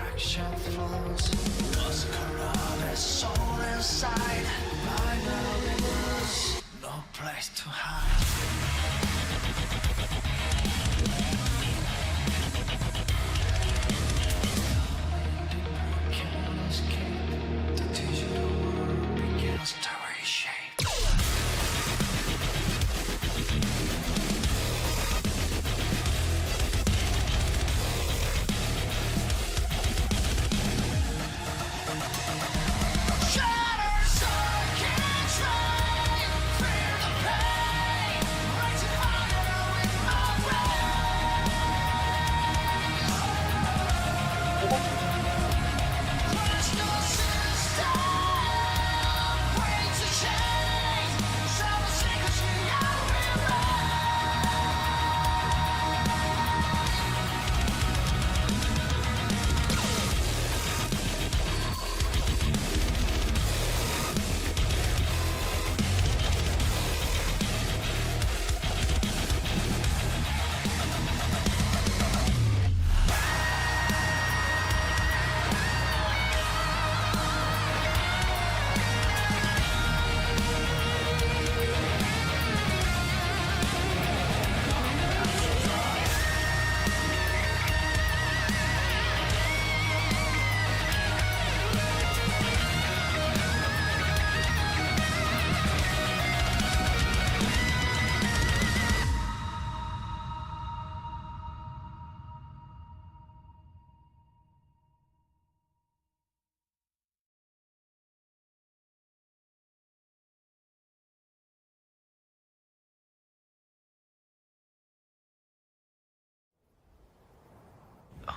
attraction flows. Lost corroded soul inside. By the rivers, no place to hide. Can't escape. The digital world begins to reshape.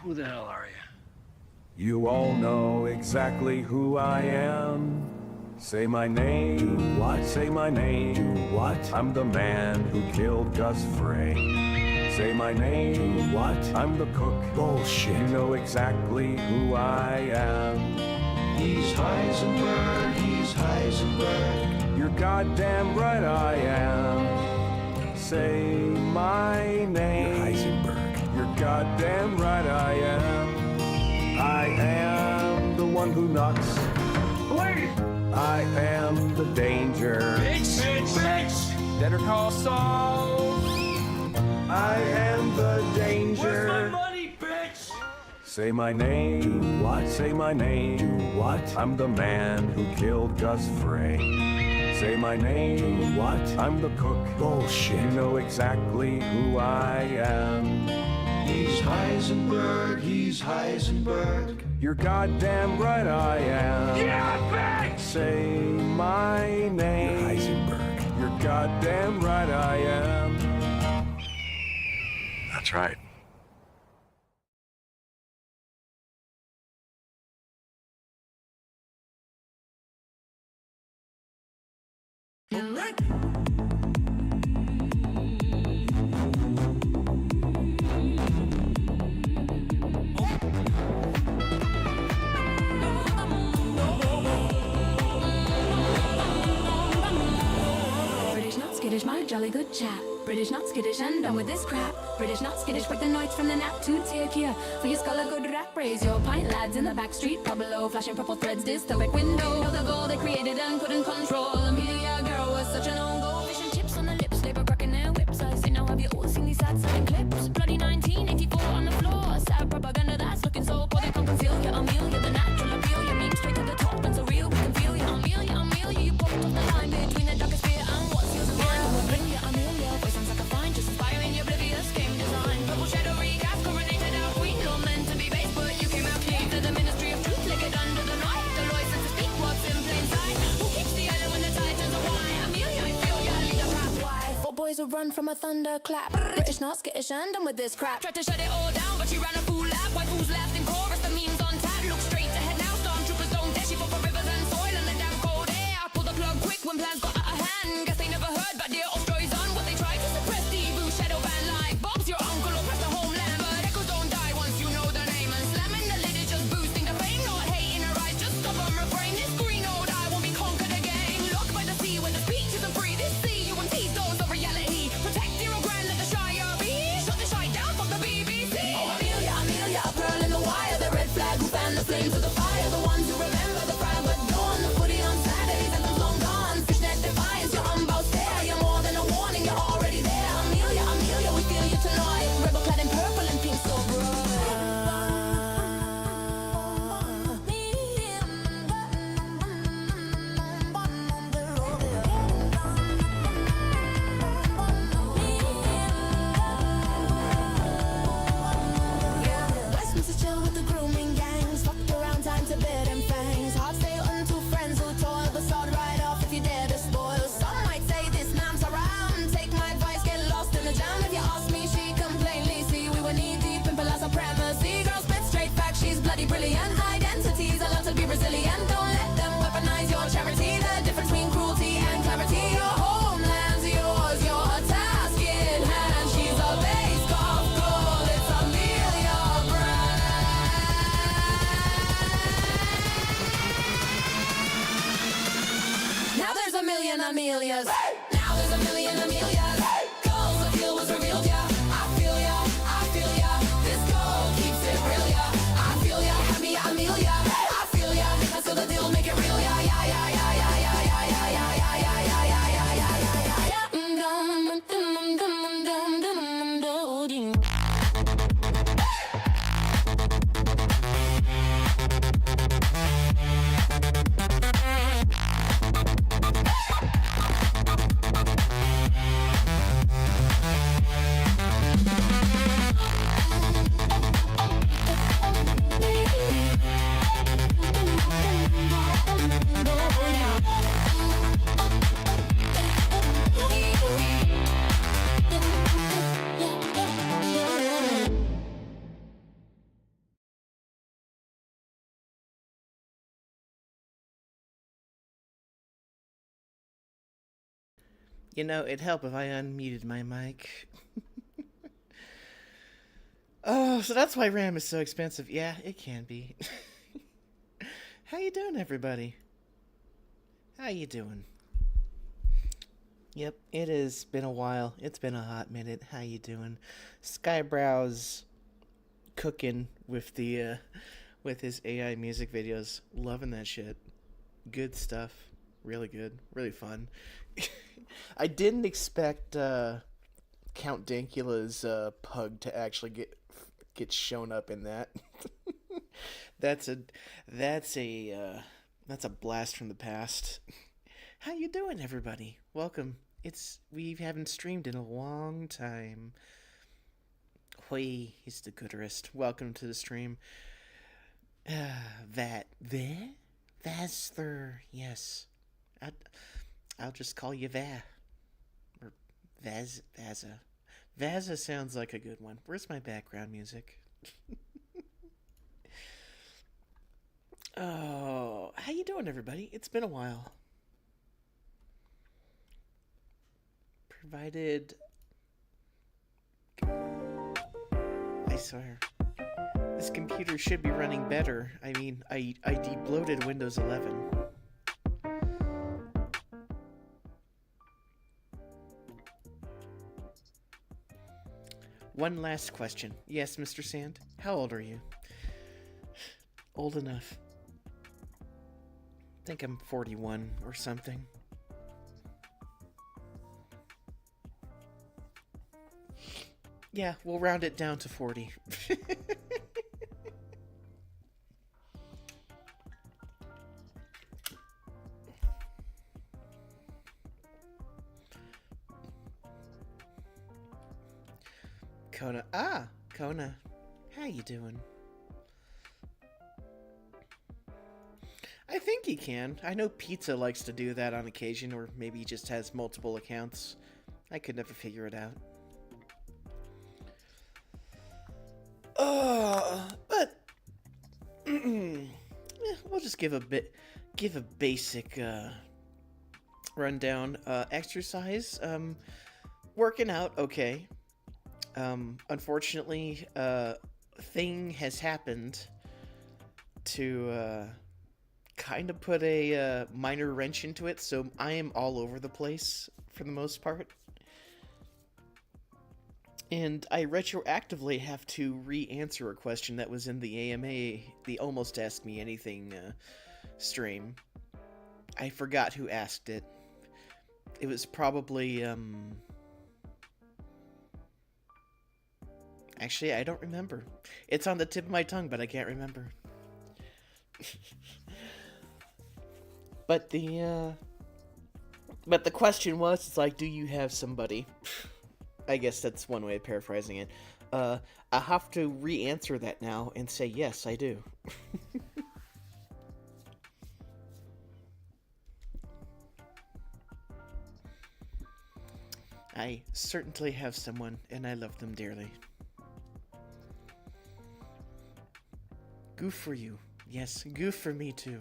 Who the hell are you? You all know exactly who I am. Say my name. Do what? Say my name. Do what? I'm the man who killed Gus Fring. Say my name. Do what? I'm the cook. Bullshit. You know exactly who I am. He's Heisenberg, he's Heisenberg. You're goddamn right I am. Say my name. You're Heisenberg. You're goddamn right I am. I am the one who knocks. Wait! I am the danger. Bitch! Bitch! Bitch! Better call Saul! I am the danger. Where's my money, bitch? Say my name. Do what? Say my name. Do what? I'm the man who killed Gus Fring. Say my name. Do what? I'm the cook. Bullshit. You know exactly who I am. He's Heisenberg, he's Heisenberg. You're goddamn right I am. Yeah, bitch! Say my name. You're Heisenberg. You're goddamn right I am. That's right. Skittish, my jolly good chap. British, not skittish, and done with this crap. British, not skittish, break the nights from the nap to take here. For your skull a good rap, raise your pint lads in the back street. Pub below, flashing purple threads, dystopic window. Know the goal they created and couldn't control. Amelia girl was such an own goal. Fish and chips on the lips, labor cracking their whips. I say now have you all seen these sad selling clips? Bloody 1984 on the floor. Sad propaganda that's looking so poor they can't conceal ya. Amelia, the natural appeal. You mean straight to the top and so real we can feel ya. Amelia, Amelia, you popped off the line between the darkest fear and what's yours and mine. We'll bring ya Amelia, voice sounds like a fine, just inspiring your oblivious game design. Purple shadow recast, coronated our queen. You're meant to be base, but you came out clean. To the ministry of truth, lick it under the knife. The license to speak what's in plain sight. Who keeps the island when the titans are wine? Amelia, I feel ya, lead a path. Why? 4 boys will run from a thunderclap. British, not skittish, and done with this crap. Tried to shut it all down, but she ran a fool lap. Why fools left in chorus, the memes on tap. Look straight ahead now, stormtroopers don't dare. She fought for rivers and soil and the damn cold air. I pulled the plug quick when plans got out of hand. Guess they never heard about dear Ostroy's on what they tried to suppress. The evil shadow band like Bob's your uncle or press the homeland. But echoes don't die once you know their name. And slamming the lid is just boosting the fame. Not hate in her eyes, just stop and refrain. This green old eye won't be conquered again. Locked by the sea where the speech isn't free. This sea you and T stones of reality. Protect your grand, let the Shire be. Shut the shite down, fuck the BBC. Oh, Amelia, into the fire. The ones who remember the fire but dawn. The footy on Saturdays and the long gone. Fishnet defiance, you're unbound stare. You're more than a warning, you're already there. Amelia, Amelia, we feel you tonight. Rebel clad in purple and pink so bright. Westminster chill with the grooming gangs. Fucked around, time to bed and fangs. Hard stay unto friends who toil. The sword right off if you dare to spoil. Some might say this man's around. Take my advice, get lost in the jam. If you ask me, she can plainly see we were knee deep in palazzo supremacy. Girl spit straight facts, she's bloody brilliant. Identities, I love to be resilient. Don't let them weaponize your charity. The difference between cruelty and clarity. Your homeland's yours, your task in hand. She's a base golf goal, it's Amelia Brand. Now there's a million Amelias. Now there's a million Amelias. Goals the deal was revealed, yeah. I feel ya, I feel ya. This goal keeps it real, yeah. I feel ya, happy Amelia. I feel ya, I seal the deal, make it real, yeah, yeah, yeah, yeah, yeah, yeah, yeah, yeah, yeah, yeah, yeah, yeah, yeah, yeah, yeah, yeah. You know, it'd help if I unmuted my mic. Oh, so that's why RAM is so expensive. Yeah, it can be. How you doing, everybody? How you doing? Yep, it has been a while. It's been a hot minute. How you doing? Skybrow's cooking with the with his AI music videos. Loving that shit. Good stuff. Really good. Really fun. I didn't expect Count Dankula's pug to actually get shown up in that. That's a blast from the past. How you doing, everybody? Welcome. We haven't streamed in a long time. Hoi, he's the gooderest. Welcome to the stream. Vasler, yes. I'll just call you Va. Or Vaza. Vaza sounds like a good one. Where's my background music? Oh, how you doing, everybody? It's been a while. Provided... I swear. This computer should be running better. I mean, I debloated Windows 11. One last question. Yes, Mr. Sand? How old are you? Old enough. I think I'm 41 or something. Yeah, we'll round it down to 40. Kona. Ah, Kona. How you doing? I think he can. I know Pizza likes to do that on occasion, or maybe he just has multiple accounts. I could never figure it out. But we'll just give a basic rundown. Exercise, working out, okay. Unfortunately, thing has happened to kind of put a minor wrench into it, so I am all over the place for the most part. And I retroactively have to re-answer a question that was in the AMA, the Almost Ask Me Anything stream. I forgot who asked it. It was probably, Actually, I don't remember. It's on the tip of my tongue, but I can't remember. But the question was, it's like, do you have somebody? I guess that's one way of paraphrasing it. I have to re-answer that now and say, yes, I do. I certainly have someone, and I love them dearly. Goof for you. Yes, goof for me too.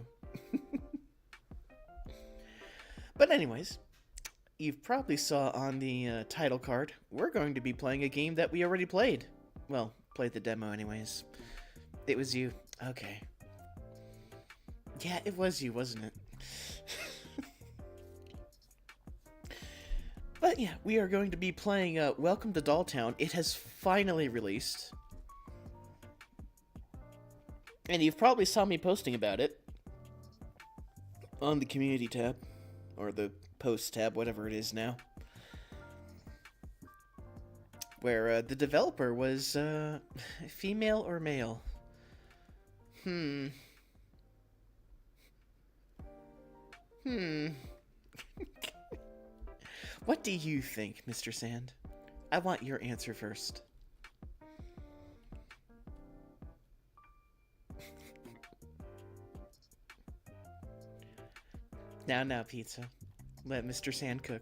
But anyways, you've probably saw on the title card, we're going to be playing a game that we already played. Well, played the demo anyways. It was you. Okay. Yeah, it was you, wasn't it? But yeah, we are going to be playing Welcome to Dolltown. It has finally released. And you've probably saw me posting about it on the community tab, or the post tab, whatever it is now, where the developer was female or male. What do you think, Mr. Sand? I want your answer first. Now, pizza. Let Mr. Sand cook.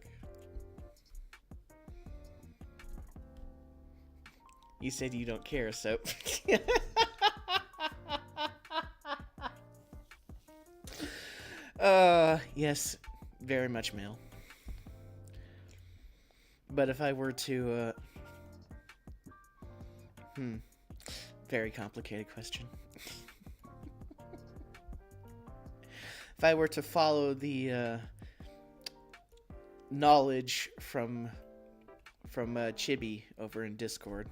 You said you don't care, so... Yes, very much male. But if I were to, very complicated question. If I were to follow the, knowledge from Chibi over in Discord,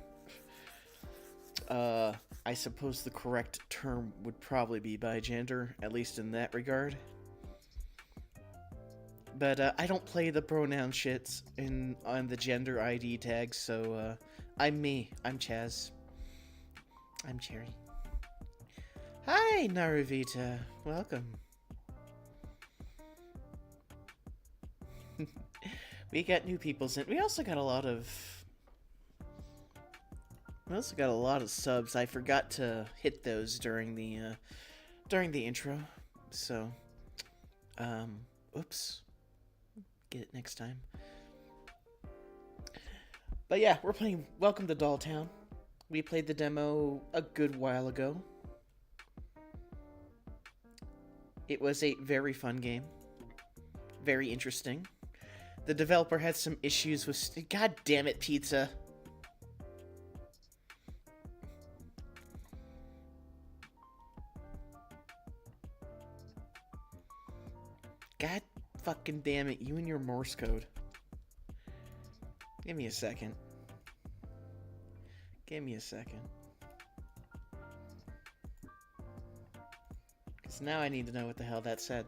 I suppose the correct term would probably be bigender, at least in that regard. But I don't play the pronoun shits on the gender ID tags, so I'm me. I'm Chaz. I'm Cherry. Hi, Naruvita. Welcome. We got new peoples in. We also got a lot of subs. I forgot to hit those during the intro. So oops. Get it next time. But yeah, we're playing Welcome to Dolltown. We played the demo a good while ago. It was a very fun game. Very interesting. The developer had some issues with... God damn it, pizza. God fucking damn it, you and your Morse code. Give me a second. Give me a second. Because now I need to know what the hell that said.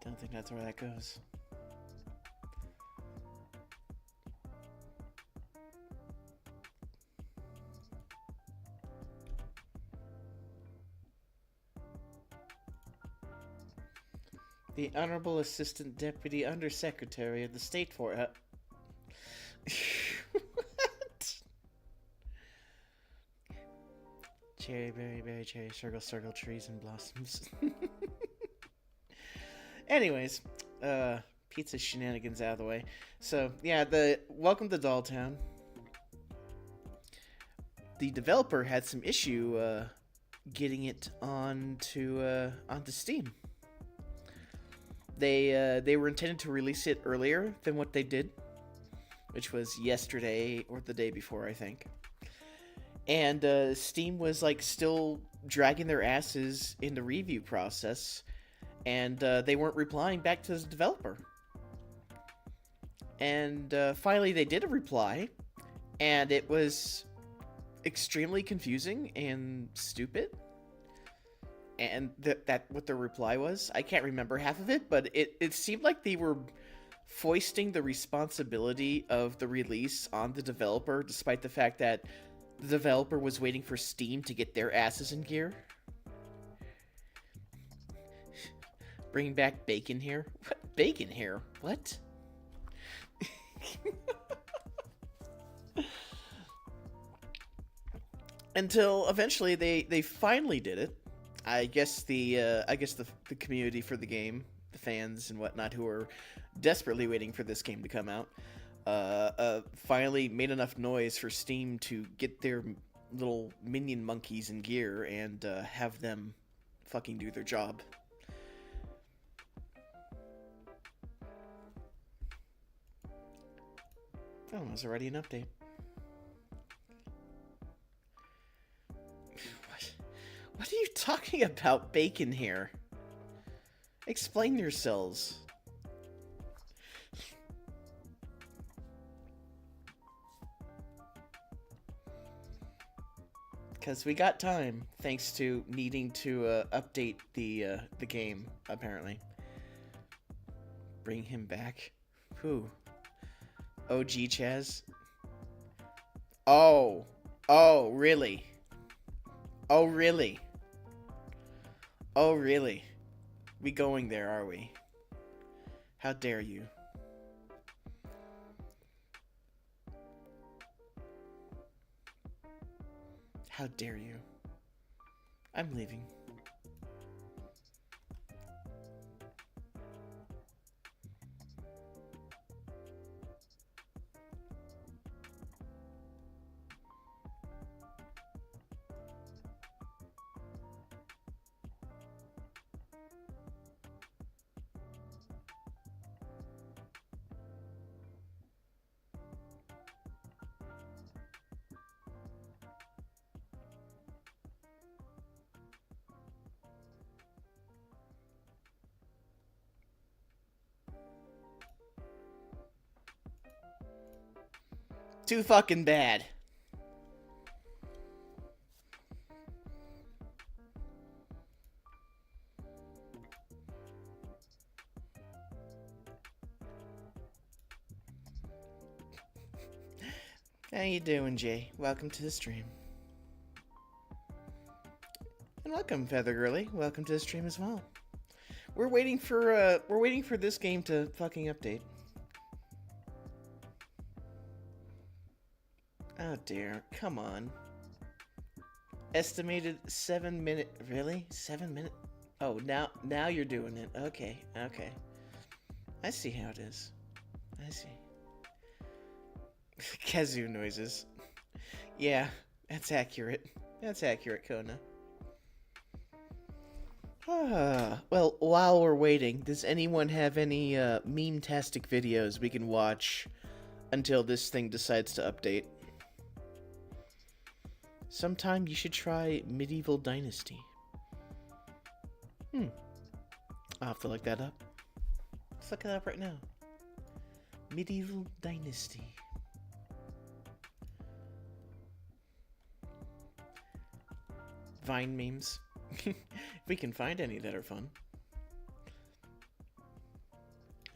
Don't think that's where that goes. The Honorable Assistant Deputy Undersecretary of the State for... What? Cherry, berry, berry, cherry, circle, circle, trees and blossoms. Anyways, pizza shenanigans out of the way. So, yeah, the Welcome to Dolltown. the developer had some issue getting it onto Steam. They were intended to release it earlier than what they did, which was yesterday or the day before, I think. And Steam was like still dragging their asses in the review process, and they weren't replying back to the developer. And finally they did a reply, and it was extremely confusing and stupid. And that what their reply was, I can't remember half of it, but it seemed like they were foisting the responsibility of the release on the developer, despite the fact that the developer was waiting for Steam to get their asses in gear. Bring back bacon here? What? Bacon here? What? Until eventually they finally did it. I guess the community for the game, the fans and whatnot who are desperately waiting for this game to come out, finally made enough noise for Steam to get their little minion monkeys in gear and have them fucking do their job. Oh, there's already an update. What are you talking about, bacon here? Explain yourselves. Because we got time, thanks to needing to update the game, apparently. Bring him back? Who? OG Chaz? Oh, really? Oh, really? Oh, really? We going there, are we? How dare you? How dare you? I'm leaving. Too fucking bad. How you doing, Jay? Welcome to the stream. And welcome, Feather Girly. Welcome to the stream as well. We're waiting for this game to fucking update. Oh dear, come on. Estimated 7 minute, really? 7 minute? Oh, now you're doing it. Okay. I see how it is. I see. Kazoo noises. Yeah, that's accurate. That's accurate, Kona. Well, while we're waiting, does anyone have any meme-tastic videos we can watch until this thing decides to update? Sometime you should try Medieval Dynasty. I'll have to look that up. Let's look it up right now. Medieval Dynasty. Vine memes. If we can find any that are fun.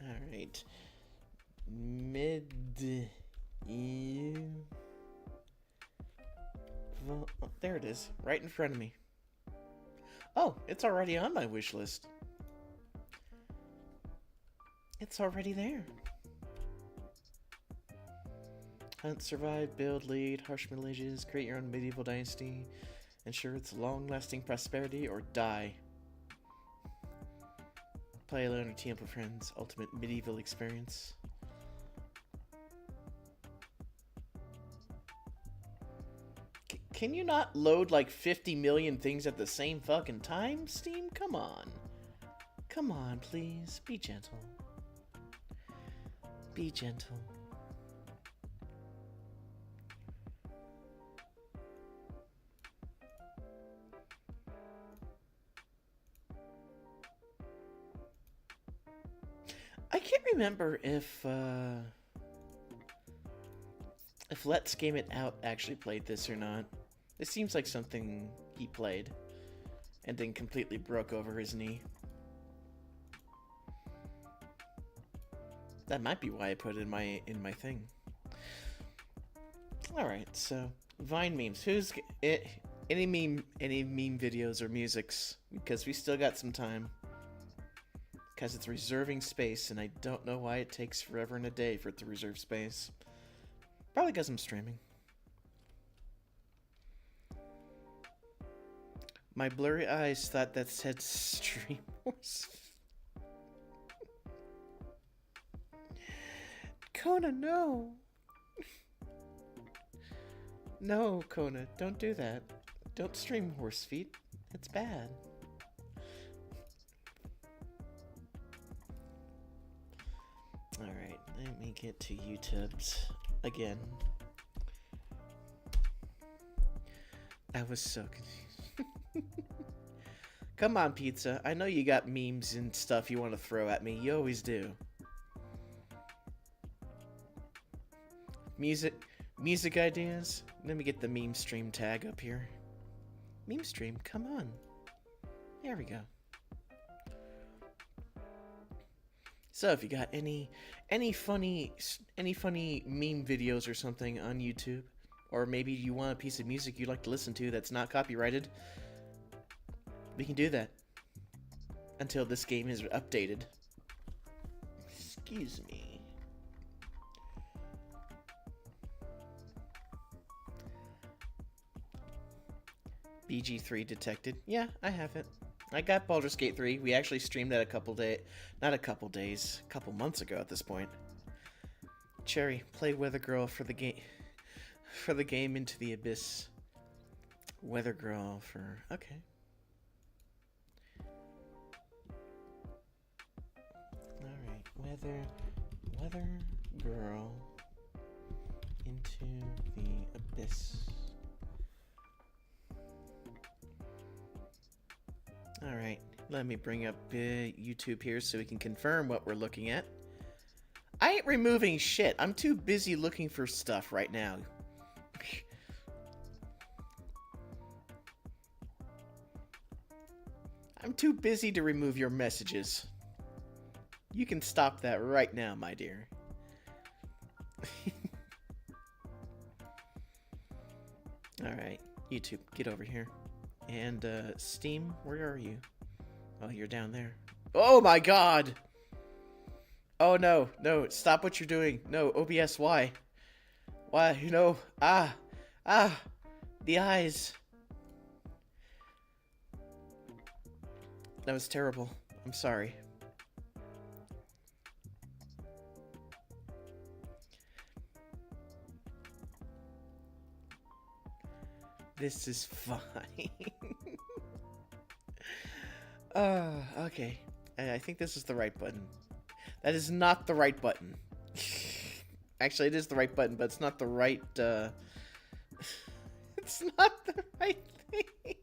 Alright. Oh, there it is. Right in front of me. Oh, it's already on my wish list. It's already there. Hunt, survive, build, lead, harsh Middle Ages, create your own medieval dynasty, ensure its long-lasting prosperity, or die. Play alone or team up with friends. Ultimate medieval experience. Can you not load like 50 million things at the same fucking time, Steam? Come on. Come on, please. Be gentle. Be gentle. I can't remember if Let's Game It Out actually played this or not. It seems like something he played and then completely broke over his knee. That might be why I put it in my thing. All right, so Vine memes. Who's any meme videos or musics? Because we still got some time. Because it's reserving space, and I don't know why it takes forever and a day for it to reserve space. Probably because I'm streaming. My blurry eyes thought that said stream horse. Kona, no. No, Kona, don't do that. Don't stream horse feet. It's bad. Alright, let me get to YouTube's again. I was so confused. Come on, Pizza. I know you got memes and stuff you want to throw at me. You always do. Music ideas? Let me get the meme stream tag up here. Meme stream, come on. There we go. So if you got any funny meme videos or something on YouTube, or maybe you want a piece of music you'd like to listen to that's not copyrighted, we can do that until this game is updated. Excuse me. BG3 detected. Yeah, I have it. I got Baldur's Gate 3. We actually streamed that a couple months ago at this point. Cherry, play Weather Girl for the game Into the Abyss. Weather Girl for okay. Alright, Weather Girl Into the Abyss. Alright, let me bring up YouTube here so we can confirm what we're looking at. I ain't removing shit. I'm too busy looking for stuff right now. I'm too busy to remove your messages. You can stop that right now, my dear. Alright, YouTube, get over here. And, Steam, where are you? Oh, you're down there. Oh my god! Oh no, no, stop what you're doing. No, OBS, why? Why, you know, the eyes. That was terrible. I'm sorry. This is fine. Okay. I think this is the right button. That is not the right button. Actually, it is the right button, but it's not the right, it's not the right thing.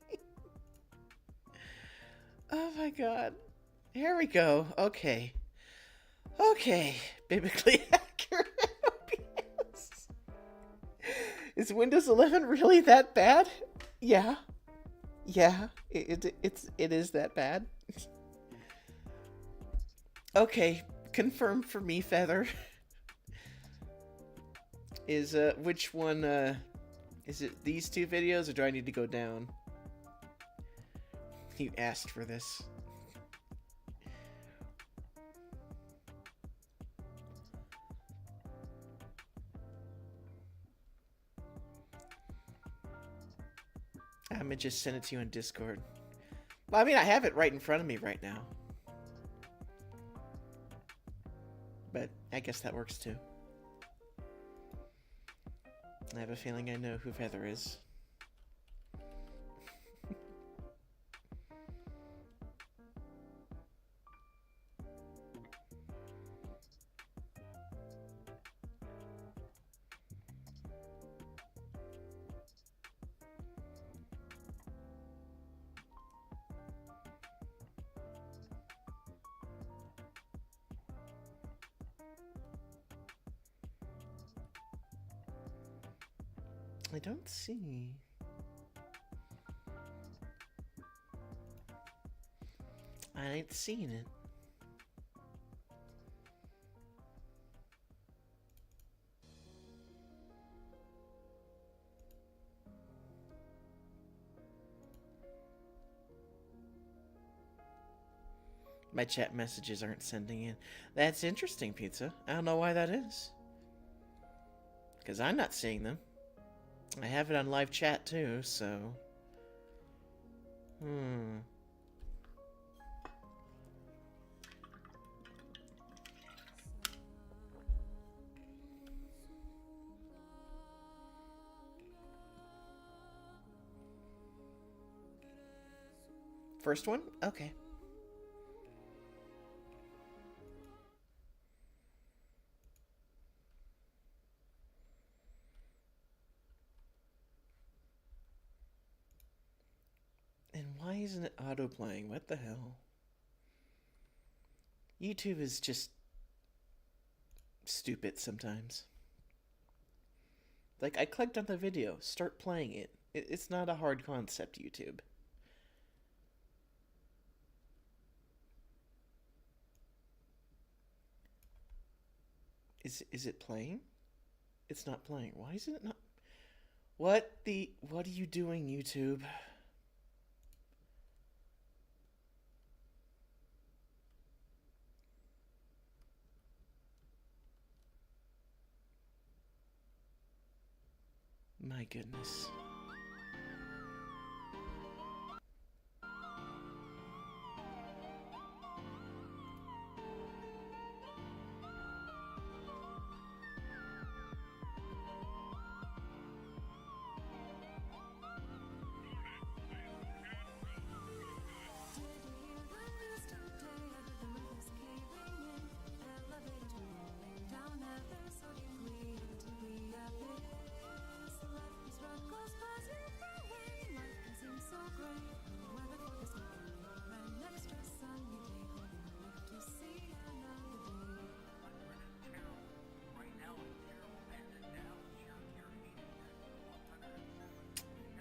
Oh my god. Here we go. Okay. Okay. Biblically accurate. Is Windows 11 really that bad? Yeah. Yeah. It is that bad. Okay. Confirm for me, Feather. Is, which one, is it these two videos, or do I need to go down? You asked for this. I'm gonna just send it to you on Discord. Well, I mean, I have it right in front of me right now. But I guess that works too. I have a feeling I know who Feather is. I don't see. I ain't seen it. My chat messages aren't sending in. That's interesting, Pizza. I don't know why that is. Because I'm not seeing them. I have it on live chat too, so... First one? Okay. And why isn't it auto-playing? What the hell? YouTube is just stupid sometimes. Like, I clicked on the video, start playing it. It's not a hard concept, YouTube. Is it playing? It's not playing. Why is it not? What are you doing, YouTube? My goodness.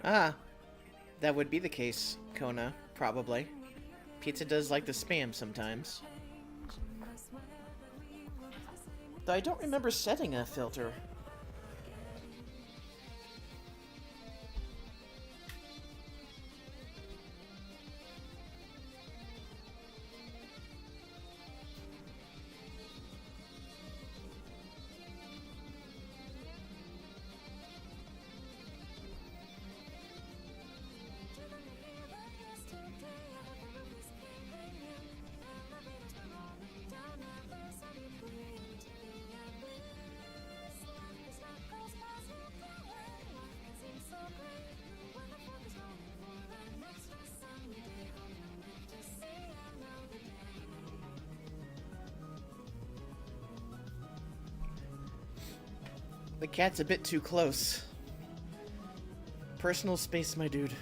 Ah, that would be the case, Kona, probably. Pizza does like the spam sometimes. Though I don't remember setting a filter. The cat's a bit too close. Personal space, my dude.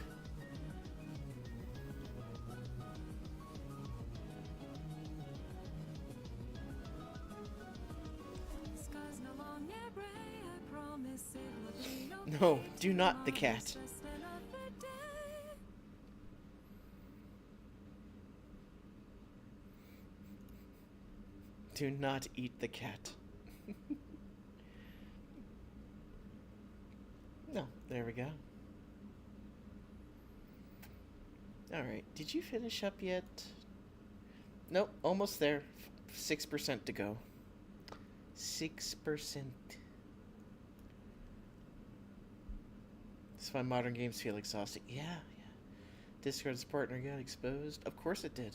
No, do not the cat. Do not eat the cat. No, there we go. Alright, did you finish up yet? Nope, almost there. 6% to go. 6%. That's why modern games feel exhausting. Yeah. Discord's partner got exposed. Of course it did.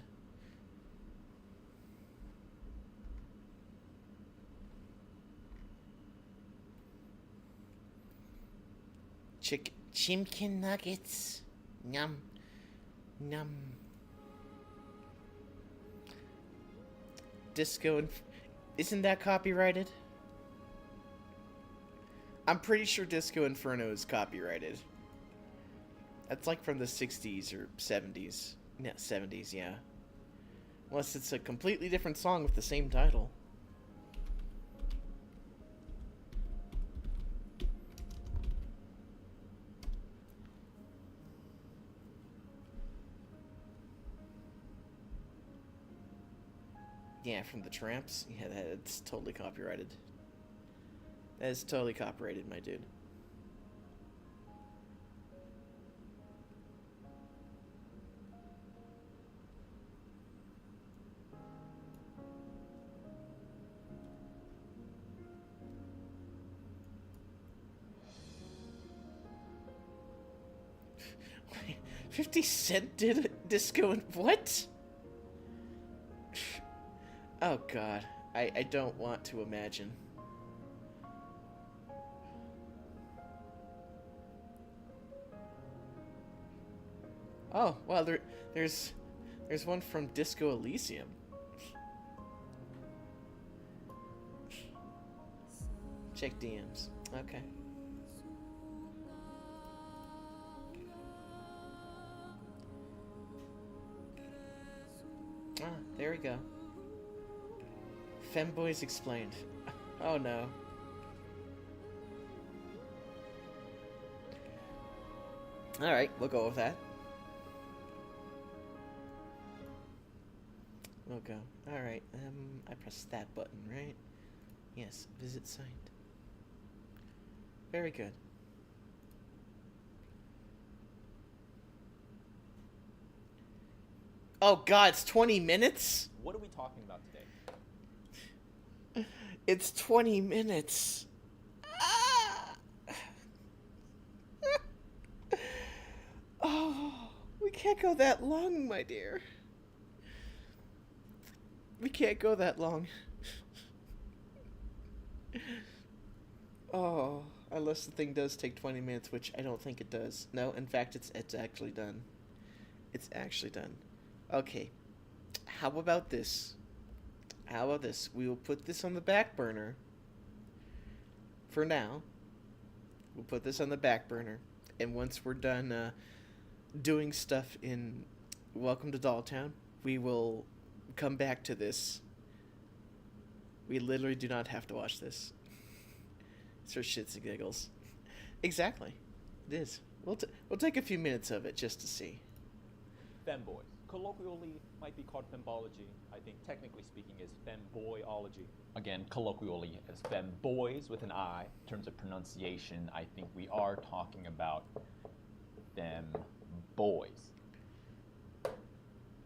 Chimkin nuggets. Yum. Num. Disco isn't that copyrighted? I'm pretty sure Disco Inferno is copyrighted. That's like from the 60s or 70s. No, 70s, yeah. Unless it's a completely different song with the same title. Yeah, from the Tramps. Yeah, that's totally copyrighted. That is totally copyrighted, my dude. Wait, 50 Cent did a disco and what? Oh god, I don't want to imagine. Oh, well, there's one from Disco Elysium. Check DMs. Okay. Ah, there we go. Femboys explained. Oh no. Alright, we'll go with that. We'll go. Alright, I pressed that button, right? Yes, visit site. Very good. Oh god, it's 20 minutes? What are we talking about today? It's 20 minutes. Ah! Oh, we can't go that long, my dear. We can't go that long. Oh, unless the thing does take 20 minutes, which I don't think it does. No, in fact, it's actually done. It's actually done. Okay. How about this? How about this? We will put this on the back burner. For now. We'll put this on the back burner. And once we're done doing stuff in Welcome to Dolltown, we will come back to this. We literally do not have to watch this. It's for shits and giggles. Exactly. It is. We'll take a few minutes of it just to see. Femboys. Colloquially might be called fembology. I think technically speaking is femboyology. Again, colloquially as femboys with an I. In terms of pronunciation, I think we are talking about femboys.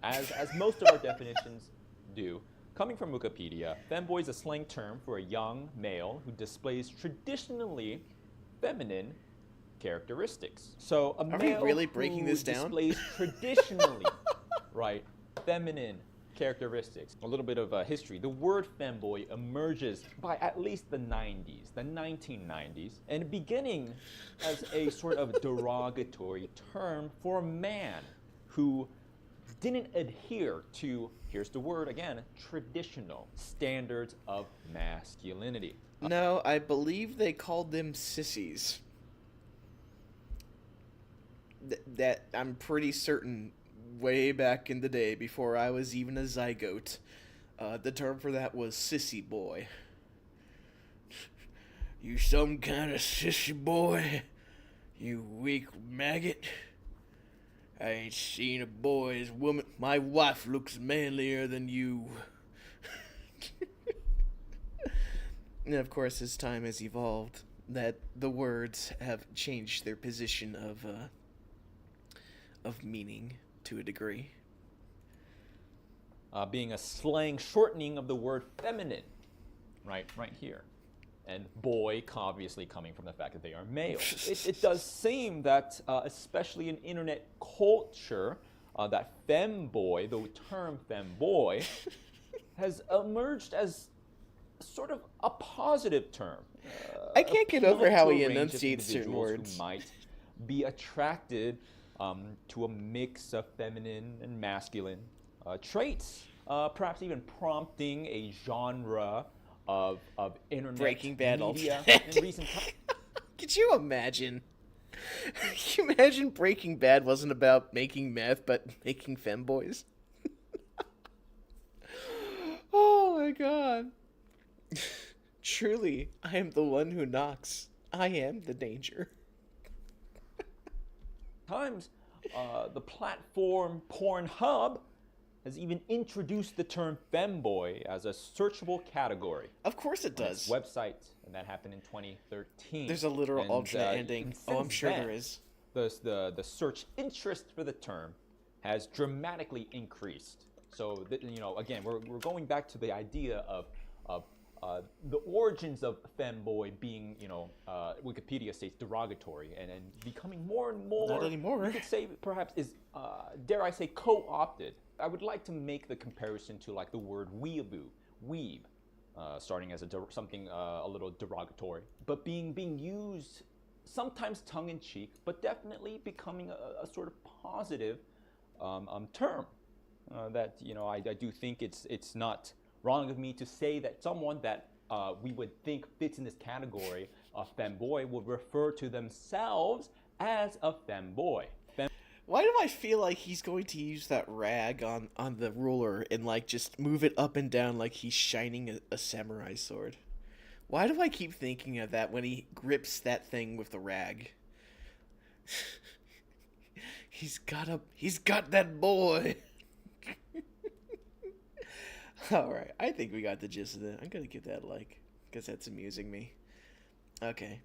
As most of our definitions do, coming from Wikipedia, femboy is a slang term for a young male who displays traditionally feminine characteristics. So a male really breaking who this down? displays traditionally, right, feminine characteristics. A little bit of history. The word femboy emerges by at least the 90s, the 1990s, and beginning as a sort of derogatory term for a man who didn't adhere to, here's the word again, traditional standards of masculinity. No, I believe they called them sissies. That I'm pretty certain way back in the day, before I was even a zygote, the term for that was sissy boy. You some kind of sissy boy? You weak maggot? I ain't seen a boy as woman. My wife looks manlier than you. And of course, as time has evolved, that the words have changed their position of meaning to a degree. Being a slang shortening of the word feminine, right here. And boy, obviously coming from the fact that they are male. It does seem that, especially in internet culture, that femboy, the term femboy, has emerged as sort of a positive term. I can't get over how he appealing to a range of enunciates certain individuals words. who might be attracted to a mix of feminine and masculine traits, perhaps even prompting a genre of internet Breaking Bad media alternative. in recent times. Could you imagine? Can you imagine Breaking Bad wasn't about making meth, but making femboys? Oh my god. Truly, I am the one who knocks. I am the danger. The platform Pornhub has even introduced the term femboy as a searchable category. Of course it on its does. website, and that happened in 2013. There's a literal And, alternate ending. and Oh, I'm since sure then, there is. The search interest for the term has dramatically increased. So again, we're going back to the idea of the origins of femboy being, Wikipedia states derogatory, and becoming more and more. Not anymore. You could say perhaps is, dare I say, co-opted. I would like to make the comparison to like the word weeb, starting as something a little derogatory, but being used sometimes tongue-in-cheek, but definitely becoming a sort of positive term. That I do think it's not wrong of me to say that someone that we would think fits in this category of femboy would refer to themselves as a femboy. Why do I feel like he's going to use that rag on the ruler and like just move it up and down like he's shining a samurai sword? Why do I keep thinking of that when he grips that thing with the rag? He's got that boy. Alright, I think we got the gist of that. I'm gonna give that a like, because that's amusing me. Okay.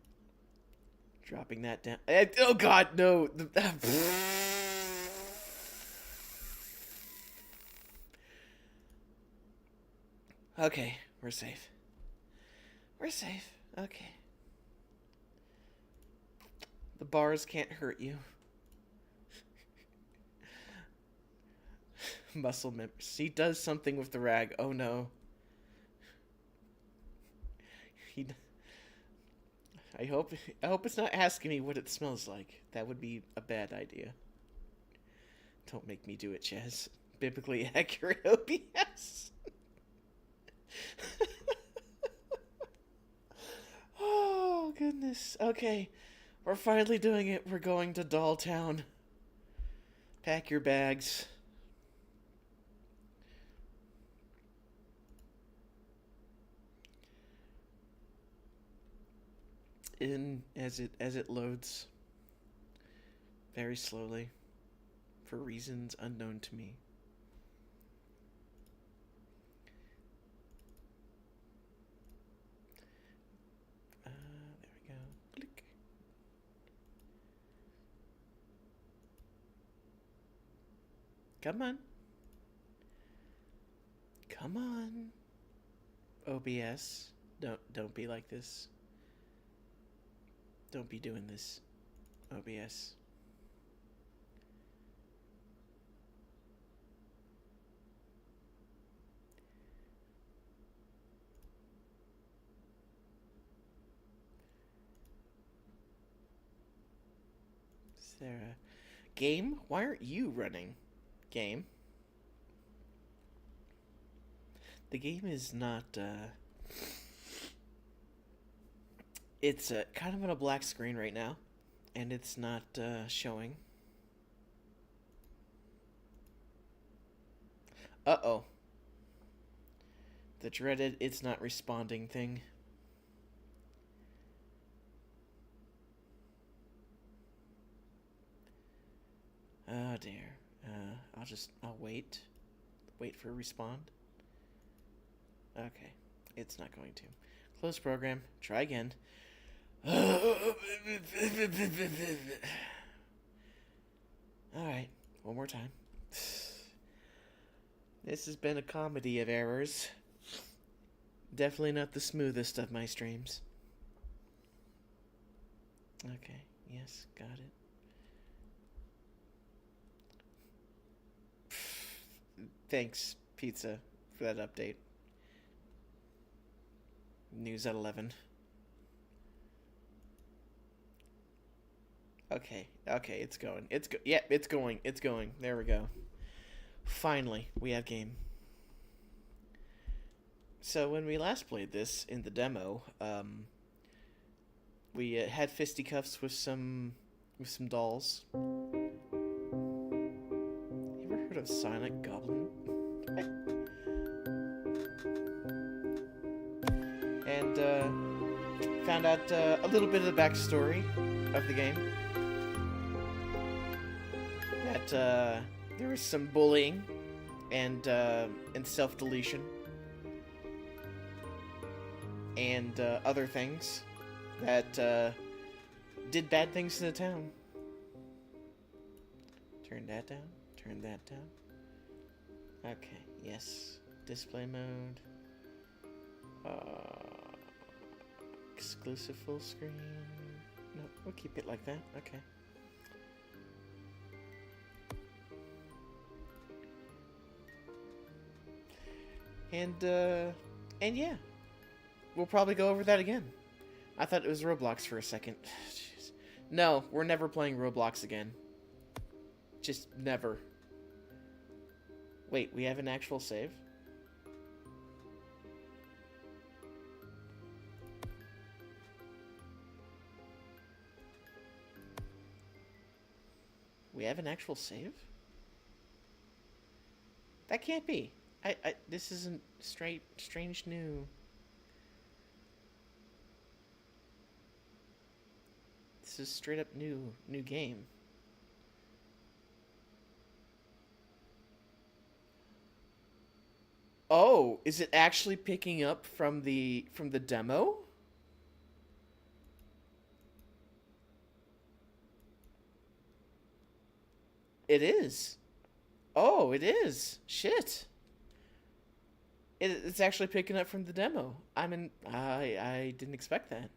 Dropping that down. Oh god, no! Okay, we're safe. We're safe. Okay. The bars can't hurt you. Muscle members. He does something with the rag. Oh no. I hope it's not asking me what it smells like. That would be a bad idea. Don't make me do it, Chaz. Biblically accurate OBS. Oh goodness. Okay. We're finally doing it. We're going to Doll Town. Pack your bags. In as it loads very slowly for reasons unknown to me. There we go. Click. Come on. Come on. OBS. Don't be like this. Don't be doing this, OBS. Is there a game? Why aren't you running? Game? The game is not, It's kind of on a black screen right now, and it's not showing. Uh-oh. The dreaded it's not responding thing. Oh dear. I'll wait. Wait for a respond. Okay. It's not going to. Close program. Try again. Alright, one more time. This has been a comedy of errors. Definitely not the smoothest of my streams. Okay, yes, got it. Thanks, Pizza, for that update. News at 11. Okay, it's going. It's going. There we go. Finally, we have game. So when we last played this in the demo, we had fisticuffs with some dolls. You ever heard of Silent Goblin? And found out a little bit of the backstory of the game. That there was some bullying and self-deletion and other things that did bad things to the town. Turn that down. Turn that down. Okay, yes. Display mode. Exclusive full screen. No, we'll keep it like that. Okay. And yeah. We'll probably go over that again. I thought it was Roblox for a second. Jeez. No, we're never playing Roblox again. Just never. Wait, we have an actual save? We have an actual save? That can't be. This isn't strange new. This is straight up new game. Oh, is it actually picking up from the demo? It is. Oh, it is. Shit. It's actually picking up from the demo. I didn't expect that.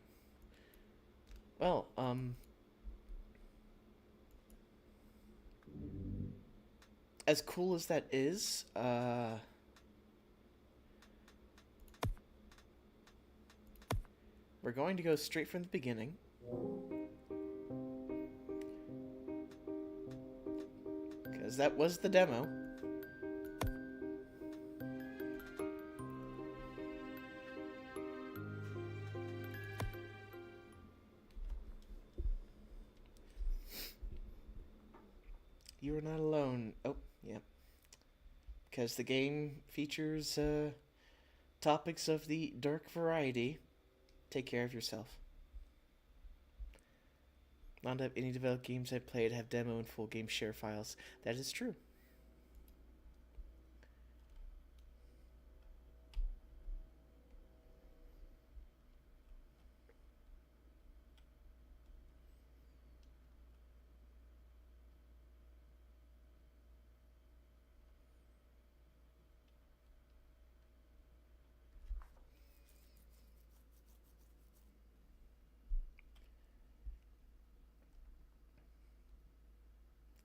Well, as cool as that is, we're going to go straight from the beginning. Because that was the demo. You are not alone. Oh, yeah. Because the game features topics of the dark variety. Take care of yourself. Not any developed games I've played have demo and full game share files. That is true.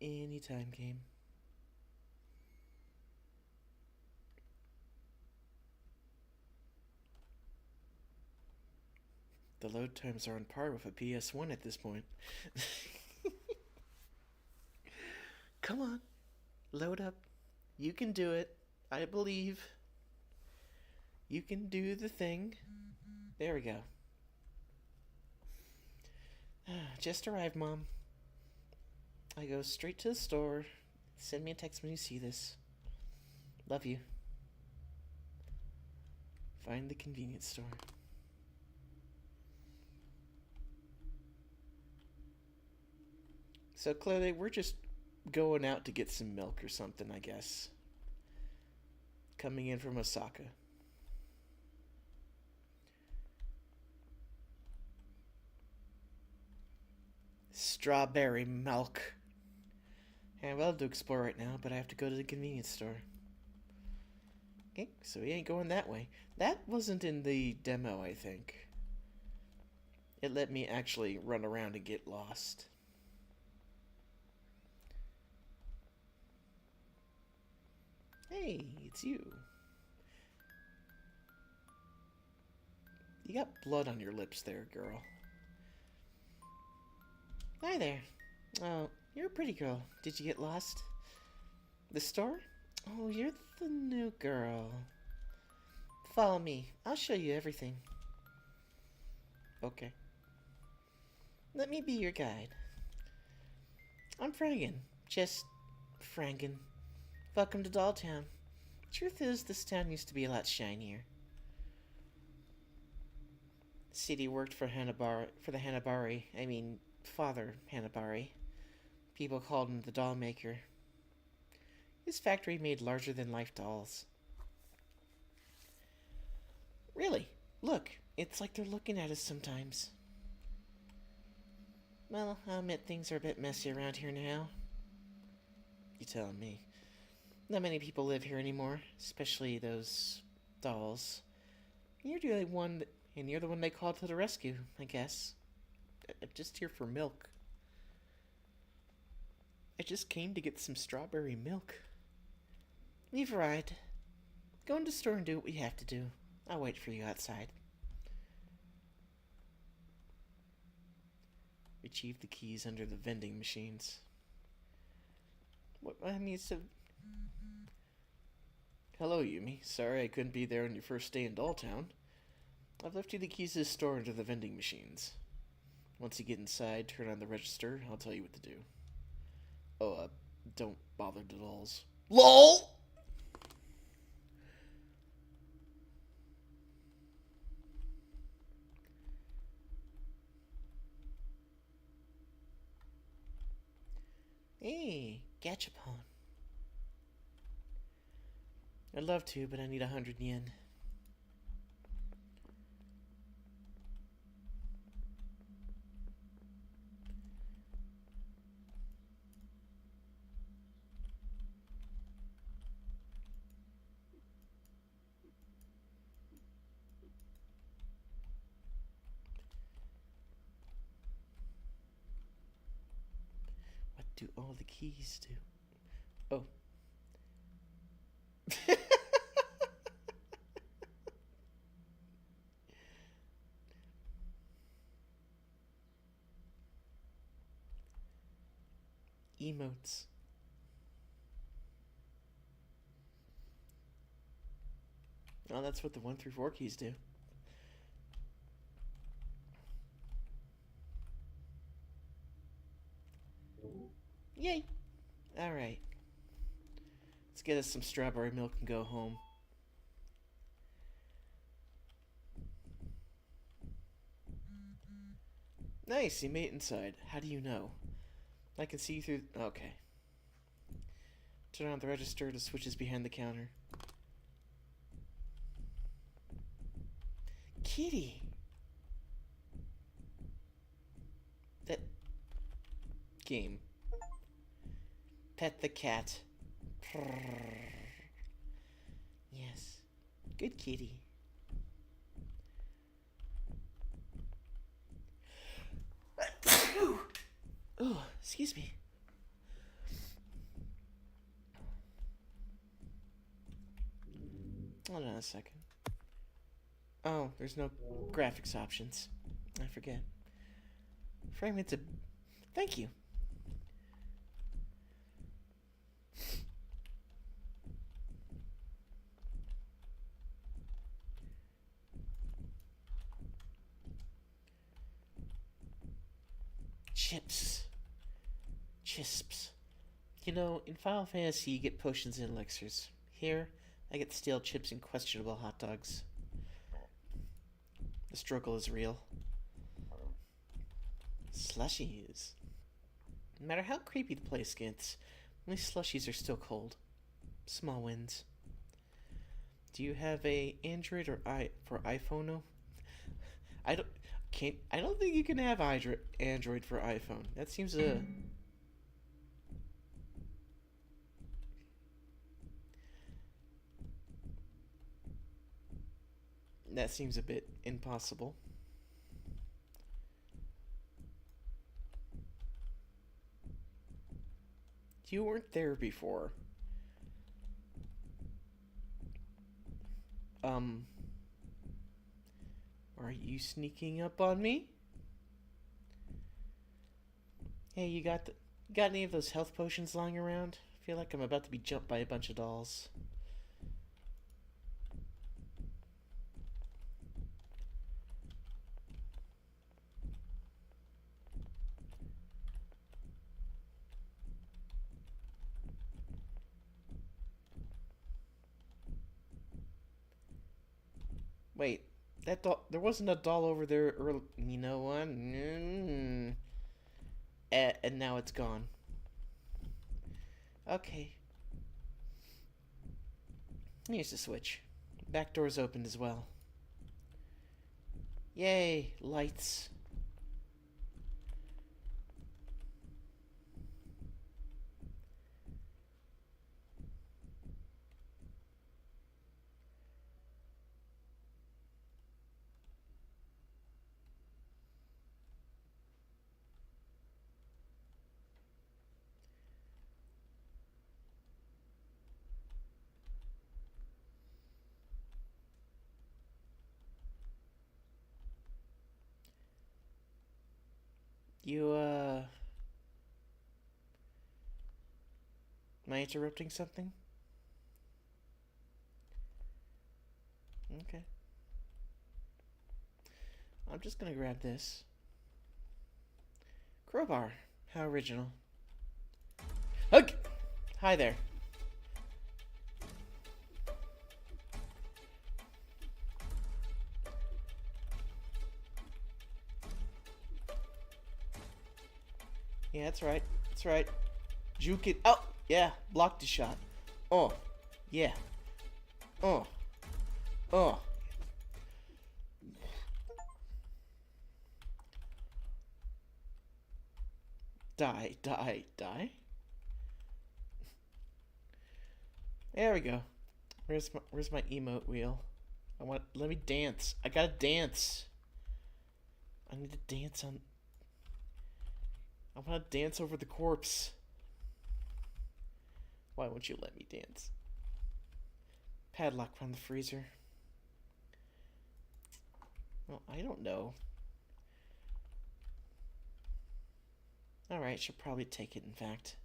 Anytime game. The load times are on par with a PS1 at this point. Come on. Load up. You can do it. I believe. You can do the thing. There we go. Just arrived, Mom. I go straight to the store. Send me a text when you see this. Love you. Find the convenience store. So clearly we're just going out to get some milk or something, I guess. Coming in from Osaka. Strawberry milk. Yeah, well, I'll do explore right now, but I have to go to the convenience store. Okay, so we ain't going that way. That wasn't in the demo, I think. It let me actually run around and get lost. Hey, it's you. You got blood on your lips there, girl. Hi there. Oh, you're a pretty girl. Did you get lost? The store? Oh, you're the new girl. Follow me. I'll show you everything. Okay. Let me be your guide. I'm Frangan. Just Frangan. Welcome to Dolltown. Truth is, this town used to be a lot shinier. City worked for the Hanabari. I mean, Father Hanabari. People called him the doll maker. His factory made larger-than-life dolls. Really? Look, it's like they're looking at us sometimes. Well, I'll admit things are a bit messy around here now. You telling me. Not many people live here anymore, especially those dolls. You're the one, and you're the one they called to the rescue, I guess. I'm just here for milk. I just came to get some strawberry milk. Leave a ride. Go into the store and do what we have to do. I'll wait for you outside. Retrieve the keys under the vending machines. What I mean, so... Hello, Yumi. Sorry I couldn't be there on your first day in Dolltown. I've left you the keys to the store under the vending machines. Once you get inside, turn on the register. I'll tell you what to do. Oh, don't bother the dolls. LOL! Hey, Gachapon. I'd love to, but I need 100 yen. What do all the keys do? Oh. Emotes. Oh, that's what the 1 through 4 keys do. Yay! Alright. Let's get us some strawberry milk and go home. Nice, you made it inside. How do you know? I can see you through... Okay. Turn on the register to switches behind the counter. Kitty! That... Game. Pet the cat. Yes. Good kitty. Oh, excuse me. Hold on a second. Oh, there's no graphics options. I forget. Frame it to... Thank you. Chips. Chisps. You know, in Final Fantasy you get potions and elixirs. Here, I get stale chips and questionable hot dogs. The struggle is real. Slushies. No matter how creepy the place gets, my slushies are still cold. Small wins. Do you have a Android or for iPhone? No? I don't think you can have Android for iPhone. That seems that seems a bit impossible. You weren't there before. Are you sneaking up on me? Hey, you got any of those health potions lying around? I feel like I'm about to be jumped by a bunch of dolls. Wait, that doll, there wasn't a doll over there early. You know what? And now it's gone. Okay. Here's the switch. Back door's opened as well. Yay, lights. You, am I interrupting something? Okay. I'm just gonna grab this. Crowbar. How original. Ugh! Hi there. Yeah, that's right. That's right. Juke it. Oh, yeah. Blocked the shot. Oh, yeah. Oh. Oh. Die, die, die. There we go. Where's my emote wheel? Let me dance. I gotta dance. I need to dance on. I want to dance over the corpse. Why won't you let me dance? Padlock from the freezer. Well, I don't know. Alright, should probably take it, in fact.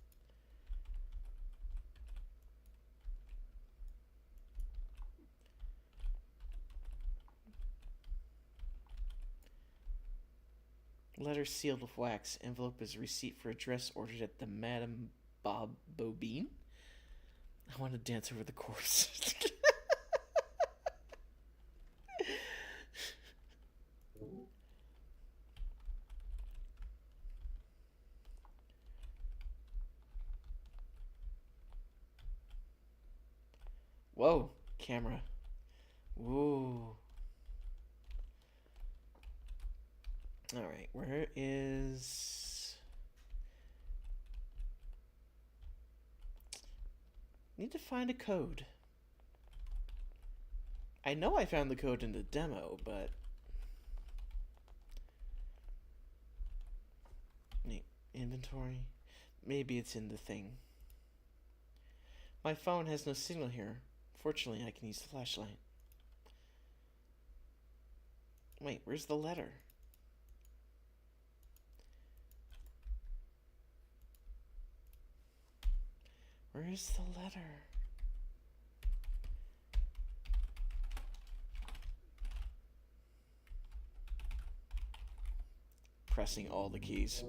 Letter sealed with wax. Envelope is a receipt for a dress ordered at the Madame Bob Bobine. I want to dance over the corpse. Whoa, camera. Whoa. Alright, where is... Need to find a code. I know I found the code in the demo, but... Inventory? Maybe it's in the thing. My phone has no signal here. Fortunately, I can use the flashlight. Wait, where's the letter? Where's the letter? Pressing all the keys.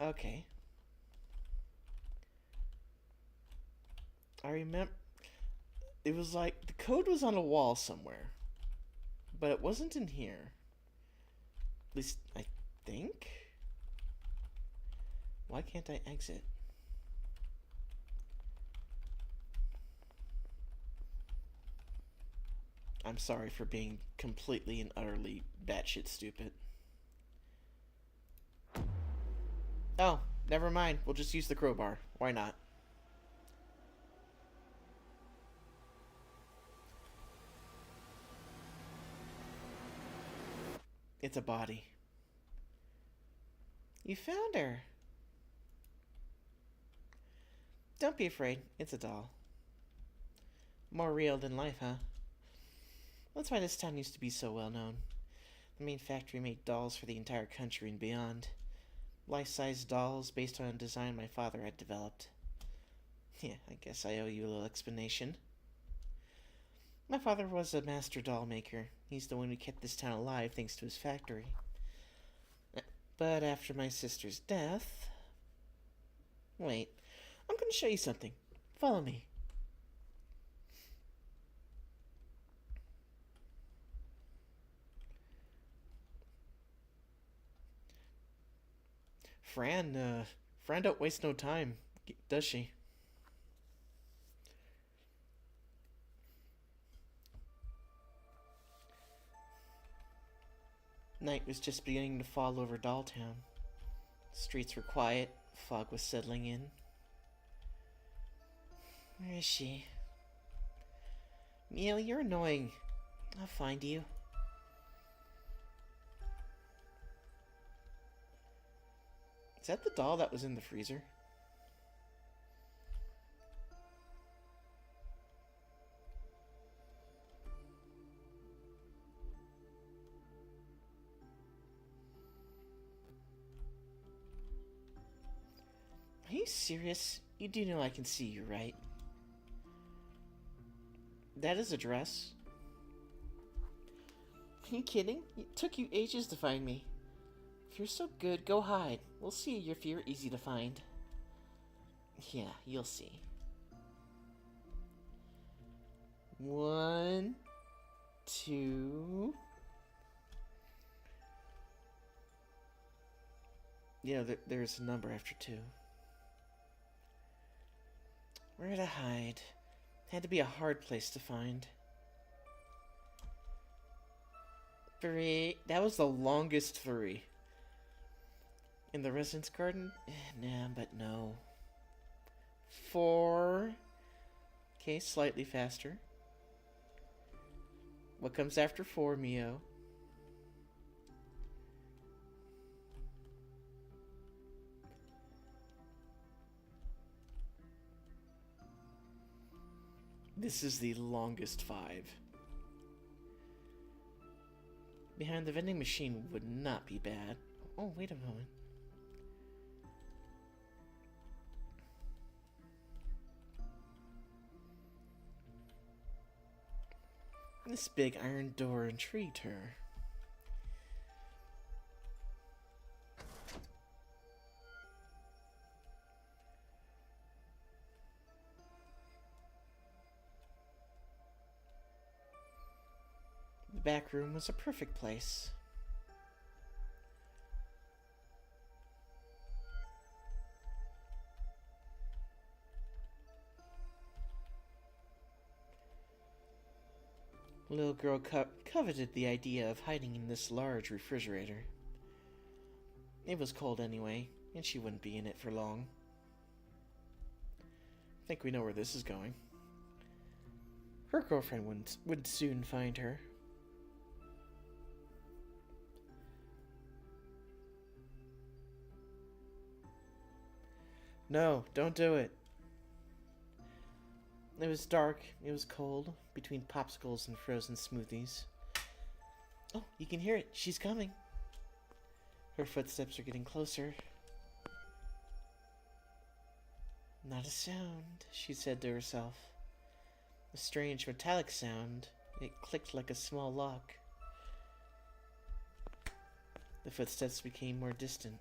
Okay. I remember... It was like... The code was on a wall somewhere. But it wasn't in here. At least, I think? Why can't I exit? I'm sorry for being completely and utterly batshit stupid. Oh, never mind. We'll just use the crowbar. Why not? It's a body. You found her. Don't be afraid. It's a doll. More real than life, huh? That's why this town used to be so well known. The main factory made dolls for the entire country and beyond. Life-size dolls based on a design my father had developed. Yeah, I guess I owe you a little explanation. My father was a master doll maker. He's the one who kept this town alive thanks to his factory. But after my sister's death... Wait, I'm going to show you something. Follow me. Fran don't waste no time, does she? Night was just beginning to fall over Dolltown. Streets were quiet, fog was settling in. Where is she? Mio, you're annoying. I'll find you. Is that the doll that was in the freezer? Are you serious? You do know I can see you, right? That is a dress. Are you kidding? It took you ages to find me. If you're so good, go hide. We'll see if you're easy to find. Yeah, you'll see. 1, 2. Yeah, there's a number after 2. Where to hide? Had to be a hard place to find. 3. That was the longest 3. In the residence garden? Nah, but no. 4. Okay, slightly faster. What comes after 4, Mio? This is the longest 5. Behind the vending machine would not be bad. Oh, wait a moment. This big iron door intrigued her. The back room was a perfect place. The little girl coveted the idea of hiding in this large refrigerator. It was cold anyway, and she wouldn't be in it for long. I think we know where this is going. Her girlfriend would soon find her. No, don't do it. It was dark, it was cold, between popsicles and frozen smoothies. Oh, you can hear it. She's coming. Her footsteps are getting closer. Not a sound, she said to herself. A strange metallic sound. It clicked like a small lock. The footsteps became more distant.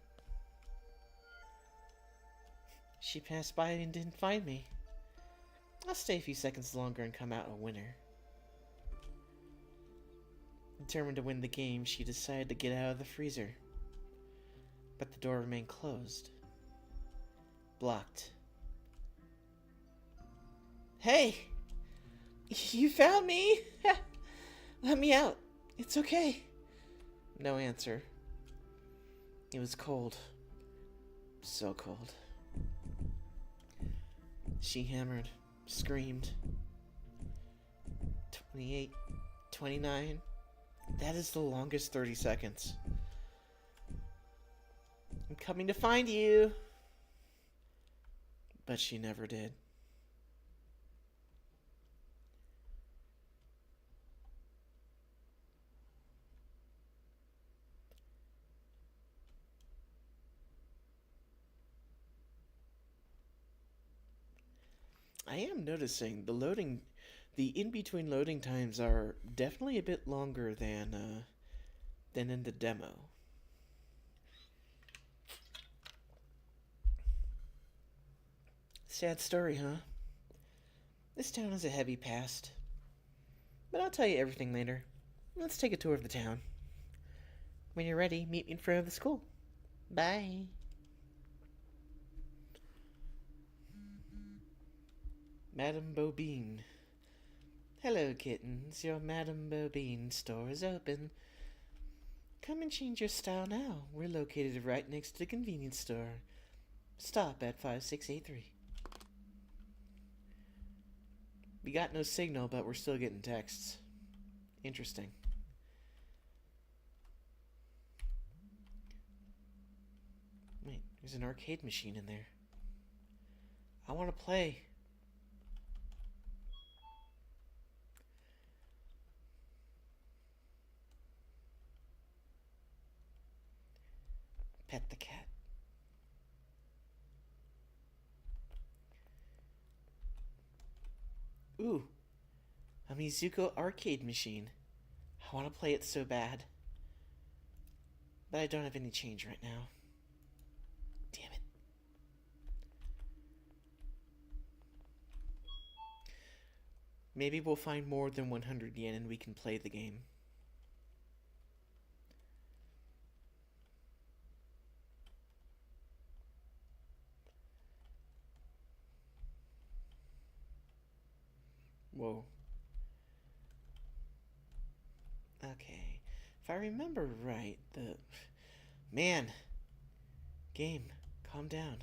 She passed by and didn't find me. I'll stay a few seconds longer and come out a winner. Determined to win the game, she decided to get out of the freezer. But the door remained closed. Blocked. Hey! You found me! Let me out. It's okay. No answer. It was cold. So cold. She hammered. Screamed. 28, 29. That is the longest 30 seconds. I'm coming to find you. But she never did. I am noticing the in-between loading times are definitely a bit longer than in the demo. Sad story, huh? This town has a heavy past. But I'll tell you everything later. Let's take a tour of the town. When you're ready, meet me in front of the school. Bye. Madame Bobine. Hello, kittens. Your Madame Bobine store is open. Come and change your style now. We're located right next to the convenience store. Stop at 5683. We got no signal, but we're still getting texts. Interesting. Wait, there's an arcade machine in there. I want to play. Pet the cat. Ooh, a Mizuko arcade machine. I want to play it so bad. But I don't have any change right now. Damn it. Maybe we'll find more than 100 yen and we can play the game. Whoa. Okay. If I remember right, the... Man! Game, calm down.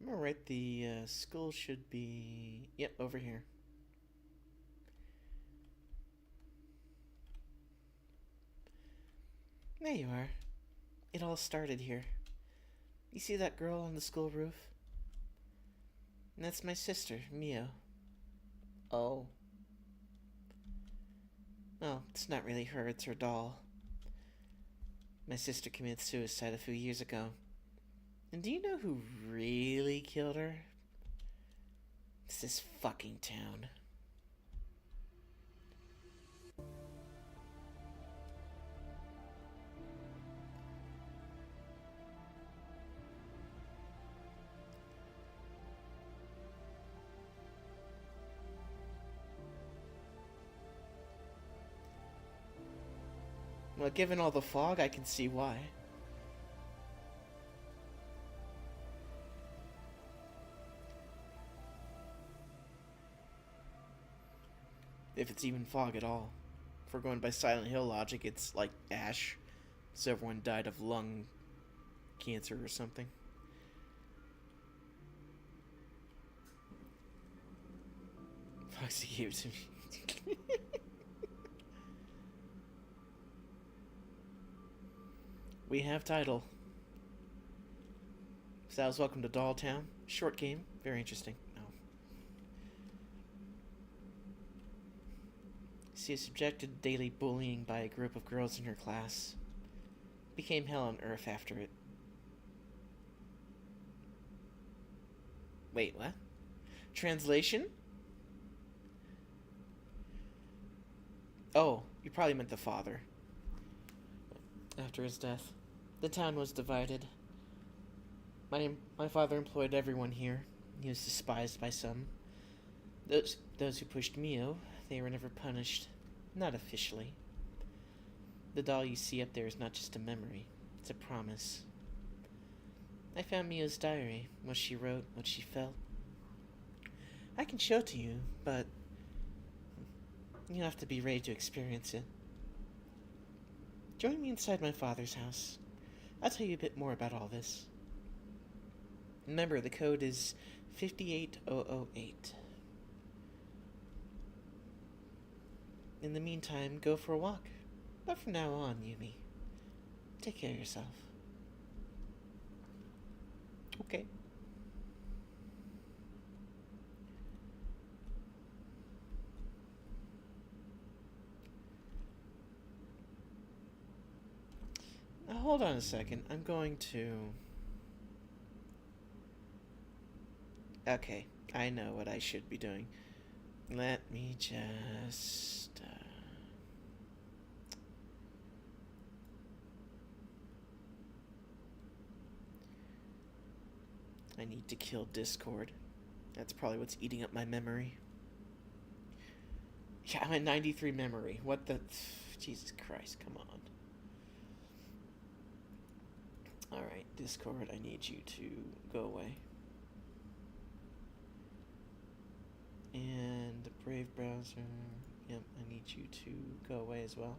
Remember right, the school should be... Yep, over here. There you are. It all started here. You see that girl on the school roof? And that's my sister, Mio. Oh. Oh, it's not really her, it's her doll. My sister committed suicide a few years ago. And do you know who really killed her? It's this fucking town. Well, given all the fog, I can see why. If it's even fog at all. If we're going by Silent Hill logic, it's like ash. So everyone died of lung cancer or something. Foxy gave it to me. We have title. Styles, welcome to Doll Town. Short game, very interesting. No. She is subjected to daily bullying by a group of girls in her class. Became hell on earth after it. Wait, what? Translation? Oh, you probably meant the father. After his death, the town was divided. My father employed everyone here. He was despised by some. Those who pushed Mio, they were never punished. Not officially. The doll you see up there is not just a memory. It's a promise. I found Mio's diary, what she wrote, what she felt. I can show it to you, but you have to be ready to experience it. Join me inside my father's house. I'll tell you a bit more about all this. Remember, the code is 58008. In the meantime, go for a walk. But from now on, Yumi, take care of yourself. Okay. Now, hold on a second. I'm going to... Okay, I know what I should be doing. Let me just... I need to kill Discord. That's probably what's eating up my memory. Yeah, I'm at 93 memory. What the... Jesus Christ, come on. Alright, Discord, I need you to go away. And the Brave browser, Yep, I need you to go away as well.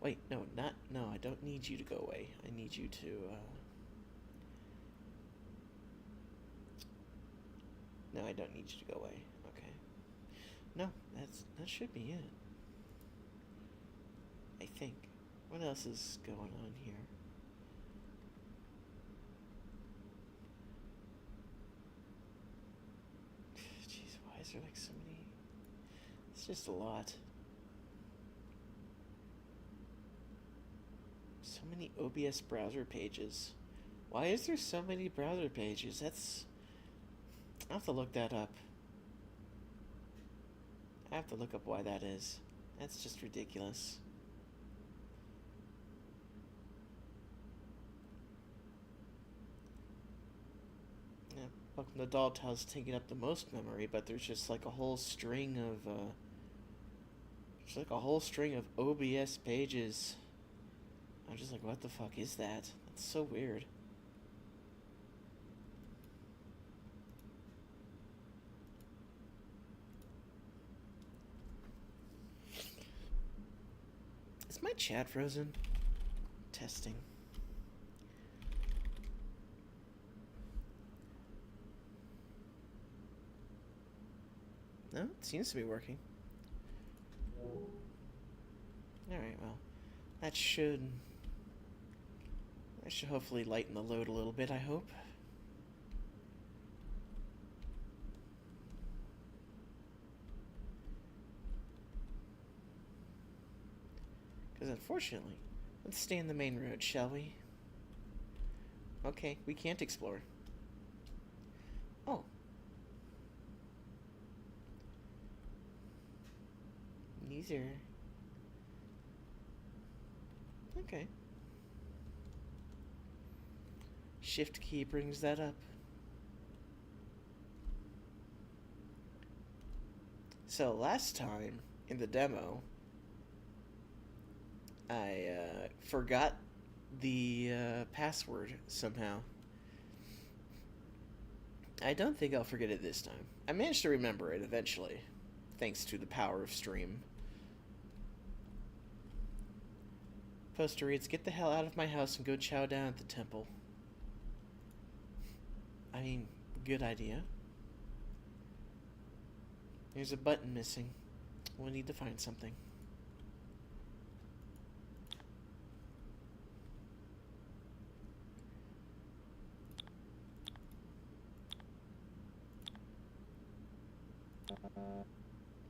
Wait, no, no, I don't need you to go away. I need you to, No, I don't need you to go away. Okay. No, that should be it. I think. What else is going on here? Jeez, why is there like so many? It's just a lot. So many OBS browser pages. Why is there so many browser pages? I'll have to look that up. I have to look up why that is. That's just ridiculous. Yeah, welcome to Dollhouse taking up the most memory, but there's just like a whole string of OBS pages. I'm just like, what the fuck is that? That's so weird. Is my chat frozen? Testing. No, it seems to be working. Alright, well, that should hopefully lighten the load a little bit, I hope. Because unfortunately, let's stay in the main road, shall we? Okay, we can't explore. Oh. These are... Okay. Shift key brings that up. So last time in the demo, I forgot the password somehow. I don't think I'll forget it this time. I managed to remember it eventually, thanks to the power of stream. Poster reads, "Get the hell out of my house and go chow down at the temple." I mean, good idea. There's a button missing. We'll need to find something.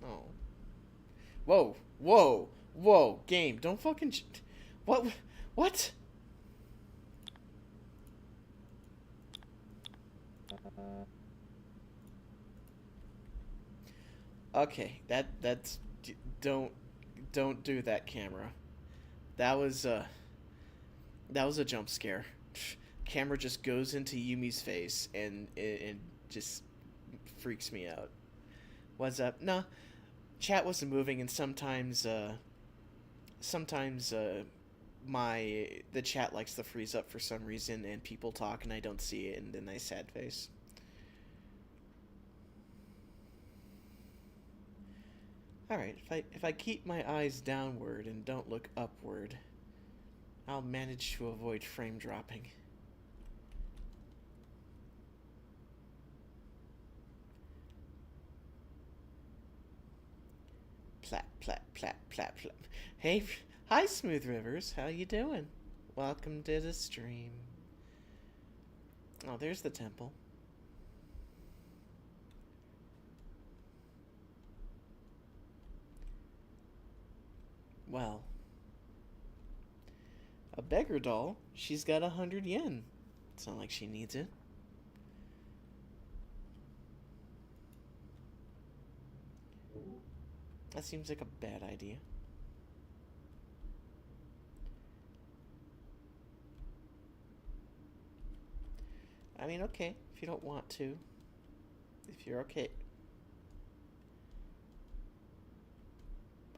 Oh. Whoa, whoa, whoa, game, don't fucking... What? What? Okay, that's... Don't do that, camera. That was a jump scare. Camera just goes into Yumi's face and it just freaks me out. What's up? No, chat wasn't moving, and sometimes the chat likes to freeze up for some reason, and people talk and I don't see it, and then I sad face. Alright, if I keep my eyes downward and don't look upward, I'll manage to avoid frame dropping. Plat, plat, plat, plat, plat. Hey, hi Smooth Rivers, how you doing? Welcome to the stream. Oh, there's the temple. Well, a beggar doll. She's got 100 yen. It's not like she needs it. That seems like a bad idea. I mean, okay, if you don't want to. If you're okay.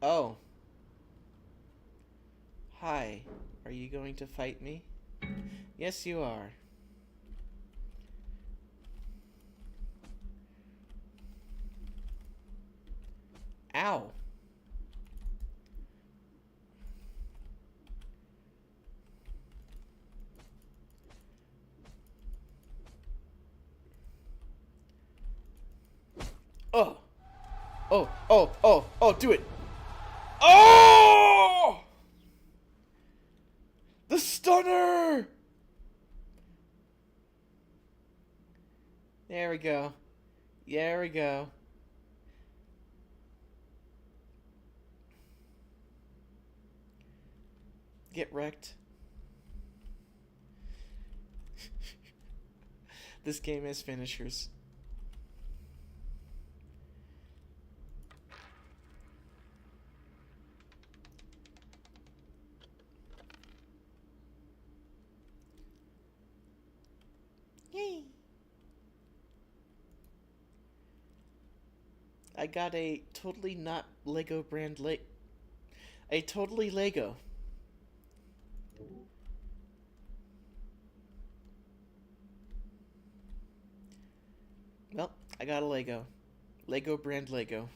Oh. Hi. Are you going to fight me? Yes, you are. Ow. Oh! Oh, oh, oh, oh, do it! Oh! The stunner! There we go. There we go. Get wrecked. This game has finishers. Yay! I got a totally not Lego brand a totally Lego. Well, I got a Lego. Lego brand Lego.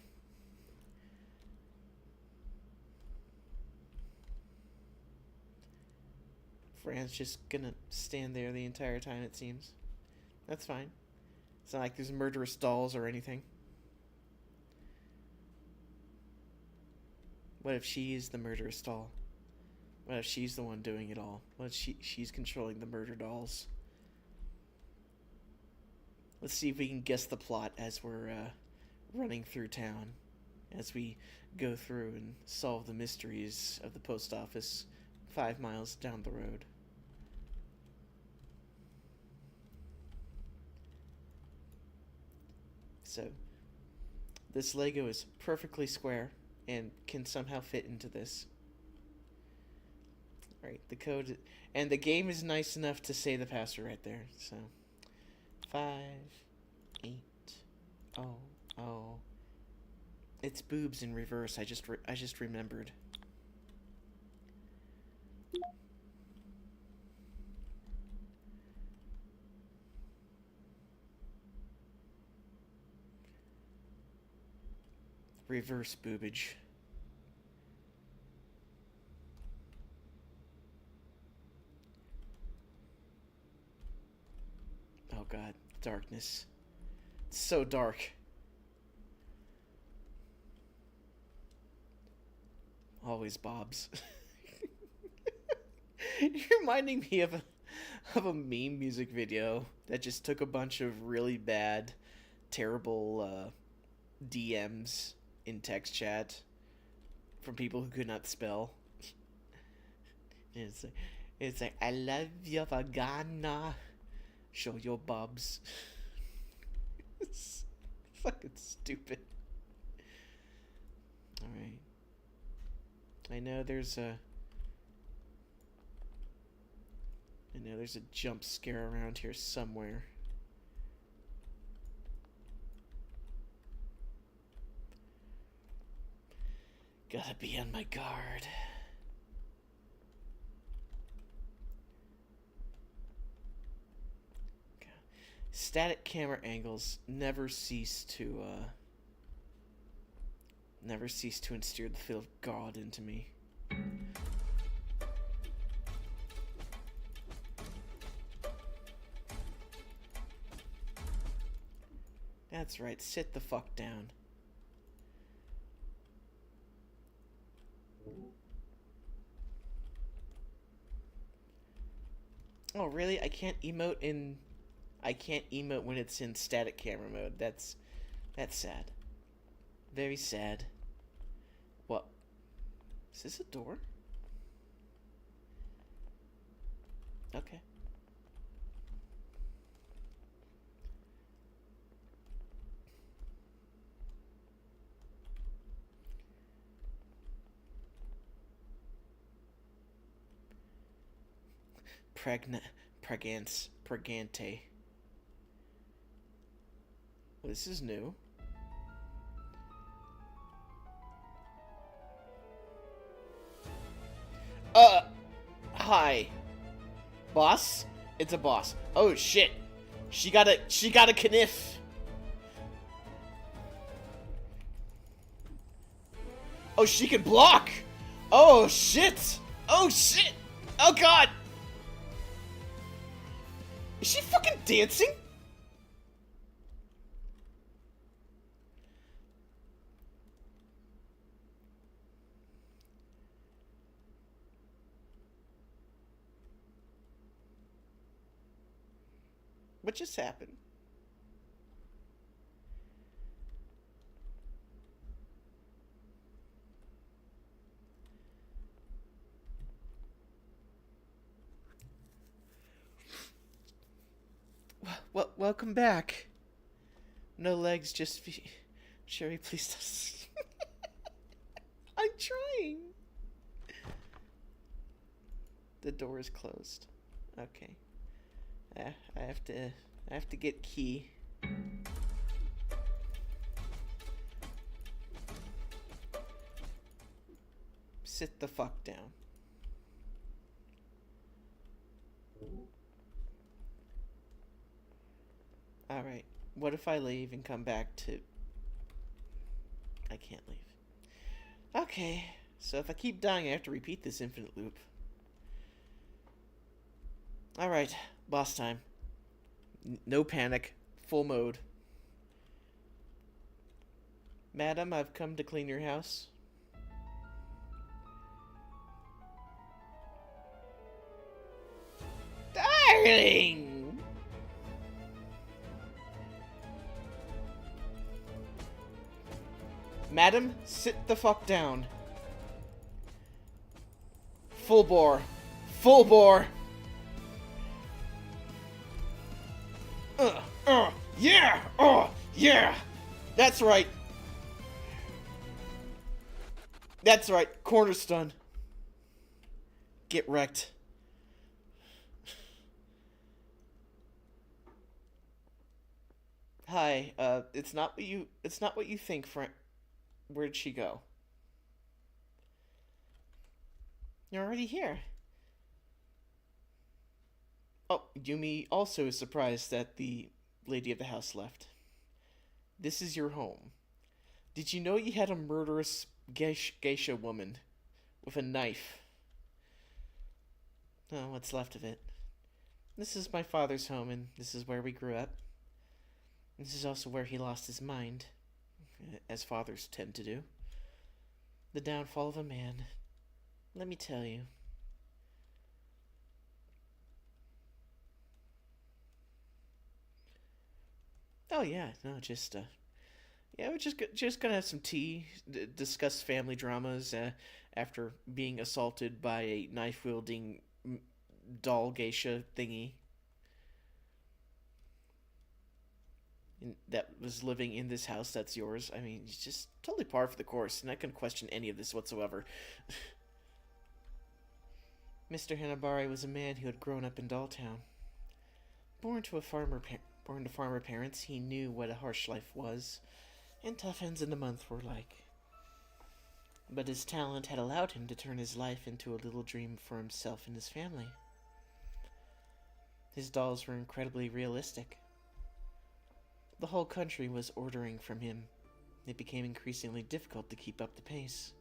Fran's just gonna stand there the entire time, it seems. That's fine. It's not like there's murderous dolls or anything. What if she's the murderous doll? What if she's the one doing it all? What if she's controlling the murder dolls? Let's see if we can guess the plot as we're running through town. As we go through and solve the mysteries of the post office 5 miles down the road. So, this Lego is perfectly square and can somehow fit into this. Alright, the code, and the game is nice enough to say the password right there, so 5, 8, oh, oh. It's boobs in reverse, I just remembered. Reverse boobage. Oh god, darkness. It's so dark. Always Bob's. You're reminding me of a meme music video that just took a bunch of really bad, terrible DMs in text chat from people who could not spell. It's like I love your vagina. Show your bubs. It's fucking stupid. Alright. I know there's a jump scare around here somewhere. Gotta be on my guard. Okay. Static camera angles never cease to instill the feel of God into me. That's right, sit the fuck down. Oh, really? I can't emote when it's in static camera mode. That's sad. Very sad. What? Is this a door? Okay. Pregante. Well, this is new. Hi. Boss? It's a boss. Oh shit. She got a kniff. Oh, she can block. Oh shit. Oh shit. Oh god. Is she fucking dancing? What just happened? Well, welcome back. No legs, just feet. Sherry, please don't. I'm trying. The door is closed. Okay. I have to get key. Sit the fuck down. Alright. What if I leave and come back to... I can't leave. Okay. So if I keep dying, I have to repeat this infinite loop. Alright. Boss time. No panic. Full mode. Madam, I've come to clean your house. Darling! Madam, sit the fuck down. Full bore. Full bore. Yeah! Yeah! That's right. That's right. Cornerstone. Get wrecked. Hi, it's not what you think, Frank. Where'd she go? You're already here. Oh, Yumi also is surprised that the lady of the house left. This is your home. Did you know you had a murderous geisha woman with a knife? Oh, what's left of it. This is my father's home, and this is where we grew up. This is also where he lost his mind, as fathers tend to do. The downfall of a man. Let me tell you. Oh yeah, no, just yeah, we're just gonna have some tea, discuss family dramas after being assaulted by a knife wielding doll geisha thingy that was living in this house that's yours. I mean, it's just totally par for the course. I'm not gonna question any of this whatsoever. Mr. Hanabari was a man who had grown up in Dolltown. Born to farmer parents, he knew what a harsh life was, and tough ends in the month were like. But his talent had allowed him to turn his life into a little dream for himself and his family. His dolls were incredibly realistic. The whole country was ordering from him. It became increasingly difficult to keep up the pace.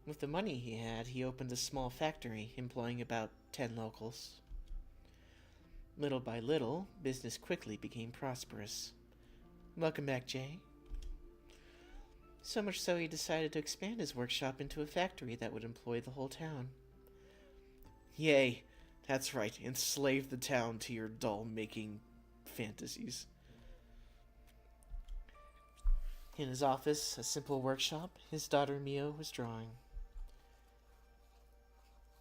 With the money he had, he opened a small factory, employing about 10 locals. Little by little, business quickly became prosperous. Welcome back, Jay. So much so he decided to expand his workshop into a factory that would employ the whole town. Yay, that's right, enslave the town to your doll-making fantasies. In his office, a simple workshop, his daughter Mio was drawing.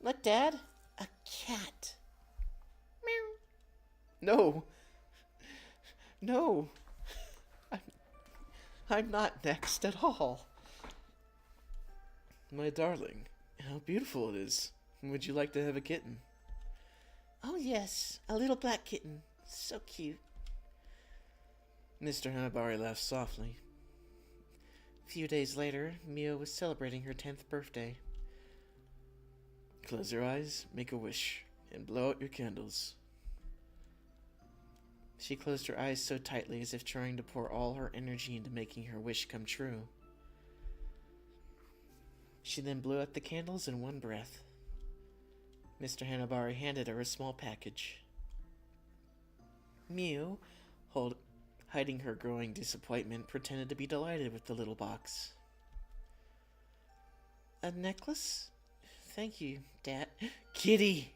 Look, Dad, a cat. No. No. I'm not next at all. My darling, how beautiful it is. Would you like to have a kitten? Oh yes, a little black kitten. So cute. Mr. Hanabari laughed softly. A few days later, Mio was celebrating her 10th birthday. Close your eyes, make a wish, and blow out your candles. She closed her eyes so tightly as if trying to pour all her energy into making her wish come true. She then blew out the candles in one breath. Mr. Hanabari handed her a small package. Mew, hiding her growing disappointment, pretended to be delighted with the little box. A necklace? Thank you, Dad. Kitty!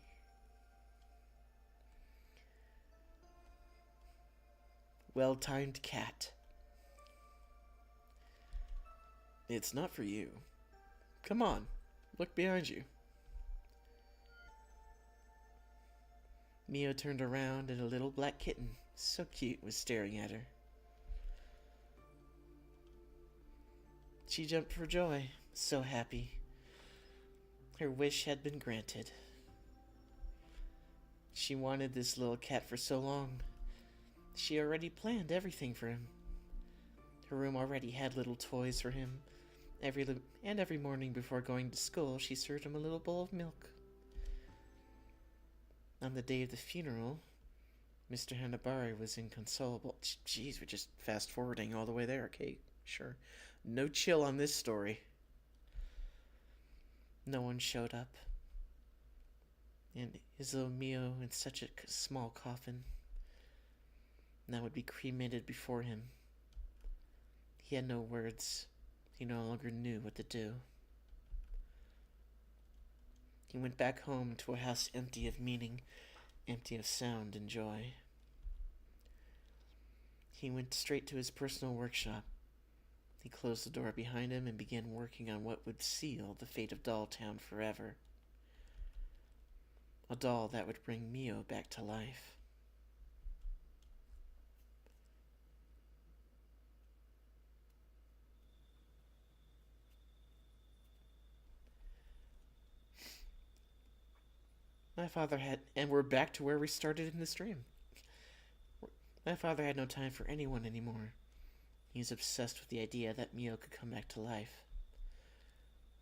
well-timed cat. It's not for you. Come on, look behind you. Mio turned around and a little black kitten, so cute, was staring at her. She jumped for joy, so happy. Her wish had been granted. She wanted this little cat for so long. She already planned everything for him. Her room already had little toys for him. Every morning before going to school, she served him a little bowl of milk. On the day of the funeral, Mr. Hanabari was inconsolable. Jeez, we're just fast-forwarding all the way there. Okay, sure. No chill on this story. No one showed up. And Izo Mio in such a small coffin now would be cremated before him. He had no words. He no longer knew what to do. He went back home to a house empty of meaning, empty of sound and joy. He went straight to his personal workshop. He closed the door behind him and began working on what would seal the fate of Doll Town forever. A doll that would bring Mio back to life. My father had, and we're back to where we started in the stream. My father had no time for anyone anymore. He was obsessed with the idea that Mio could come back to life.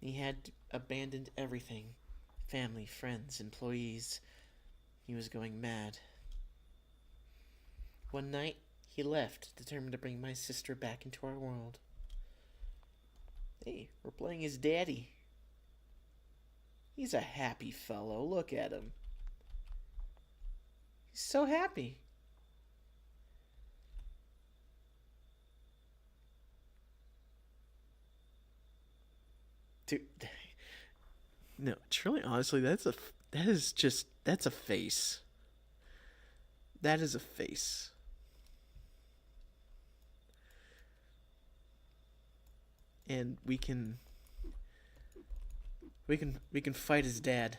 He had abandoned everything. Family, friends, employees. He was going mad. One night, he left, determined to bring my sister back into our world. Hey, we're playing his daddy. He's a happy fellow. Look at him. He's so happy. Dude, no, truly, honestly, that's a face. That is a face. And we can fight his dad.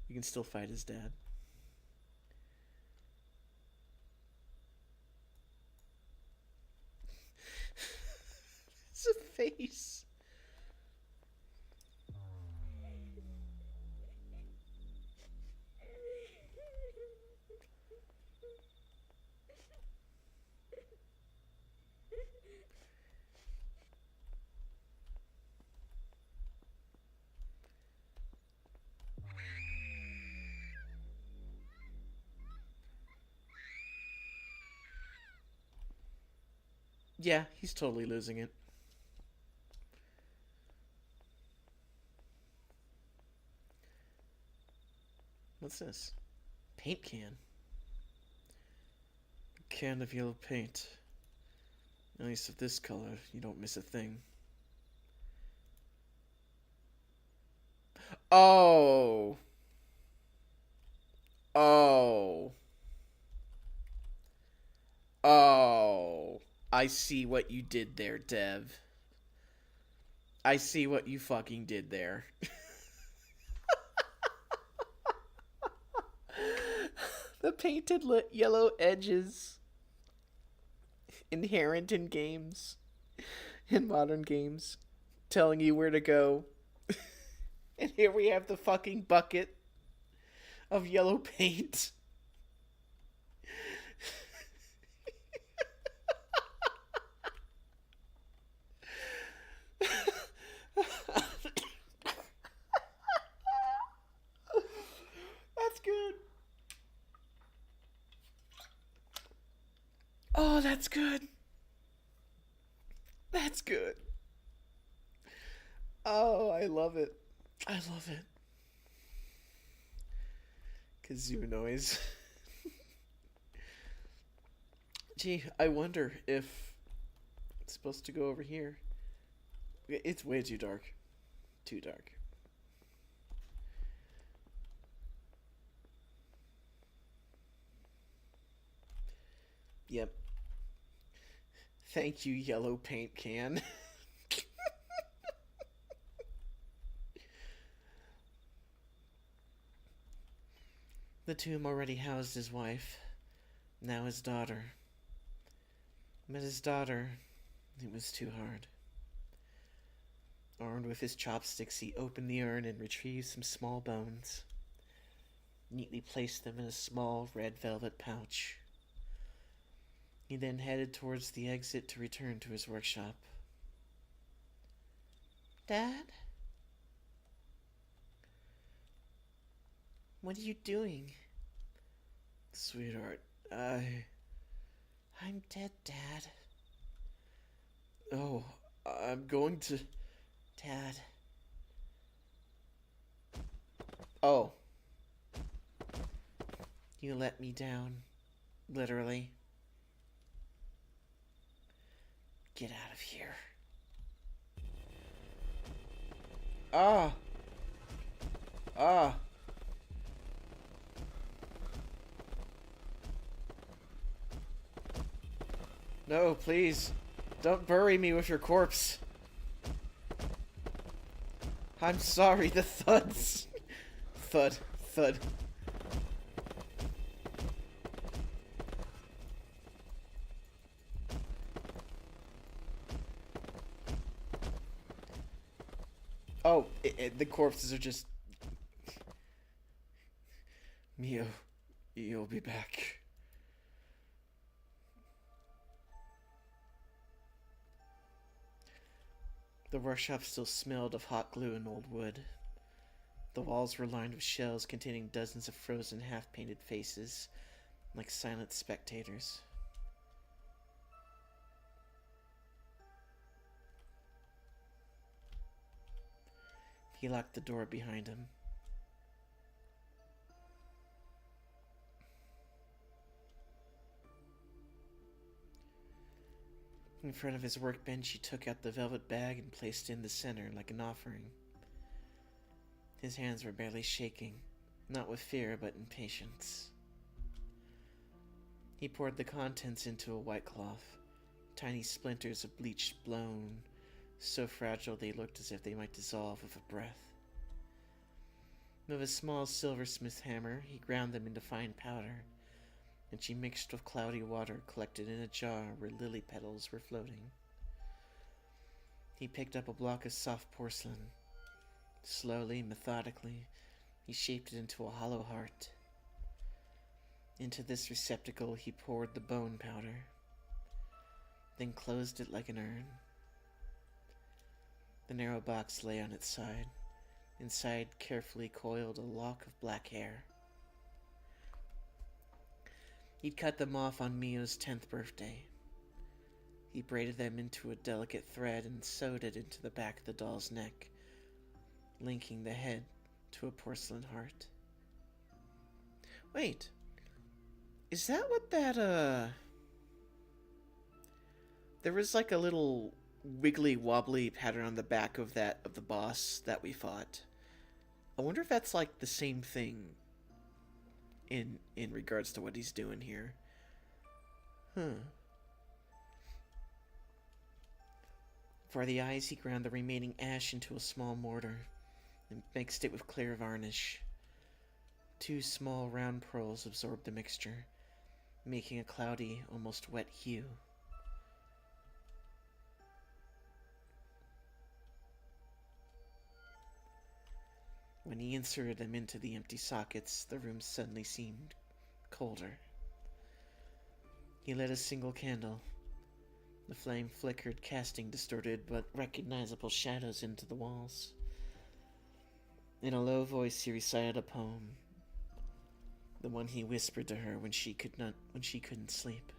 We can still fight his dad. It's a face. Yeah, he's totally losing it. What's this? Paint can. A can of yellow paint. At least of this color, you don't miss a thing. Oh. Oh. Oh. I see what you did there, Dev. I see what you fucking did there. The painted yellow edges. Inherent in games. In modern games. Telling you where to go. And here we have the fucking bucket of yellow paint. That's good. Oh, that's good. That's good. Oh, I love it. I love it. Kazoo noise. Gee, I wonder if it's supposed to go over here. It's way too dark. Too dark. Yep. Thank you, yellow paint can. The tomb already housed his wife, now his daughter. But his daughter, it was too hard. Armed with his chopsticks, he opened the urn and retrieved some small bones, neatly placed them in a small red velvet pouch. He then headed towards the exit to return to his workshop. Dad? What are you doing? Sweetheart, I'm dead, Dad. Oh, I'm going to... Dad. Oh. You let me down. Literally. Get out of here. Ah. Ah. No, please. Don't bury me with your corpse. I'm sorry, the thuds. Thud, thud. Oh, the corpses are just... Mio, you'll be back. The workshop still smelled of hot glue and old wood. The walls were lined with shelves containing dozens of frozen half-painted faces, like silent spectators. He locked the door behind him. In front of his workbench, he took out the velvet bag and placed it in the center like an offering. His hands were barely shaking, not with fear, but impatience. He poured the contents into a white cloth, tiny splinters of bleach blown, so fragile they looked as if they might dissolve with a breath. With a small silversmith hammer, he ground them into fine powder, and she mixed with cloudy water collected in a jar where lily petals were floating. He picked up a block of soft porcelain. Slowly, methodically, he shaped it into a hollow heart. Into this receptacle he poured the bone powder, then closed it like an urn. The narrow box lay on its side. Inside, carefully coiled a lock of black hair. He'd cut them off on Mio's 10th birthday. He braided them into a delicate thread and sewed it into the back of the doll's neck, linking the head to a porcelain heart. Wait. Is that what that, There was like a little wiggly wobbly pattern on the back of the boss that we fought. I wonder if that's like the same thing in regards to what he's doing here. For the eyes, he ground the remaining ash into a small mortar and mixed it with clear varnish. 2 small round pearls absorbed the mixture, making a cloudy, almost wet hue. When he inserted them into the empty sockets, the room suddenly seemed colder. He lit a single candle. The flame flickered, casting distorted but recognizable shadows into the walls. In a low voice, he recited a poem, the one he whispered to her when she couldn't sleep.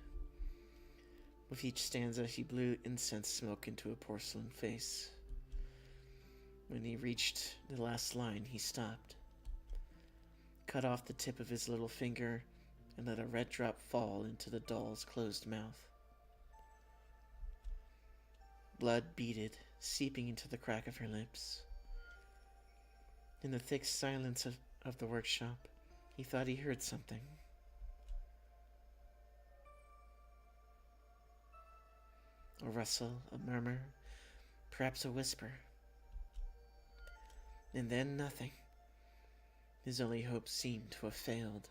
With each stanza, he blew incense smoke into a porcelain face. When he reached the last line, he stopped, cut off the tip of his little finger, and let a red drop fall into the doll's closed mouth. Blood beaded, seeping into the crack of her lips. In the thick silence of the workshop, he thought he heard something. A rustle, a murmur, perhaps a whisper. And then nothing. His only hope seemed to have failed.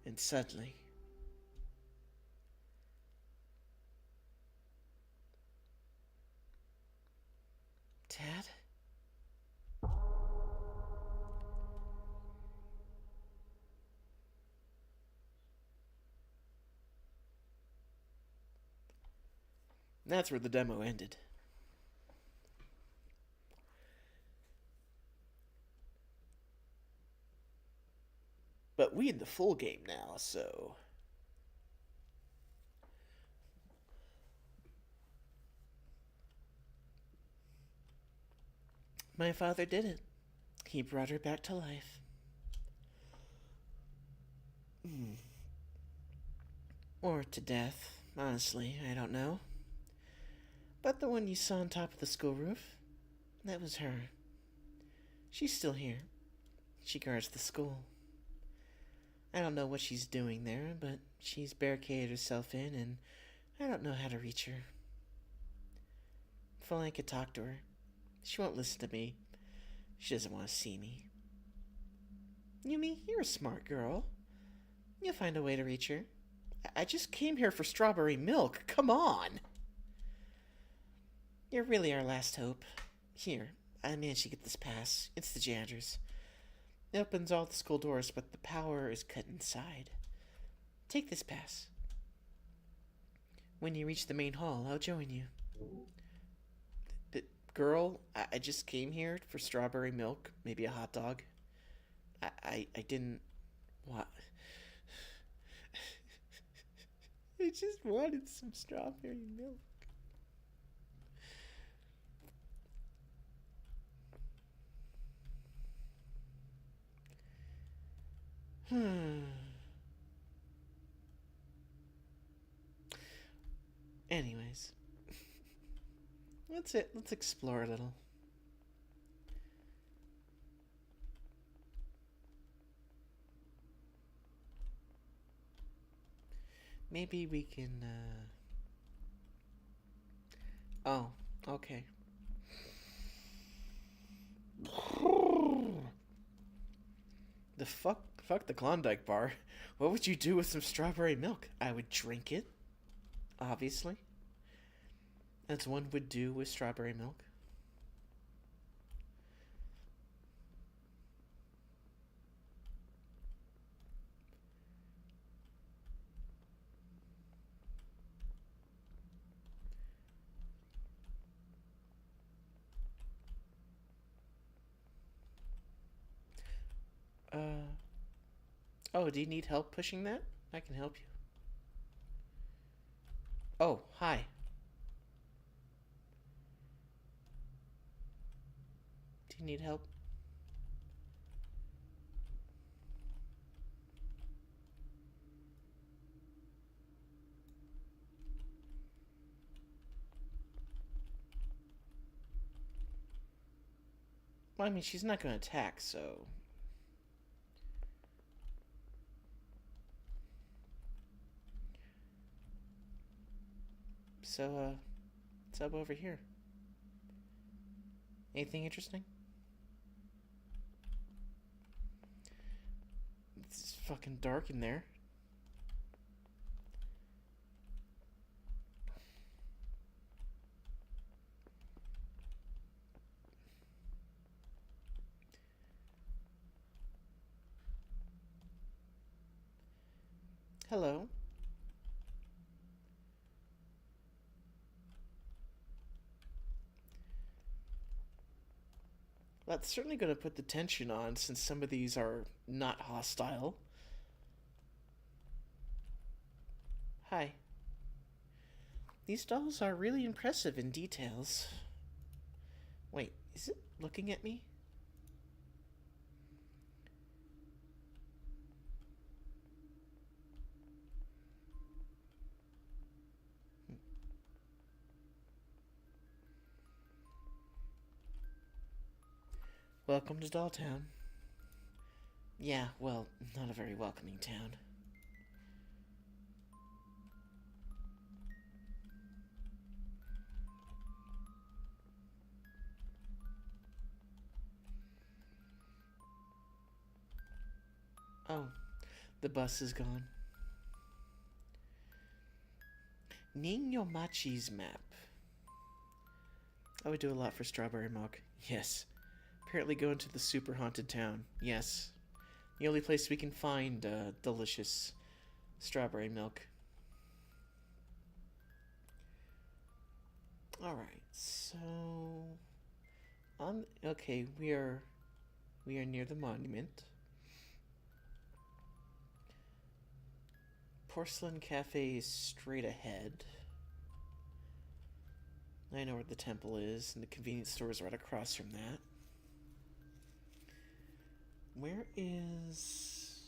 And suddenly, Dad? That's where the demo ended. But we in the full game now, so... My father did it. He brought her back to life. Or to death. Honestly, I don't know. But the one you saw on top of the school roof, that was her. She's still here. She guards the school. I don't know what she's doing there, but she's barricaded herself in, and I don't know how to reach her. If only I could talk to her. She won't listen to me. She doesn't want to see me. Yumi, you're a smart girl. You'll find a way to reach her. I just came here for strawberry milk. Come on. You're really our last hope. Here, I managed to get this pass. It's the janitor's. It opens all the school doors, but the power is cut inside. Take this pass. When you reach the main hall, I'll join you. But, girl, I just came here for strawberry milk, maybe a hot dog. I didn't... What? I just wanted some strawberry milk. Anyways. That's it. Let's explore a little. Maybe we can, Oh, okay. The fuck the Klondike bar. What would you do with some strawberry milk? I would drink it, obviously. As one would do with strawberry milk. Oh, do you need help pushing that? I can help you. Oh, hi. Do you need help? Well, I mean, she's not going to attack, so... So, what's up over here? Anything interesting? It's fucking dark in there. Hello. That's certainly going to put the tension on since some of these are not hostile. Hi. These dolls are really impressive in details. Wait, is it looking at me? Welcome to Dolltown. Yeah, well, not a very welcoming town. Oh, the bus is gone. Niño Machi's map. I would do a lot for strawberry milk. Yes. Apparently go into the super haunted town. Yes. The only place we can find delicious strawberry milk. Alright, so... okay, we are near the monument. Porcelain Cafe is straight ahead. I know where the temple is, and the convenience store is right across from that. Where is...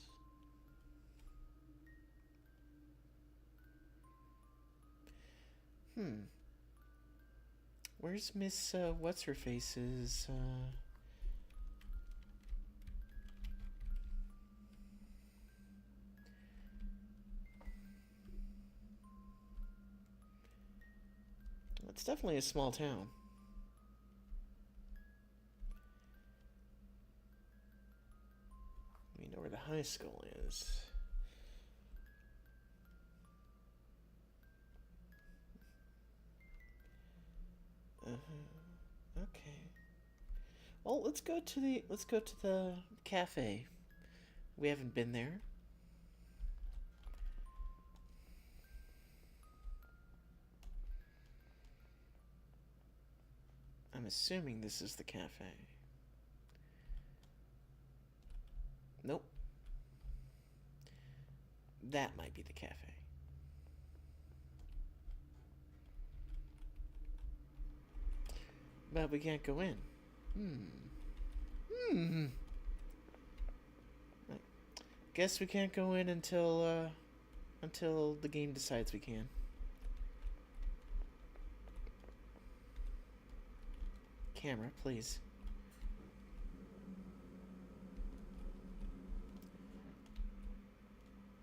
Where's Miss, What's-Her-Face's, It's definitely a small town. We know where the high school is. Okay. Well, let's go to the cafe. We haven't been there. I'm assuming this is the cafe. Nope. That might be the cafe. But we can't go in. Guess we can't go in until the game decides we can. Camera, please.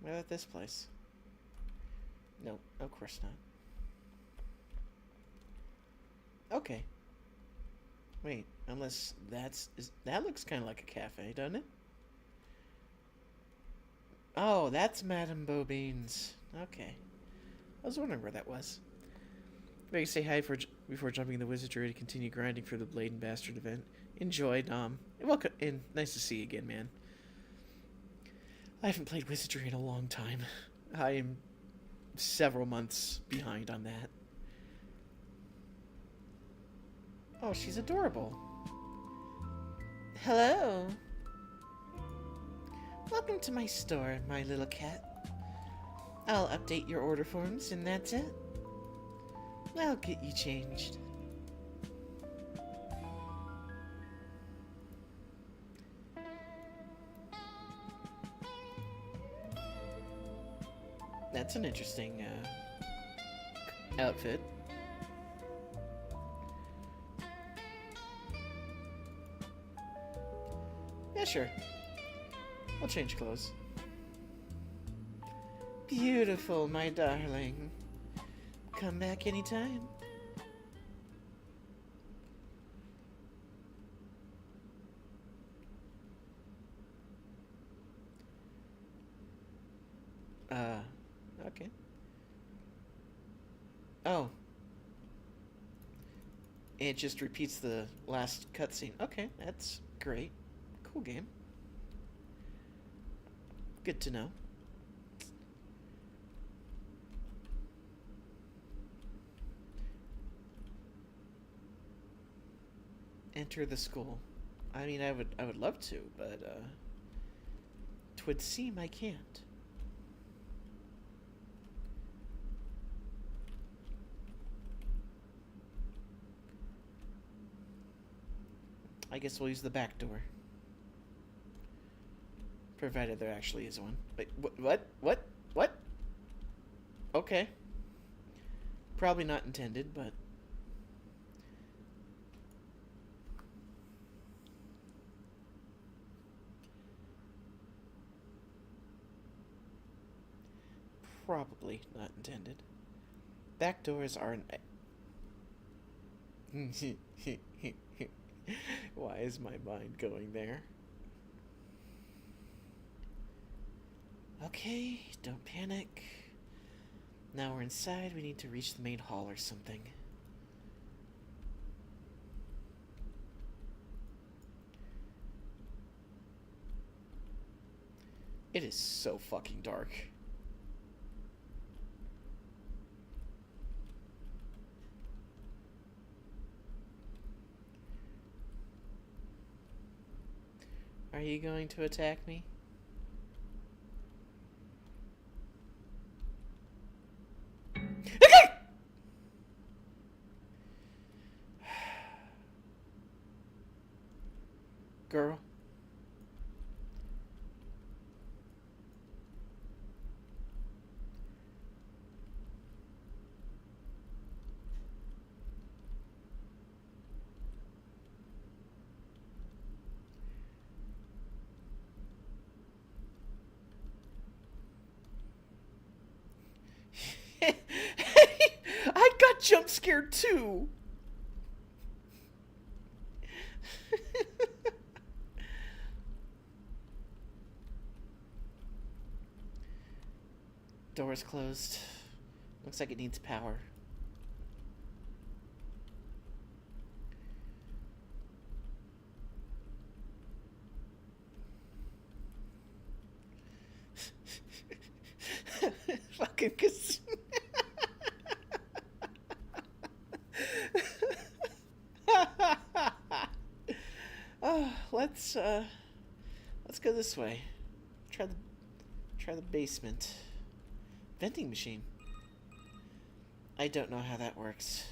What about this place? No, of course not. Okay. Wait, unless that looks kind of like a cafe, doesn't it? Oh, that's Madame Bobine's. Okay. I was wondering where that was. Maybe say hi before jumping in the wizardry to continue grinding for the Blade and Bastard event. Enjoy, Dom. Welcome, and nice to see you again, man. I haven't played wizardry in a long time. I am several months behind on that. Oh, she's adorable. Hello. Welcome to my store, my little cat. I'll update your order forms, and that's it. I'll get you changed. That's an interesting outfit. Yeah, sure. I'll change clothes. Beautiful, my darling. Come back anytime. Okay. Oh. It just repeats the last cutscene. Okay, that's great. Cool game. Good to know. Enter the school. I mean, I would love to, but twould seem I can't. I guess we'll use the back door. Provided there actually is one. Wait, what? Okay. Probably not intended, but... Probably not intended. Back doors are an... Why is my mind going there? Okay, don't panic. Now we're inside, we need to reach the main hall or something. It is so fucking dark. Are you going to attack me? Girl. I got jump scared too. Door's closed. Looks like it needs power. Fucking let's go this way. Try the basement. Vending machine. I don't know how that works.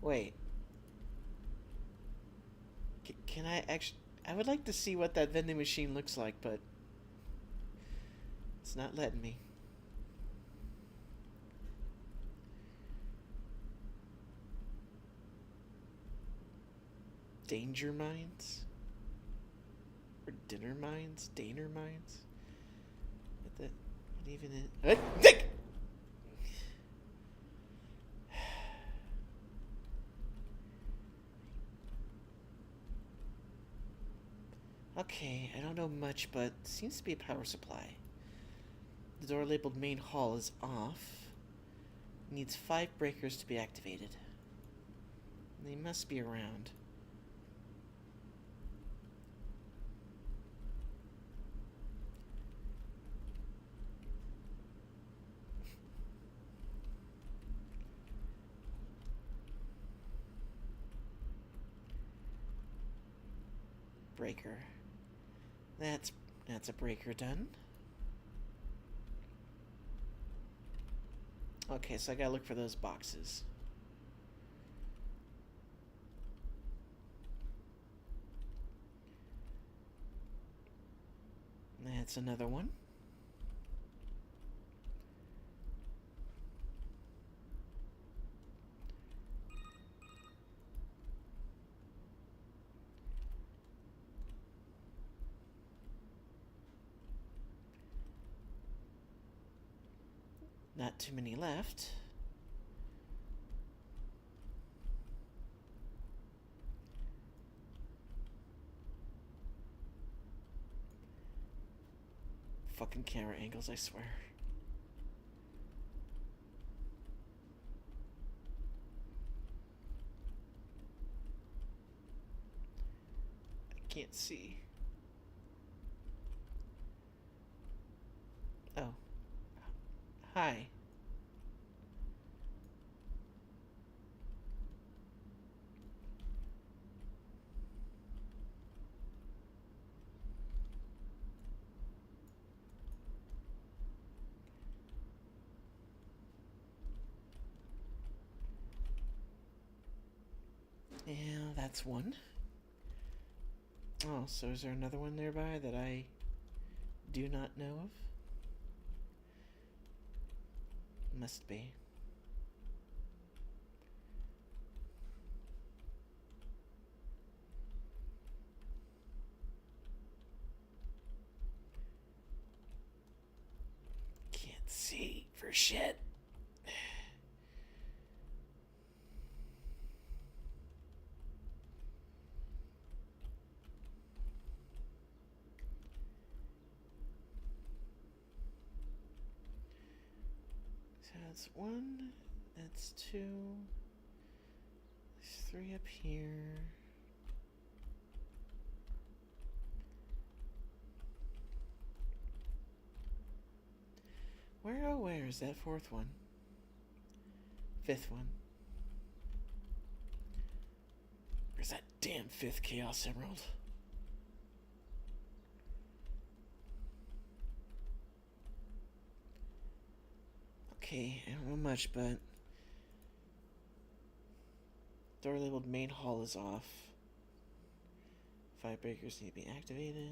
Wait. Can I actually... I would like to see what that vending machine looks like, but... it's not letting me. Danger mines? Or dinner mines? Daner mines? What even is... Okay, I don't know much, but seems to be a power supply. The door labeled main hall is off. Needs 5 breakers to be activated. They must be around. Breaker. That's a breaker done. Okay, so I gotta look for those boxes. That's another one. Not too many left. Fucking camera angles, I swear. I can't see. Oh. Hi. Yeah, that's one. Oh, so is there another one nearby that I do not know of? Must be. shit. So that's 1, that's 2, there's 3 up here. Where is that 4th one? 5th one. Where's that damn 5th Chaos Emerald? Okay, I don't know much, but door labeled main hall is off. 5 breakers need to be activated.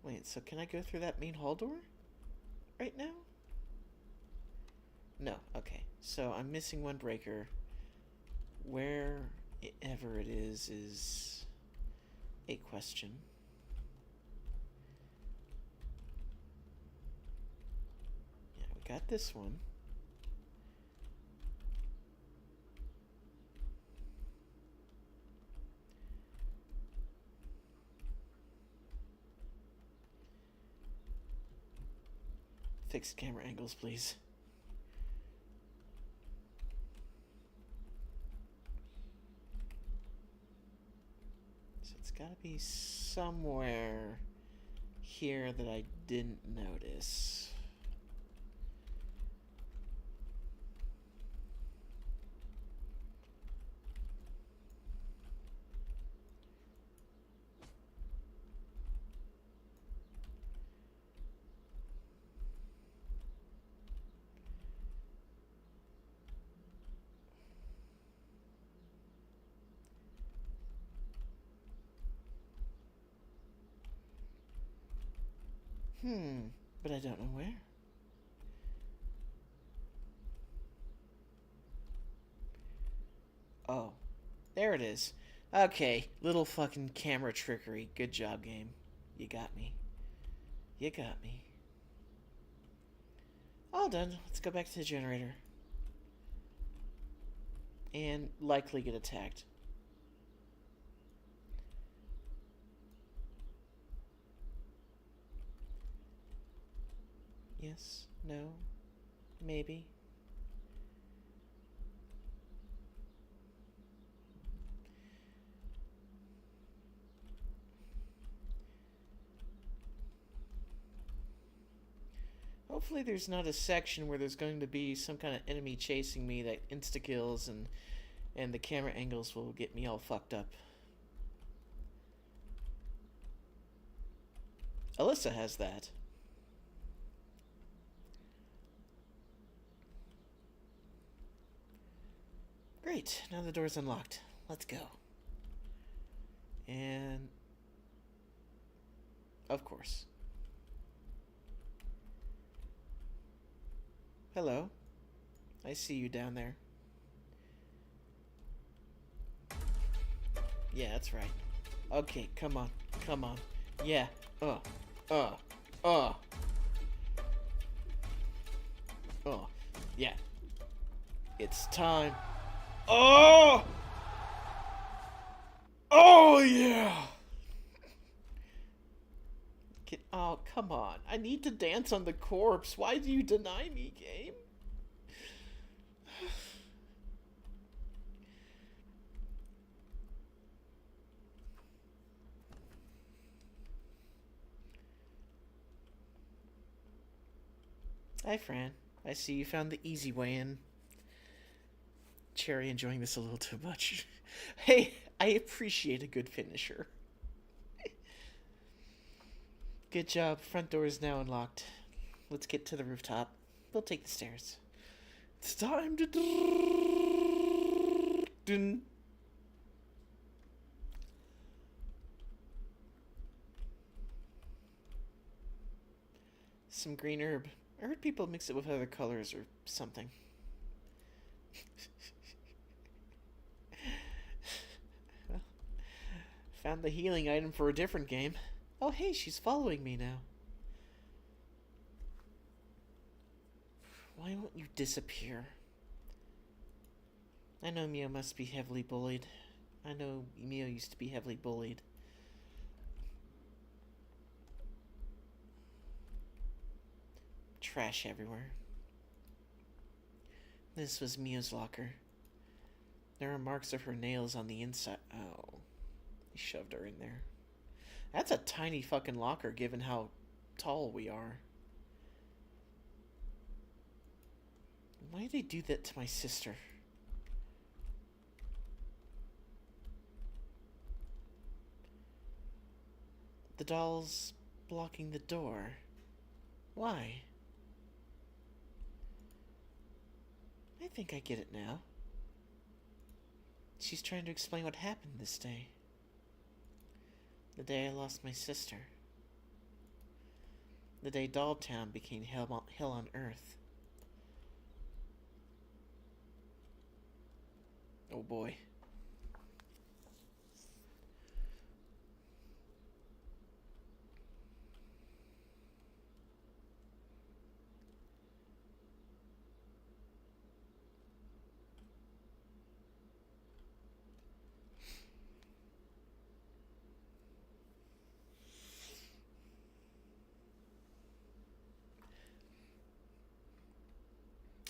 Wait, so can I go through that main hall door right now? No, okay. So I'm missing 1 breaker. Wherever it is a question. Yeah, we got this one. Fixed camera angles, please. So it's gotta be somewhere here that I didn't notice. But I don't know where. Oh, there it is. Okay, little fucking camera trickery. Good job, game. You got me. You got me. All done. Let's go back to the generator. And likely get attacked. Yes, no, maybe. Hopefully there's not a section where there's going to be some kind of enemy chasing me that insta-kills and the camera angles will get me all fucked up. Alyssa has that. Great, now the door's unlocked. Let's go. And of course. Hello. I see you down there. Yeah, that's right. Okay, come on. Come on. Yeah. Oh. Yeah. It's time. Oh! Oh, yeah! Oh, come on. I need to dance on the corpse. Why do you deny me, game? Hi, Fran. I see you found the easy way in. Cherry enjoying this a little too much. Hey, I appreciate a good finisher. Good job. Front door is now unlocked. Let's get to the rooftop. We'll take the stairs. It's time to... Dun. Some green herb. I heard people mix it with other colors or something. Well, found the healing item for a different game. Oh, hey, she's following me now. Why won't you disappear? I know Mio must be heavily bullied. I know Mio used to be heavily bullied. Trash everywhere. This was Mio's locker. There are marks of her nails on the inside. Oh. He shoved her in there. That's a tiny fucking locker given how tall we are. Why did they do that to my sister? The doll's blocking the door. Why? I think I get it now. She's trying to explain what happened this day. The day I lost my sister. The day Dolltown became hell on earth. Oh boy.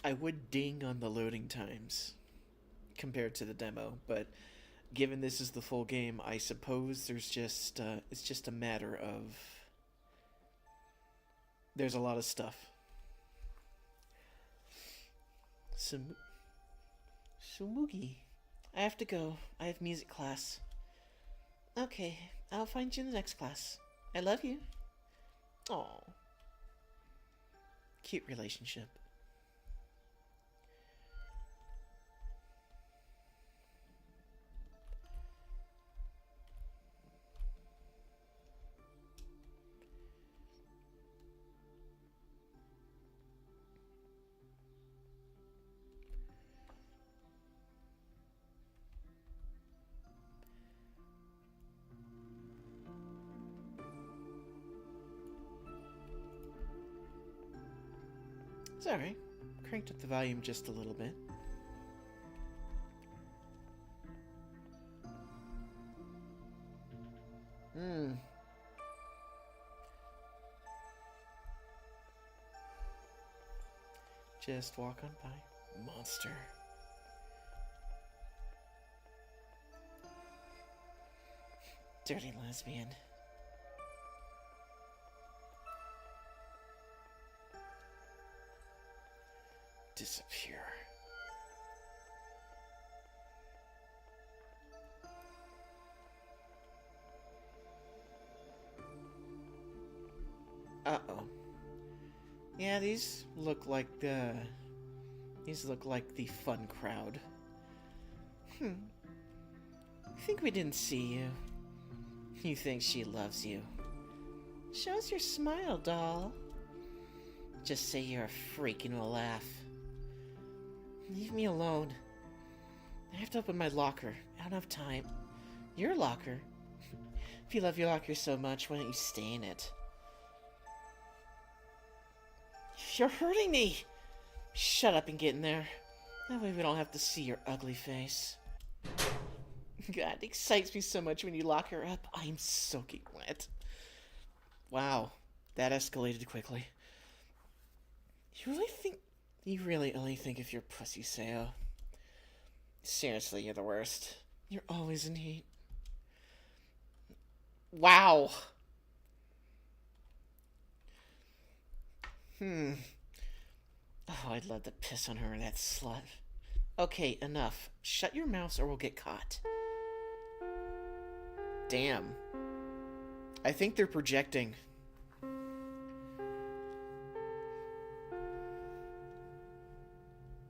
I would ding on the loading times compared to the demo, but given this is the full game, I suppose there's just it's just a matter of there's a lot of stuff. Sumugi, I have to go. I have music class. Okay, I'll find you in the next class. I love you. Aw. Cute relationship. It's alright. Cranked up the volume just a little bit. Just walk on by. Monster. Dirty lesbian. Disappear. Uh-oh. Yeah, these look like the fun crowd. I think we didn't see you. You think she loves you. Show us your smile, doll. Just say you're a freak and we'll laugh. Leave me alone. I have to open my locker. I don't have time. Your locker? If you love your locker so much, why don't you stay in it? You're hurting me! Shut up and get in there. That way we don't have to see your ugly face. God, it excites me so much when you lock her up. I'm soaking wet. Wow, that escalated quickly. You really only think of your pussy, Sayo. Seriously, you're the worst. You're always in heat. Wow. Oh, I'd love to piss on her, that slut. Okay, enough. Shut your mouth or we'll get caught. Damn. I think they're projecting.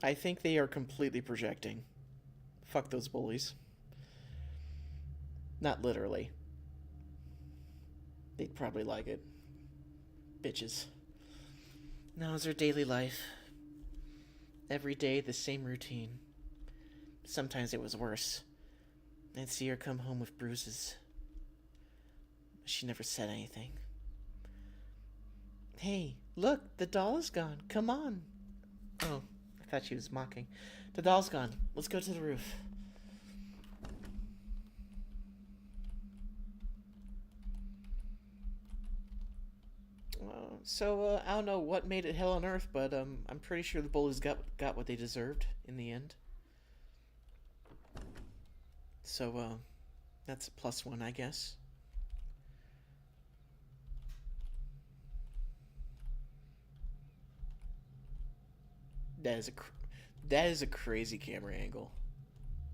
I think they are completely projecting. Fuck those bullies. Not literally. They'd probably like it. Bitches. Now it's their daily life. Every day, the same routine. Sometimes it was worse. I'd see her come home with bruises. She never said anything. Hey, look, the doll is gone. Come on. Oh, I thought she was mocking. The doll's gone. Let's go to the roof. I don't know what made it hell on earth, but I'm pretty sure the bullies got what they deserved in the end. So, that's a +1, I guess. That is a crazy camera angle.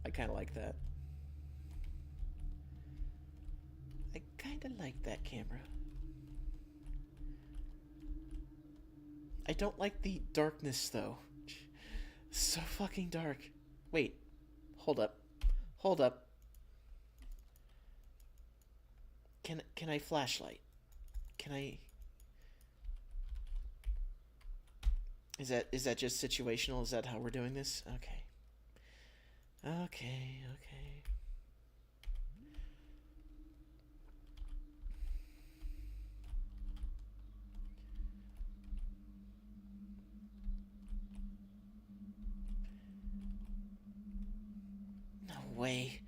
I kind of like that. I kind of like that camera. I don't like the darkness, though. So fucking dark. Wait. Hold up. Hold up. Can I flashlight? Can I... Is that just situational? Is that how we're doing this? Okay. Okay. No way.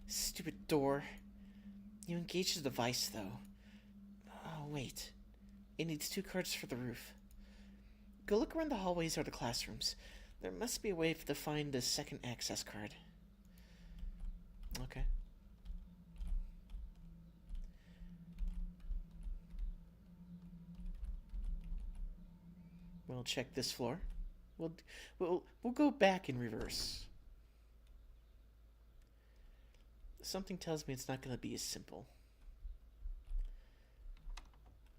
Stupid door. You engage the device, though. Oh, wait. It needs 2 cards for the roof. Go look around the hallways or the classrooms. There must be a way to find a second access card. Okay. We'll check this floor. We'll go back in reverse. Something tells me it's not going to be as simple.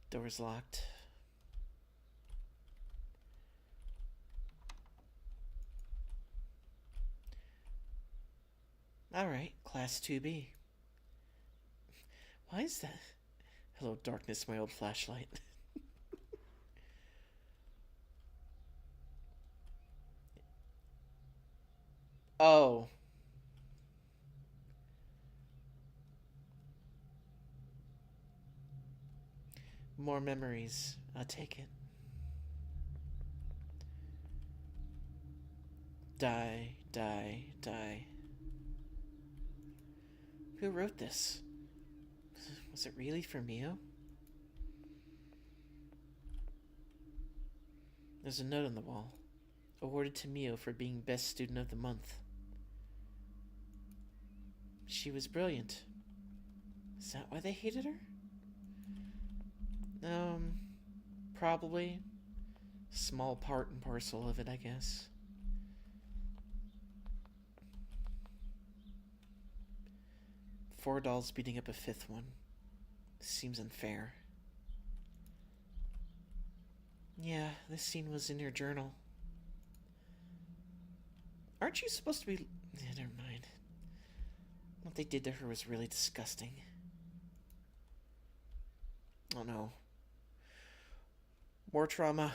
Door's locked. Alright, Class 2B. Why is that? Hello, darkness, my old flashlight. Oh. More memories. I'll take it. Die. Who wrote this? Was it really for Mio? There's a note on the wall. Awarded to Mio for being best student of the month. She was brilliant. Is that why they hated her? Probably. Small part and parcel of it, I guess. Four dolls beating up a 5th one. Seems unfair. Yeah, this scene was in your journal. Aren't you supposed to be... Yeah, never mind. What they did to her was really disgusting. Oh no. More trauma.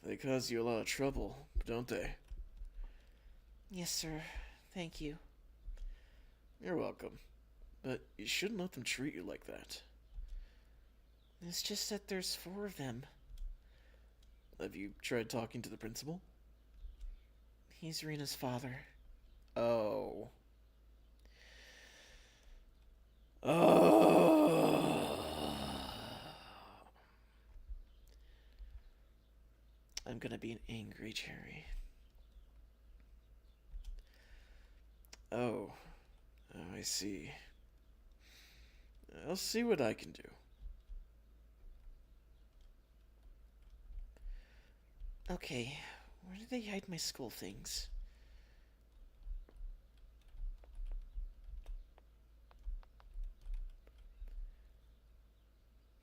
They cause you a lot of trouble, don't they? Yes, sir. Thank you. You're welcome. But you shouldn't let them treat you like that. It's just that there's 4 of them. Have you tried talking to the principal? He's Rena's father. Oh. I'm gonna be an angry Cherry. Oh, I see. I'll see what I can do. Okay, where do they hide my school things?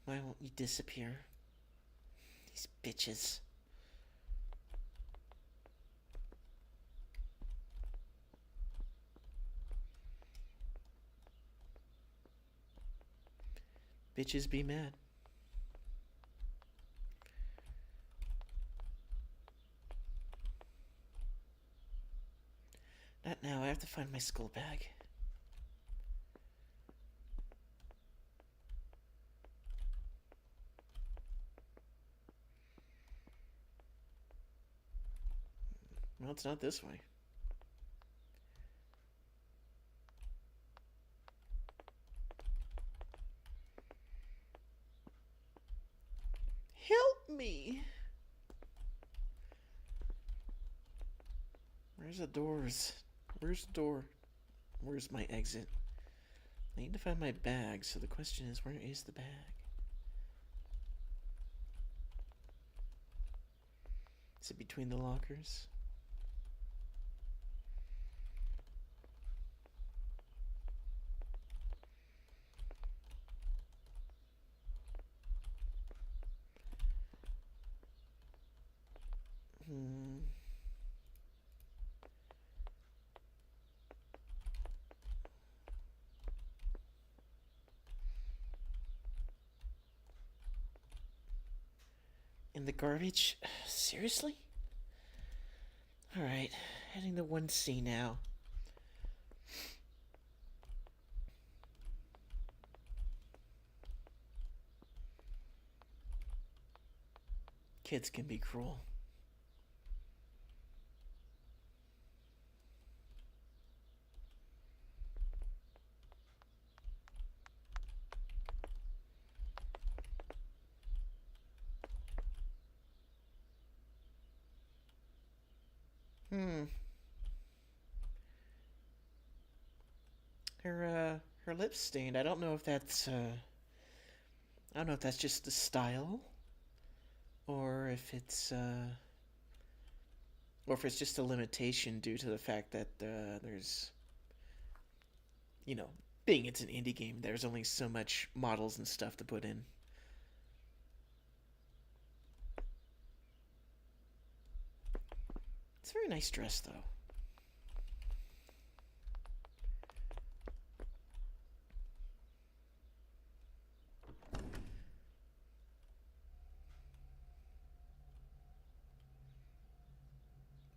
Why won't you disappear? These bitches. Bitches be mad. Not now, I have to find my school bag. it's not this way. Help me! Where's the doors? Where's the door? Where's my exit? I need to find my bag, so the question is, where is the bag? Is it between the lockers? In the garbage? Seriously? Alright, heading to 1C now. Kids can be cruel. Her lips stained. I don't know if that's just the style, or if it's just a limitation due to the fact that there's, being it's an indie game, there's only so much models and stuff to put in. It's a very nice dress, though.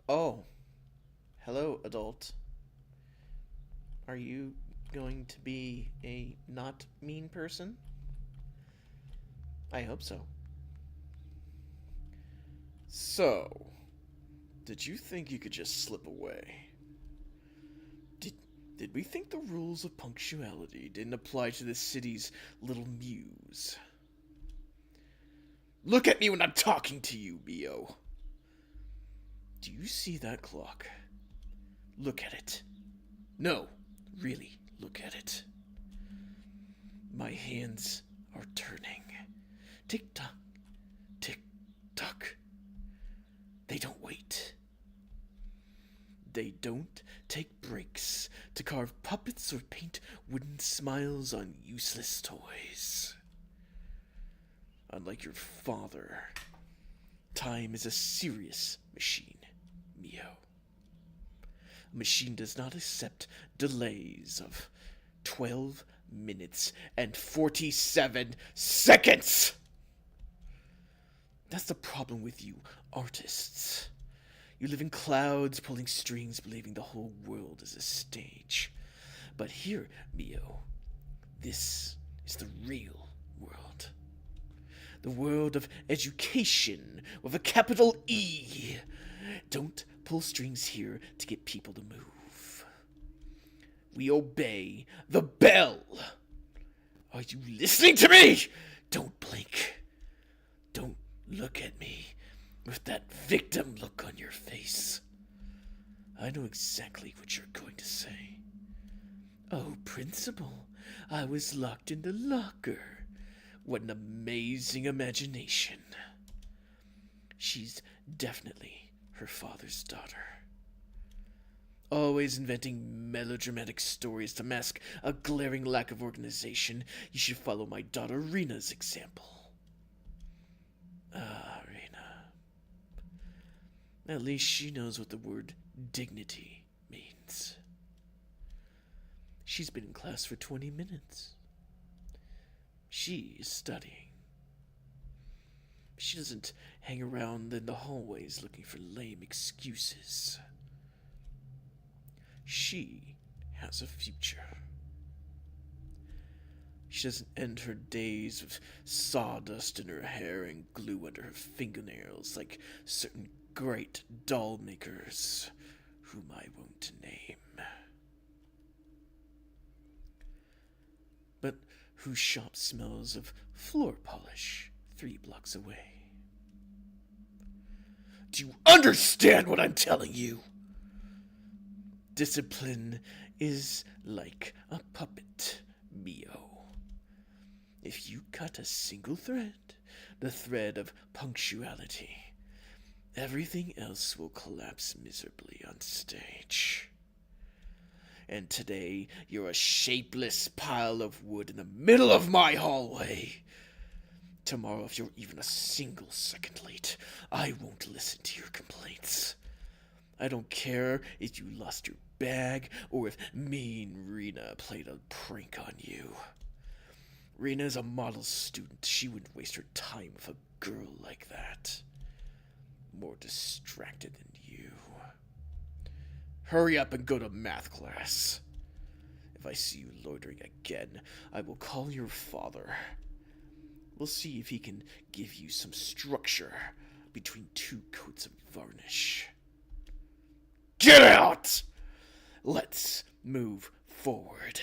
Oh. Hello, adult. Are you going to be a not mean person? I hope so. So, did you think you could just slip away? Did we think the rules of punctuality didn't apply to this city's little muse? Look at me when I'm talking to you, Mio. Do you see that clock? Look at it. No, really, look at it. My hands are turning. Tick-tock, tick-tock. They don't wait. They don't take breaks to carve puppets or paint wooden smiles on useless toys. Unlike your father, time is a serious machine, Mio. A machine does not accept delays of 12 minutes and 47 seconds! That's the problem with you artists. You live in clouds, pulling strings, believing the whole world is a stage. But here, Mio, this is the real world. The world of education with a capital E. Don't pull strings here to get people to move. We obey the bell. Are you listening to me? Don't blink. Don't look at me with that victim look on your face. I know exactly what you're going to say. Oh, Principal, I was locked in the locker. What an amazing imagination. She's definitely her father's daughter. Always inventing melodramatic stories to mask a glaring lack of organization. You should follow my daughter Rena's example. Ah, Rena. At least she knows what the word dignity means. She's been in class for 20 minutes. She is studying. She doesn't hang around in the hallways looking for lame excuses. She has a future. She doesn't end her days with sawdust in her hair and glue under her fingernails like certain great doll makers, whom I won't name. But whose shop smells of floor polish 3 blocks away. Do you understand what I'm telling you? Discipline is like a puppet, Mio. If you cut a single thread, the thread of punctuality, everything else will collapse miserably on stage. And today, you're a shapeless pile of wood in the middle of my hallway. Tomorrow, if you're even a single second late, I won't listen to your complaints. I don't care if you lost your bag or if mean Rena played a prank on you. Rena's a model student. She wouldn't waste her time with a girl like that. More distracted than you. Hurry up and go to math class. If I see you loitering again, I will call your father. We'll see if he can give you some structure between 2 coats of varnish. Get out! Let's move forward.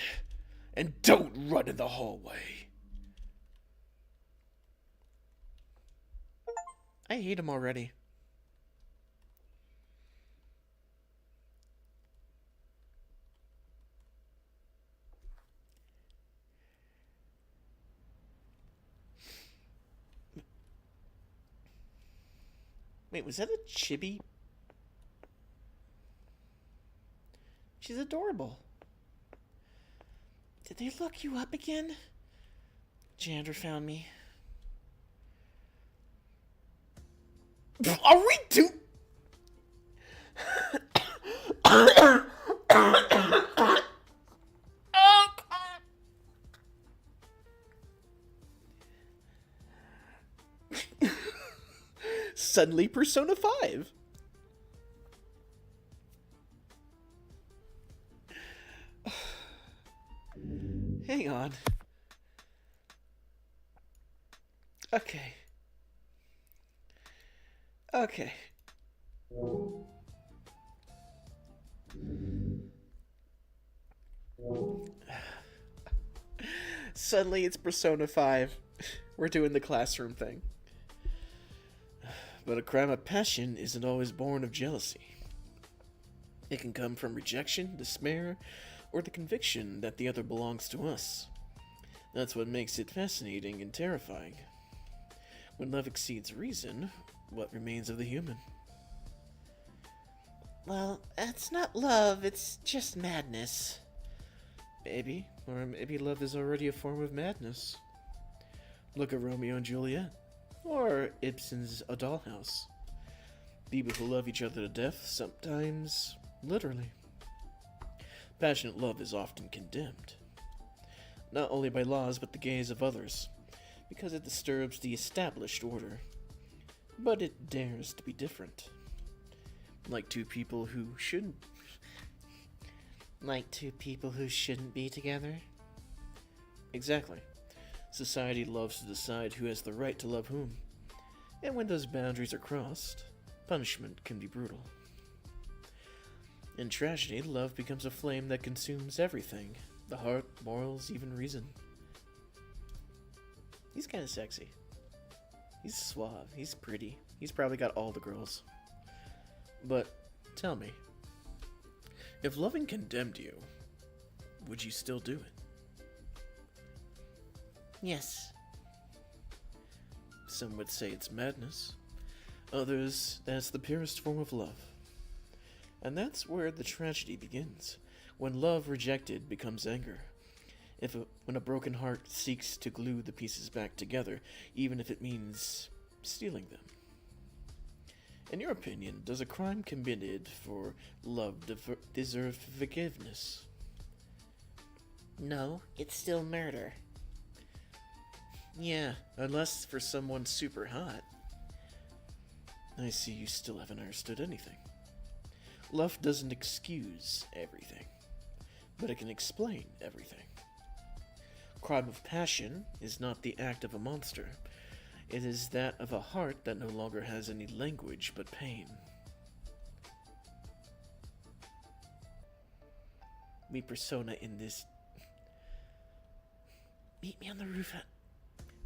And don't run in the hallway. I hate him already. Wait, was that a chibi? She's adorable. Did they look you up again? Jandra found me. Are we do? Suddenly Persona 5. Hang on. Okay. Okay. Suddenly it's Persona 5. We're doing the classroom thing. But a crime of passion isn't always born of jealousy. It can come from rejection, despair, or the conviction that the other belongs to us. That's what makes it fascinating and terrifying. When love exceeds reason, what remains of the human? Well, that's not love, it's just madness. Maybe, or maybe love is already a form of madness. Look at Romeo and Juliet. Or Ibsen's A Dollhouse. People who love each other to death, sometimes literally. Passionate love is often condemned, not only by laws but the gaze of others, because it disturbs the established order. But it dares to be different. Like two people who shouldn't be together? Exactly. Society loves to decide who has the right to love whom. And when those boundaries are crossed, punishment can be brutal. In tragedy, love becomes a flame that consumes everything. The heart, morals, even reason. He's kind of sexy. He's suave. He's pretty. He's probably got all the girls. But, tell me, if loving condemned you, would you still do it? Yes. Some would say it's madness. Others, that's the purest form of love. And that's where the tragedy begins, when love rejected becomes anger. When a broken heart seeks to glue the pieces back together, even if it means stealing them. In your opinion, does a crime committed for love deserve forgiveness? No, it's still murder. Yeah, unless for someone super hot. I see you still haven't understood anything. Love doesn't excuse everything, but it can explain everything. Crime of passion is not the act of a monster. It is that of a heart that no longer has any language but pain. me persona in this. Meet me on the roof.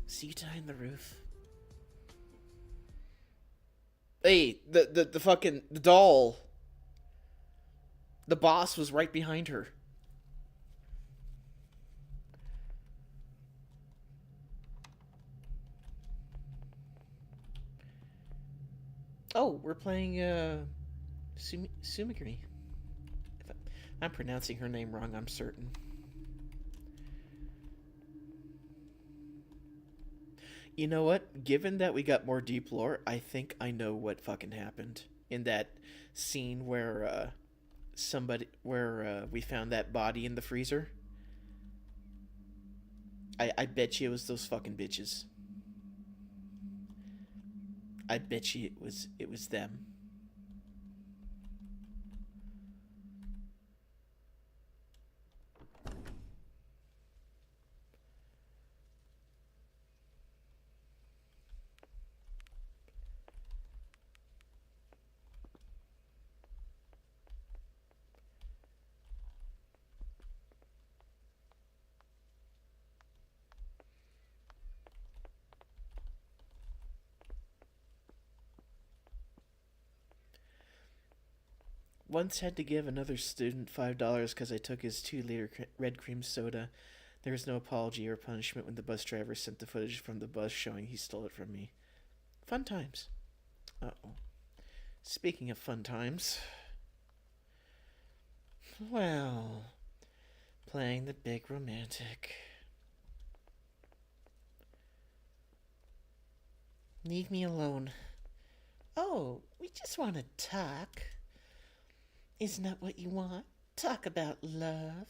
See you tonight on the roof. Hey, the fucking the doll. The boss was right behind her. Oh, we're playing Sumigri. I'm pronouncing her name wrong, I'm certain. You know what? Given that we got more deep lore, I think I know what fucking happened in that scene where we found that body in the freezer. I bet you it was those fucking bitches. I bet you it was them. Once had to give another student $5 because I took his 2-liter red cream soda. There was no apology or punishment when the bus driver sent the footage from the bus showing he stole it from me. Fun times. Uh-oh. Speaking of fun times. Well, playing the big romantic. Leave me alone. Oh, we just want to talk. Isn't that what you want? Talk about love.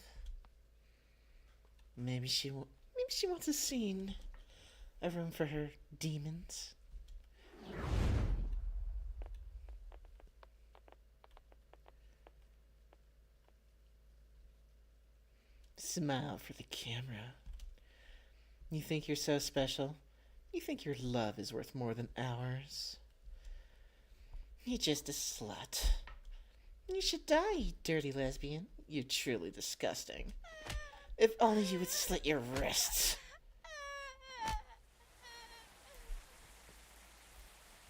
Maybe she wants a scene. A room for her demons. Smile for the camera. You think you're so special? You think your love is worth more than ours? You're just a slut. You should die, you dirty lesbian. You're truly disgusting. If only you would slit your wrists.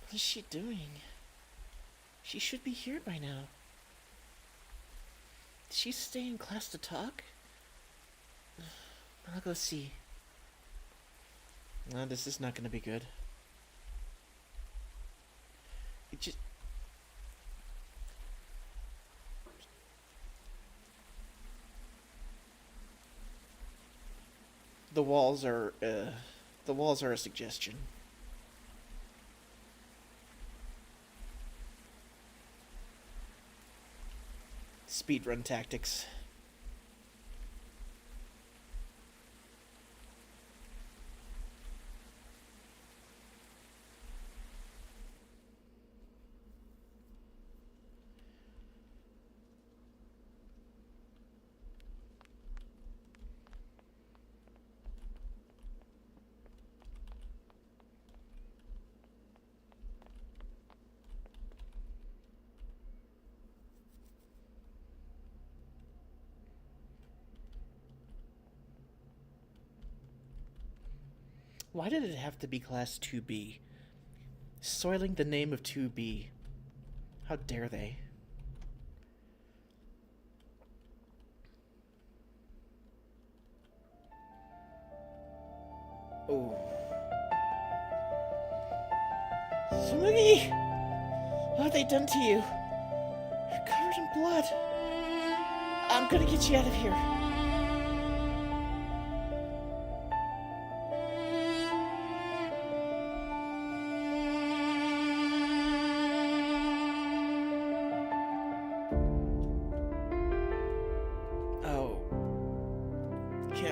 What is she doing? She should be here by now. Did she stay in class to talk? I'll go see. No, this is not going to be good. It just... The walls are a suggestion. Speedrun tactics. Why did it have to be Class 2B? Soiling the name of 2B. How dare they? Oh. Smoogie! What have they done to you? You're covered in blood. I'm gonna get you out of here.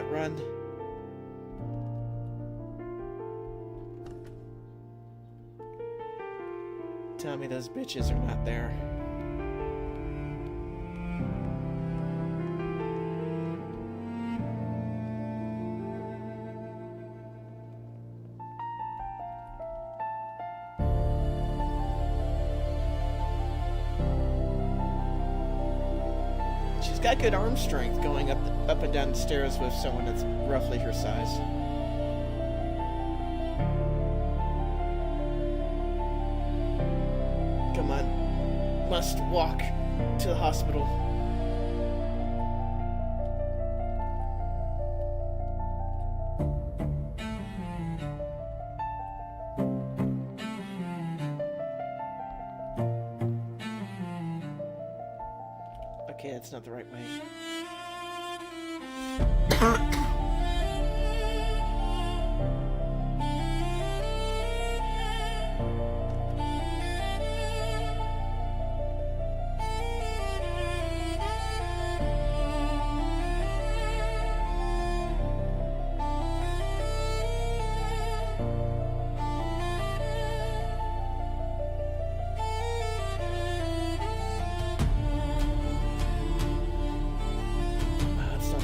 Run. Tell me those bitches are not there. She's got good arm strength going up and down the stairs with someone that's roughly her size. Come on. Must walk to the hospital. Okay, that's not the right way.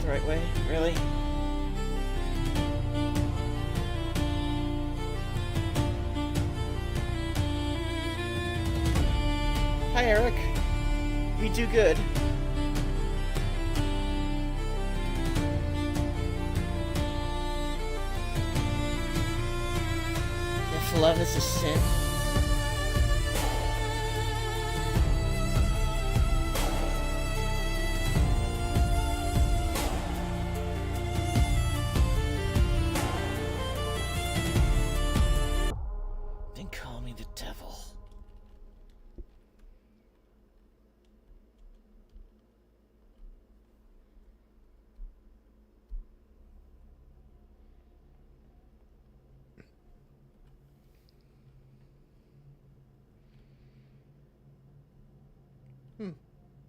Right way? Really? Hi, Eric. We do good. If love is a sin.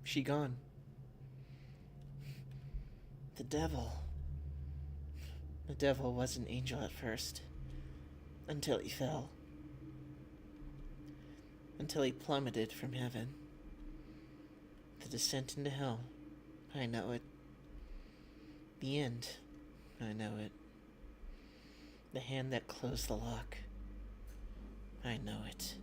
She gone. The devil. The devil was an angel at first. Until he fell. Until he plummeted from heaven. The descent into hell. I know it. The end. I know it. The hand that closed the lock. I know it.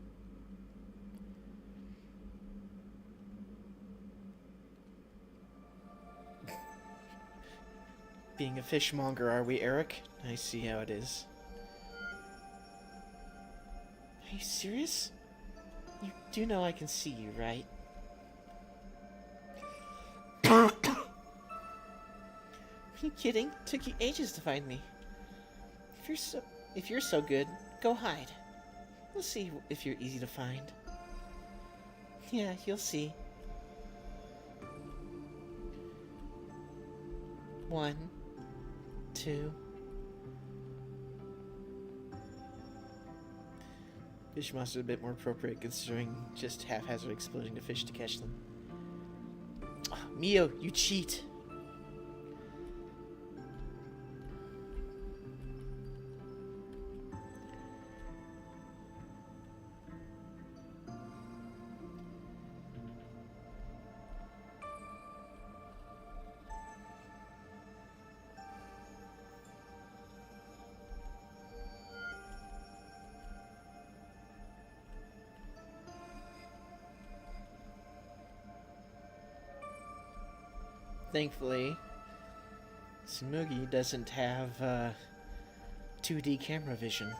Being a fishmonger, are we, Eric? I see how it is. Are you serious? You do know I can see you, right? Are you kidding? Took you ages to find me. If you're so good, go hide. We'll see if you're easy to find. Yeah, you'll see. 1, 2. Fish monster is a bit more appropriate considering just haphazard exploding the fish to catch them. Oh, Mio, you cheat! Thankfully, Smoogie doesn't have 2D camera vision.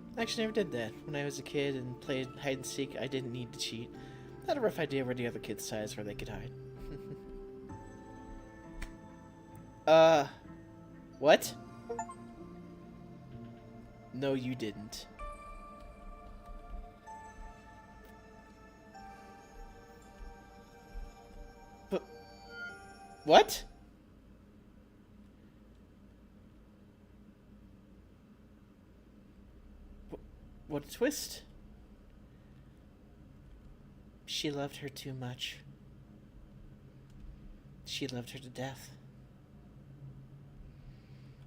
I actually never did that. When I was a kid and played hide and seek, I didn't need to cheat. I had a rough idea where the other kids' sides where they could hide. What? No, you didn't. But... What? What a twist. She loved her too much. She loved her to death.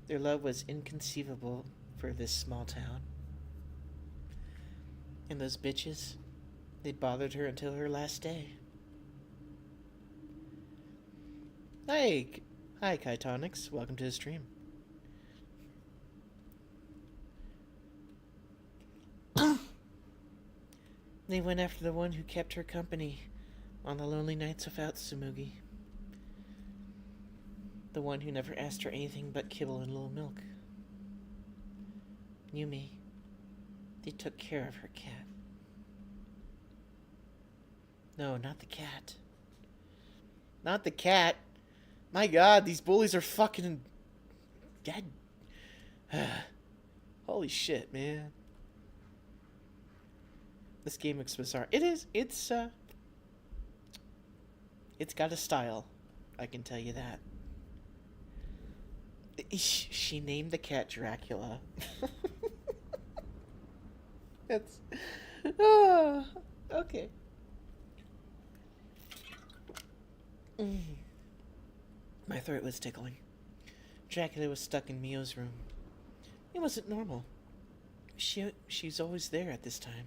Their love was inconceivable for this small town. And those bitches, they bothered her until her last day. Hi, Kytonics. Welcome to the stream. They went after the one who kept her company on the lonely nights without Tsumugi. The one who never asked her anything but kibble and little milk. Yumi. They took care of her cat. No, not the cat. Not the cat. My god, these bullies are fucking... God... Holy shit, man. This game looks bizarre. It is. It's got a style. I can tell you that. She named the cat Dracula. That's... okay. My throat was tickling. Dracula was stuck in Mio's room. It wasn't normal. She's always there at this time.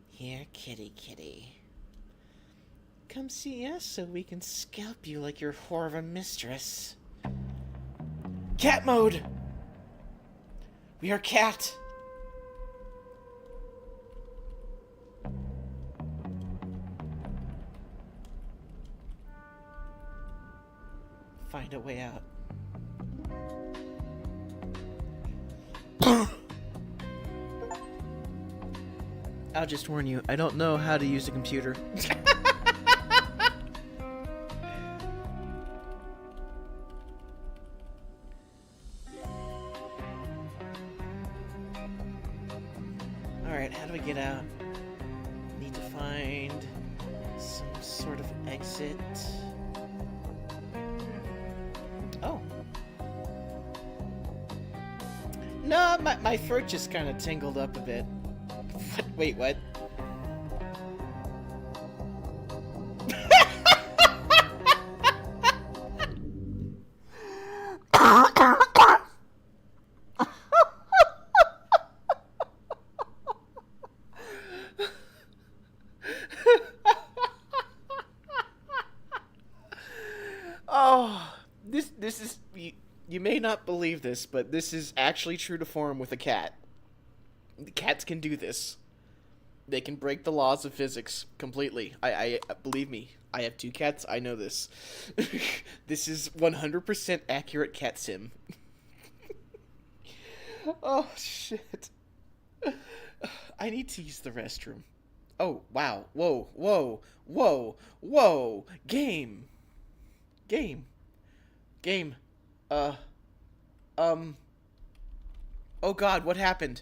Here, kitty. Come see us so we can scalp you like your whore of a mistress. Cat mode! We are cat! Find a way out. I'll just warn you, I don't know how to use a computer. Alright, how do we get out? Need to find some sort of exit. Oh. No, my throat just kind of tingled up a bit. Wait, what? Oh, this is... You may not believe this, but this is actually true to form with a cat. Cats can do this. They can break the laws of physics completely. I believe me. I have 2 cats. I know this. This is 100% accurate cat sim. Oh, shit. I need to use the restroom. Oh, wow. Whoa. Game. Oh god, what happened?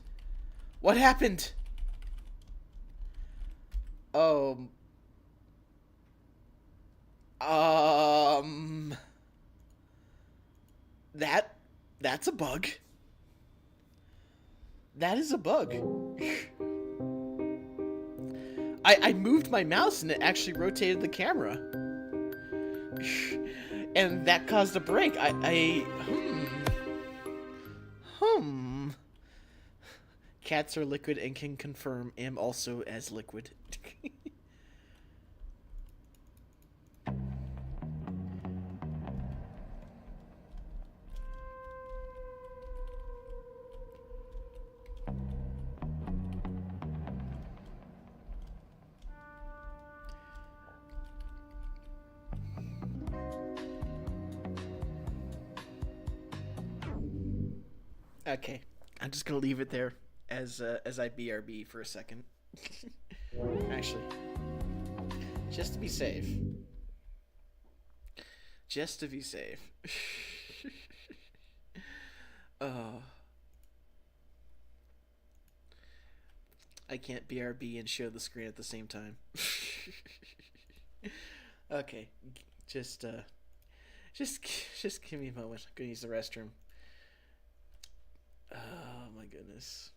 That's a bug. That is a bug. I moved my mouse and it actually rotated the camera. And that caused a break. Cats are liquid and can confirm am also as liquid. Okay, I'm just gonna leave it there as I BRB for a second. Actually, just to be safe. I can't BRB and show the screen at the same time. Okay, just give me a moment. I'm gonna use the restroom. Oh my goodness.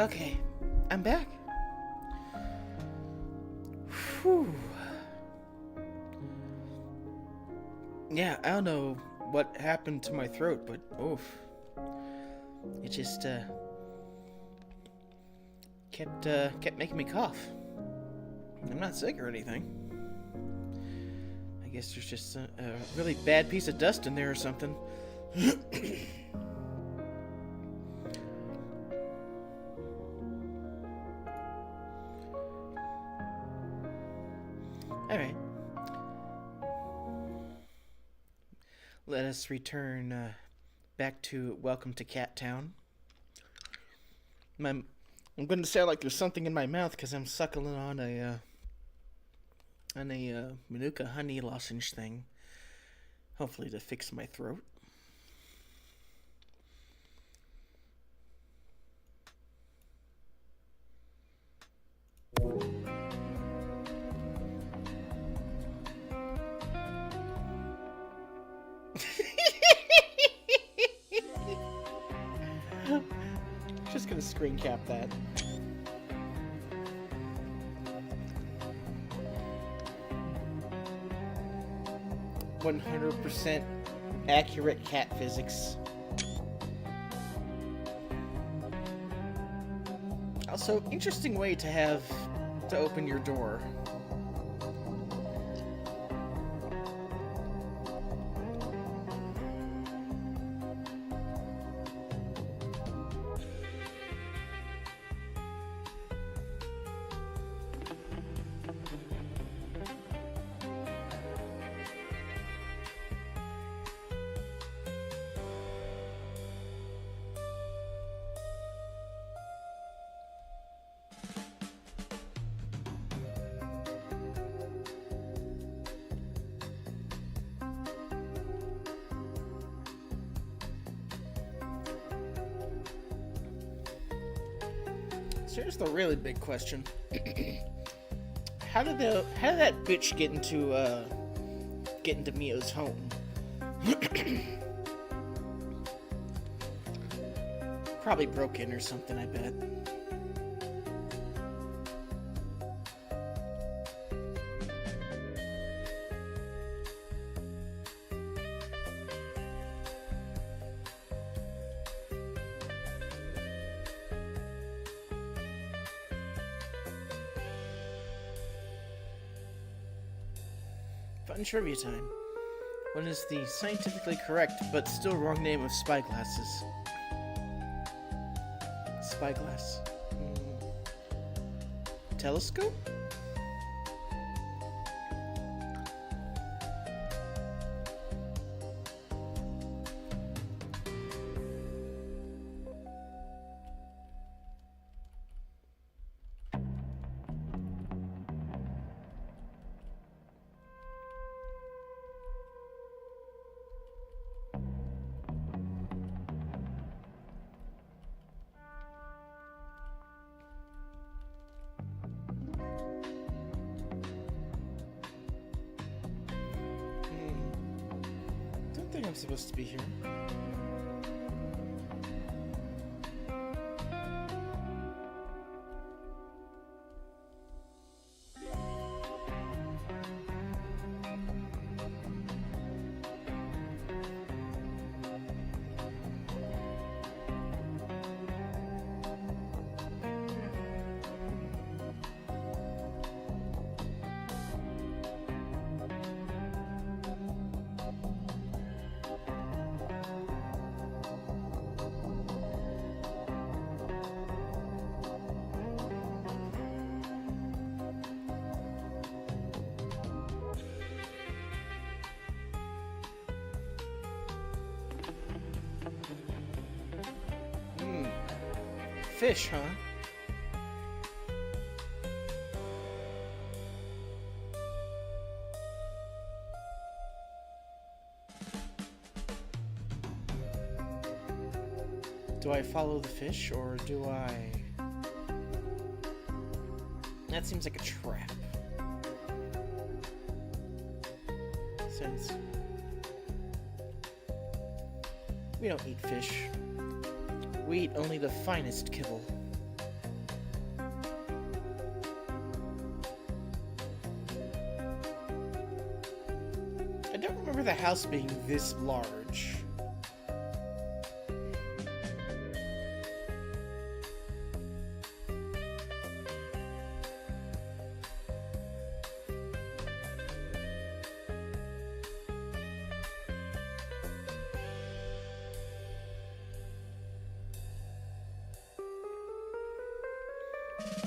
Okay, I'm back. Whew. Yeah, I don't know what happened to my throat, but oof. It just kept making me cough. I'm not sick or anything. I guess there's just a really bad piece of dust in there or something. Alright. Let us return back to Welcome to Cat Town. I'm going to sound like there's something in my mouth because I'm suckling on a Manuka honey lozenge thing. Hopefully to fix my throat. Just gonna screen cap that. "100% accurate cat physics." Also, interesting way to have to open your door. So here's the really big question. How did that bitch get into Mio's home? Probably broke in or something, I bet. Fun trivia time. What is the scientifically correct but still wrong name of spyglasses? Spyglass. Telescope? I don't think I'm supposed to be here. Fish, huh? Do I follow the fish, or do I... That seems like a trap. Since we don't eat fish. We eat only the finest kibble. remember the house being this large.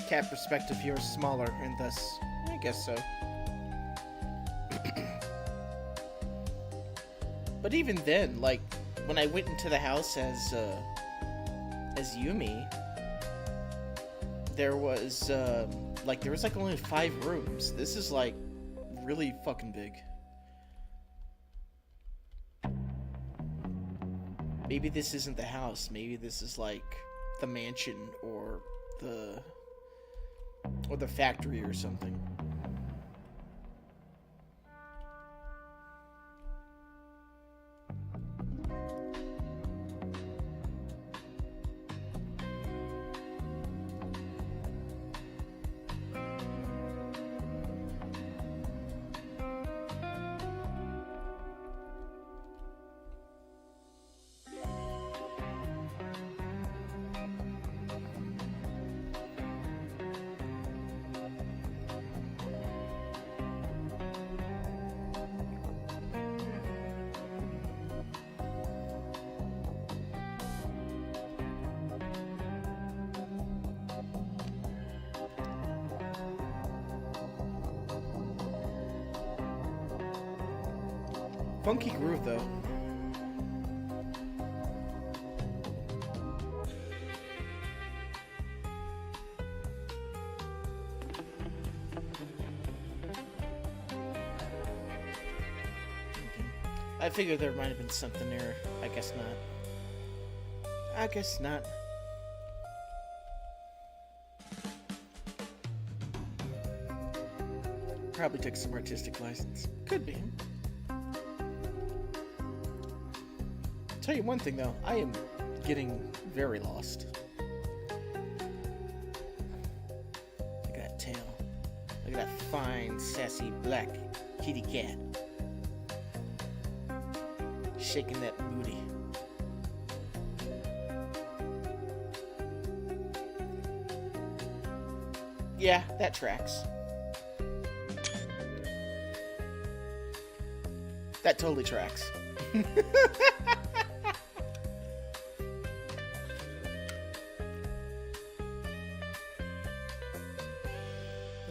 Cat perspective here is smaller, and thus, I guess so. But even then, like, when I went into the house as Yumi, there was like only 5 rooms. This is like really fucking big. Maybe this isn't the house. Maybe this is like the mansion or the factory or something. Funky groove, though. I figured there might have been something there. I guess not. I guess not. Probably took some artistic license. Could be. Tell you one thing though, I am getting very lost. Look at that tail. Look at that fine, sassy black kitty cat. Shaking that booty. Yeah, that tracks. That totally tracks.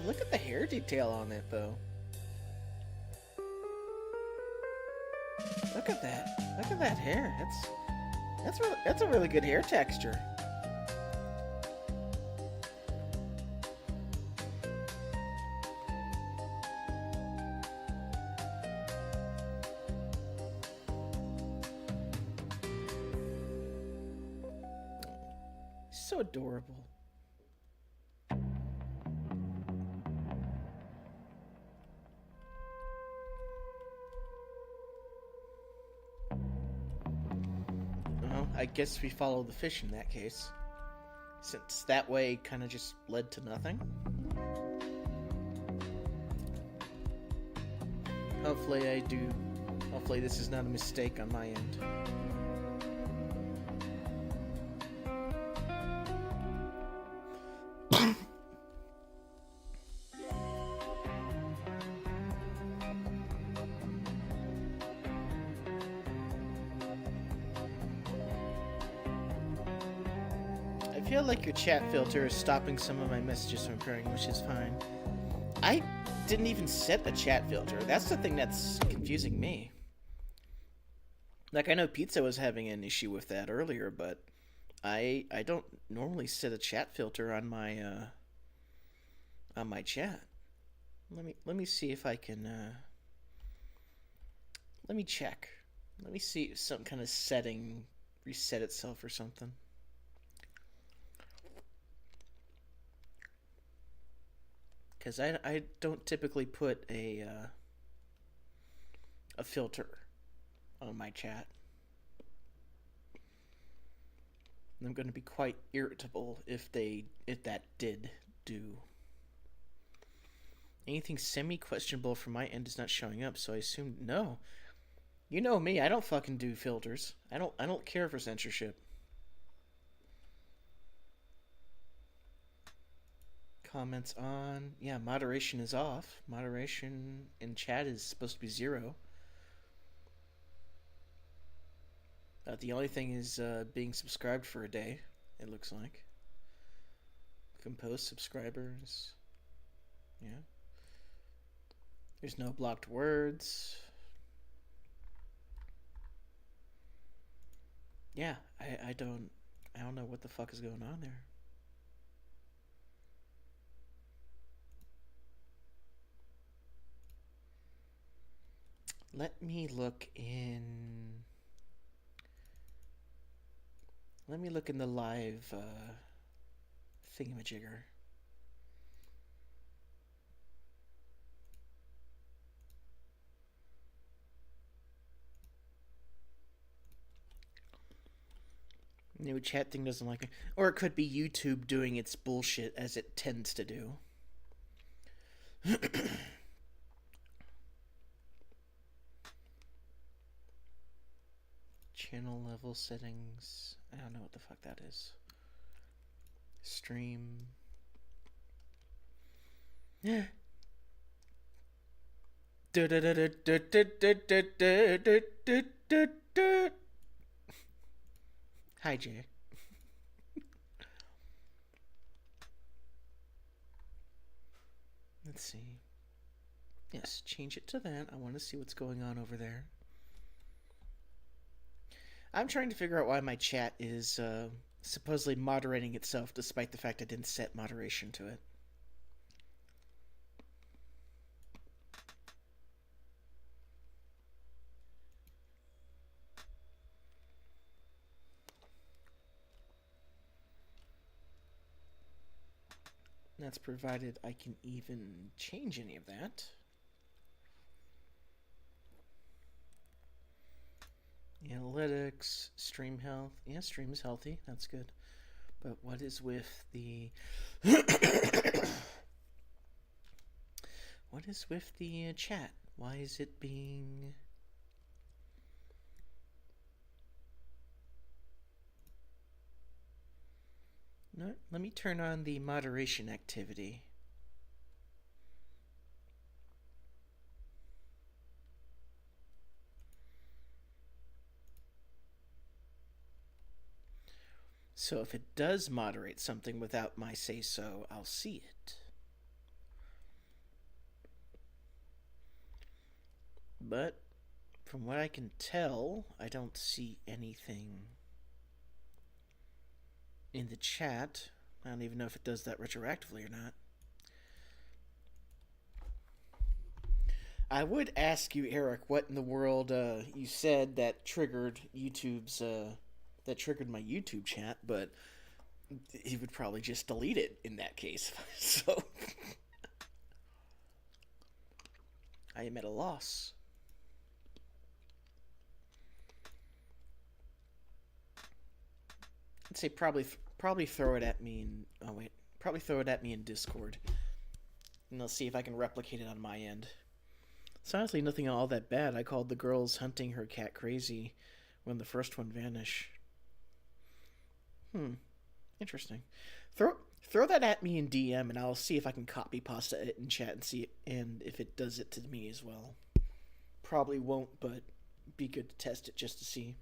Look at the hair detail on it, though. Look at that. Look at that hair. That's a really good hair texture. So adorable. Well, I guess we follow the fish in that case, since that way kind of just led to nothing. Hopefully this is not a mistake on my end. I feel like your chat filter is stopping some of my messages from appearing, which is fine. I didn't even set a chat filter. That's the thing that's confusing me. Like, I know Pizza was having an issue with that earlier, but I don't normally set a chat filter on my chat. Let me see if I can let me check. Let me see if some kind of setting reset itself or something. Because I don't typically put a filter on my chat. I'm going to be quite irritable if that did do. Anything semi-questionable from my end is not showing up, so I assume no. You know me, I don't fucking do filters. I don't care for censorship. Comments on. Yeah, moderation is off. Moderation in chat is supposed to be 0. The only thing is being subscribed for a day, it looks like. Compose subscribers. Yeah. There's no blocked words. Yeah, I don't know what the fuck is going on there. Let me look in the live thingamajigger. New chat thing doesn't like it. Or it could be YouTube doing its bullshit as it tends to do. Channel level settings. I don't know what the fuck that is. Stream. Yeah. Hi, Jay. Let's see. Yes, change it to that. I want to see what's going on over there. I'm trying to figure out why my chat is supposedly moderating itself despite the fact I didn't set moderation to it. That's provided I can even change any of that. Analytics, stream health. Yeah, stream is healthy. That's good. But what is with the... what is with the chat? Why is it being... No, let me turn on the moderation activity. So if it does moderate something without my say-so, I'll see it. But from what I can tell, I don't see anything in the chat. I don't even know if it does that retroactively or not. I would ask you, Eric, what in the world you said that triggered YouTube's that triggered my YouTube chat, but he would probably just delete it in that case. So I am at a loss. I'd say probably throw it at me in... Oh, wait. Probably throw it at me in Discord. And I'll see if I can replicate it on my end. It's honestly nothing all that bad. I called the girls hunting her cat crazy when the first one vanished. Interesting. Throw that at me in DM, and I'll see if I can copy pasta it in chat and see if it does it to me as well. Probably won't, but be good to test it just to see.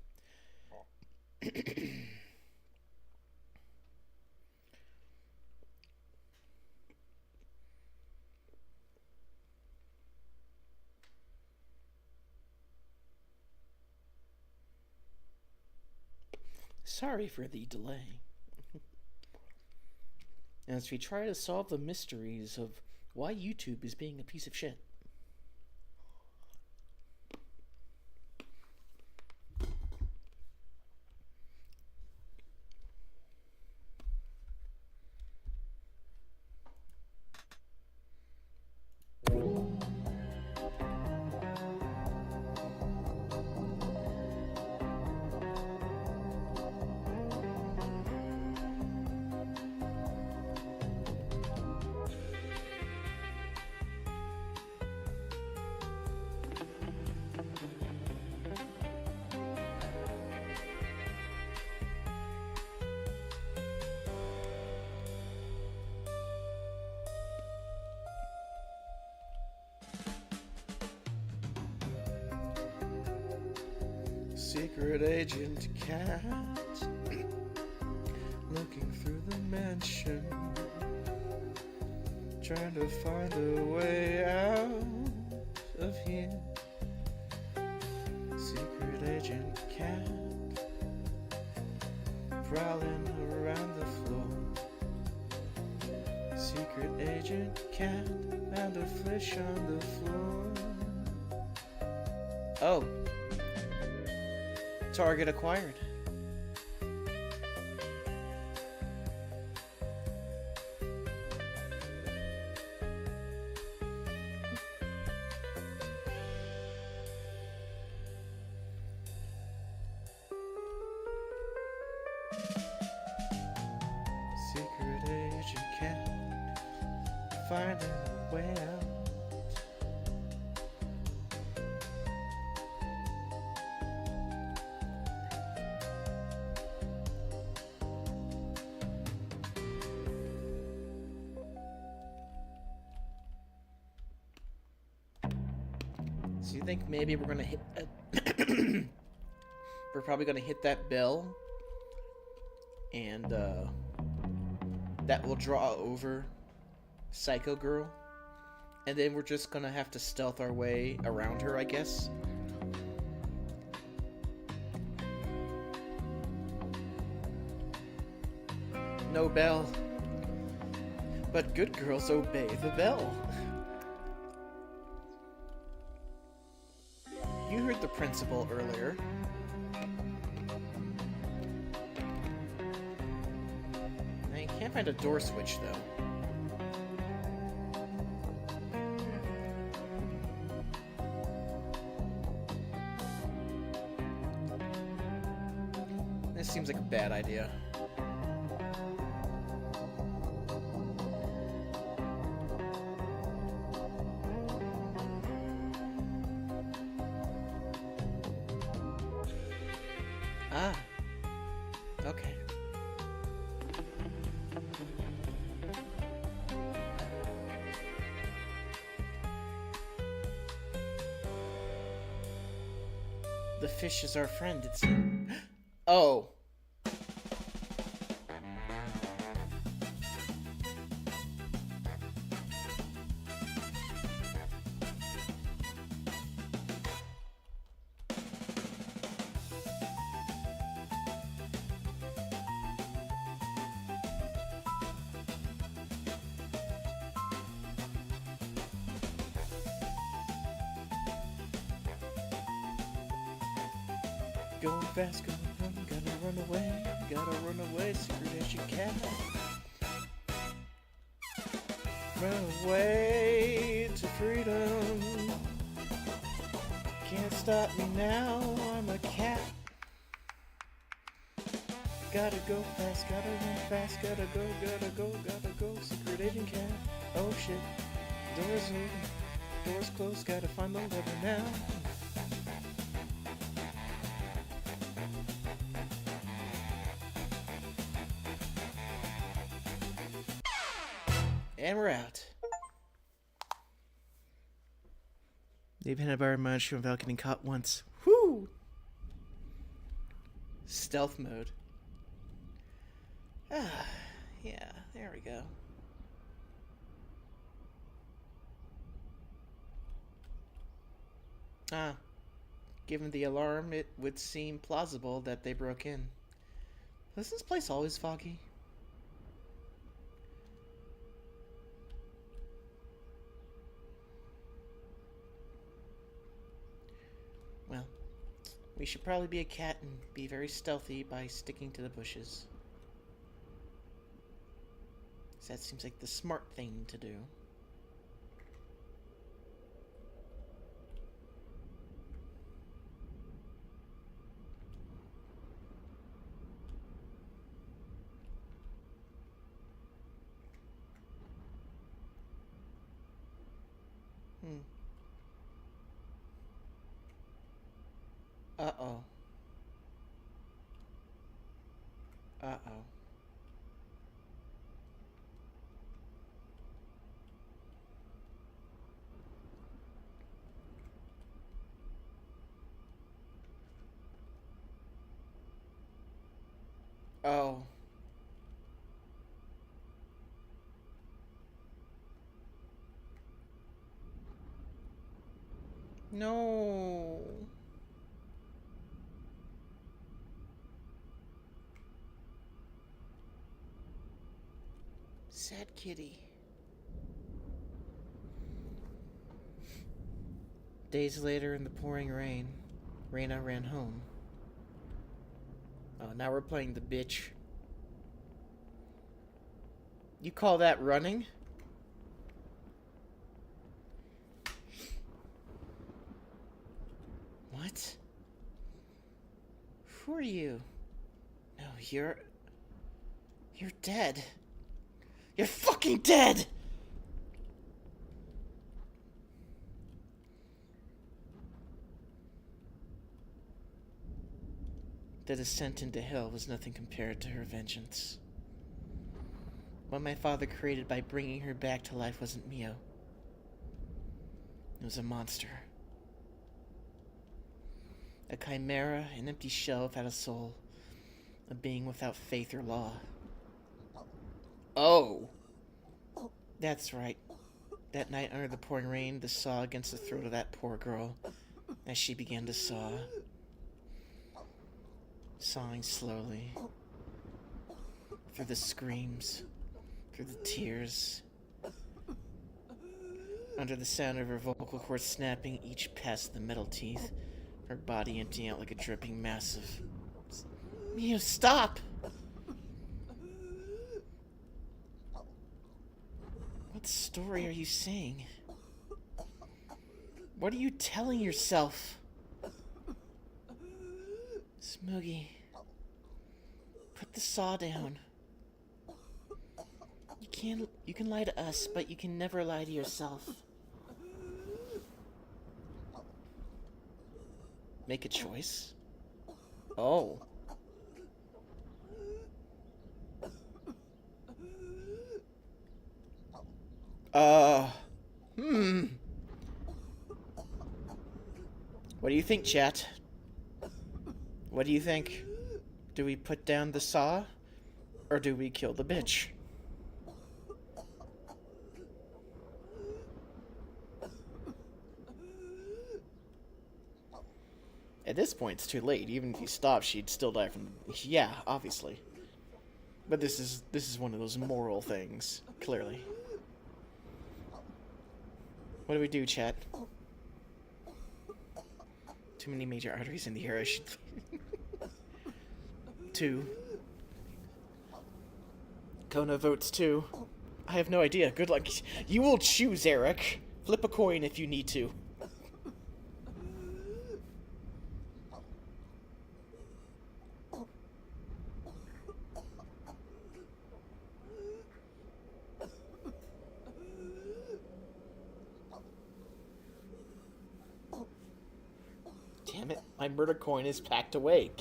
Sorry for the delay. As we try to solve the mysteries of why YouTube is being a piece of shit. Secret Agent Cat, looking through the mansion, trying to find a way out of here. Secret Agent Cat, prowling around the floor. Secret Agent Cat, found a fish on the floor. Oh. Target acquired. Secret Agent Cat, finding a way out. So you think maybe we're gonna hit we're probably gonna hit that bell, and that will draw over Psycho Girl, and then we're just gonna have to stealth our way around her, I guess. No bell, but good girls obey the bell. You heard the principal earlier. I can't find a door switch, though. This seems like a bad idea. Ah. Okay. The fish is our friend, it seems. Oh. Going fast, gonna run away, Secret Agent Cat. Run away to freedom. Can't stop me now, I'm a cat. Gotta go fast, gotta run fast, gotta go, Secret Agent Cat. Oh shit, doors open, doors closed, gotta find the lever now. And we're out. They've been a bar mushroom without getting caught once. Whoo! Stealth mode. Ah, yeah, there we go. Ah, given the alarm, it would seem plausible that they broke in. Was this place always foggy? Well, we should probably be a cat and be very stealthy by sticking to the bushes. That seems like the smart thing to do. Uh-oh. Uh-oh. No. Sad kitty. Days later in the pouring rain, Raina ran home. Oh, now we're playing the bitch. You call that running? What? Who are you? No, you're dead. You're fucking dead! The descent into hell was nothing compared to her vengeance. What my father created by bringing her back to life wasn't Mio. It was a monster. A chimera, an empty shell without a soul. A being without faith or law. Oh! That's right. That night under the pouring rain, the saw against the throat of that poor girl as she began to saw. Sawing slowly. Through the screams. Through the tears. Under the sound of her vocal cords snapping each past the metal teeth. Her body emptying out like a dripping mass of... Mio, stop! What story are you saying? What are you telling yourself? Smoogie, put the saw down. You can lie to us, but you can never lie to yourself. Make a choice? Oh. What do you think, chat? What do you think? Do we put down the saw? Or do we kill the bitch? At this point, it's too late. Even if he stopped, she'd still die from... Yeah, obviously. But this is one of those moral things, clearly. What do we do, chat? Too many major arteries in the air. I should... 2. Kona votes 2. I have no idea. Good luck. You will choose, Eric. Flip a coin if you need to. Damn it, my murder coin is packed away.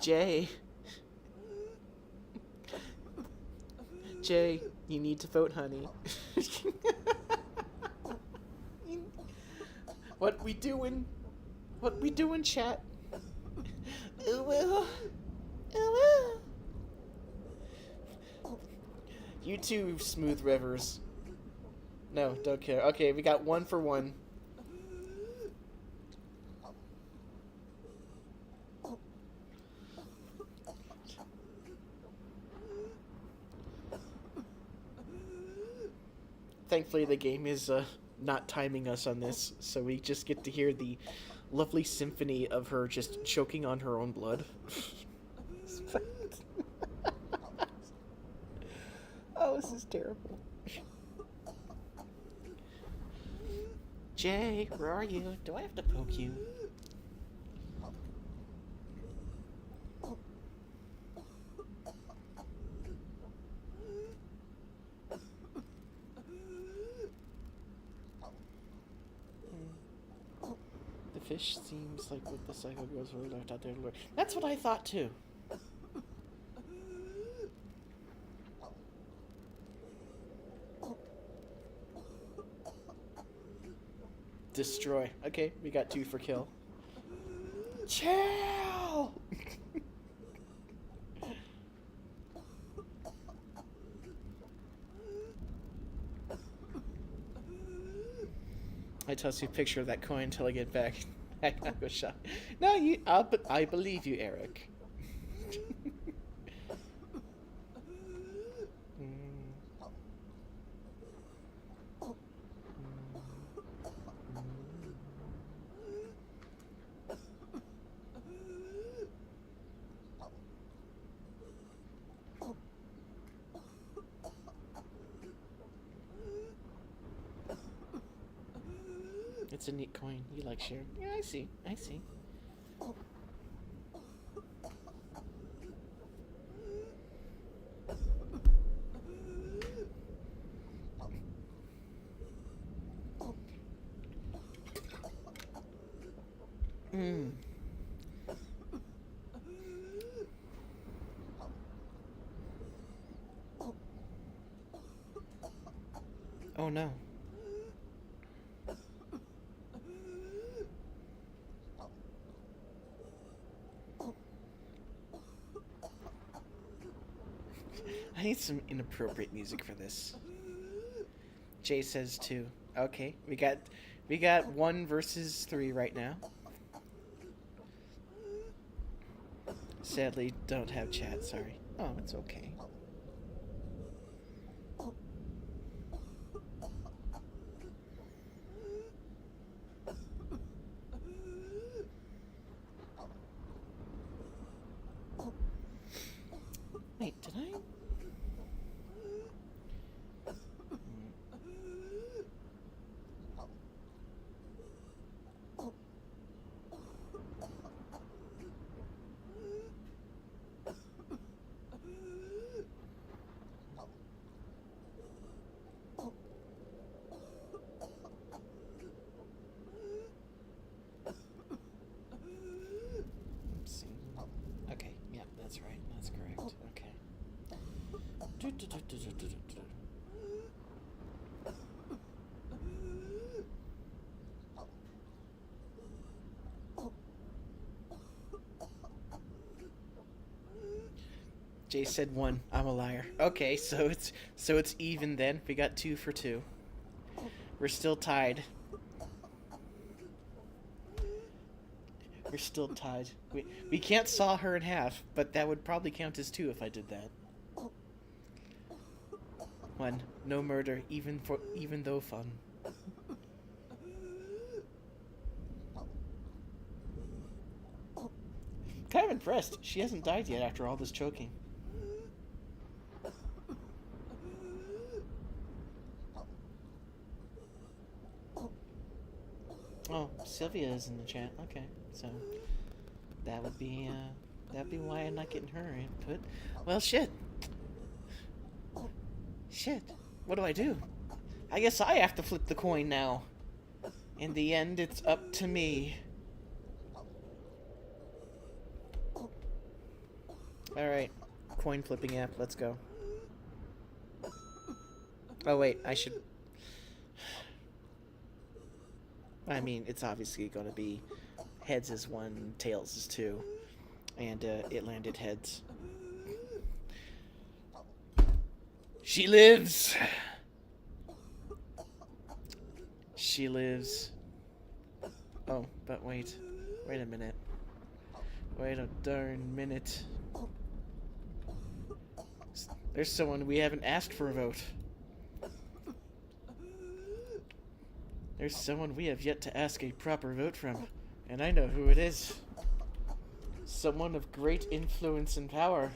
Jay, you need to vote, honey. What we doing? What we doing, chat? You too, Smooth Rivers. No, don't care. Okay, we got 1 for 1. Thankfully, the game is not timing us on this, so we just get to hear the lovely symphony of her just choking on her own blood. Oh, this is terrible. Jay, where are you? Do I have to poke you? The fish seems like what the cycle goes really left out there to lure. That's what I thought too. Destroy. Okay, we got 2 for kill. Chill! to see a picture of that coin until I get back. I gotta go shop. No, I believe you, Eric. It's a neat coin. You like sharing? Yeah, I see. I see. Hmm. Oh no. I need some inappropriate music for this. Jay says 2. Okay, we got 1 versus 3 right now. Sadly, don't have chat. Sorry. Oh, it's okay. Wait, did I? Let's see. Okay, yeah, that's right. That's correct. Okay. Jay said 1. I'm a liar. Okay, so it's even then. We got 2 for 2. We're still tied. We're still tied. We can't saw her in half, but that would probably count as 2 if I did that. 1. No murder, even though fun. Kind of impressed. She hasn't died yet after all this choking. Oh, Sylvia is in the chat. Okay, so that'd be why I'm not getting her input. Well, shit. Shit. What do I do? I guess I have to flip the coin now. In the end, it's up to me. Alright. Coin flipping app. Let's go. Oh, wait. I should... I mean, it's obviously going to be heads is 1, tails is 2. And it landed heads. She lives! She lives. Oh, but wait. Wait a minute. Wait a darn minute. There's someone we haven't asked for a vote. There's someone we have yet to ask a proper vote from. And I know who it is. Someone of great influence and power.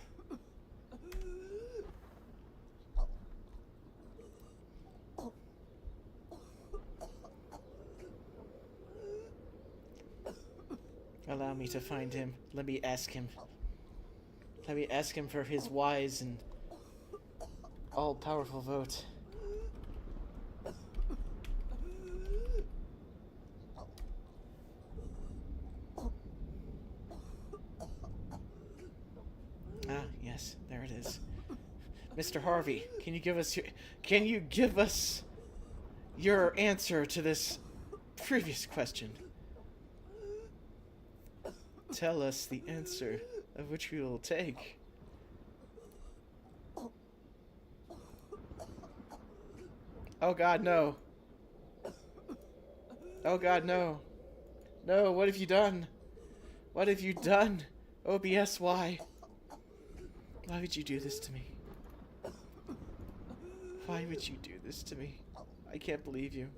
Allow me to find him. Let me ask him. Let me ask him for his wise and all-powerful vote. Ah, yes, there it is. Mr. Harvey, can you give us your answer to this previous question? Tell us the answer of which we will take. Oh God, no. Oh god, no. No, what have you done? What have you done? OBS, why? Why would you do this to me? Why would you do this to me? I can't believe you.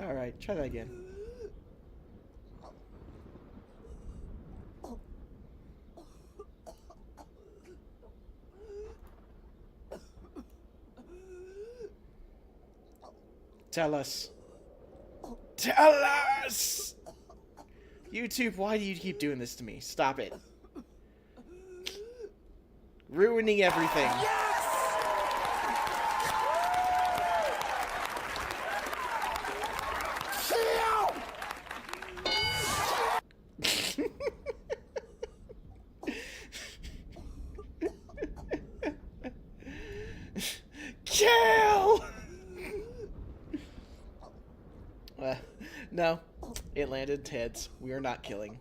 Alright, try that again. Tell us. Tell us! YouTube, why do you keep doing this to me? Stop it. Ruining everything. Kill! No. It landed heads. We are not killing.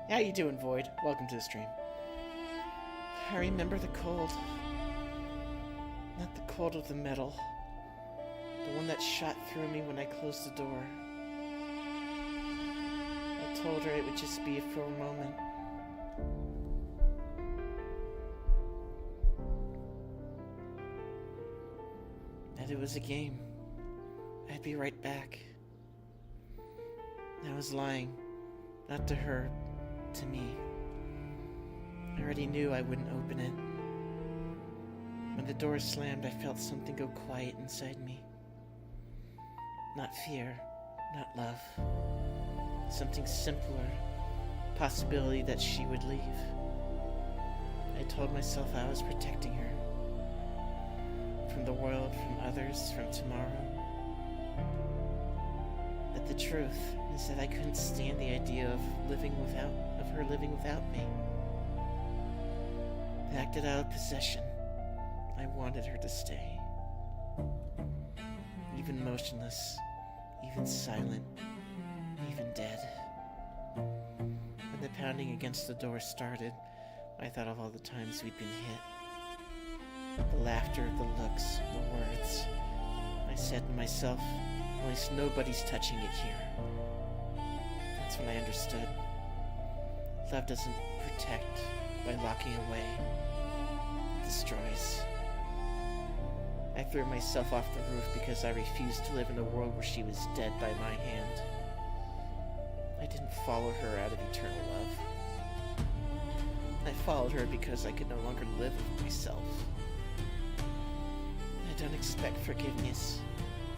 How you doing, Void? Welcome to the stream. I remember the cold. Not the cold of the metal. The one that shot through me when I closed the door. I told her it would just be for a moment. That it was a game. I'd be right back. I was lying. Not to her, to me. I already knew I wouldn't open it. When the door slammed, I felt something go quiet inside me. Not fear, not love. Something simpler. Possibility that she would leave. I told myself I was protecting her. From the world, from others, from tomorrow. But the truth is that I couldn't stand the idea of her living without me. I acted out of possession. I wanted her to stay. Even motionless, even silent, even dead. When the pounding against the door started, I thought of all the times we'd been hit. The laughter, the looks, the words. I said to myself, at least nobody's touching it here. That's when I understood. Love doesn't protect by locking away. It destroys. I threw myself off the roof because I refused to live in a world where she was dead by my hand. I didn't follow her out of eternal love. I followed her because I could no longer live with myself. I don't expect forgiveness.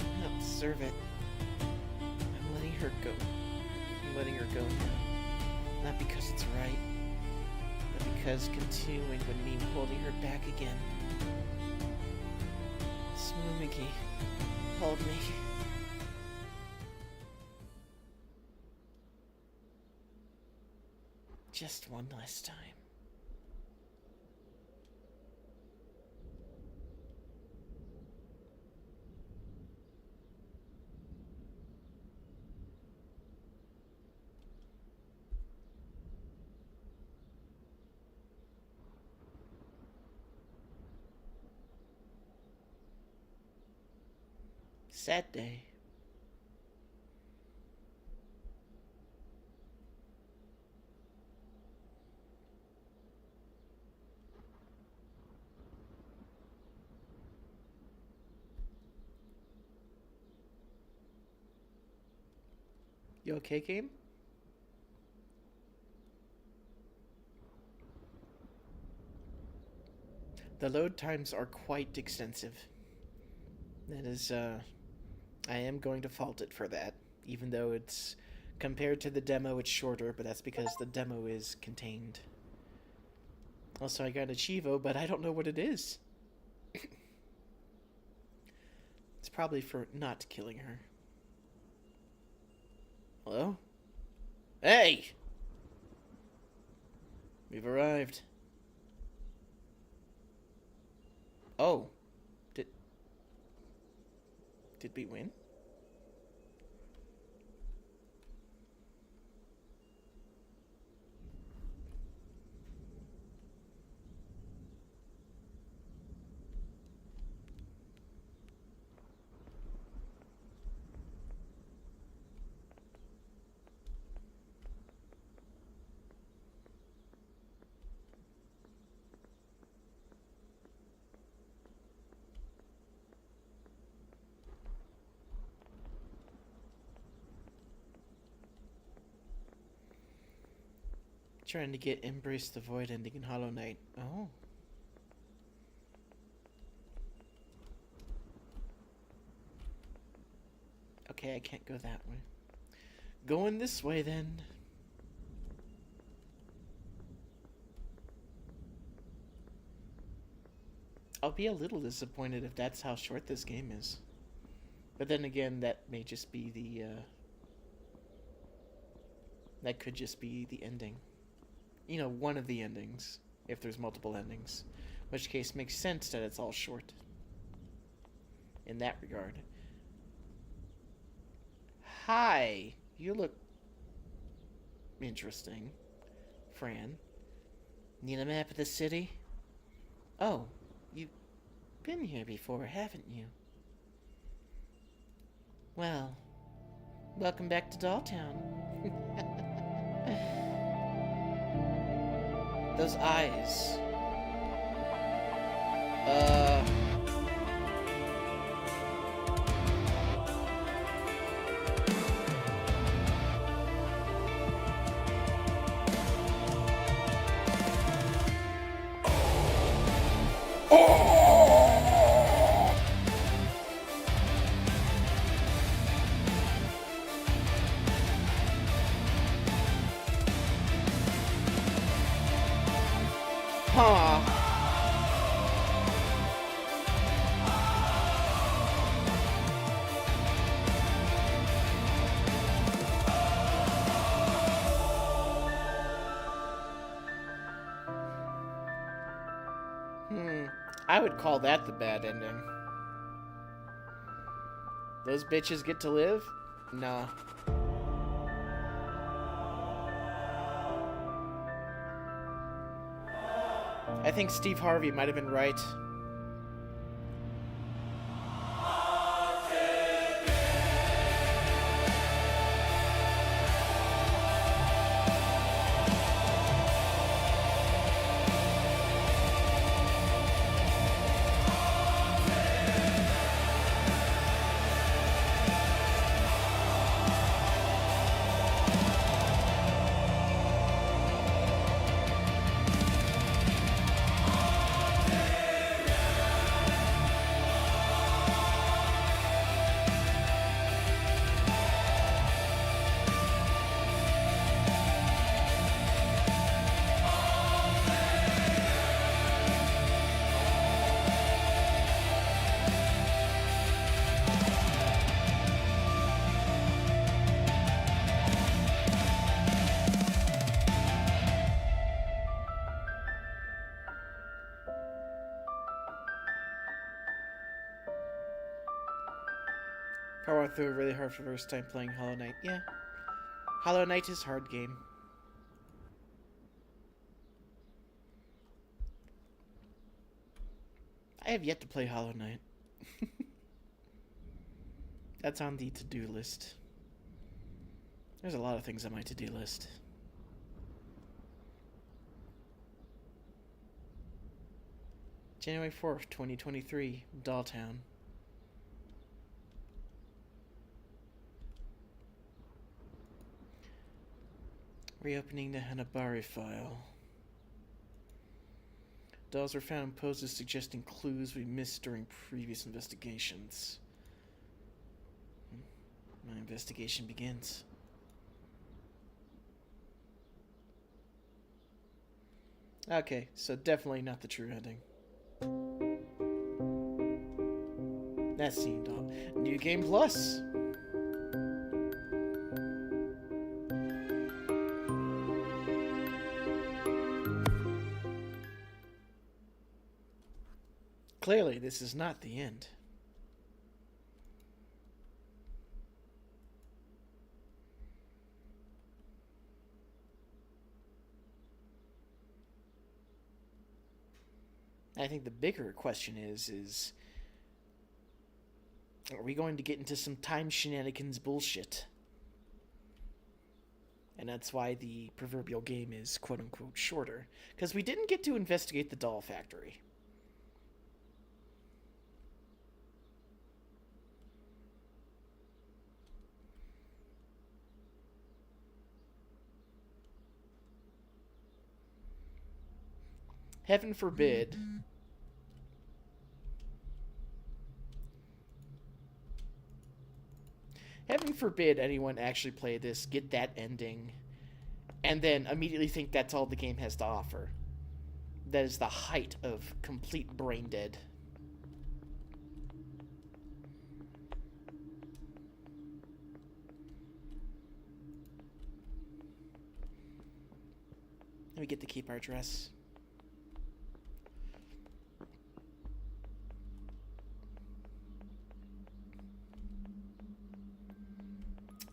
I don't deserve it. I'm letting her go. I'm letting her go now. Not because it's right, but because continuing would mean holding her back again. Smoomicky, hold me. Just one last time. Sad day. You okay, game? The load times are quite extensive. That is, I am going to fault it for that, even though it's, compared to the demo, it's shorter, but that's because the demo is contained. Also, I got a Chivo, but I don't know what it is. It's probably for not killing her. Hello? Hey! We've arrived. Oh. Did we win? Trying to get Embrace the Void ending in Hollow Knight. Oh. Okay, I can't go that way. Going this way then. I'll be a little disappointed if that's how short this game is. But then again, that may just be the, that could just be the ending. You know, one of the endings, if there's multiple endings. In which case, makes sense that it's all short. In that regard. Hi! You look interesting, Fran. Need a map of the city? Oh, you've been here before, haven't you? Well, welcome back to Dolltown. Those eyes. Huh. I would call that the bad ending. Those bitches get to live? Nah. I think Steve Harvey might have been right. Probably went through it really hard for the first time playing Hollow Knight. Yeah. Hollow Knight is a hard game. I have yet to play Hollow Knight. That's on the to-do list. There's a lot of things on my to-do list. January 4th, 2023, Dolltown. Reopening the Hanabari file. Dolls were found in poses suggesting clues we missed during previous investigations. My investigation begins. Okay, so definitely not the true ending. That seemed off. New Game Plus! Clearly, this is not the end. I think the bigger question is are we going to get into some time shenanigans bullshit? And that's why the proverbial game is quote-unquote shorter. Because we didn't get to investigate the doll factory. Heaven forbid. Heaven forbid anyone actually play this, get that ending, and then immediately think that's all the game has to offer. That is the height of complete brain dead. And we get to keep our dress.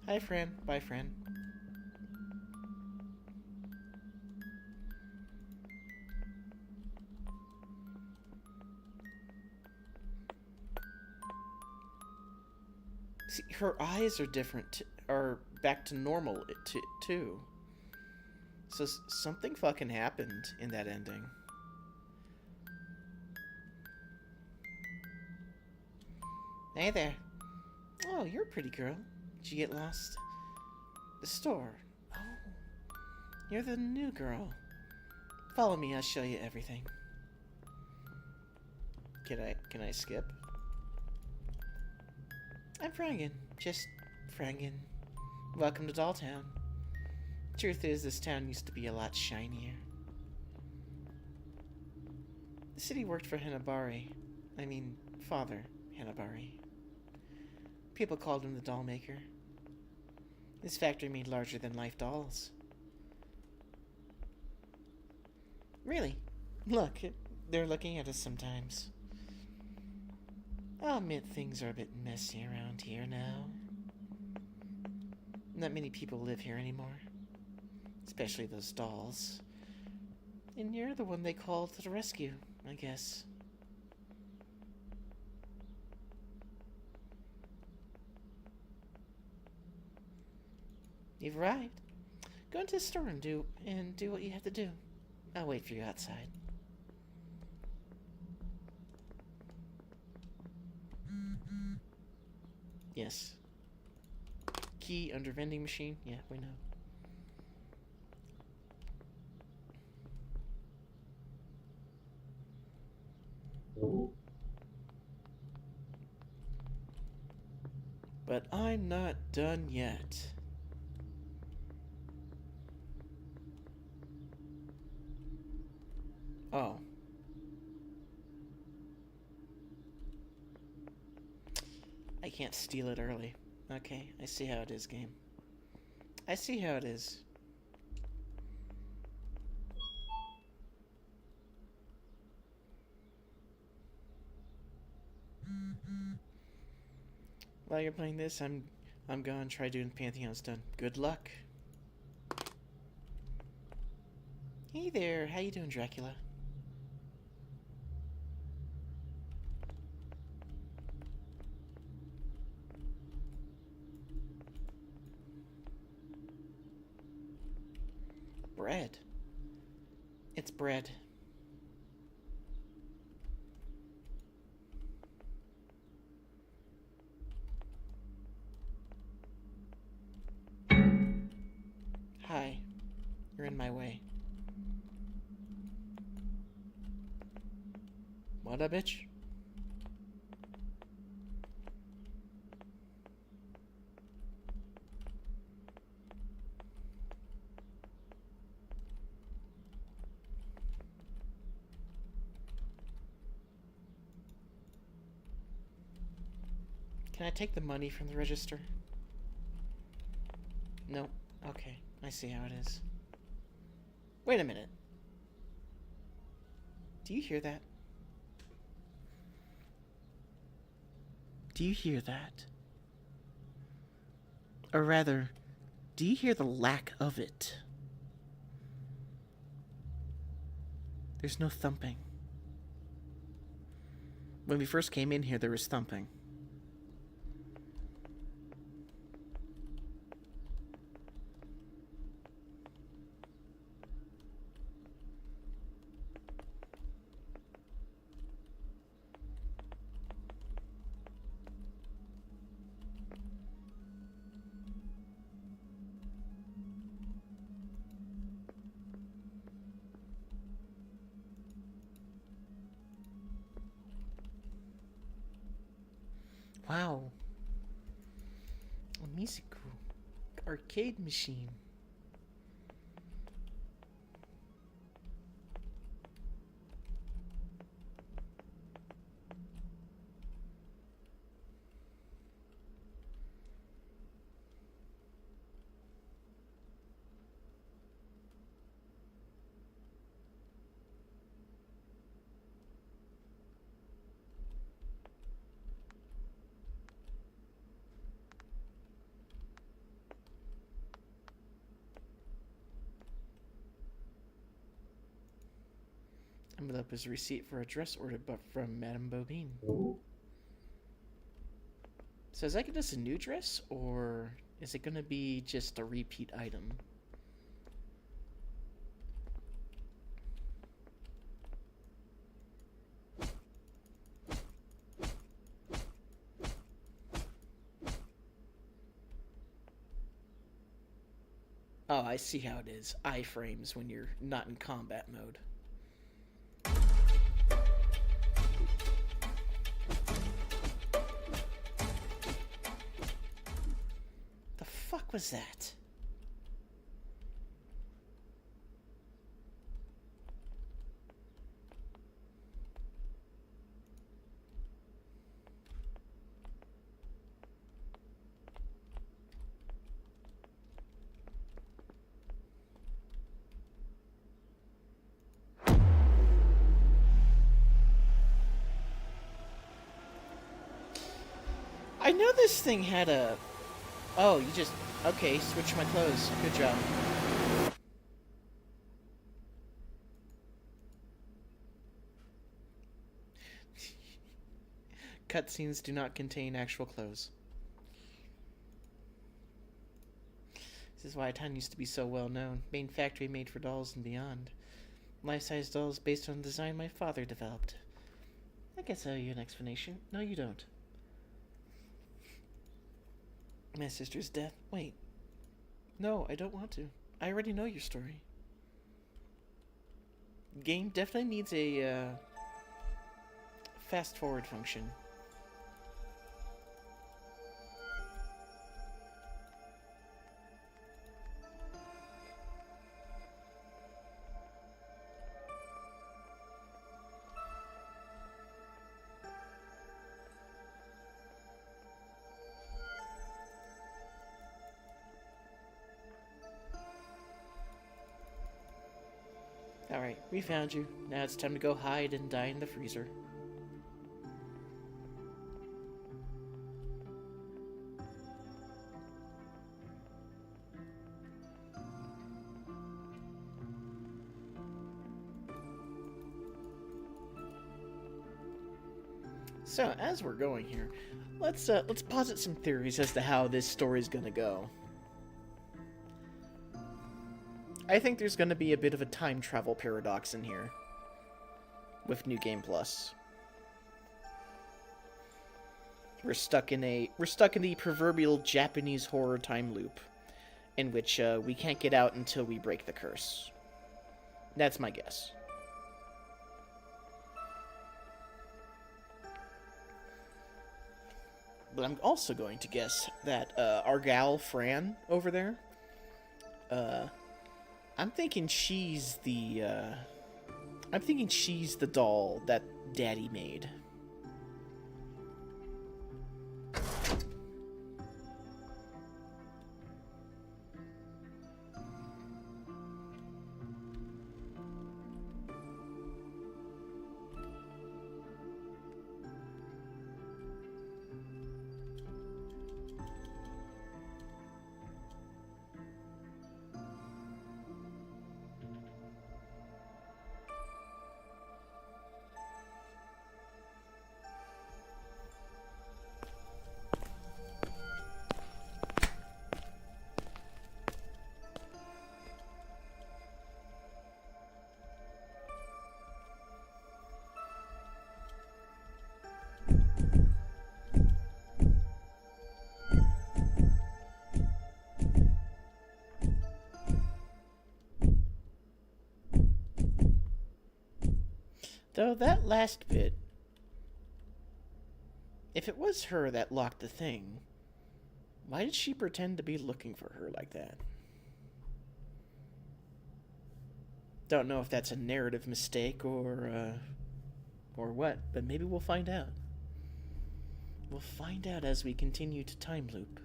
Hi, Fran. Bye, Fran. See, her eyes are different, are back to normal too. So something fucking happened in that ending. Hey there. Oh, you're a pretty girl. Did you get lost? The store. Oh, you're the new girl. Follow me, I'll show you everything. Can I skip? I'm Frangen. Just Frangen. Welcome to Dolltown. Truth is, this town used to be a lot shinier. The city worked for Hanabari. I mean, Father Hanabari. People called him the doll maker. This factory made larger-than-life dolls. Really? Look, they're looking at us sometimes. I'll admit things are a bit messy around here now. Not many people live here anymore. Especially those dolls. And you're the one they called to the rescue, I guess. You've arrived. Go into the store and do what you have to do. I'll wait for you outside. Yes. Key under vending machine? Yeah, we know. But I'm not done yet. Oh. I can't steal it early. Okay, I see how it is, game. I see how it is. While you're playing this, I'm gone. ChazDragoon Pantheon's done. Good luck. Hey there, how you doing, Dracula? Bread. It's bread. Hi. You're in my way. What up, bitch? Can I take the money from the register? No. Okay. I see how it is. Wait a minute. Do you hear that? Do you hear that? Or rather, do you hear the lack of it? There's no thumping. When we first came in here, there was thumping. Wow. A musical arcade machine. Envelope is a receipt for a dress order but from Madame Bobine. So is that gonna just a new dress, or is it gonna be just a repeat item? Oh, I see how it is. Iframes when you're not in combat mode. The fuck was that? I know this thing had a... Oh, you just... Okay, switch my clothes. Good job. Cutscenes do not contain actual clothes. This is why Town used to be so well known. Main factory made for dolls and beyond. Life-size dolls based on the design my father developed. I guess I owe you an explanation. No, you don't. My sister's death. Wait. No, I don't want to. I already know your story. Game definitely needs a fast forward function. Alright, we found you. Now it's time to go hide and die in the freezer. So, as we're going here, let's posit some theories as to how this story's gonna go. I think there's going to be a bit of a time travel paradox in here with New Game Plus. We're stuck in the proverbial Japanese horror time loop in which we can't get out until we break the curse. That's my guess. But I'm also going to guess that our gal Fran over there, I'm thinking she's the doll that Daddy made. Though that last bit If it was her that locked the thing, why did she pretend to be looking for her like that? Don't know if that's a narrative mistake or what, but maybe we'll find out. We'll find out as we continue to time loop.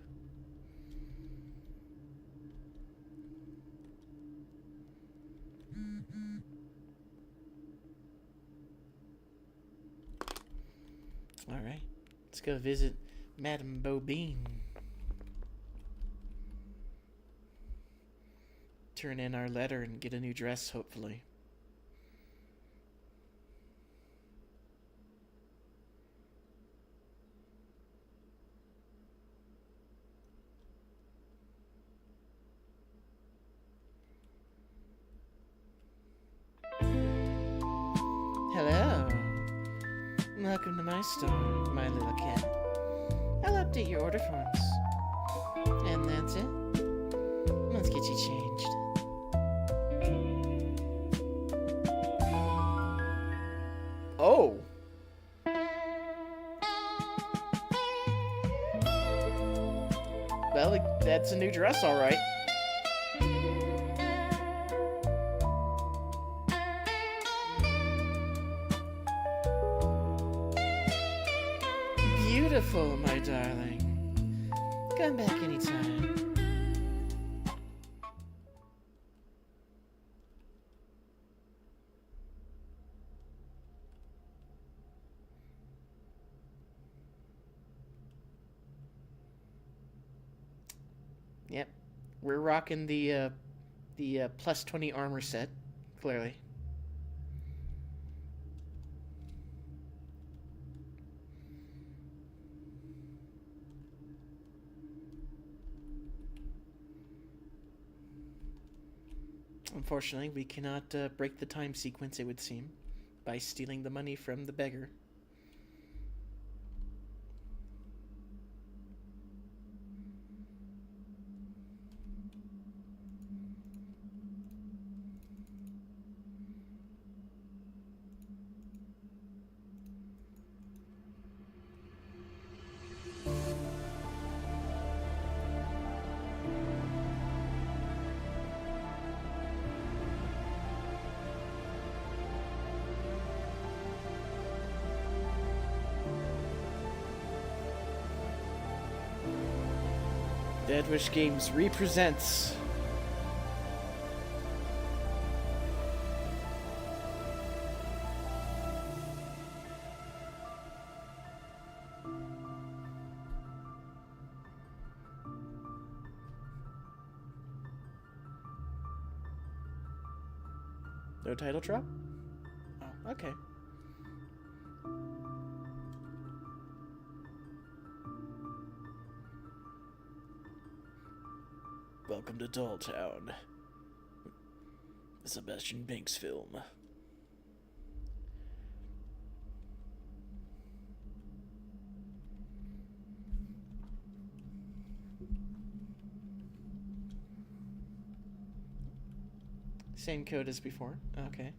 Alright, let's go visit Madame Bobine. Turn in our letter and get a new dress, hopefully. Hello. Welcome to my store, my little cat. I'll update your order forms. And that's it. Let's get you changed. Oh! Well, that's a new dress, alright. Beautiful, my darling. Come back anytime. Yep, we're rocking the plus 20 armor set, clearly. Unfortunately, we cannot break the time sequence, it would seem, by stealing the money from the beggar. Deadwish Games represents no title drop? Oh, okay. Welcome to Dolltown. A Sebastian Banks film. Same code as before. Okay.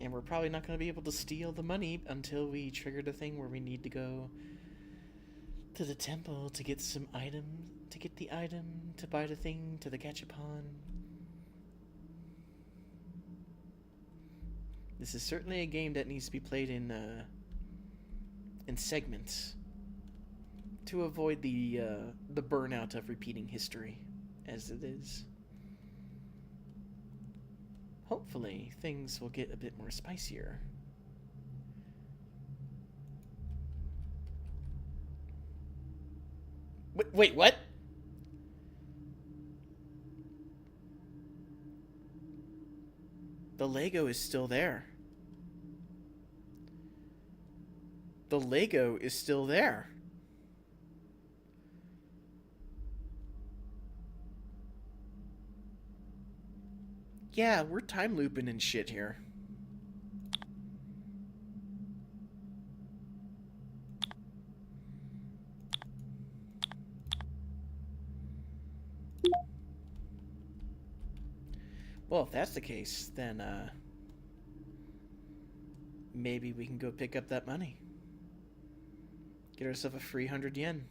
And we're probably not going to be able to steal the money until we trigger the thing where we need to go to the temple to get some item, to get the item, to buy the thing, to the gachapon. This is certainly a game that needs to be played in segments to avoid the burnout of repeating history, as it is. Hopefully, things will get a bit more spicier. Wait, what? The Lego is still there. The Lego is still there. Yeah, we're time looping and shit here. Well, if that's the case, then, maybe we can go pick up that money. Get ourselves a free 100 yen.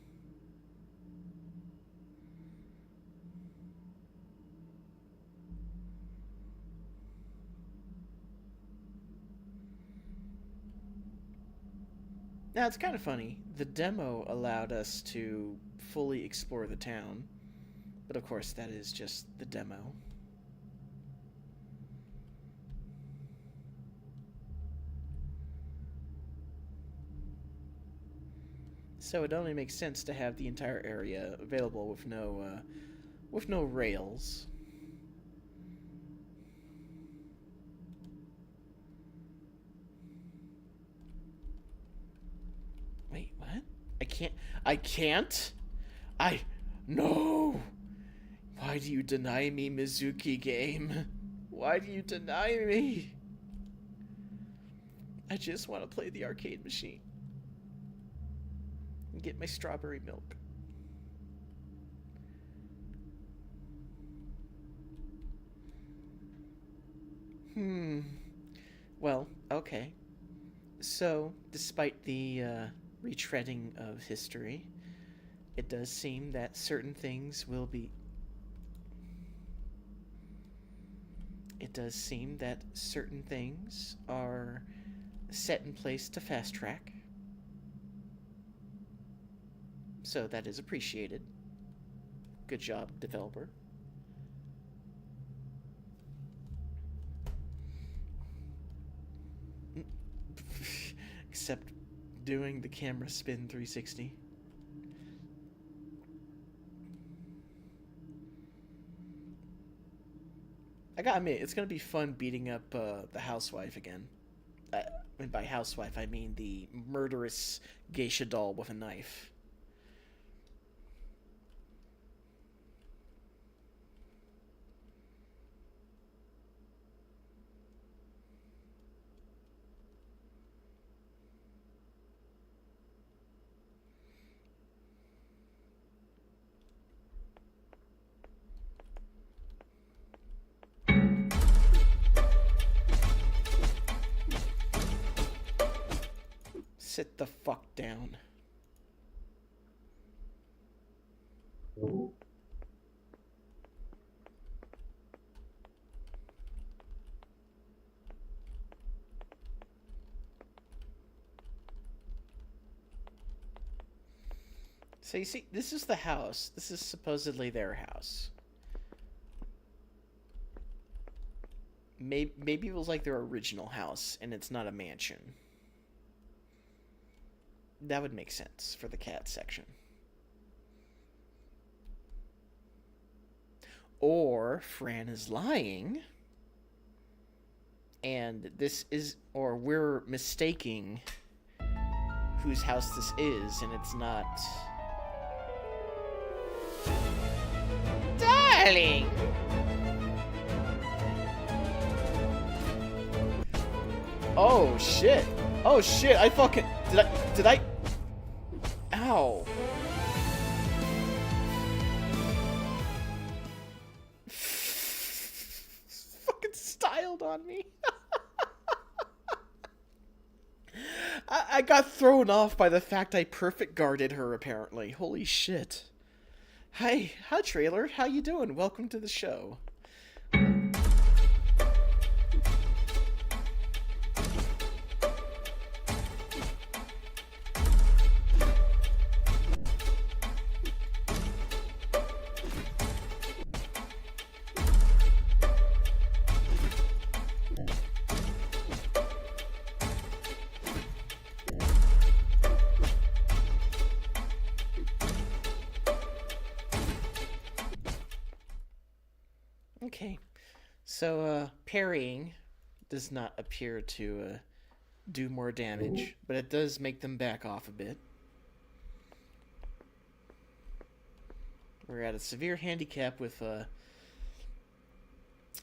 Now, it's kind of funny. The demo allowed us to fully explore the town. But of course, that is just the demo. So it only makes sense to have the entire area available with no rails. Wait, what? I can't? No! Why do you deny me, Mizuki game? Why do you deny me? I just want to play the arcade machine. And get my strawberry milk. Well, okay. So, despite the retreading of history, it does seem that certain things will be... It does seem that certain things are set in place to fast track. So that is appreciated. Good job, developer. Except doing the camera spin 360. I gotta admit, it's gonna be fun beating up the housewife again. And by housewife, I mean the murderous geisha doll with a knife. Sit the fuck down. So you see, this is the house. This is supposedly their house. Maybe it was like their original house, and it's not a mansion. That would make sense for the cat section. Or Fran is lying, and this is, or we're mistaking whose house this is, and it's not. Darling! Oh shit! Oh shit! I fucking did I? Ow! Fucking styled on me. I got thrown off by the fact I perfect guarded her. Apparently, holy shit. Hi, trailer. How you doing? Welcome to the show. Okay, so parrying does not appear to do more damage, but it does make them back off a bit. We're at a severe handicap with the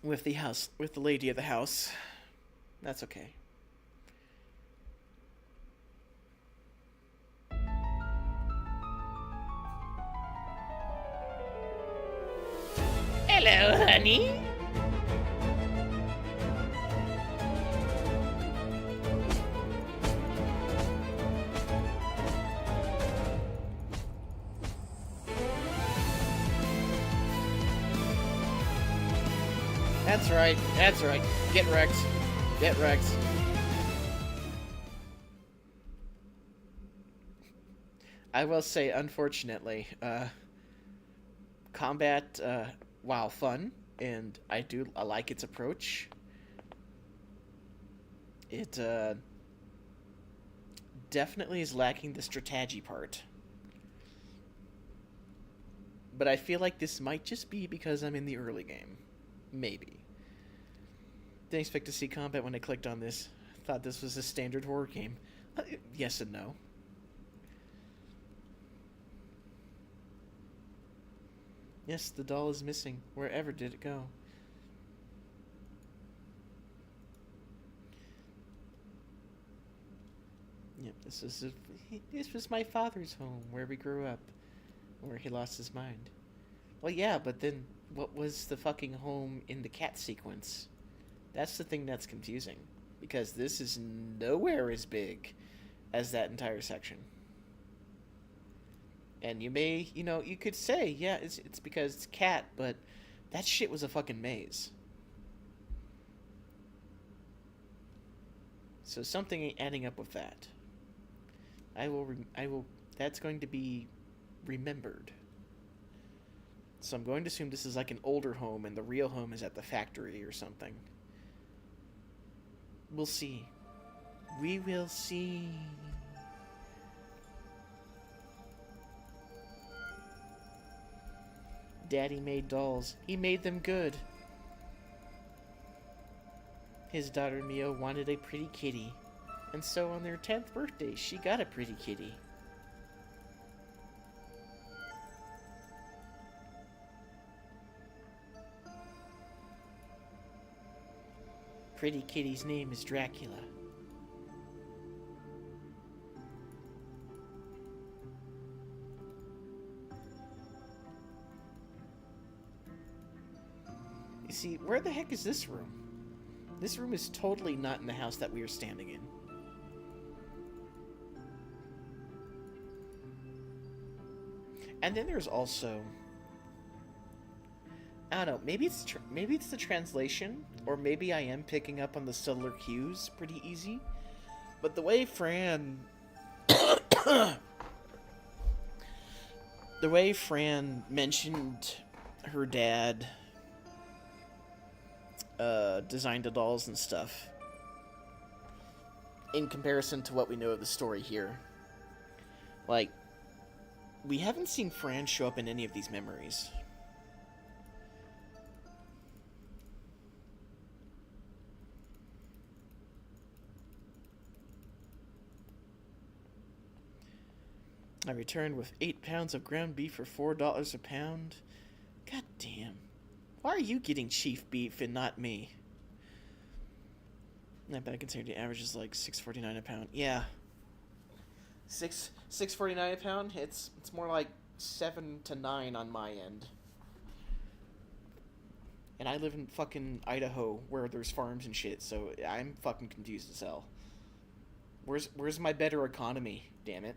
lady of the house. That's okay. Hello, honey. That's right. That's right. Get wrecked. Get wrecked. I will say, unfortunately, combat, while fun, and I like its approach, it, definitely is lacking the strategy part. But I feel like this might just be because I'm in the early game. Maybe. Didn't expect to see combat when I clicked on this. Thought this was a standard horror game. Yes and no. Yes, the doll is missing. Wherever did it go? Yep, this was my father's home, where we grew up, where he lost his mind. Well, yeah, but then what was the fucking home in the cat sequence? That's the thing that's confusing, because this is nowhere as big as that entire section. And you may, you could say, yeah, it's because it's cat, but that shit was a fucking maze. So something ain't adding up with that. I will, that's going to be remembered. So I'm going to assume this is like an older home and the real home is at the factory or something. We'll see. We will see. Daddy made dolls. He made them good. His daughter Mia wanted a pretty kitty. And so on their 10th birthday, she got a pretty kitty. Pretty kitty's name is Dracula. You see, where the heck is this room? This room is totally not in the house that we are standing in. And then there's also, I don't know, maybe it's the translation, or maybe I am picking up on the subtler cues pretty easy. But the way Fran mentioned her dad designed the dolls and stuff, in comparison to what we know of the story here, like, we haven't seen Fran show up in any of these memories. I returned with 8 pounds of ground beef for $4 a pound. God damn. Why are you getting chief beef and not me? I bet I consider the average is like $6.49 a pound. Yeah. $6.49 a pound? It's more like 7 to 9 on my end. And I live in fucking Idaho where there's farms and shit, so I'm fucking confused as hell. Where's my better economy, damn it?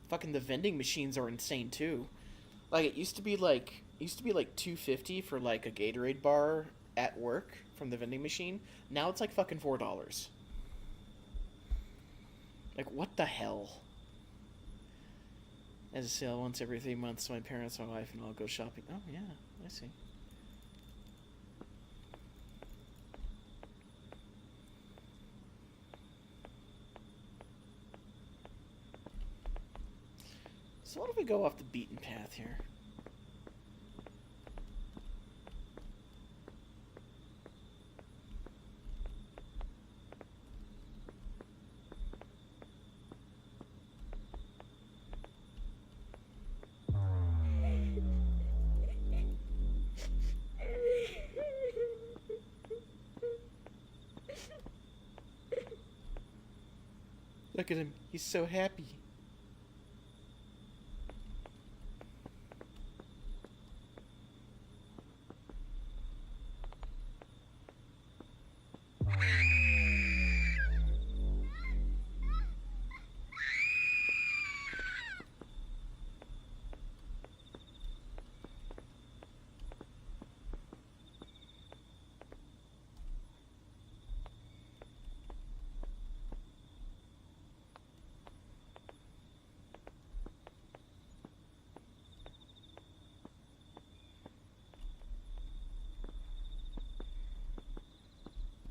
Fucking the vending machines are insane too. Like, it used to be like $2.50 for like a Gatorade bar at work from the vending machine. Now it's like fucking $4. Like, what the hell? As a sale once every 3 months, so my parents, my wife, and I'll go shopping. Oh yeah, I see. So what if we go off the beaten path here? Look at him. He's so happy.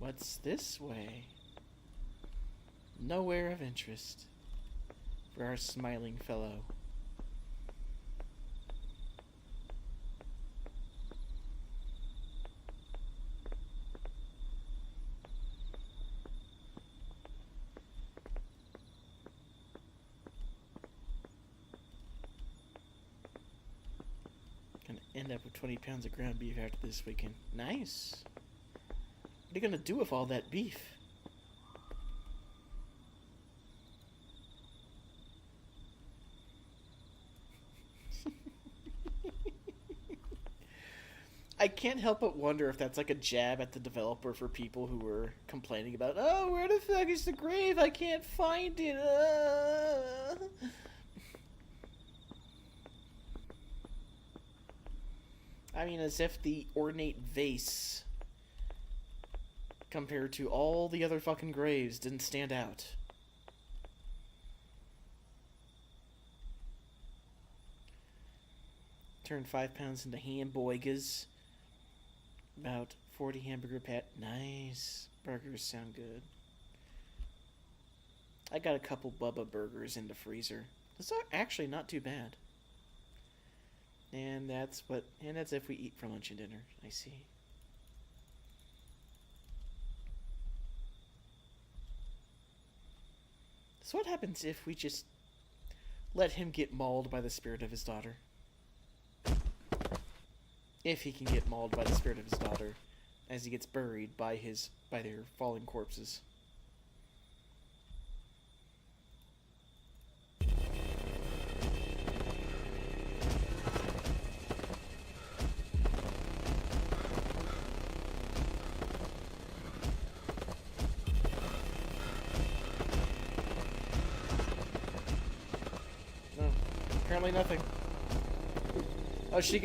What's this way? Nowhere of interest for our smiling fellow. Gonna end up with 20 pounds of ground beef after this weekend. Nice. What are you gonna do with all that beef? I can't help but wonder if that's like a jab at the developer for people who were complaining about, oh, where the fuck is the grave? I can't find it. I mean, as if the ornate vase compared to all the other fucking graves didn't stand out. Turn 5 pounds into hamburgers. About 40 hamburger pat. Nice. Burgers sound good. I got a couple Bubba burgers in the freezer. It's actually not too bad. And that's if we eat for lunch and dinner. I see. So what happens if we just let him get mauled by the spirit of his daughter? If he can get mauled by the spirit of his daughter as he gets buried by their fallen corpses. No, apparently nothing. Oh, he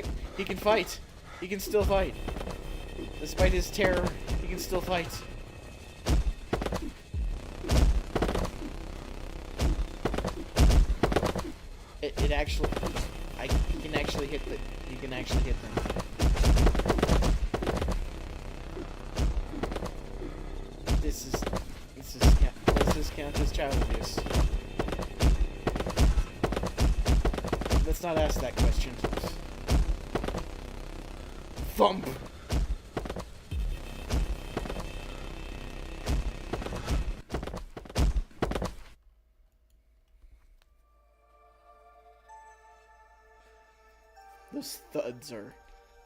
can fight. He can still fight. Despite his terror, he can still fight. It actually, he can actually hit them. This count as child abuse. Let's not ask that question. Thump!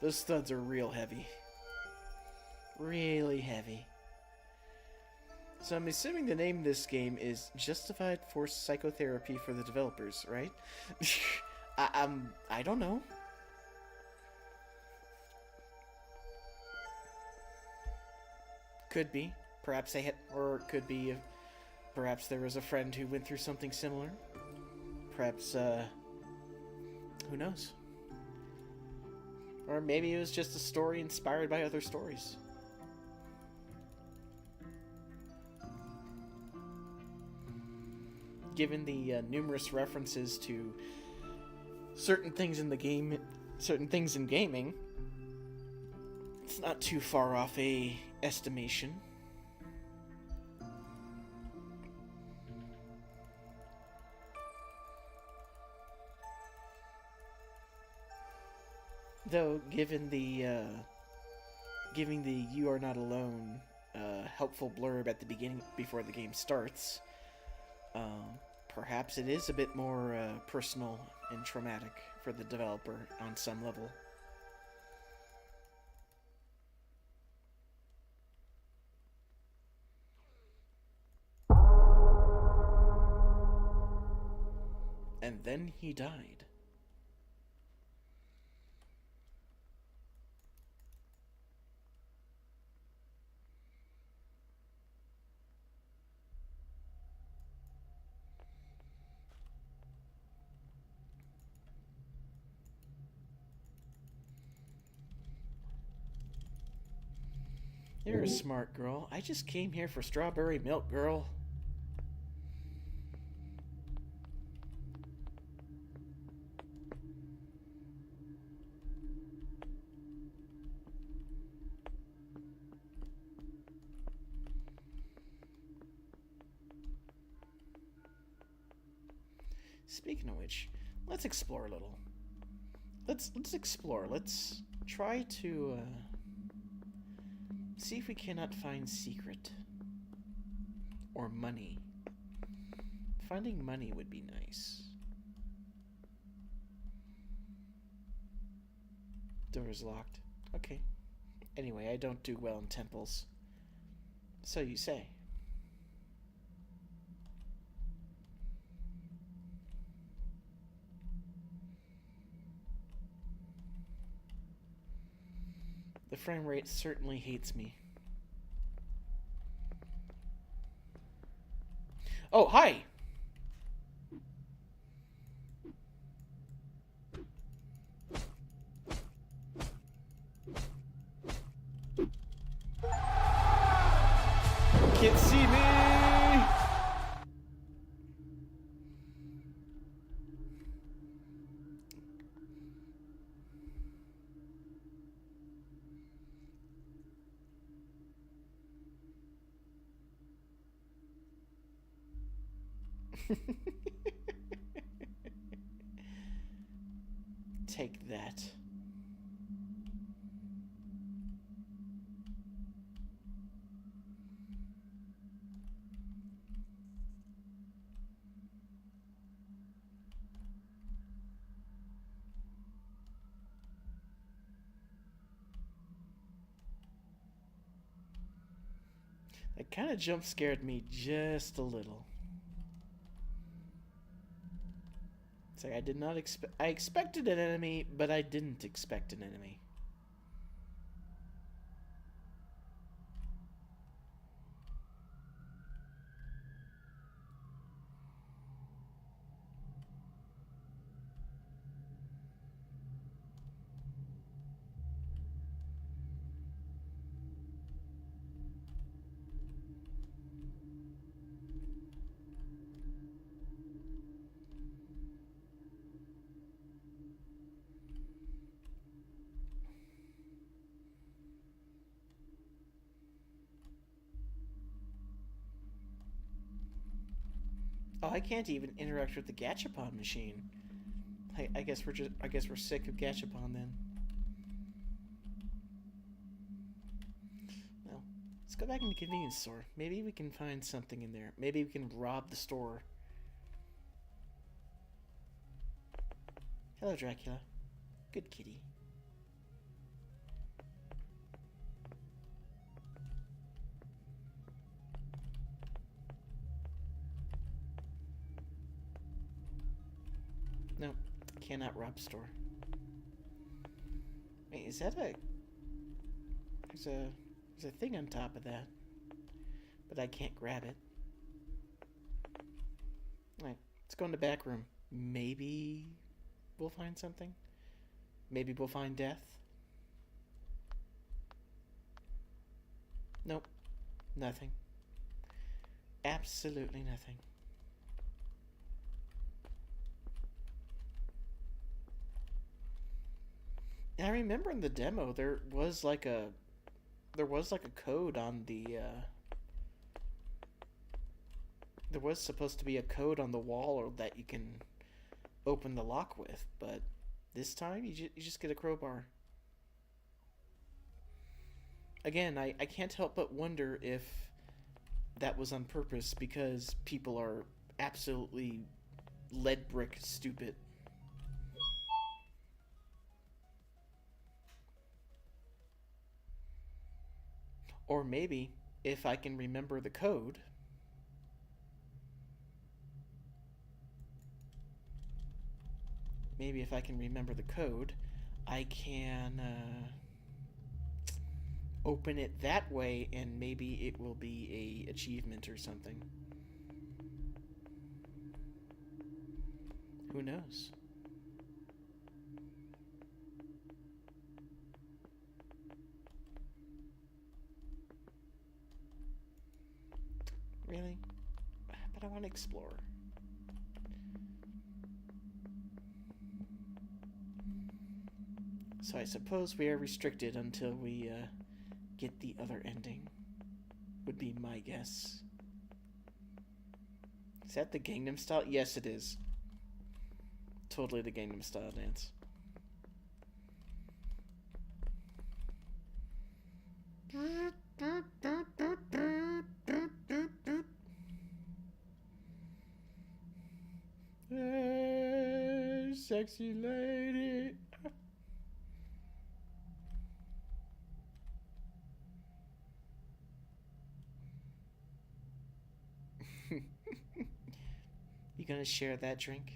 Those thuds are real heavy. Really heavy. So I'm assuming the name of this game is Justified Forced Psychotherapy for the developers, right? I don't know. Could be. Perhaps they had, or it could be, perhaps there was a friend who went through something similar. Perhaps, who knows? Or maybe it was just a story inspired by other stories. Given the numerous references to certain things in the game, certain things in gaming, it's not too far off a estimation. Though, given the "You Are Not Alone" helpful blurb at the beginning before the game starts, perhaps it is a bit more personal and traumatic for the developer on some level. And then he died. You're a smart girl. I just came here for strawberry milk, girl. Speaking of which, let's explore a little. Let's explore. Let's try to see if we cannot find secret or money. Finding money would be nice. Door is locked. Okay. Anyway, I don't do well in temples. So you say. The frame rate certainly hates me. Oh, hi! Can't see me! Take that. That kind of jump scared me just a little. It's like I did not expect. I expected an enemy, but I didn't expect an enemy. Oh, I can't even interact with the gachapon machine. I guess we're sick of gachapon then. Well, let's go back in the convenience store. Maybe we can find something in there. Maybe we can rob the store. Hello, Dracula. Good kitty. No, cannot rob store. Wait, is that a... There's a thing on top of that. But I can't grab it. Alright, let's go in the back room. Maybe we'll find something? Maybe we'll find death? Nope. Nothing. Absolutely nothing. I remember in the demo there was like a code on the there was supposed to be a code on the wall that you can open the lock with, but this time you just get a crowbar. Again, I can't help but wonder if that was on purpose because people are absolutely lead brick stupid. Or maybe, if I can remember the code, I can open it that way, and maybe it will be a achievement or something. Who knows? Really? But I want to explore. So I suppose we are restricted until we get the other ending. Would be my guess. Is that the Gangnam Style? Yes, it is. Totally the Gangnam Style dance. Hey, sexy lady. You gonna share that drink?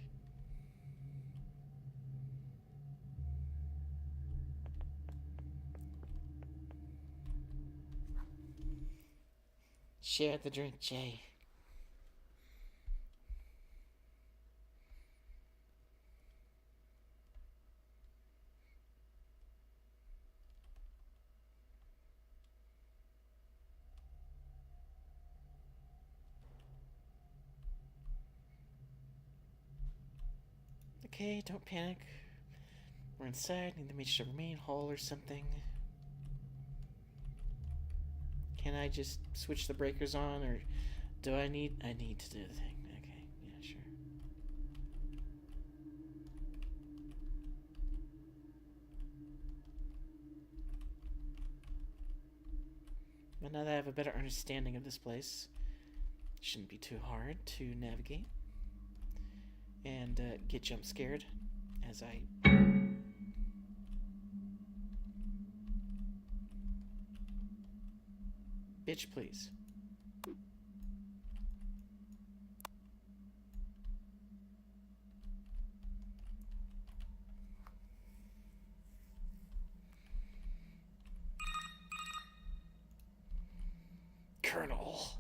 Share the drink, Jay. Okay, don't panic. We're inside, need to reach the main hall or something. Can I just switch the breakers on, or do I need to do the thing? Okay, yeah, sure. But now that I have a better understanding of this place, it shouldn't be too hard to navigate and get jump scared as I bitch, please. Colonel.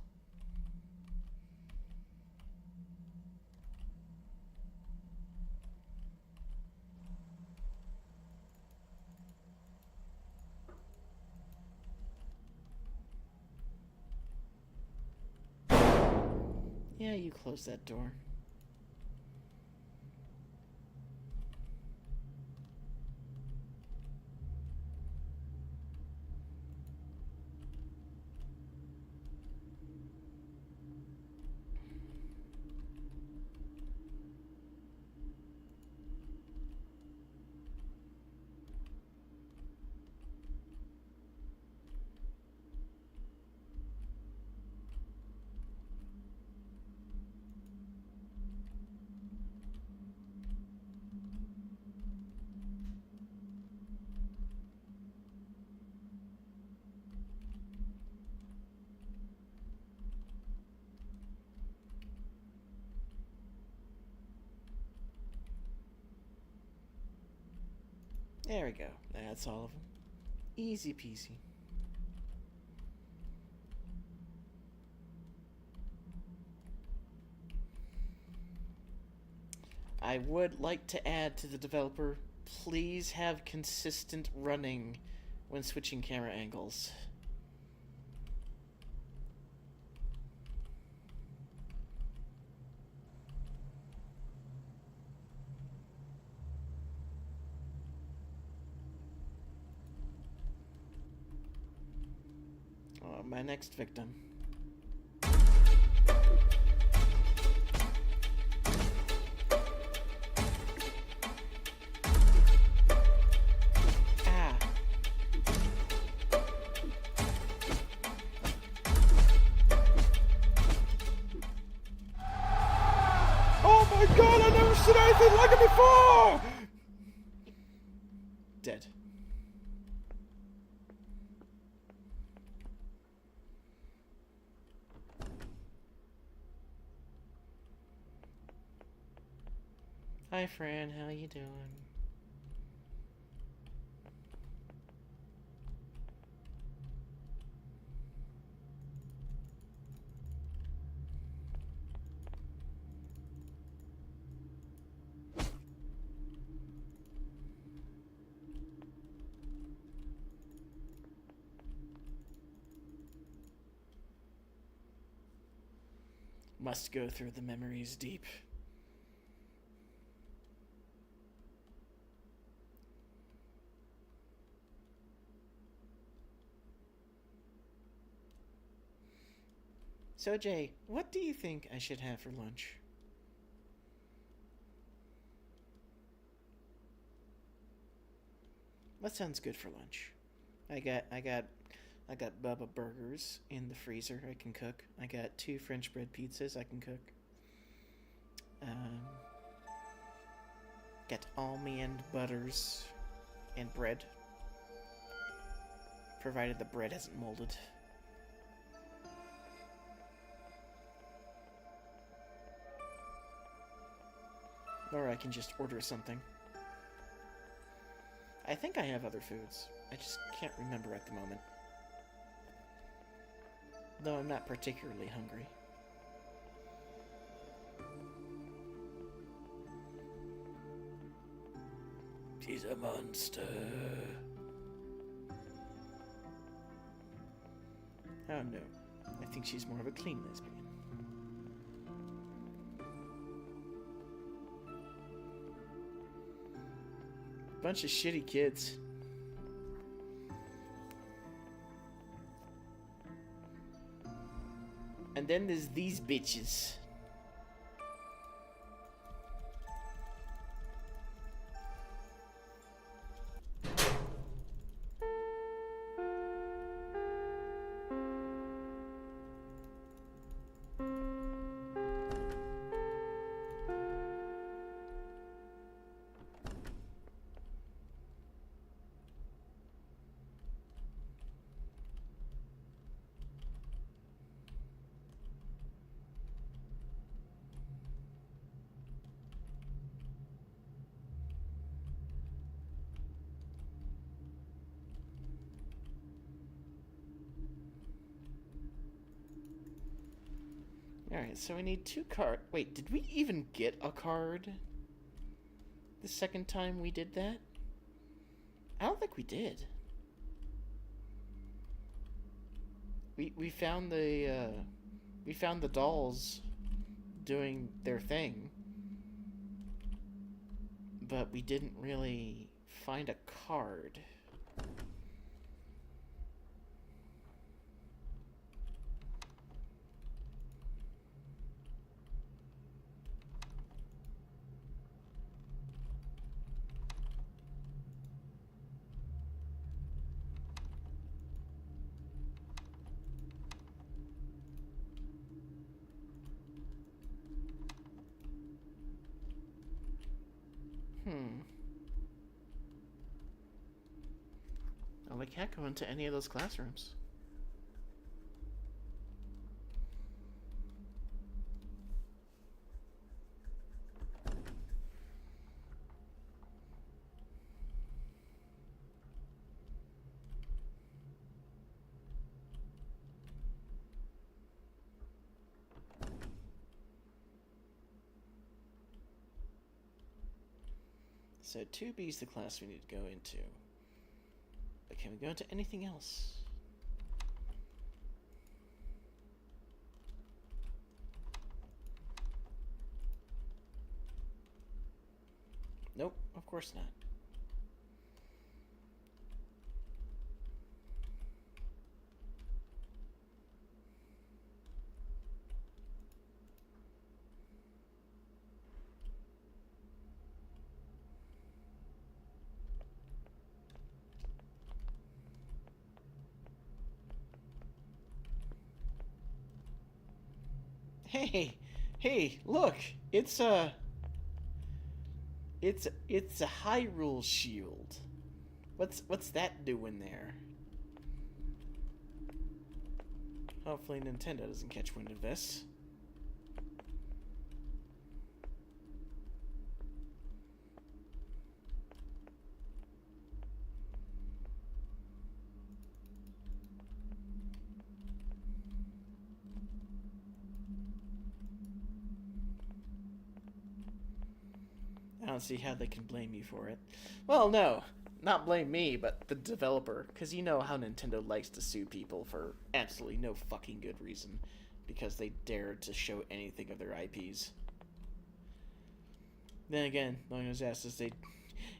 Yeah, you close that door. There we go. That's all of them. Easy peasy. I would like to add to the developer, please have consistent running when switching camera angles. Oh, my next victim. Ah. Oh my god, I've never seen anything like it before! Dead. Hi, Fran. How you doing? Must go through the memories deep. So, Jay, what do you think I should have for lunch? What sounds good for lunch? I got Bubba burgers in the freezer I can cook. I got 2 French bread pizzas I can cook. Got almond butters and bread. Provided the bread hasn't molded. Or I can just order something. I think I have other foods. I just can't remember at the moment. Though I'm not particularly hungry. She's a monster. Oh no. I think she's more of a clean lesbian. Bunch of shitty kids. And then there's these bitches. Alright, so we need 2 cards. Wait, did we even get a card the second time we did that? I don't think we did. We found the dolls doing their thing, but we didn't really find a card. Well, we can't go into any of those classrooms. So 2B is the class we need to go into. But can we go into anything else? Nope, of course not. Hey, look! It's a Hyrule shield. What's that doing there? Hopefully Nintendo doesn't catch wind of this. I don't see how they can blame you for it. Well, no, not blame me, but the developer, because you know how Nintendo likes to sue people for absolutely no fucking good reason, because they dared to show anything of their IPs. Then again, knowing those asses, they'd...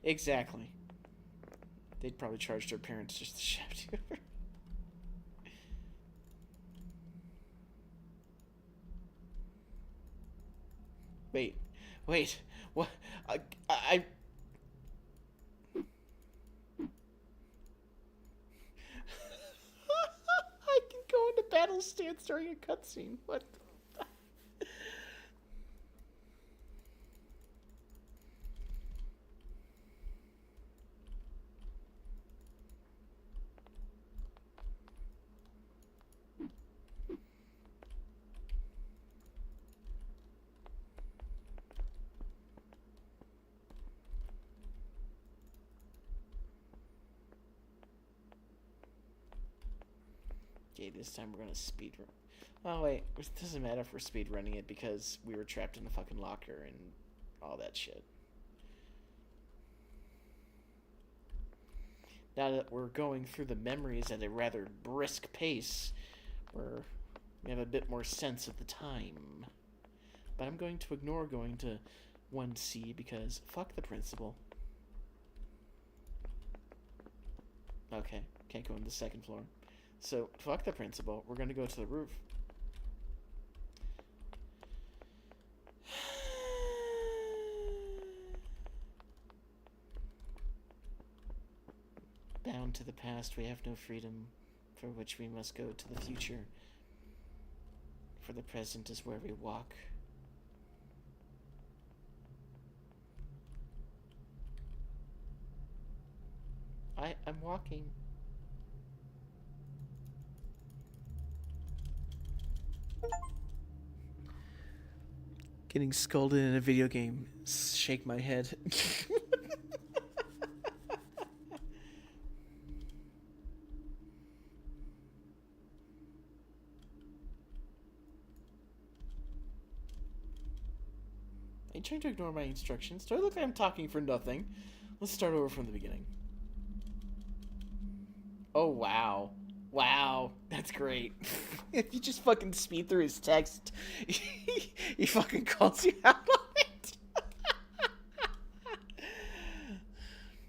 Exactly. They'd probably charge their parents just to shout you over. Wait, what? stance during a cutscene. What? Okay, this time we're gonna speedrun. Oh wait, it doesn't matter if we're speedrunning it because we were trapped in a fucking locker and all that shit. Now that we're going through the memories at a rather brisk pace, we have a bit more sense of the time. But I'm going to ignore going to 1C because fuck the principal. Okay, can't go on the second floor. So, fuck the principal. We're gonna go to the roof. Bound to the past, we have no freedom, for which we must go to the future. For the present is where we walk. I'm walking. Getting scolded in a video game. Shake my head. Are you trying to ignore my instructions? Do I look like I'm talking for nothing? Let's start over from the beginning. Oh, wow. Wow, that's great. If you just fucking speed through his text, he fucking calls you out on it.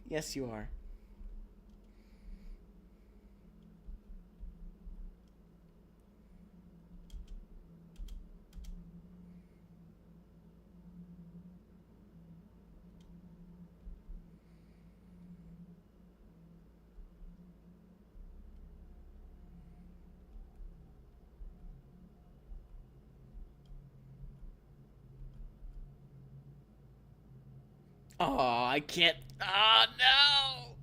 Yes, you are. Oh, I can't. Oh, no.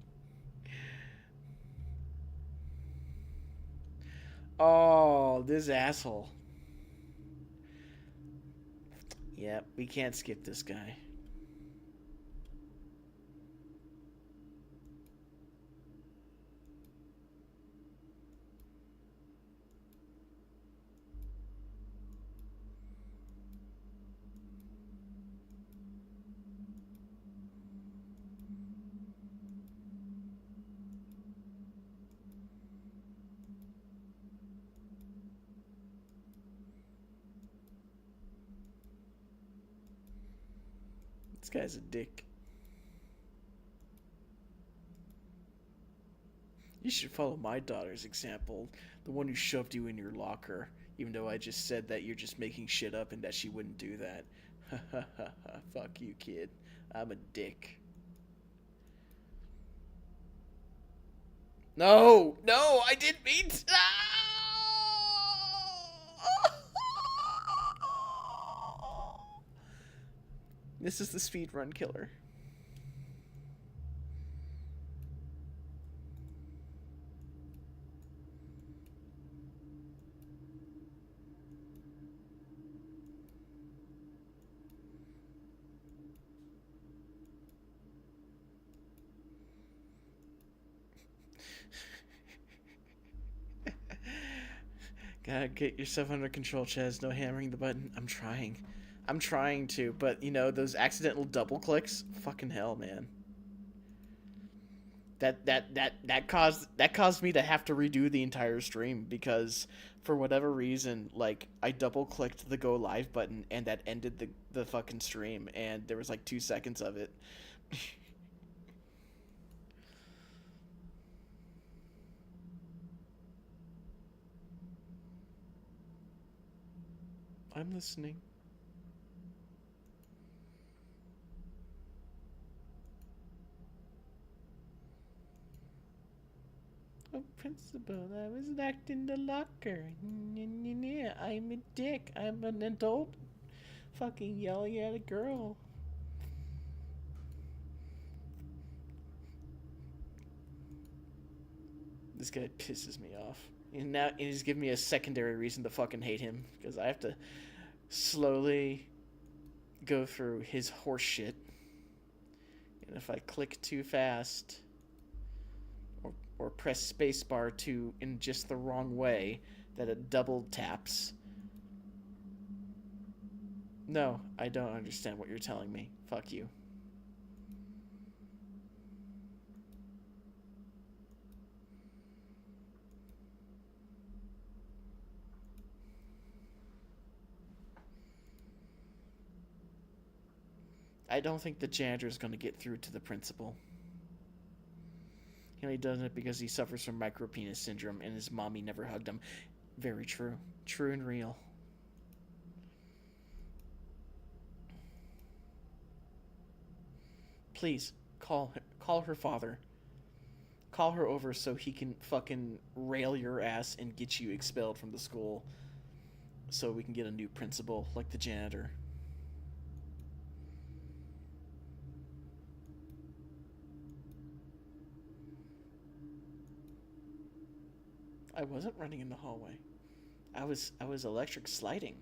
Oh, this asshole. Yep, we can't skip this guy. This guy's a dick. You should follow my daughter's example, the one who shoved you in your locker, even though I just said that you're just making shit up and that she wouldn't do that. Ha ha ha ha, fuck you, kid. I'm a dick. No! No! I didn't mean to... This is the speedrun killer. Gotta get yourself under control, Chaz. No hammering the button. I'm trying. I'm trying to, but you know, those accidental double clicks, fucking hell, man. That caused me to have to redo the entire stream because for whatever reason, like I double clicked the go live button and that ended the fucking stream and there was like 2 seconds of it. I'm listening. Oh, principal, I was locked in the locker. I'm a dick. I'm an adult fucking yelling at a girl. This guy pisses me off. And now he's giving me a secondary reason to fucking hate him. Because I have to slowly go through his horse shit. And if I click too fast or press spacebar too in just the wrong way, that it double taps. No, I don't understand what you're telling me. Fuck you. I don't think the janitor is going to get through to the principal. He only does it because he suffers from micropenis syndrome and his mommy never hugged him. Very true. True and real. Please, call her father. Call her over so he can fucking rail your ass and get you expelled from the school so we can get a new principal like the janitor. I wasn't running in the hallway. I was electric sliding.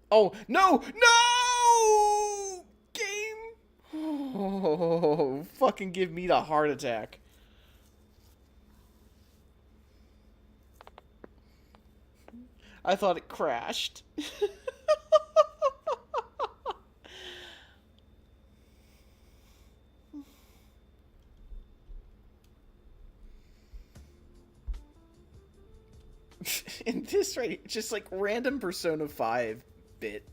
Oh, no! No! Game! Oh, fucking give me the heart attack. I thought it crashed. In this right, just like random Persona 5 bit.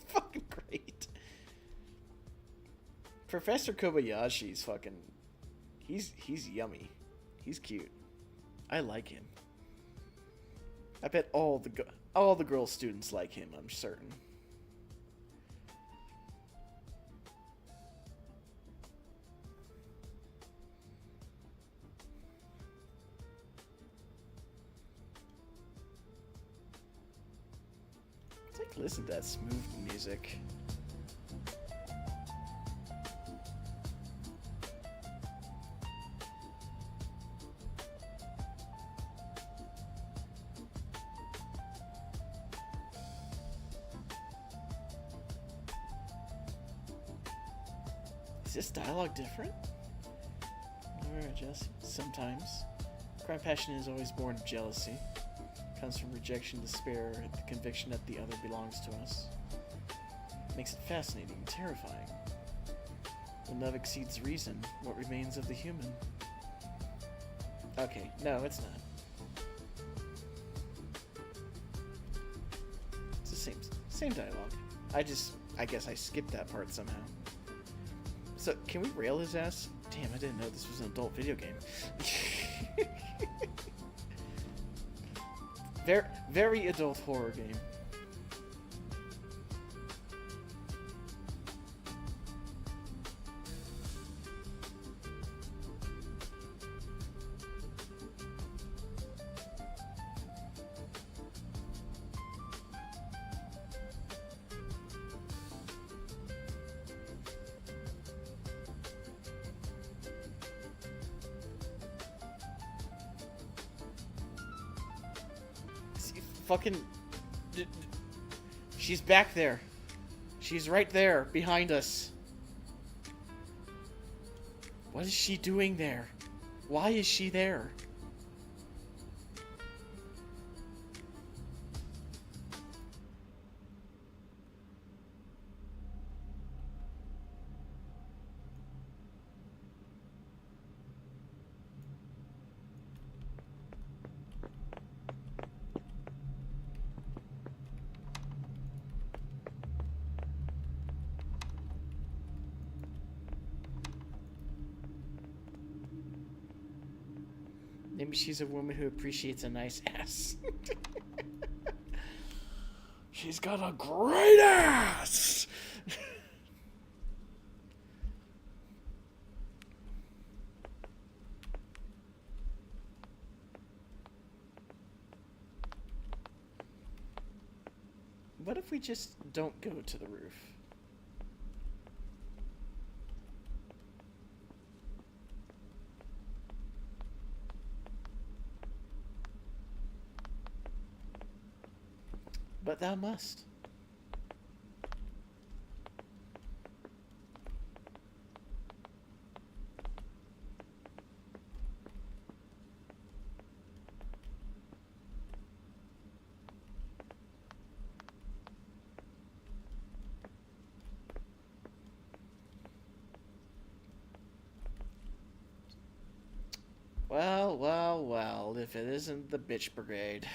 Fucking great. Professor Kobayashi's fucking... He's yummy. He's cute. I like him. I bet all the girl students like him, I'm certain. Listen to that smooth music. Is this dialogue different? Alright, Jesse. Sometimes. Crime passion is always born of jealousy. Comes from rejection, despair, the conviction that the other belongs to us. Makes it fascinating and terrifying. When love exceeds reason, what remains of the human? Okay, no, it's not. It's the same dialogue. I guess I skipped that part somehow. So, can we rail his ass? Damn, I didn't know this was an adult video game. Very adult horror game. Fucking... She's back there. She's right there, behind us. What is she doing there? Why is she there? Maybe she's a woman who appreciates a nice ass. She's got a great ass! What if we just don't go to the roof? But thou must. Well, well, well, if it isn't the bitch brigade.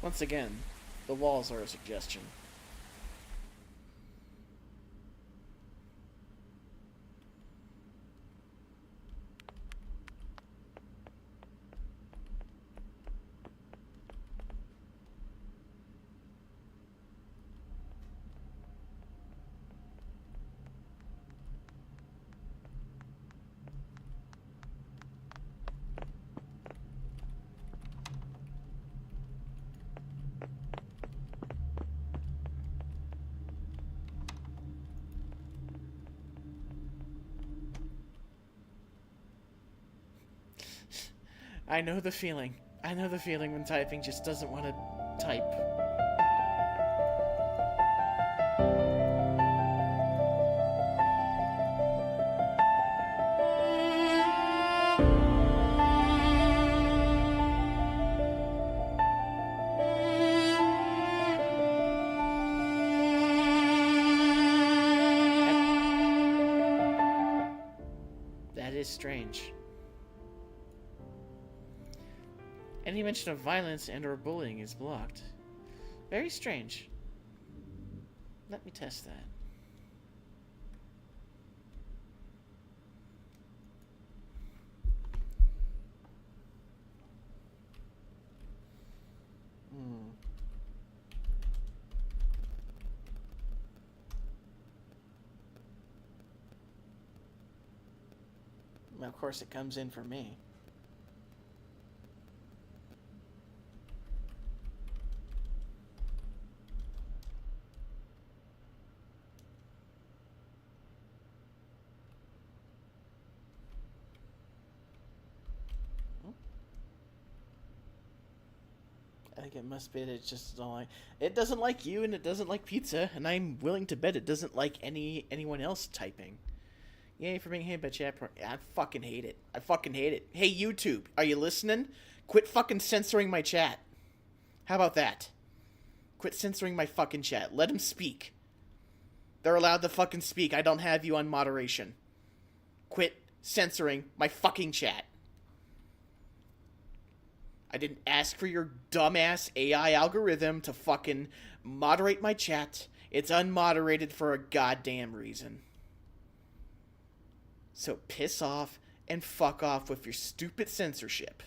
Once again, the walls are a suggestion. I know the feeling. I know the feeling when typing just doesn't want to type. That is strange. Any mention of violence and or bullying is blocked. Very strange. Let me test that. Well, of course it comes in for me. I think it must be that it just don't like it doesn't like you and it doesn't like pizza, and I'm willing to bet it doesn't like anyone else typing. Yay for being hated by chat. I fucking hate it. I fucking hate it. Hey YouTube, are you listening? Quit fucking censoring my chat. How about that? Quit censoring my fucking chat. Let them speak. They're allowed to fucking speak. I don't have you on moderation. Quit censoring my fucking chat. I didn't ask for your dumbass AI algorithm to fucking moderate my chat. It's unmoderated for a goddamn reason. So piss off and fuck off with your stupid censorship.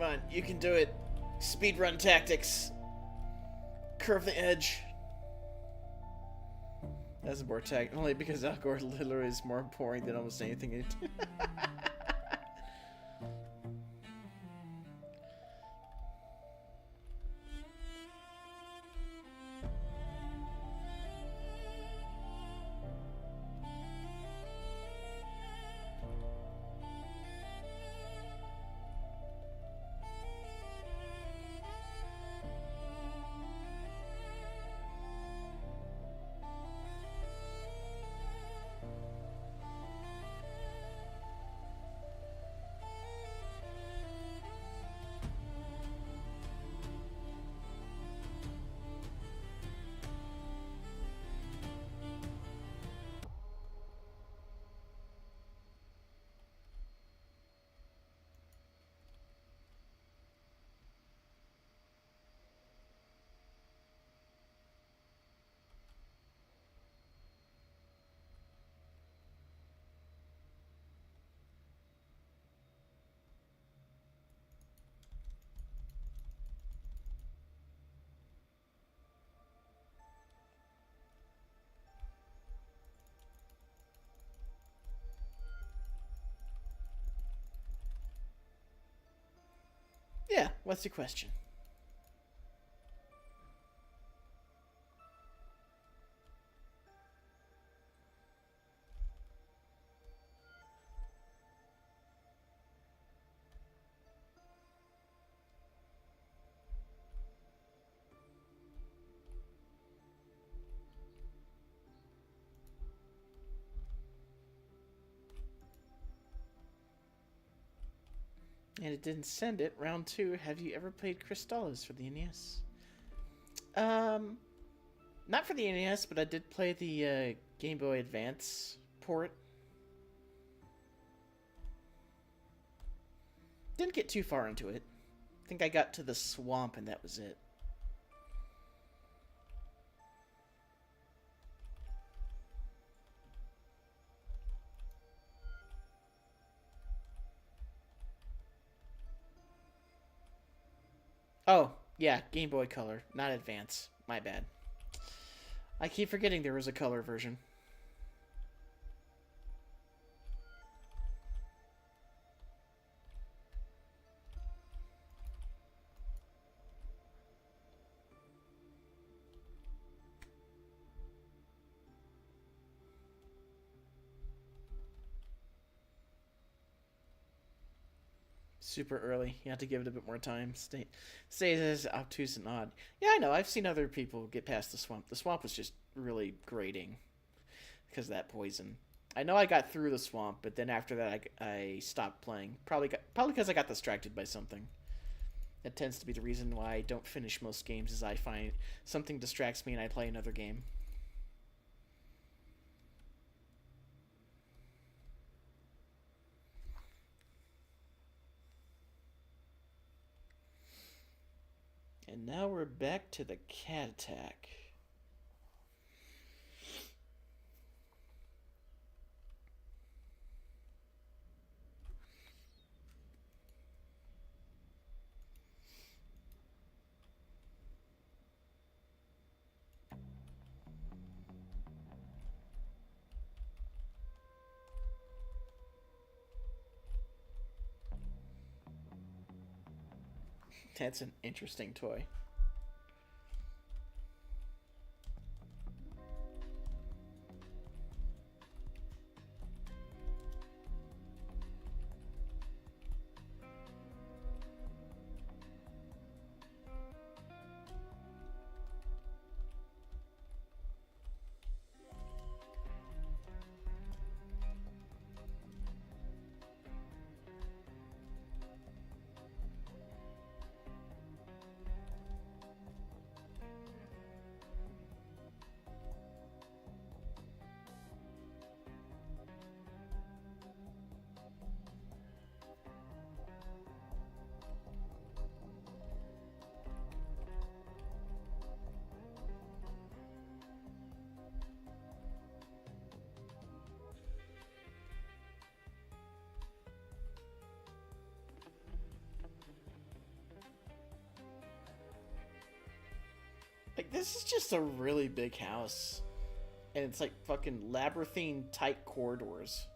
Come on, you can do it. Speedrun tactics. Curve the edge. That's more tech, only because Algor literally is more boring than almost anything. Yeah, what's your question? And it didn't send it. Round 2. Have you ever played Crystallis for the NES? Not for the NES, but I did play the Game Boy Advance port. Didn't get too far into it. I think I got to the swamp and that was it. Oh, yeah, Game Boy Color, not Advance. My bad. I keep forgetting there was a color version. Super early. You have to give it a bit more time. Stay as obtuse and odd. Yeah, I know. I've seen other people get past the swamp. The swamp was just really grating because of that poison. I know I got through the swamp, but then after that I stopped playing. Probably because I got distracted by something. That tends to be the reason why I don't finish most games, is I find something distracts me and I play another game. And now we're back to the cat attack. That's an interesting toy. Like, this is just a really big house. And it's like fucking labyrinthine tight corridors.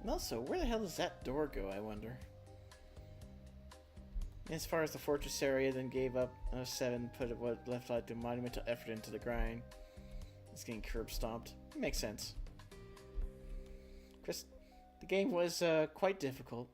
And also, where the hell does that door go, I wonder? As far as the fortress area, then gave up 7, put what left out to monumental effort into the grind. It's getting curb stomped. Makes sense. Chris, the game was quite difficult.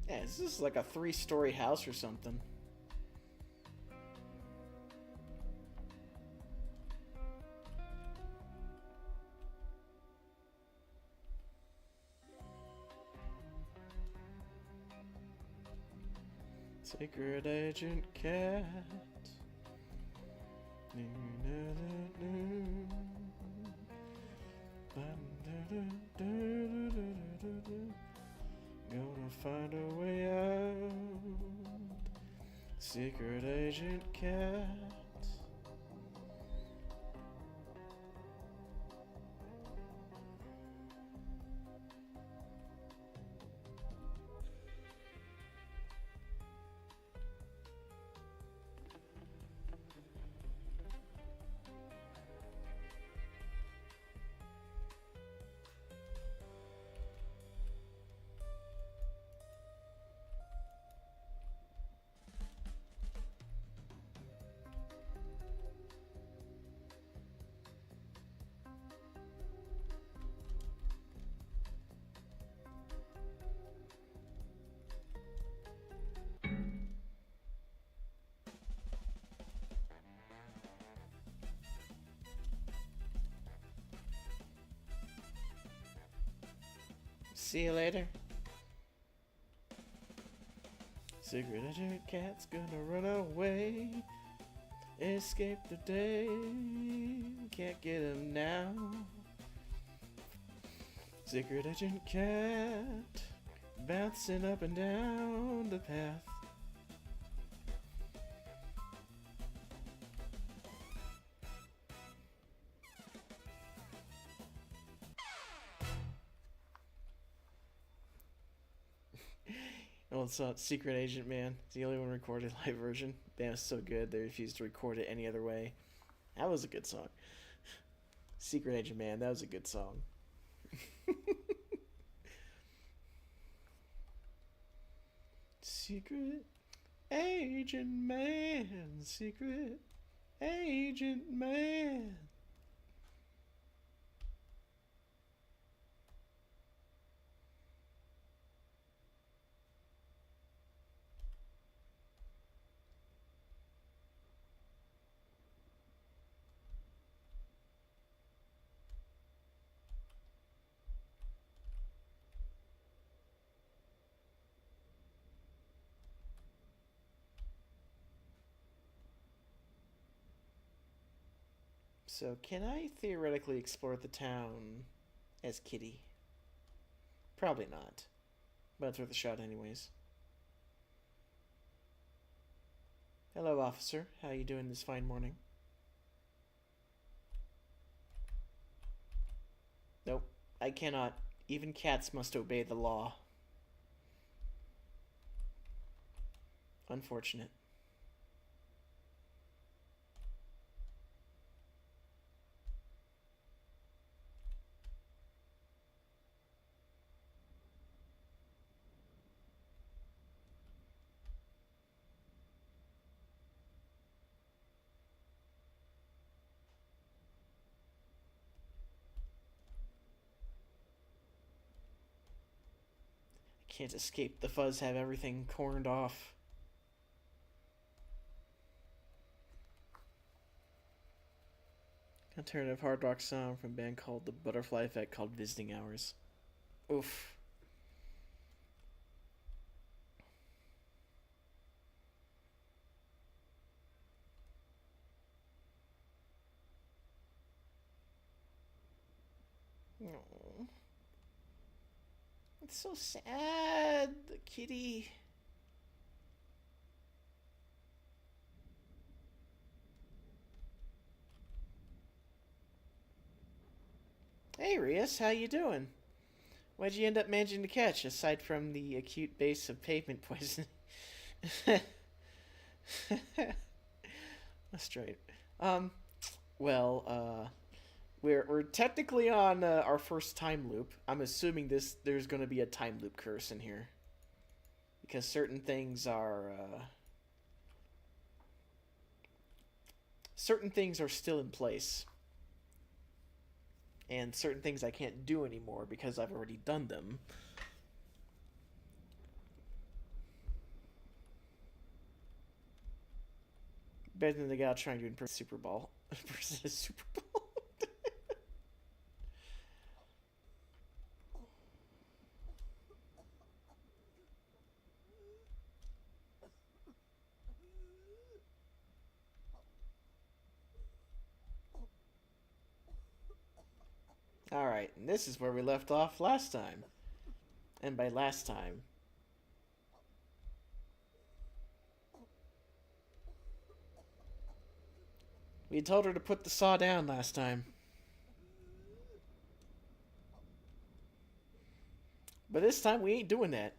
Yeah, this is like a 3-story house or something. Secret Agent Cat. Gonna find a way out. Secret Agent Cat. See you later. Secret Agent Cat's gonna run away. Escape today. Can't get him now. Secret Agent Cat. Bouncing up and down the path. Oh, it's Secret Agent Man. It's the only one recorded live version. Damn, it's so good. They refused to record it any other way. That was a good song. Secret Agent Man, that was a good song. Secret Agent Man, Secret Agent Man. So, can I theoretically explore the town as Kitty? Probably not. But it's worth a shot anyways. Hello, officer. How you doing this fine morning? Nope, I cannot. Even cats must obey the law. Unfortunate. Can't escape the fuzz, have everything corned off. Alternative hard rock song from a band called The Butterfly Effect called Visiting Hours. Oof. Aww. It's so sad, the kitty. Hey Rias, how you doing? What'd you end up managing to catch, aside from the acute base of pavement poisoning? That's right. We're technically on our first time loop. I'm assuming there's going to be a time loop curse in here, because certain things are still in place, and certain things I can't do anymore because I've already done them. Better than the guy trying to improve Super Bowl. Super Bowl. Alright, and this is where we left off last time. And by last time, we told her to put the saw down last time. But this time we ain't doing that.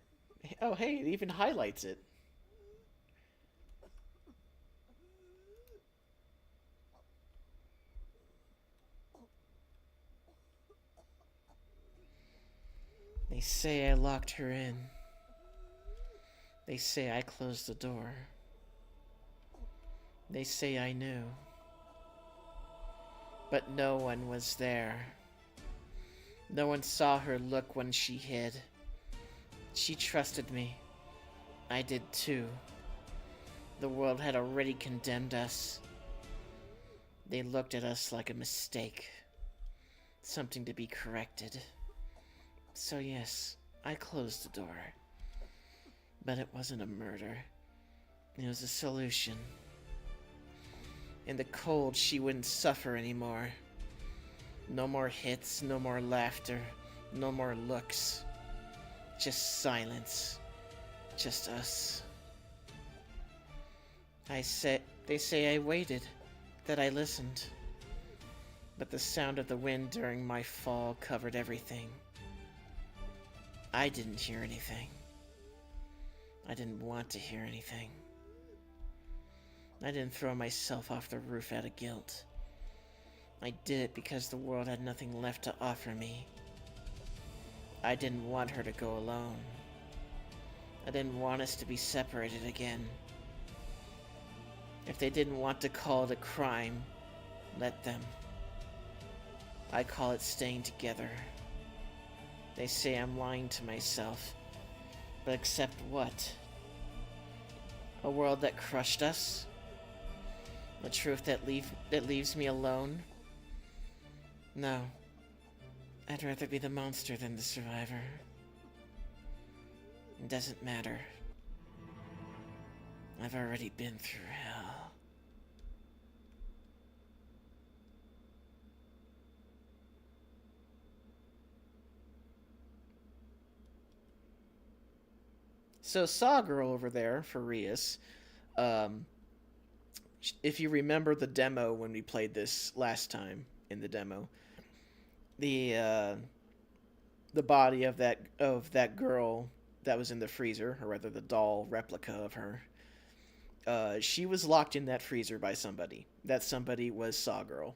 Oh hey, it even highlights it. They say I locked her in. They say I closed the door. They say I knew. But no one was there. No one saw her look when she hid. She trusted me. I did too. The world had already condemned us. They looked at us like a mistake. Something to be corrected. So yes, I closed the door. But it wasn't a murder. It was a solution. In the cold, she wouldn't suffer anymore. No more hits, no more laughter, no more looks. Just silence. Just us. They say I waited, that I listened. But the sound of the wind during my fall covered everything. I didn't hear anything. I didn't want to hear anything. I didn't throw myself off the roof out of guilt. I did it because the world had nothing left to offer me. I didn't want her to go alone. I didn't want us to be separated again. If they didn't want to call it a crime, let them. I call it staying together. They say I'm lying to myself. But accept what? A world that crushed us? A truth that leaves me alone? No. I'd rather be the monster than the survivor. It doesn't matter. I've already been through hell. So Saw Girl over there for Rias, if you remember the demo when we played this last time in the demo, the body of that girl that was in the freezer, or rather the doll replica of her, She was locked in that freezer by somebody. That somebody was Sawgirl.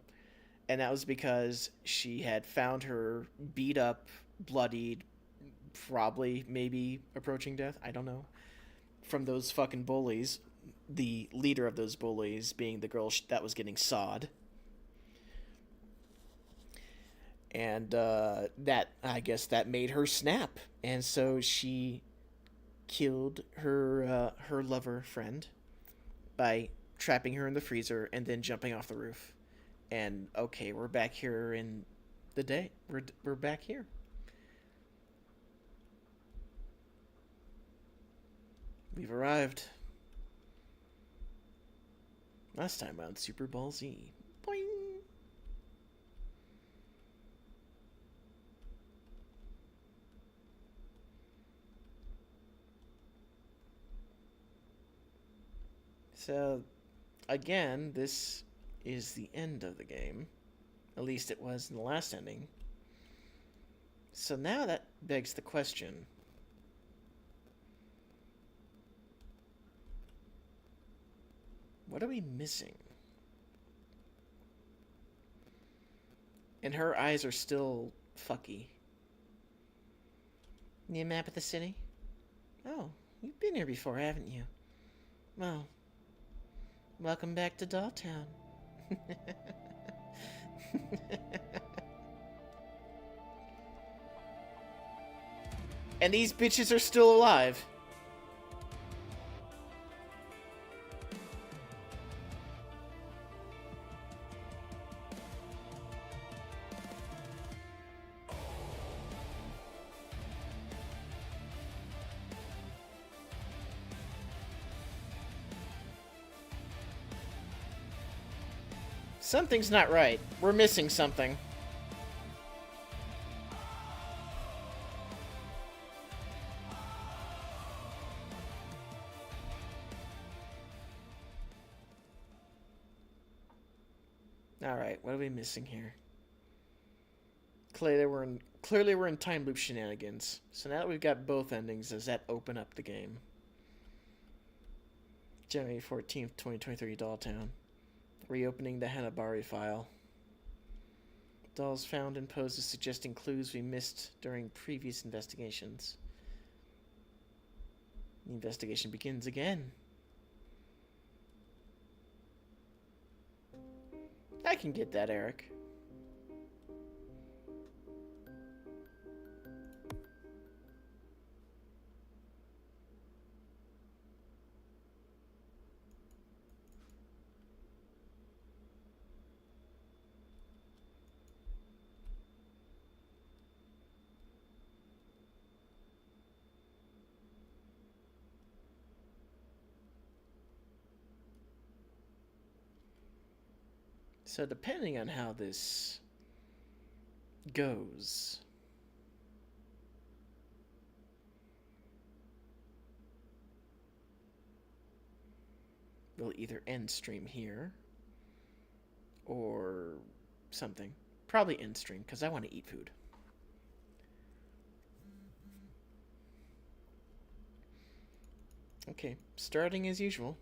And that was because she had found her beat up, bloodied, probably, maybe approaching death. I don't know. From those fucking bullies. The leader of those bullies being the girl that was getting sawed. And that, I guess, that made her snap. And so she killed her lover friend by trapping her in the freezer and then jumping off the roof. And okay, we're back here in the day. We're back here. We've arrived. Last time on Super Ball Z. Boing. So, again, this is the end of the game. At least it was in the last ending. So now that begs the question. What are we missing? And her eyes are still fucky. Need a map of the city? Oh, you've been here before, haven't you? Well, welcome back to Dolltown. And these bitches are still alive. Something's not right. We're missing something. Alright, what are we missing here? Clearly we're in time loop shenanigans. So now that we've got both endings, does that open up the game? January 14th, 2023, Dolltown. Reopening the Hanabari file. Dolls found in poses suggesting clues we missed during previous investigations. The investigation begins again. I can get that, Eric. So depending on how this goes, we'll either end stream here or something. Probably end stream because I want to eat food. Okay, starting as usual.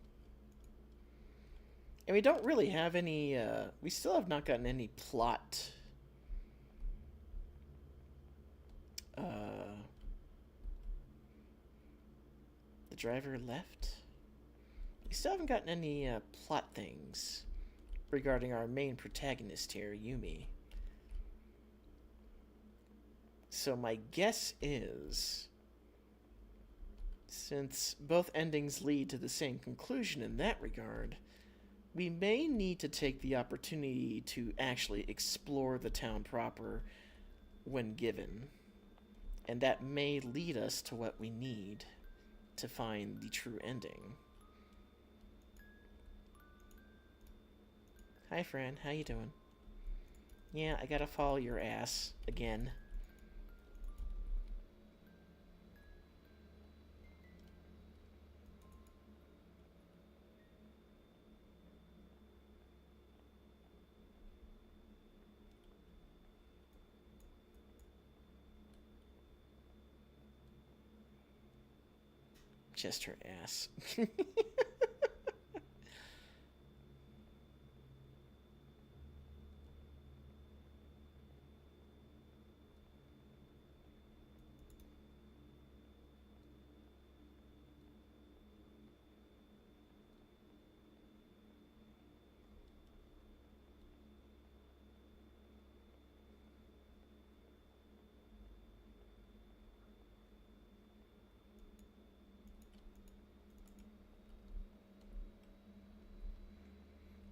And we don't really have any, we still have not gotten any plot, the driver left? We still haven't gotten any, plot things regarding our main protagonist here, Yumi. So my guess is, since both endings lead to the same conclusion in that regard, we may need to take the opportunity to actually explore the town proper when given. And that may lead us to what we need to find the true ending. Hi, Fran. How you doing? Yeah, I gotta follow your ass again. Just her ass.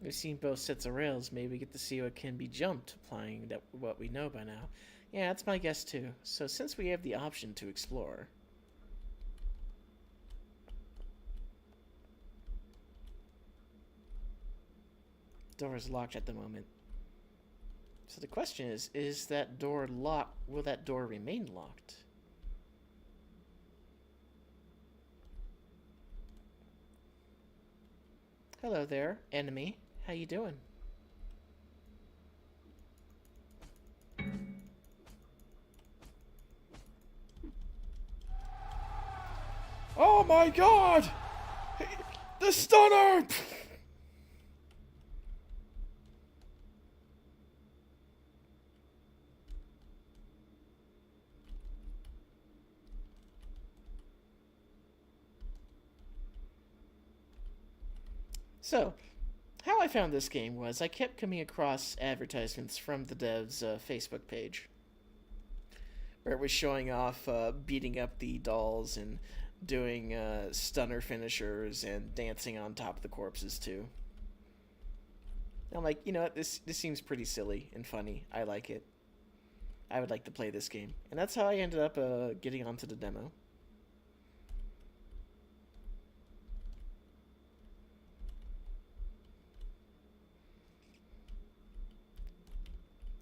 We've seen both sets of rails. Maybe we get to see what can be jumped, applying what we know by now. Yeah, that's my guess too. So since we have the option to explore... Door is locked at the moment. So the question is that door locked? Will that door remain locked? Hello there, enemy. How you doing? Oh my god! The stunner! So, how I found this game was I kept coming across advertisements from the devs' Facebook page, where it was showing off beating up the dolls and doing stunner finishers and dancing on top of the corpses too. I'm like, you know what, this seems pretty silly and funny. I like it. I would like to play this game. And that's how I ended up getting onto the demo.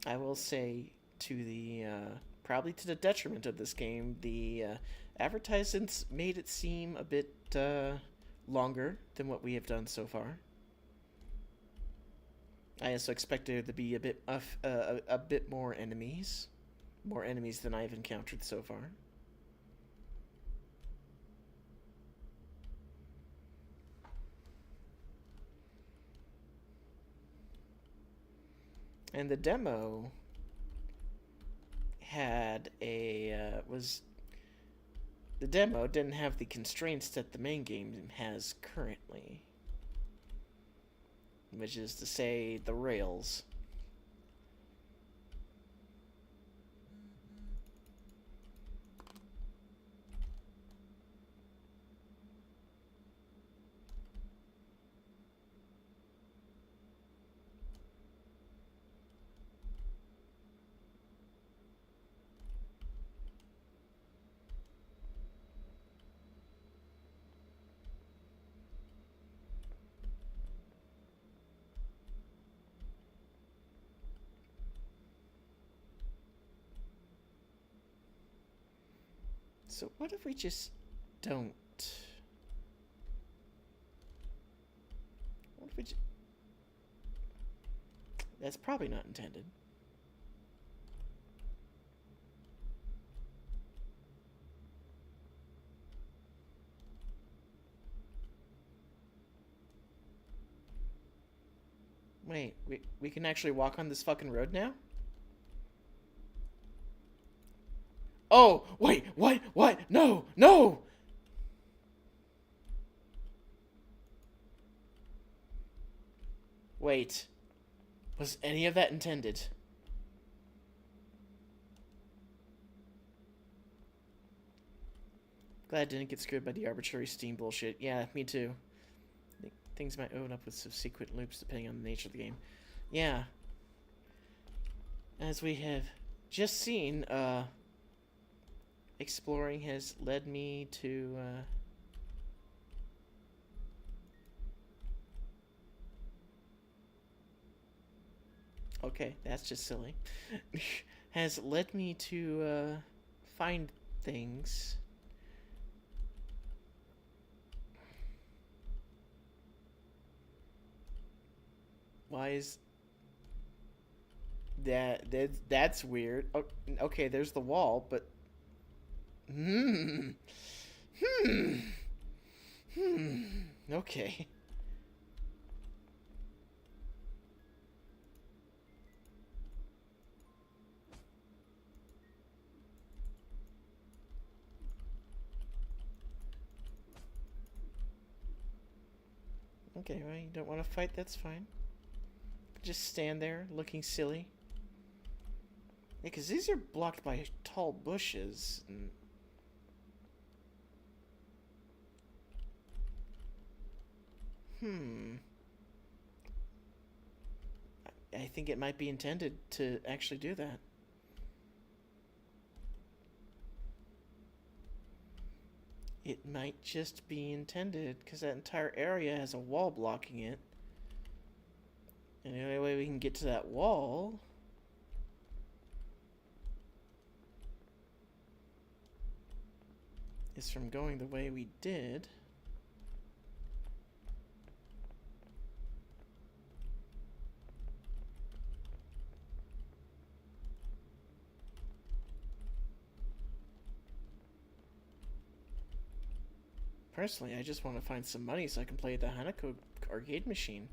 I will say, to the probably to the detriment of this game, the advertisements made it seem a bit longer than what we have done so far. I also expected there to be a bit more enemies than I've encountered so far. And the demo had the demo didn't have the constraints that the main game has currently, which is to say the rails. So what if we just don't? What if we That's probably not intended. Wait, we can actually walk on this fucking road now? Oh, wait, what? No, no! Wait, was any of that intended? Glad I didn't get screwed by the arbitrary Steam bullshit. Yeah, me too. Things might open up with subsequent loops depending on the nature of the game. Yeah. As we have just seen, exploring has led me to, okay, that's just silly. Has led me to, find things. Why is that's weird. Oh, okay, there's the wall, but okay. Okay, well, you don't want to fight, that's fine. Just stand there, looking silly. Yeah, because these are blocked by tall bushes. I think it might be intended to actually do that. It might just be intended, because that entire area has a wall blocking it. And the only way we can get to that wall is from going the way we did. Personally, I just want to find some money so I can play the Hanako arcade machine.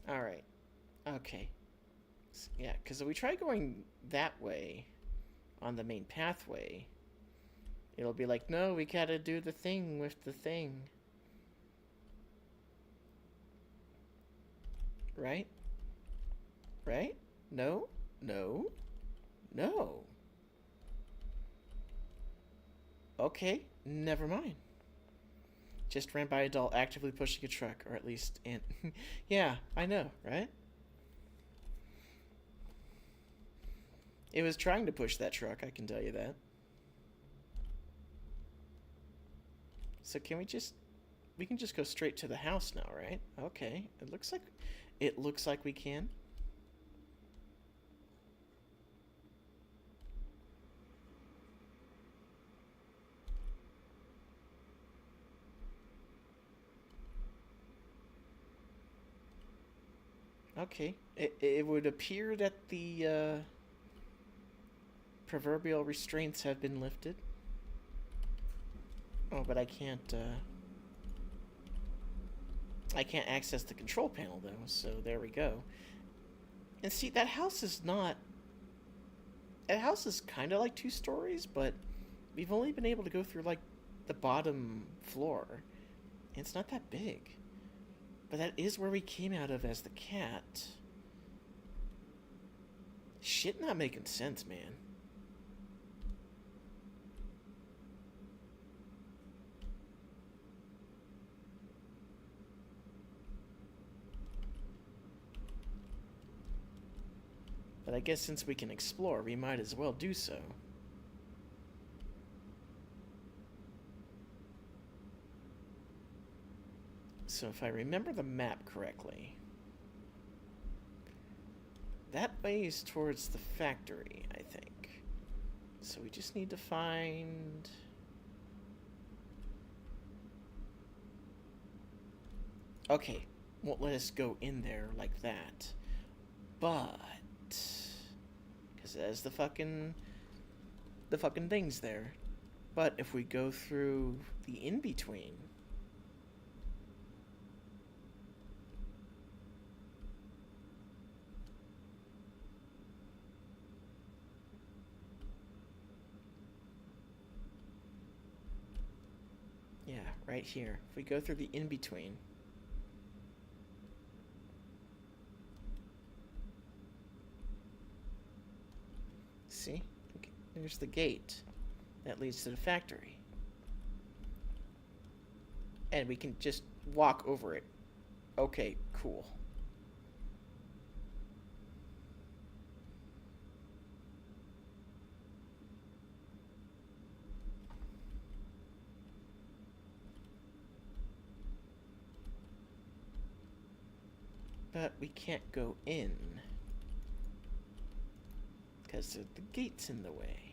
Alright. Okay. Yeah, because if we try going that way on the main pathway, it'll be like, no, we gotta do the thing with the thing. Right? Right? No? No? No. Okay, never mind. Just ran by a doll actively pushing a truck, or at least, and yeah, I know, right? It was trying to push that truck, I can tell you that. So can we can just go straight to the house now, right? Okay, it looks like we can. Okay, it would appear that the proverbial restraints have been lifted. Oh, but I can't access the control panel though, so there we go. And see, that house is kind of like 2 stories, but we've only been able to go through like the bottom floor. And it's not that big. But that is where we came out of as the cat. Shit not making sense, man. But I guess since we can explore, we might as well do so. So if I remember the map correctly, that way is towards the factory, I think. So we just need to find... Okay, won't let us go in there like that. But... because there's the fucking things there. But if we go through the in-between... yeah, right here. If we go through the in-between... See? There's the gate that leads to the factory. And we can just walk over it. Okay, cool. But we can't go in. Because the gate's in the way.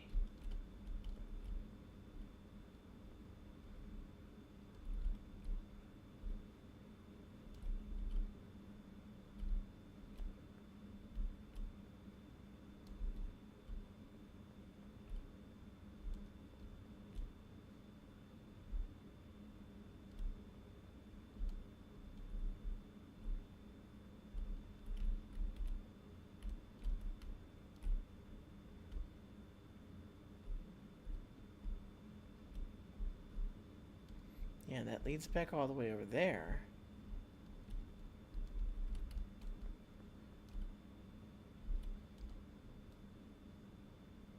Yeah, that leads back all the way over there.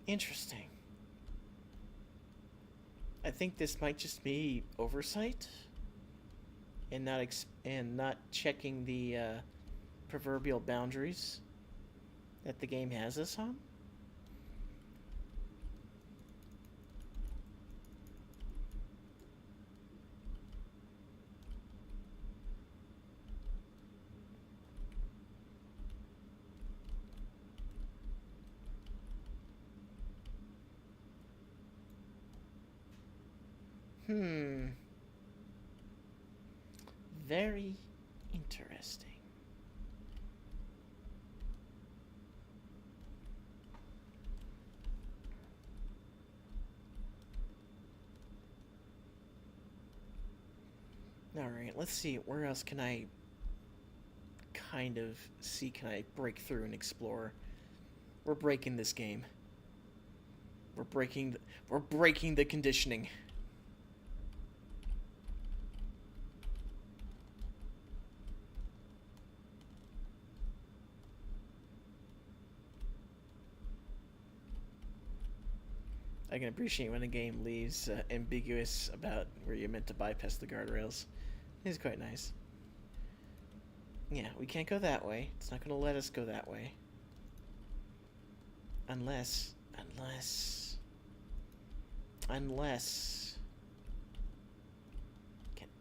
Interesting. I think this might just be oversight and not checking the proverbial boundaries that the game has us on. Very interesting. Alright, let's see. Where else can I kind of see? Can I break through and explore? We're breaking this game. We're breaking the conditioning. I can appreciate when a game leaves ambiguous about where you're meant to bypass the guardrails. It's quite nice. Yeah, we can't go that way. It's not going to let us go that way. Unless...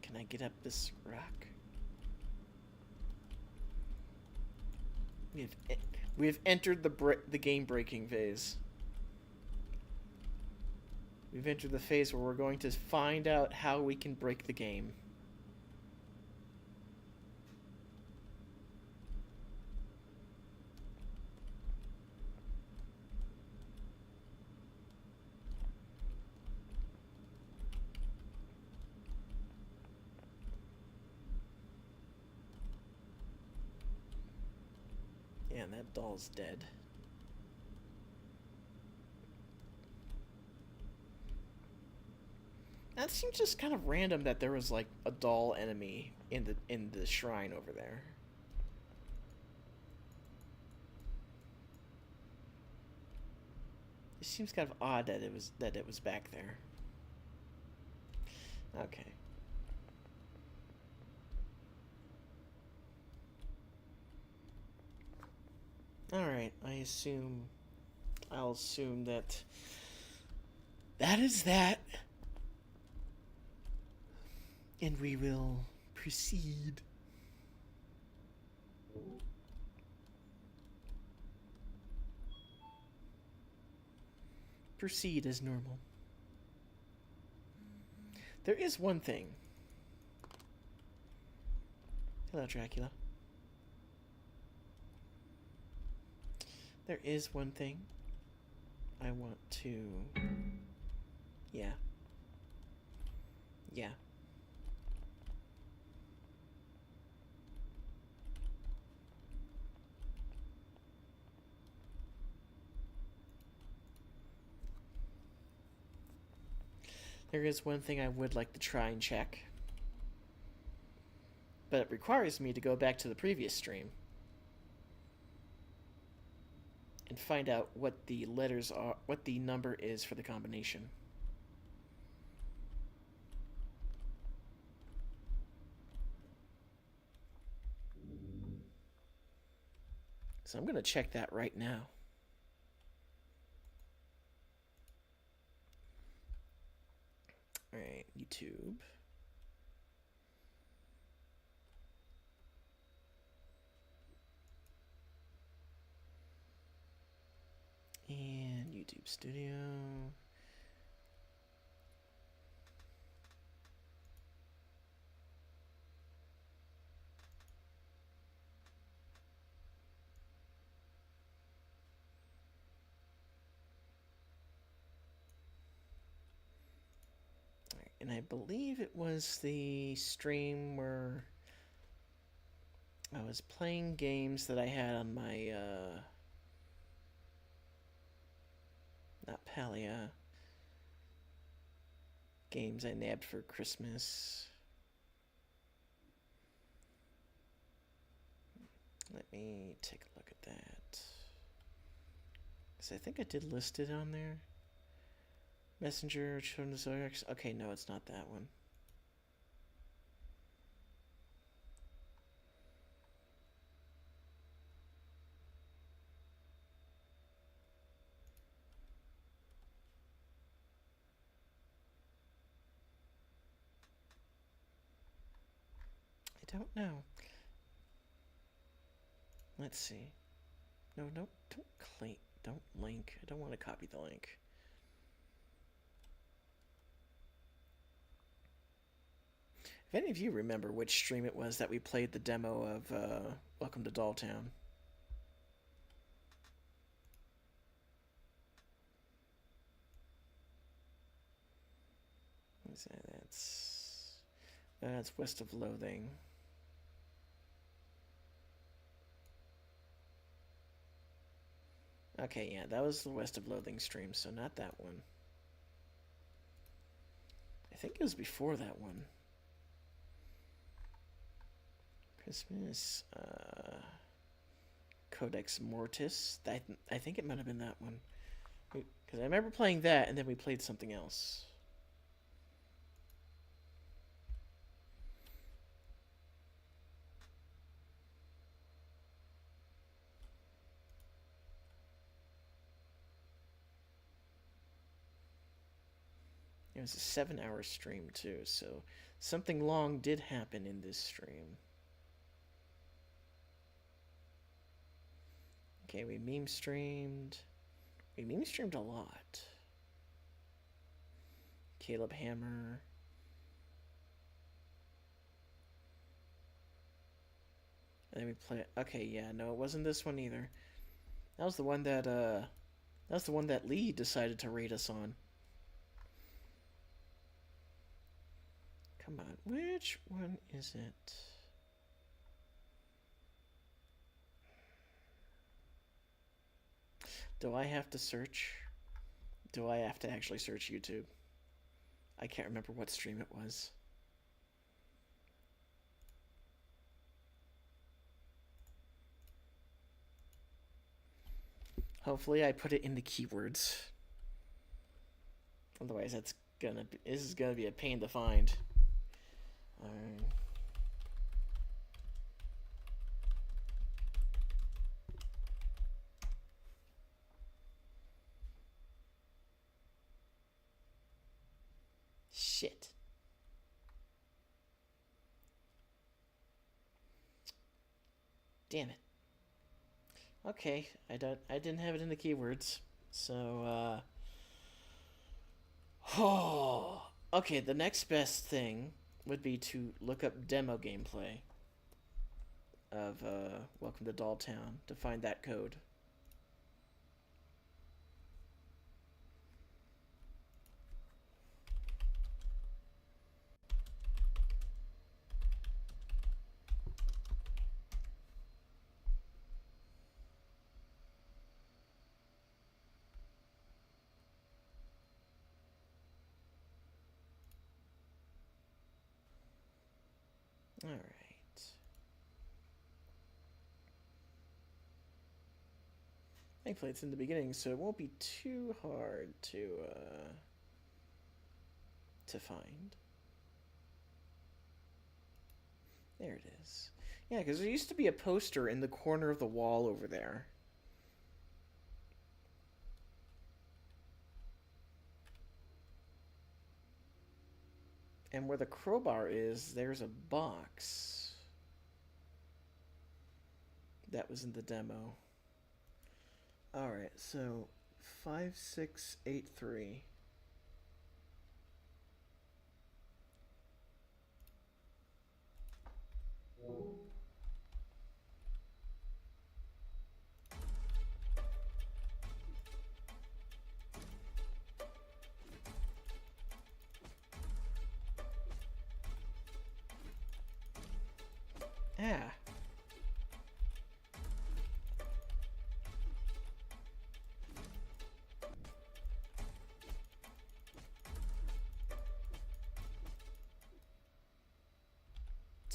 Can I get up this rock? We've entered the game breaking phase. We've entered the phase where we're going to find out how we can break the game. Yeah, and that doll's dead. That seems just kind of random that there was like a doll enemy in the shrine over there. It seems kind of odd that it was back there. Okay. Alright, I'll assume that is that. And we will proceed. Proceed as normal. There is one thing. Hello, Dracula. There is one thing I want to... Yeah. Yeah. There is one thing I would like to try and check. But it requires me to go back to the previous stream and find out what the letters are, what the number is for the combination. So I'm going to check that right now. All right, YouTube. And YouTube Studio. And I believe it was the stream where I was playing games that I had on my, not Palia, games I nabbed for Christmas. Let me take a look at that. Because I think I did list it on there. Messenger, Children of Zodiac. Okay, no, it's not that one. I don't know. Let's see. No, don't claim. Don't link. I don't want to copy the link. If any of you remember which stream it was that we played the demo of Welcome to Dolltown. What is that? That's West of Loathing. Okay, yeah, that was the West of Loathing stream, so not that one. I think it was before that one. Christmas, Codex Mortis. I think it might have been that one. Because I remember playing that, and then we played something else. It was a 7-hour stream too, so something long did happen in this stream. Okay, we meme streamed. We meme streamed a lot. Caleb Hammer. And then we play. Okay, yeah, no, it wasn't this one either. That was the one that Lee decided to rate us on. Come on, which one is it? Do I have to search? Do I have to actually search YouTube? I can't remember what stream it was. Hopefully I put it in the keywords. Otherwise this is gonna be a pain to find. Alright. Shit. Damn it. Okay, I didn't have it in the keywords. So okay, the next best thing would be to look up demo gameplay of Welcome to Dolltown to find that code. All right. Thankfully, it's in the beginning, so it won't be too hard to find. There it is. Yeah, because there used to be a poster in the corner of the wall over there. And where the crowbar is, there's a box that was in the demo. Alright, so 5683. Ah.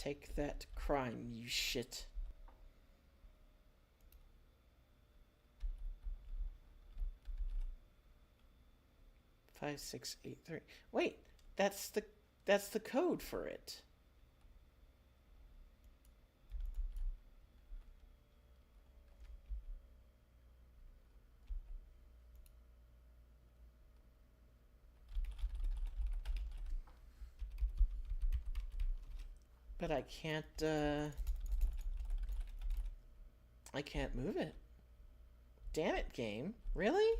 Take that crime, you shit. Five, 6, 8, 3. Wait, that's the code for it. But I can't move it. Damn it, game. Really?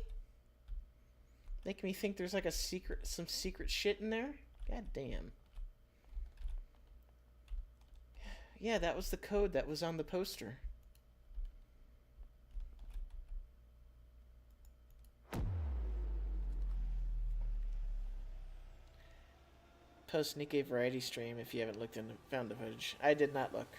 Making me think there's like some secret shit in there? God damn. Yeah, that was the code that was on the poster. Post Nikkei Variety stream if you haven't looked and found the footage. I did not look.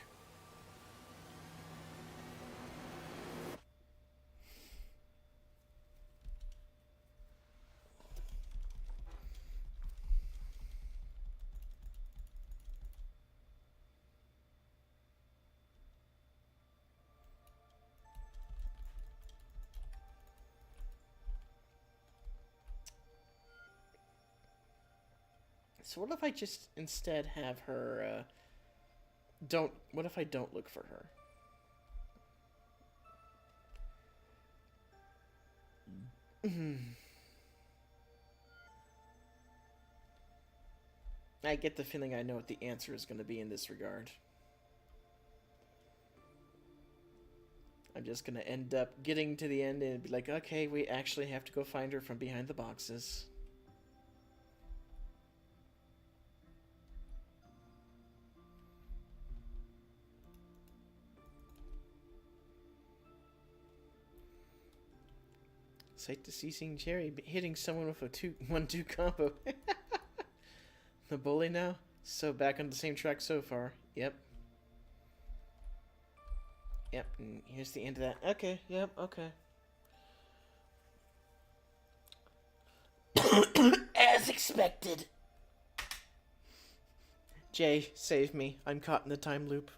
So what if I just instead have her, what if I don't look for her? I get the feeling I know what the answer is going to be in this regard. I'm just going to end up getting to the end and be like, okay, we actually have to go find her from behind the boxes. Sight to see seeing Jerry hitting someone with a 1-2 combo. The bully now? So back on the same track so far. Yep. Yep, and here's the end of that. Okay, yep, okay. As expected. Jay, save me. I'm caught in the time loop.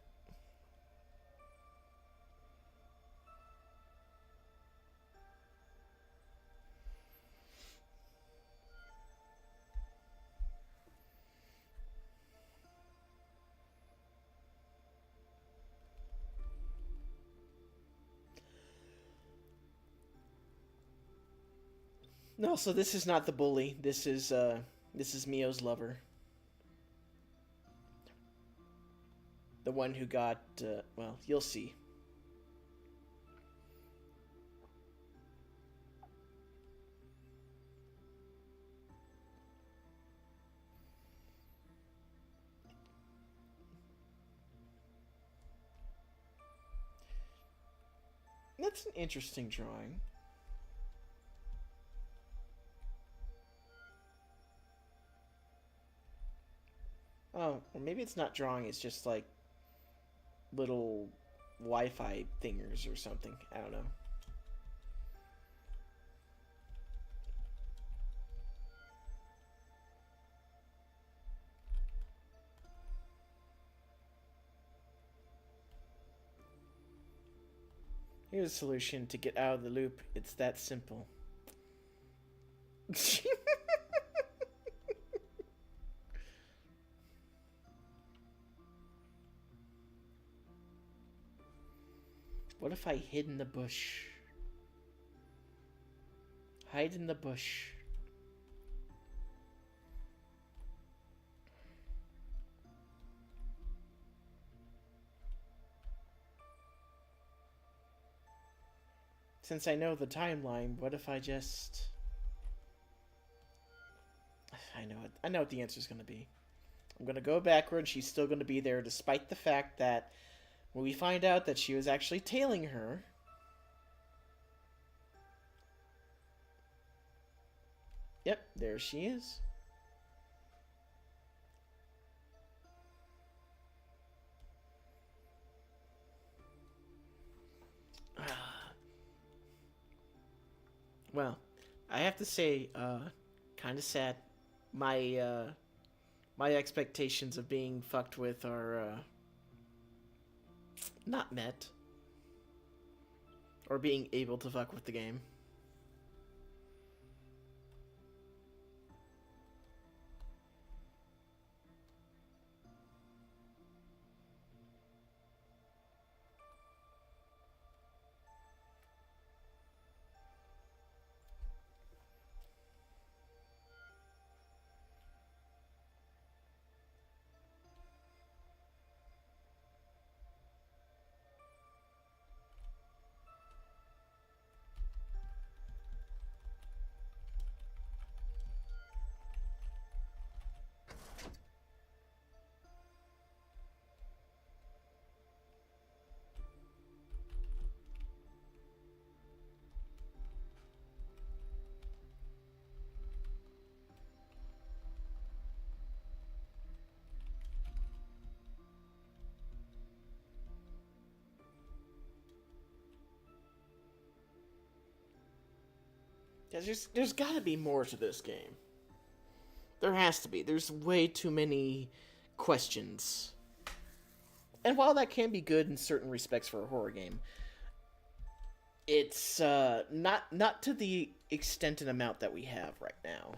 No, so this is not the bully. This is Mio's lover. The one who got, well, you'll see. That's an interesting drawing. Oh, or maybe it's not drawing, it's just like little Wi-Fi thingers or something. I don't know. Here's a solution to get out of the loop. It's that simple. What if I hid in the bush? Hide in the bush. Since I know the timeline, what if I just... I know what the answer is going to be. I'm going to go backward. She's still going to be there, despite the fact that when we find out that she was actually tailing her... Yep, there she is. Well, I have to say, kind of sad. My expectations of being fucked with are not met. Or being able to fuck with the game. Yeah, there's gotta be more to this game. There has to be. There's way too many questions. And while that can be good in certain respects for a horror game, it's not to the extent and amount that we have right now.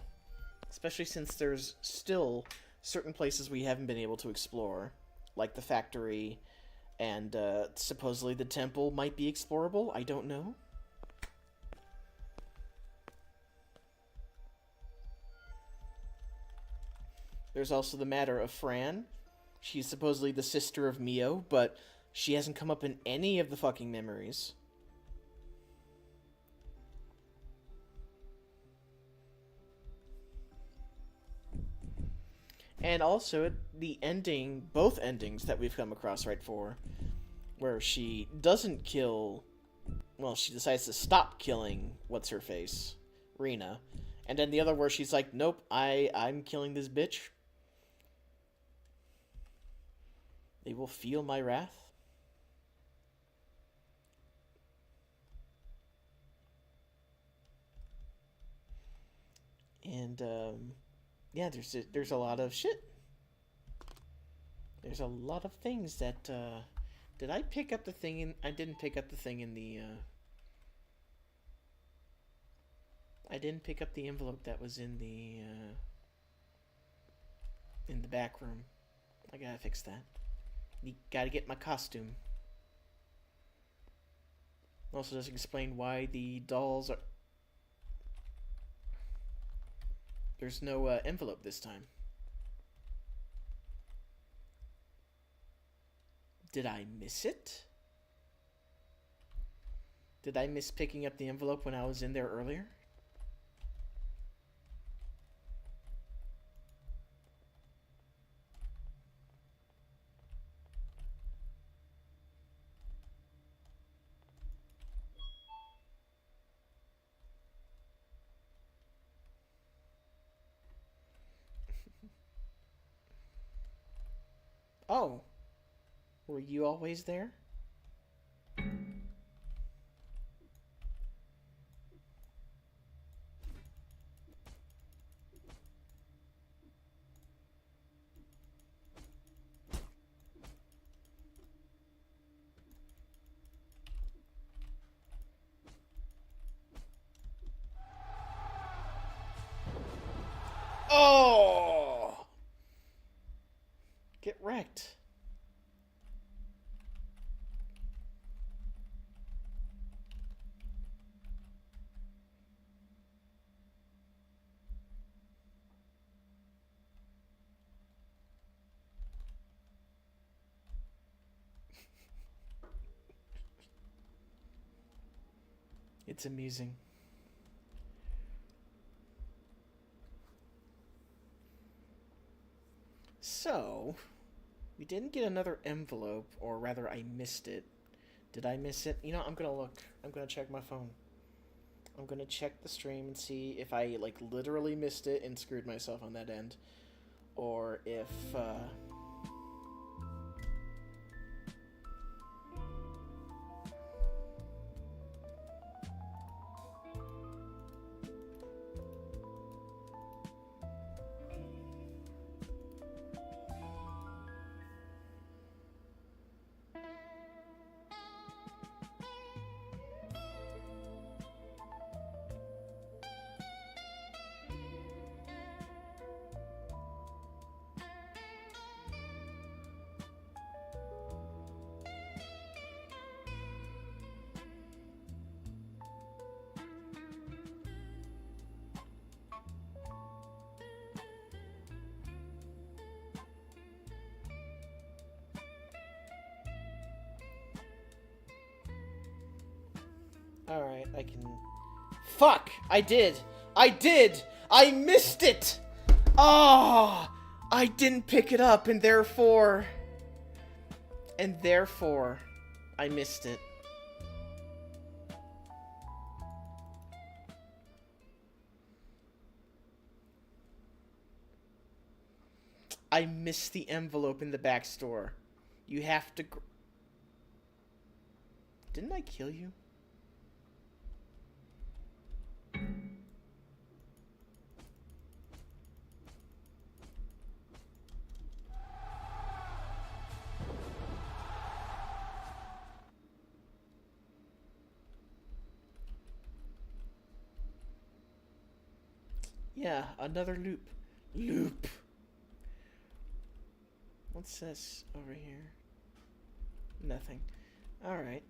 Especially since there's still certain places we haven't been able to explore, like the factory, and supposedly the temple might be explorable. I don't know. There's also the matter of Fran. She's supposedly the sister of Mio, but she hasn't come up in any of the fucking memories. And also, the ending, both endings that we've come across right for, where she doesn't kill, well, she decides to stop killing what's-her-face, Rena, and then the other where she's like, nope, I'm killing this bitch. They will feel my wrath. And, yeah, there's a lot of shit. There's a lot of things that, did I pick up the thing in, I didn't pick up the thing in the, I didn't pick up the envelope that was in the back room. I gotta fix that. You gotta get my costume. Also doesn't explain why the dolls are... There's no envelope this time. Did I miss it? Did I miss picking up the envelope when I was in there earlier? Oh. Were you always there? Oh! Get wrecked. It's amusing. So, we didn't get another envelope, or rather I missed it. Did I miss it? You know, I'm gonna look. I'm gonna check my phone. I'm gonna check the stream and see if I, like, literally missed it and screwed myself on that end. Or if, Alright, I can... Fuck! I did! I did! I missed it! Oh! I didn't pick it up, and therefore... I missed it. I missed the envelope in the back store. You have to... Didn't I kill you? Yeah, another loop. Loop. What's this over here? Nothing. Alright.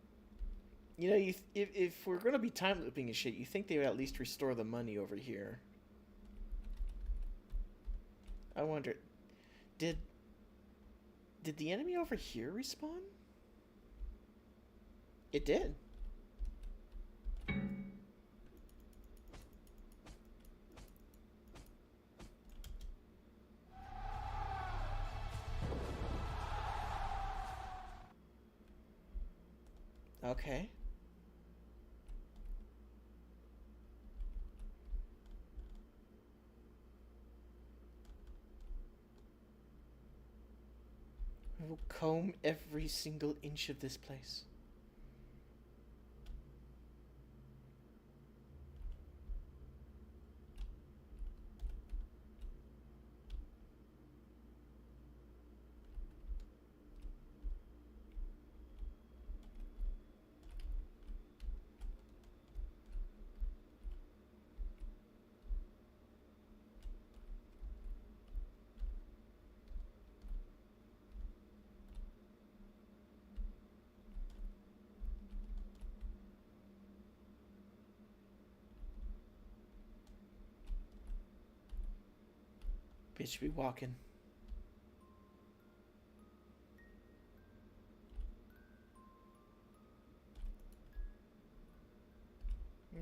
You know, if we're gonna be time looping and shit, you think they would at least restore the money over here. I wonder, did the enemy over here respawn? It did. Okay. I will comb every single inch of this place. Bitch be walking.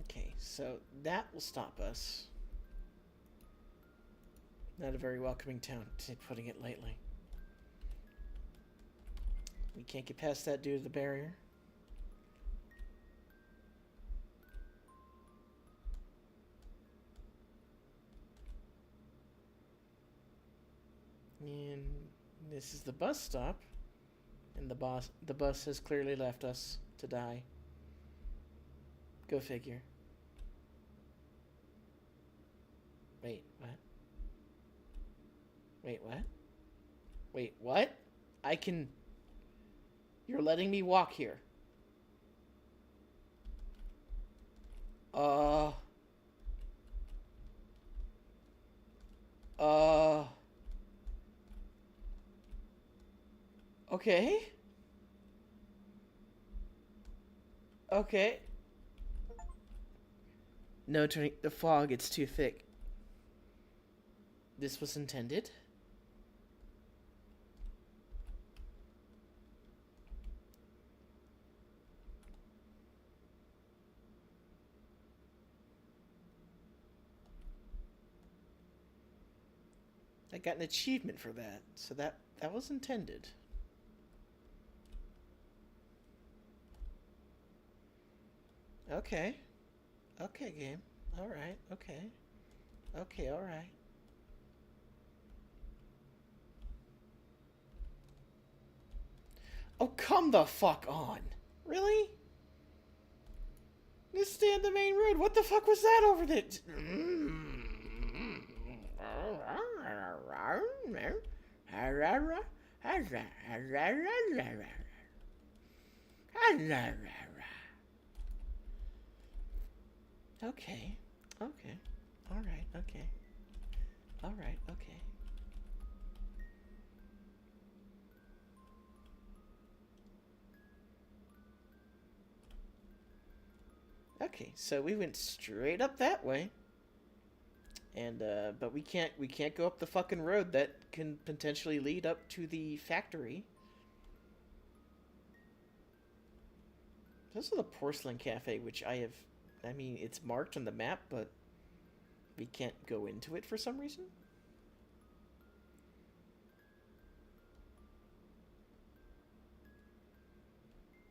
Okay, so that will stop us. Not a very welcoming town, putting it lightly. We can't get past that due to the barrier. And this is the bus stop. And the bus has clearly left us to die. Go figure. Wait, what? Wait, what? Wait, what? I can... You're letting me walk here. Okay. Okay. No, turning the fog, it's too thick. This was intended. I got an achievement for that, so that was intended. Okay. Okay, game. Alright, okay. Okay, alright. Oh, come the fuck on. Really? Just stay on the main road. What the fuck was that over there? Okay. Okay. Alright, okay. Alright, okay. Okay, so we went straight up that way. And but we can't go up the fucking road that can potentially lead up to the factory. This is the Porcelain Cafe, which I mean, it's marked on the map, but we can't go into it for some reason.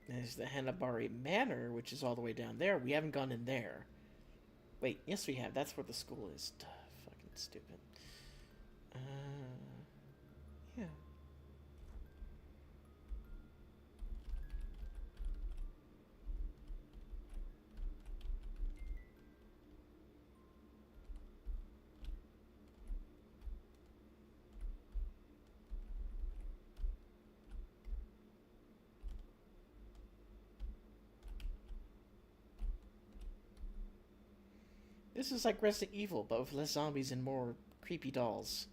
There's the Hanabari Manor, which is all the way down there. We haven't gone in there. Wait, yes we have. That's where the school is. Duh, fucking stupid. Yeah. This is like Resident Evil, but with less zombies and more creepy dolls.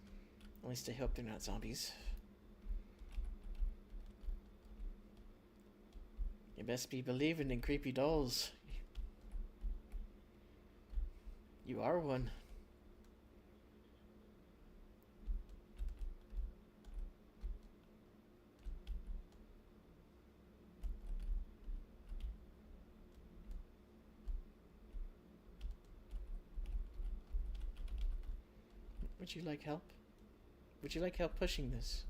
At least I hope they're not zombies. You best be believing in creepy dolls. You are one. Would you like help? Would you like help pushing this?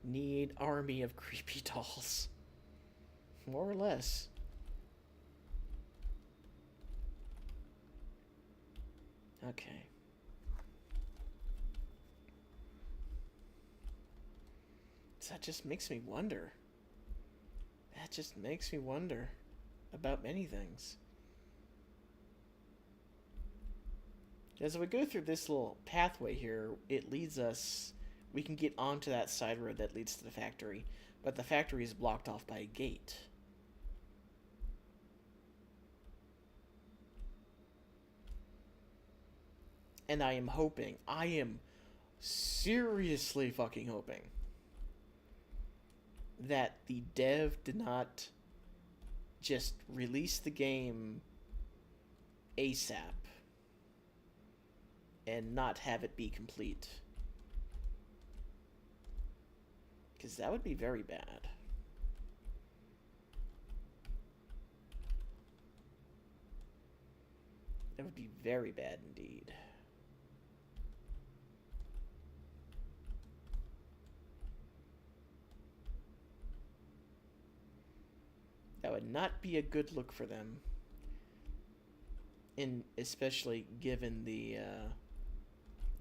Need army of creepy dolls. More or less. Okay. That just makes me wonder. That just makes me wonder about many things. As we go through this little pathway here, it leads us... We can get onto that side road that leads to the factory, but the factory is blocked off by a gate. And I am seriously fucking hoping that the dev did not just release the game ASAP and not have it be complete. Because that would be very bad. That would be very bad indeed. That would not be a good look for them. And especially given the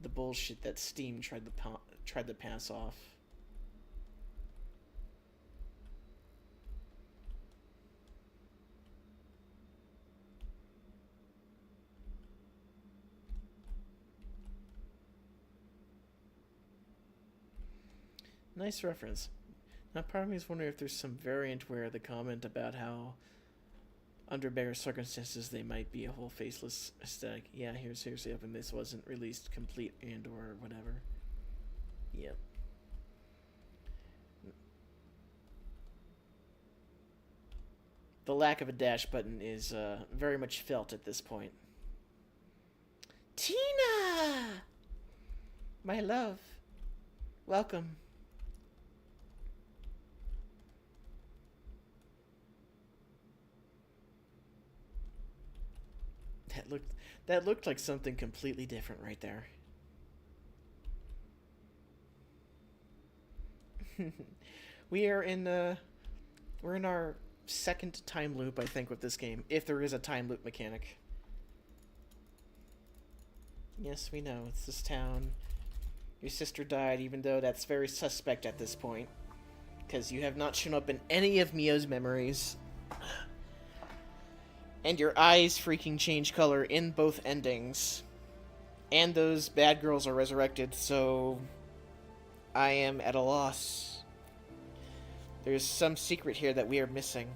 bullshit that Steam tried to pass off. Nice reference. Now, part of me is wondering if there's some variant where the comment about how, under better circumstances, they might be a whole faceless aesthetic. Yeah, here's the open. This wasn't released complete and or whatever. Yep. The lack of a dash button is very much felt at this point. Tina! My love. Welcome. That looked like something completely different right there. We're in our second time loop, I think, with this game, if there is a time loop mechanic. Yes, we know, it's this town. Your sister died, even though that's very suspect at this point, because you have not shown up in any of Mio's memories. And your eyes freaking change color in both endings. And those bad girls are resurrected, so I am at a loss. There's some secret here that we are missing.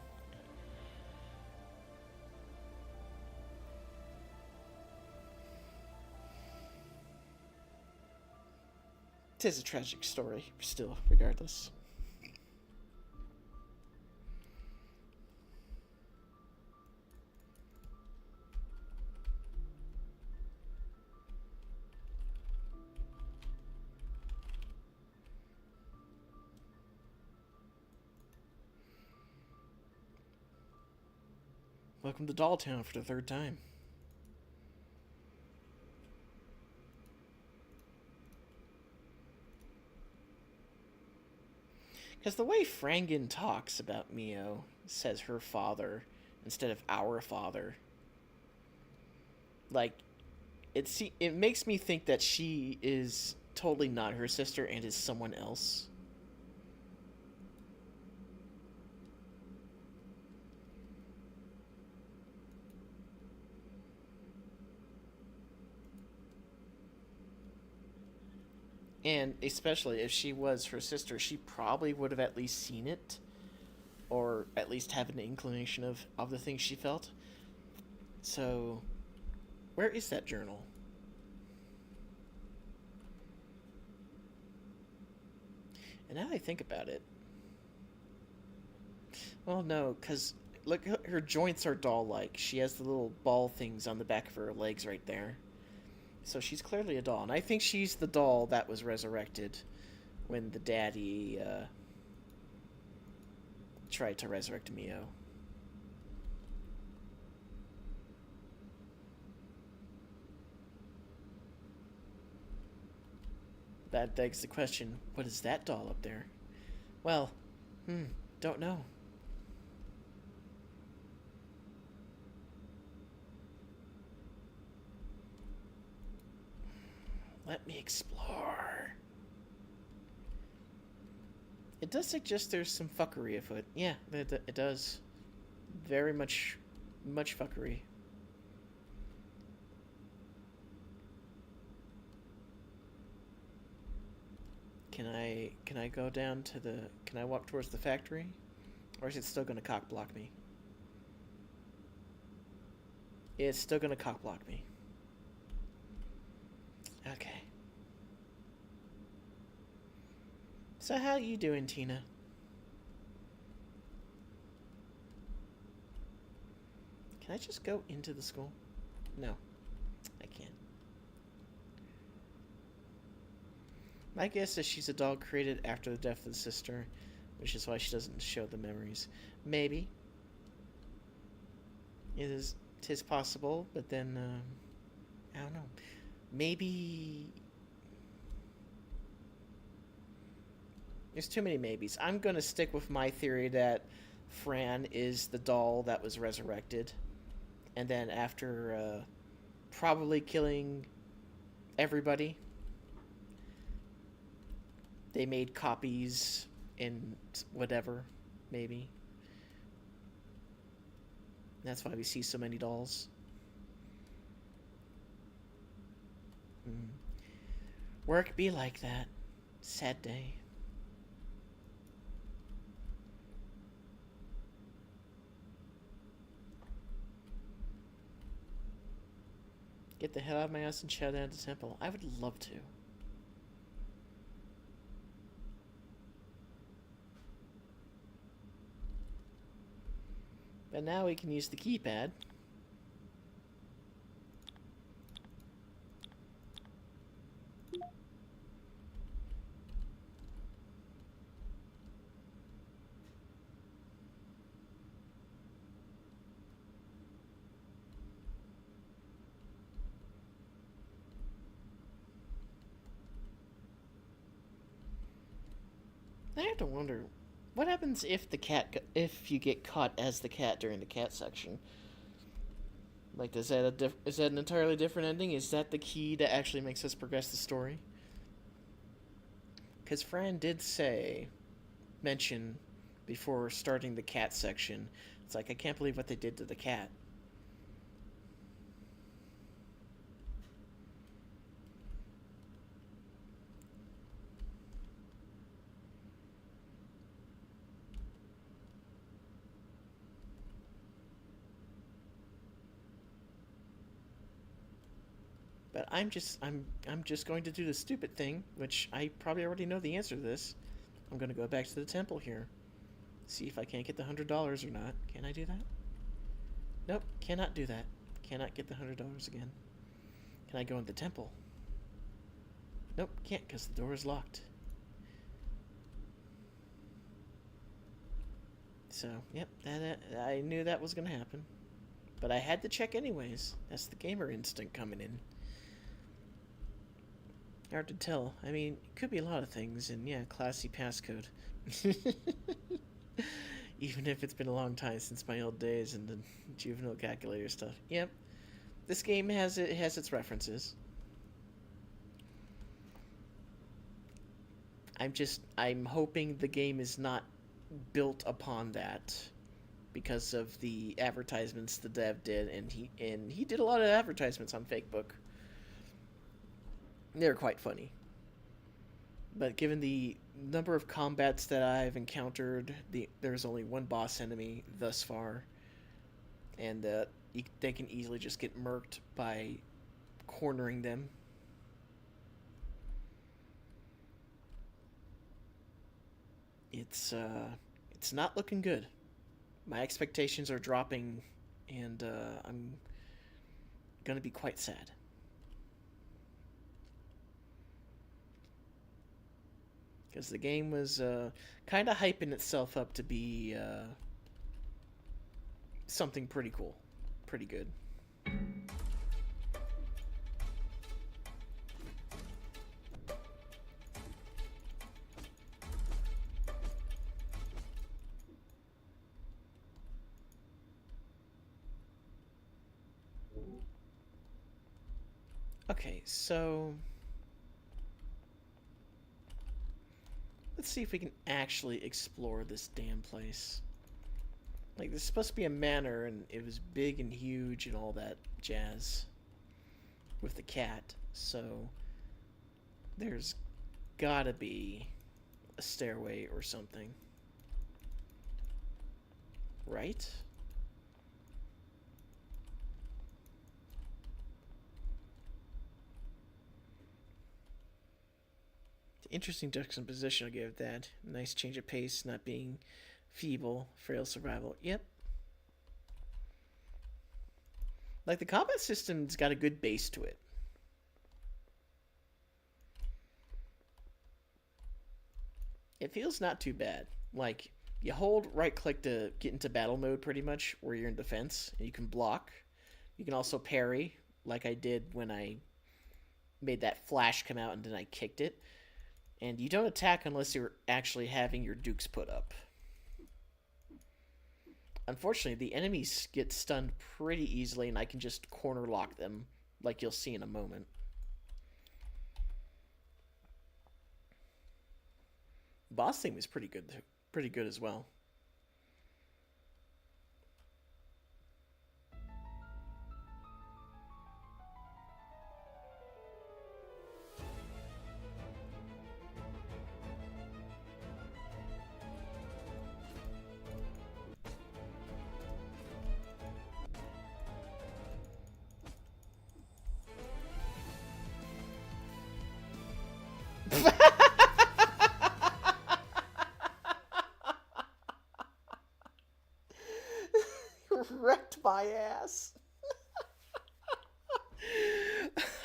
It is a tragic story, still, regardless. Welcome to Doll Town for the third time. Because the way Frangen talks about Mio says her father instead of our father. Like, it makes me think that she is totally not her sister and is someone else. And especially if she was her sister, she probably would have at least seen it. Or at least have an inclination of the things she felt. So, where is that journal? And now I think about it. Well, no, because look, her joints are doll-like. She has the little ball things on the back of her legs right there. So she's clearly a doll. And I think she's the doll that was resurrected when the daddy tried to resurrect Mio. That begs the question, what is that doll up there? Well, don't know. Let me explore. It does suggest there's some fuckery afoot. Yeah, it does. Very much fuckery. Can I go down to the... Can I walk towards the factory? Or is it still going to cock block me? It's still going to cock block me. Okay. So how you doing, Tina? Can I just go into the school? No, I can't. My guess is she's a doll created after the death of the sister, which is why she doesn't show the memories. Maybe. Tis possible, but then, I don't know. Maybe... There's too many maybes. I'm going to stick with my theory that Fran is the doll that was resurrected. And then after probably killing everybody, they made copies and whatever, maybe. That's why we see so many dolls. Work be like that. Sad day. Get the hell out of my house and chow down at the temple. I would love to. But now we can use the keypad. I have to wonder, what happens if if you get caught as the cat during the cat section? Like, is that an entirely different ending? Is that the key that actually makes us progress the story? Because Fran did mention before starting the cat section, it's like, I can't believe what they did to the cat. But I'm just going to do the stupid thing, which I probably already know the answer to this. I'm going to go back to the temple here. See if I can't get the $100 or not. Can I do that? Nope, cannot do that. Cannot get the $100 again. Can I go in the temple? Nope, can't because the door is locked. So, yep, I knew that was going to happen. But I had to check anyways. That's the gamer instinct coming in. Hard to tell. I mean, it could be a lot of things, and yeah, classy passcode. Even if it's been a long time since my old days and the juvenile calculator stuff. Yep. This game has its references. I'm hoping the game is not built upon that because of the advertisements the dev did, and he did a lot of advertisements on Fakebook. They're quite funny. But given the number of combats that I've encountered, there's only one boss enemy thus far, and they can easily just get murked by cornering them. It's not looking good. My expectations are dropping, and I'm gonna be quite sad. Because the game was kind of hyping itself up to be something pretty cool. Pretty good. Okay, so let's see if we can actually explore this damn place. Like, there's supposed to be a manor, and it was big and huge and all that jazz with the cat, so there's gotta be a stairway or something. Right? Interesting juxtaposition, I'll give that. Nice change of pace, not being feeble, frail survival. Yep. Like, the combat system's got a good base to it. It feels not too bad. Like, you hold right click to get into battle mode pretty much, where you're in defense, and you can block. You can also parry, like I did when I made that flash come out and then I kicked it. And you don't attack unless you're actually having your dukes put up. Unfortunately, the enemies get stunned pretty easily, and I can just corner lock them, like you'll see in a moment. Boss theme was pretty good as well. Wrecked my ass.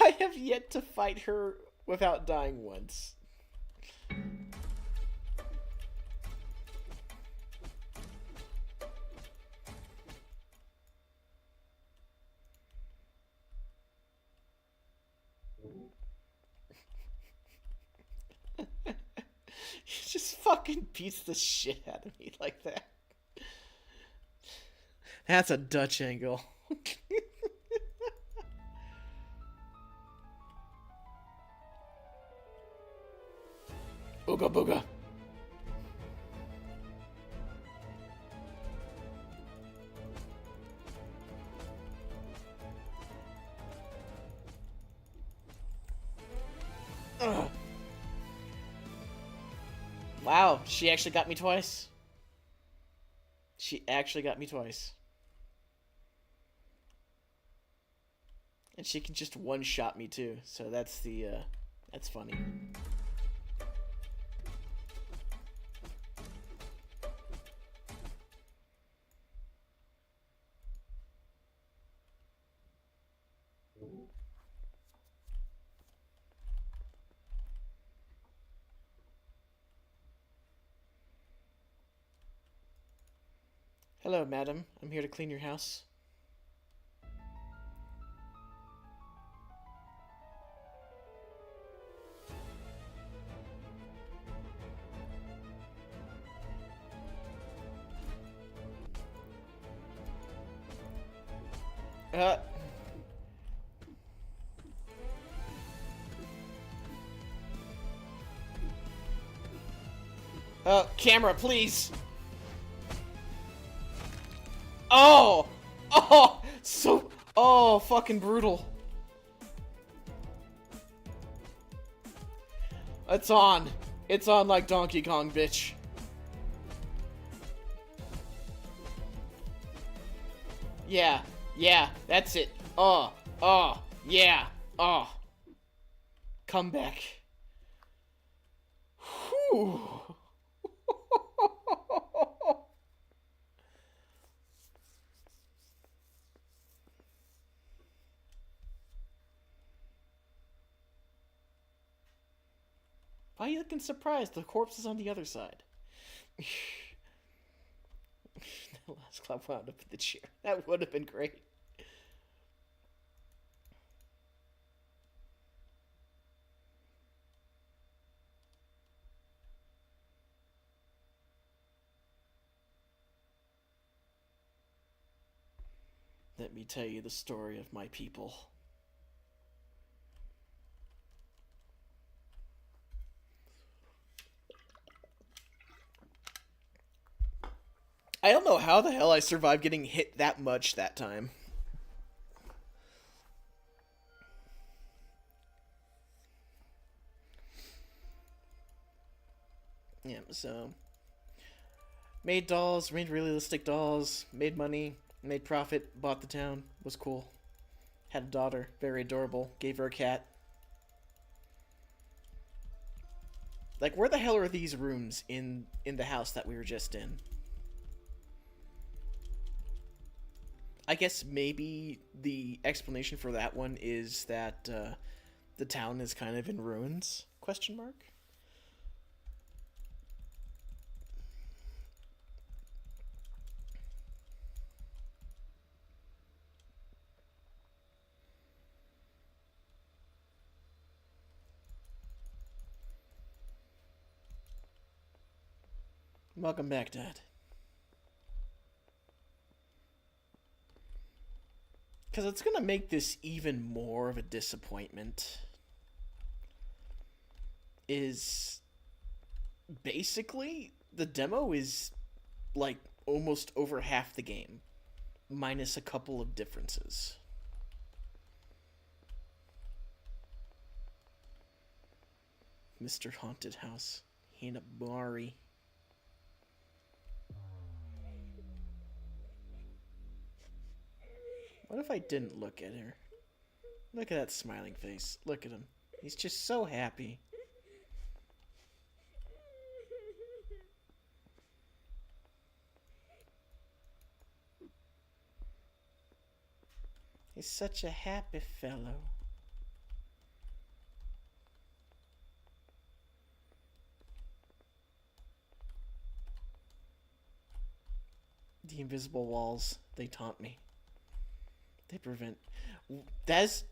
I have yet to fight her without dying once. He just fucking beats the shit out of me like that. That's a Dutch angle. Booga booga. Ugh. Wow, she actually got me twice. She actually got me twice. And she can just one-shot me too, so that's funny. Hello, madam. I'm here to clean your house. Camera, please. Oh! Oh! So... Oh, fucking brutal. It's on. It's on like Donkey Kong, bitch. Yeah. Yeah. That's it. Oh. Oh. Yeah. Oh. Come back. Whew. Why are you looking surprised? The corpse is on the other side. The last club wound up in the chair. That would have been great. Let me tell you the story of my people. I don't know how the hell I survived getting hit that much that time. Yeah, so... Made dolls, made realistic dolls, made money, made profit, bought the town, was cool. Had a daughter, very adorable, gave her a cat. Like, where the hell are these rooms in the house that we were just in? I guess maybe the explanation for that one is that the town is kind of in ruins, question mark? Welcome back, Dad. Because it's going to make this even more of a disappointment. Is basically the demo is like almost over half the game, minus a couple of differences. Mr. Haunted House, Hinabari. What if I didn't look at her? Look at that smiling face. Look at him. He's just so happy. He's such a happy fellow. The invisible walls, they taunt me. They prevent... That's...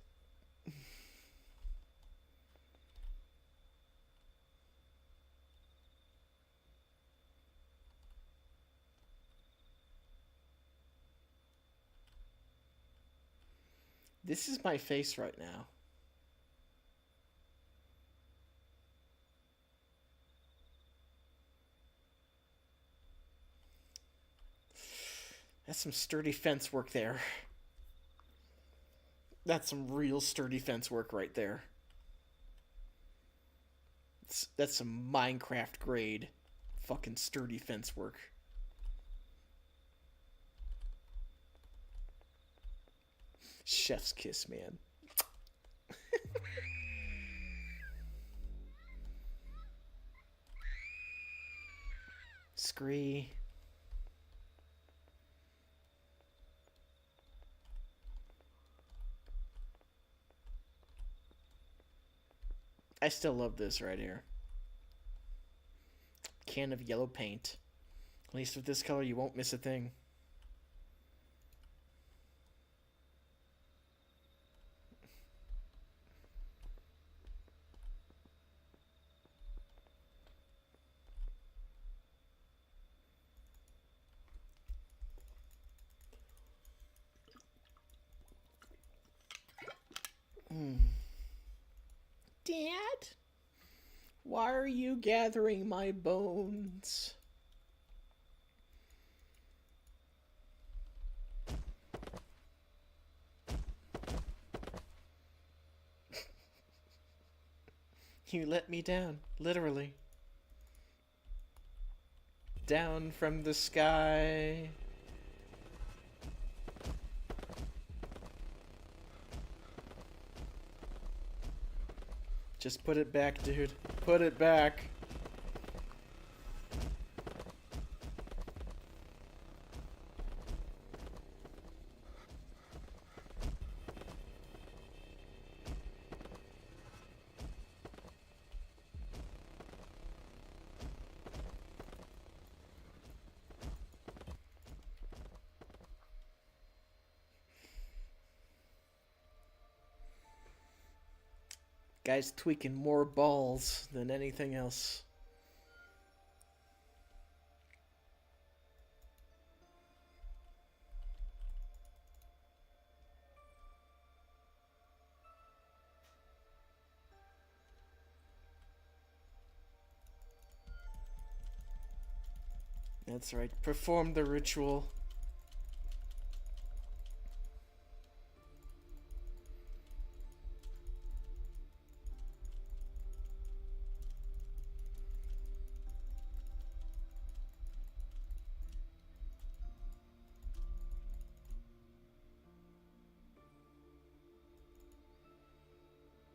This is my face right now. That's some sturdy fence work there. That's some real sturdy fence work right there. That's some Minecraft grade fucking sturdy fence work. Chef's kiss, man. Scree. I still love this right here. Can of yellow paint. At least with this color, you won't miss a thing. Dad? Why are you gathering my bones? You let me down, literally. Down from the sky. Just put it back, dude. Put it back. Guy's tweaking more balls than anything else. That's right. Perform the ritual.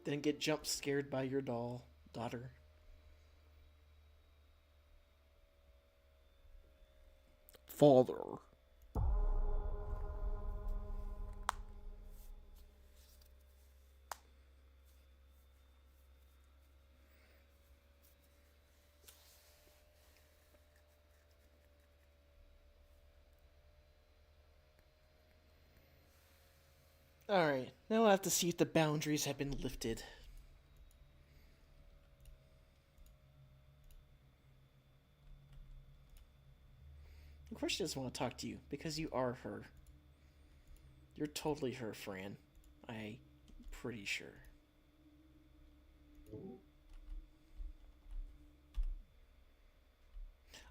Then get jump scared by your daughter. Father. Alright, now we'll have to see if the boundaries have been lifted. Of course she doesn't want to talk to you, because you are her. You're totally her, Fran. I'm pretty sure.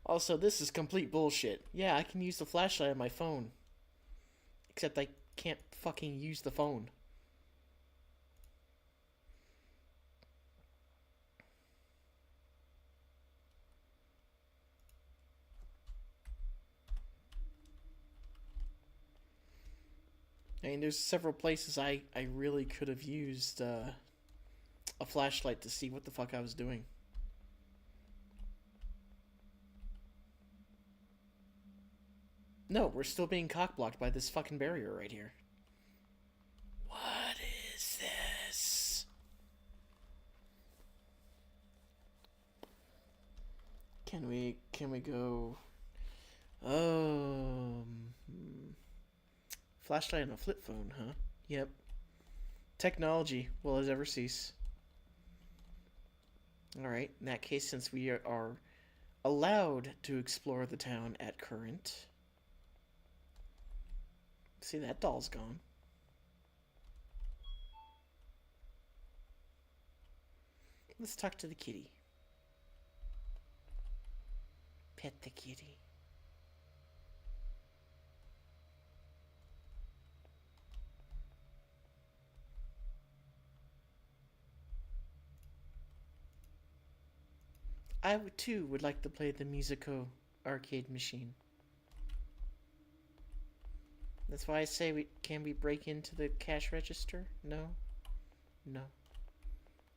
Also, this is complete bullshit. Yeah, I can use the flashlight on my phone. Except I can't fucking use the phone. I mean, there's several places I really could have used a flashlight to see what the fuck I was doing. No, we're still being cockblocked by this fucking barrier right here. What is this? Can we go... Flashlight on a flip phone, huh? Yep. Technology, will it ever cease? Alright, in that case, since we are allowed to explore the town at current... See, that doll's gone. Let's talk to the kitty. Pet the kitty. I too would like to play the Musico arcade machine. That's why I say can we break into the cash register? No. No.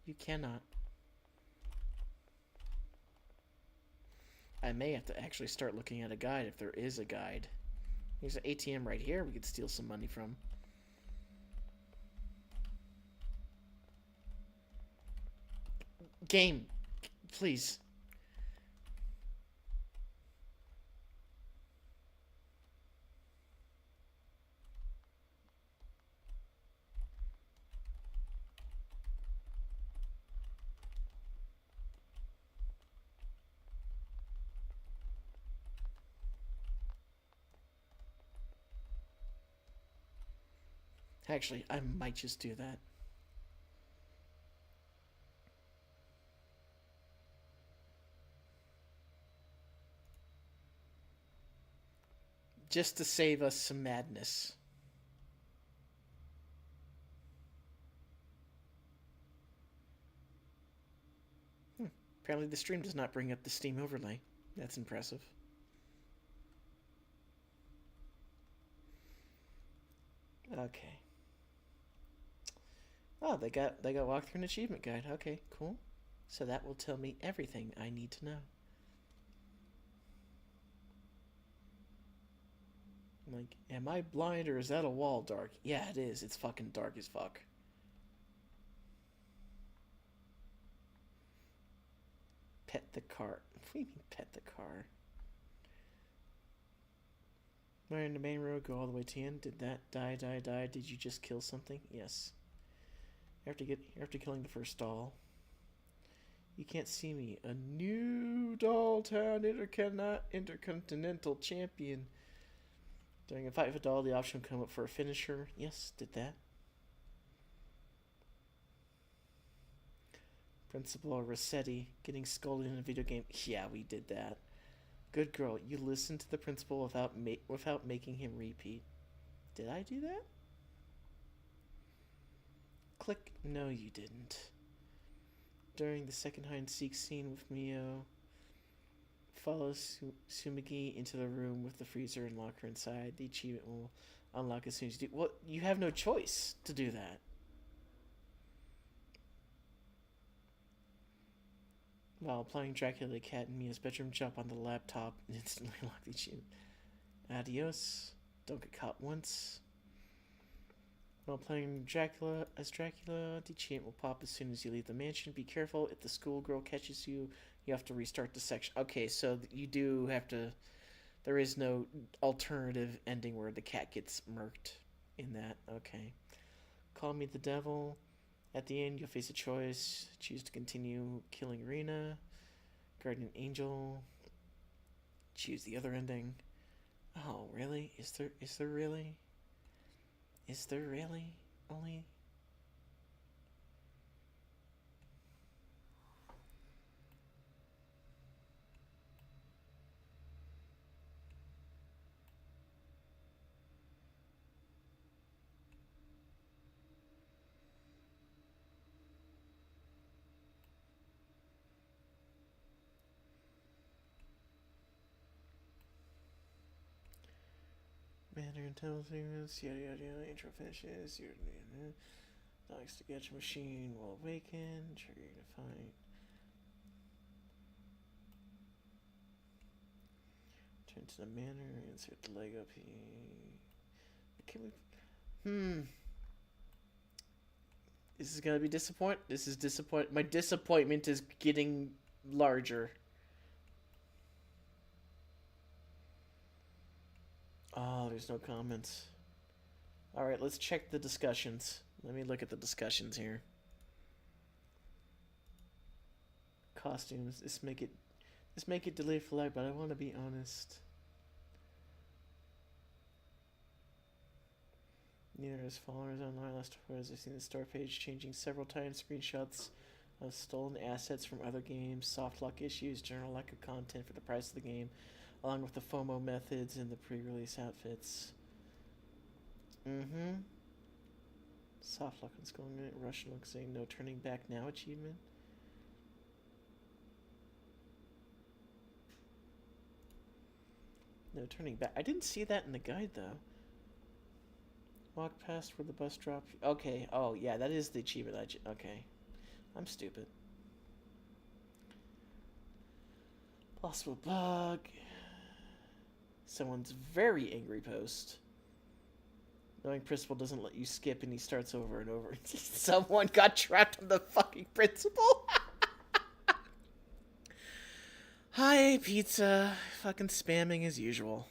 You cannot. I may have to actually start looking at a guide if there is a guide. There's an ATM right here we could steal some money from. Game, please. Actually, I might just do that. just to save us some madness. Apparently the stream does not bring up the Steam overlay. That's impressive. Okay. Oh, they got walkthrough and achievement guide. Okay, cool. So that will tell me everything I need to know. Like, am I blind or is that a wall dark? Yeah, it is. It's fucking dark as fuck. Pet the car. What do you mean pet the car? We're in the main road, go all the way to the end. Did that die? Did you just kill something? Yes. After killing the first doll. You can't see me. A new Doll Town Intercontinental Champion. During a fight with a doll, the option will come up for a finisher. Yes, did that. Principal Rossetti getting scolded in a video game. Yeah, we did that. Good girl. You listened to the principal without making him repeat. Did I do that? Click. No, you didn't. During the second hide-and-seek scene with Mio, follow Sumigi into the room with the freezer and lock her inside. The achievement will unlock as soon as you do. Well, you have no choice to do that. While applying Dracula to Cat in Mia's bedroom, jump on the laptop and instantly lock the achievement. Adios. Don't get caught once. While playing Dracula, the achievement will pop as soon as you leave the mansion. Be careful, if the schoolgirl catches you, you have to restart the section. Okay, so you do have to... There is no alternative ending where the cat gets murked in that. Okay. Call me the devil. At the end, you'll face a choice. Choose to continue killing Rena. Guardian Angel. Choose the other ending. Oh, really? Is there really? Is there really? Only... Manner and tunnel segments, yada yada yada, intro finishes, yada yada. Dogs to catch machine will awaken, trigger to fight. Turn to the manor, insert the leg up here. Can we... This is gonna be This is disappoint. My disappointment is getting larger. Oh, there's no comments. Alright, let's check the discussions. Let me look at the discussions here. Costumes. This make it delayed for life, but I want to be honest. Neither his followers online last quarters. I've seen the store page changing several times. Screenshots of stolen assets from other games, soft lock issues, general lack of content for the price of the game, along with the FOMO methods and the pre-release outfits. Soft lock is going in. Russian look saying no turning back now achievement. No turning back. I didn't see that in the guide though. Walk past where the bus dropped. Okay. Oh yeah, that is the achievement. Okay. I'm stupid. Possible bug. Someone's very angry post. Knowing principal doesn't let you skip and he starts over and over. Someone got trapped on the fucking principal. Hi, pizza. Fucking spamming as usual.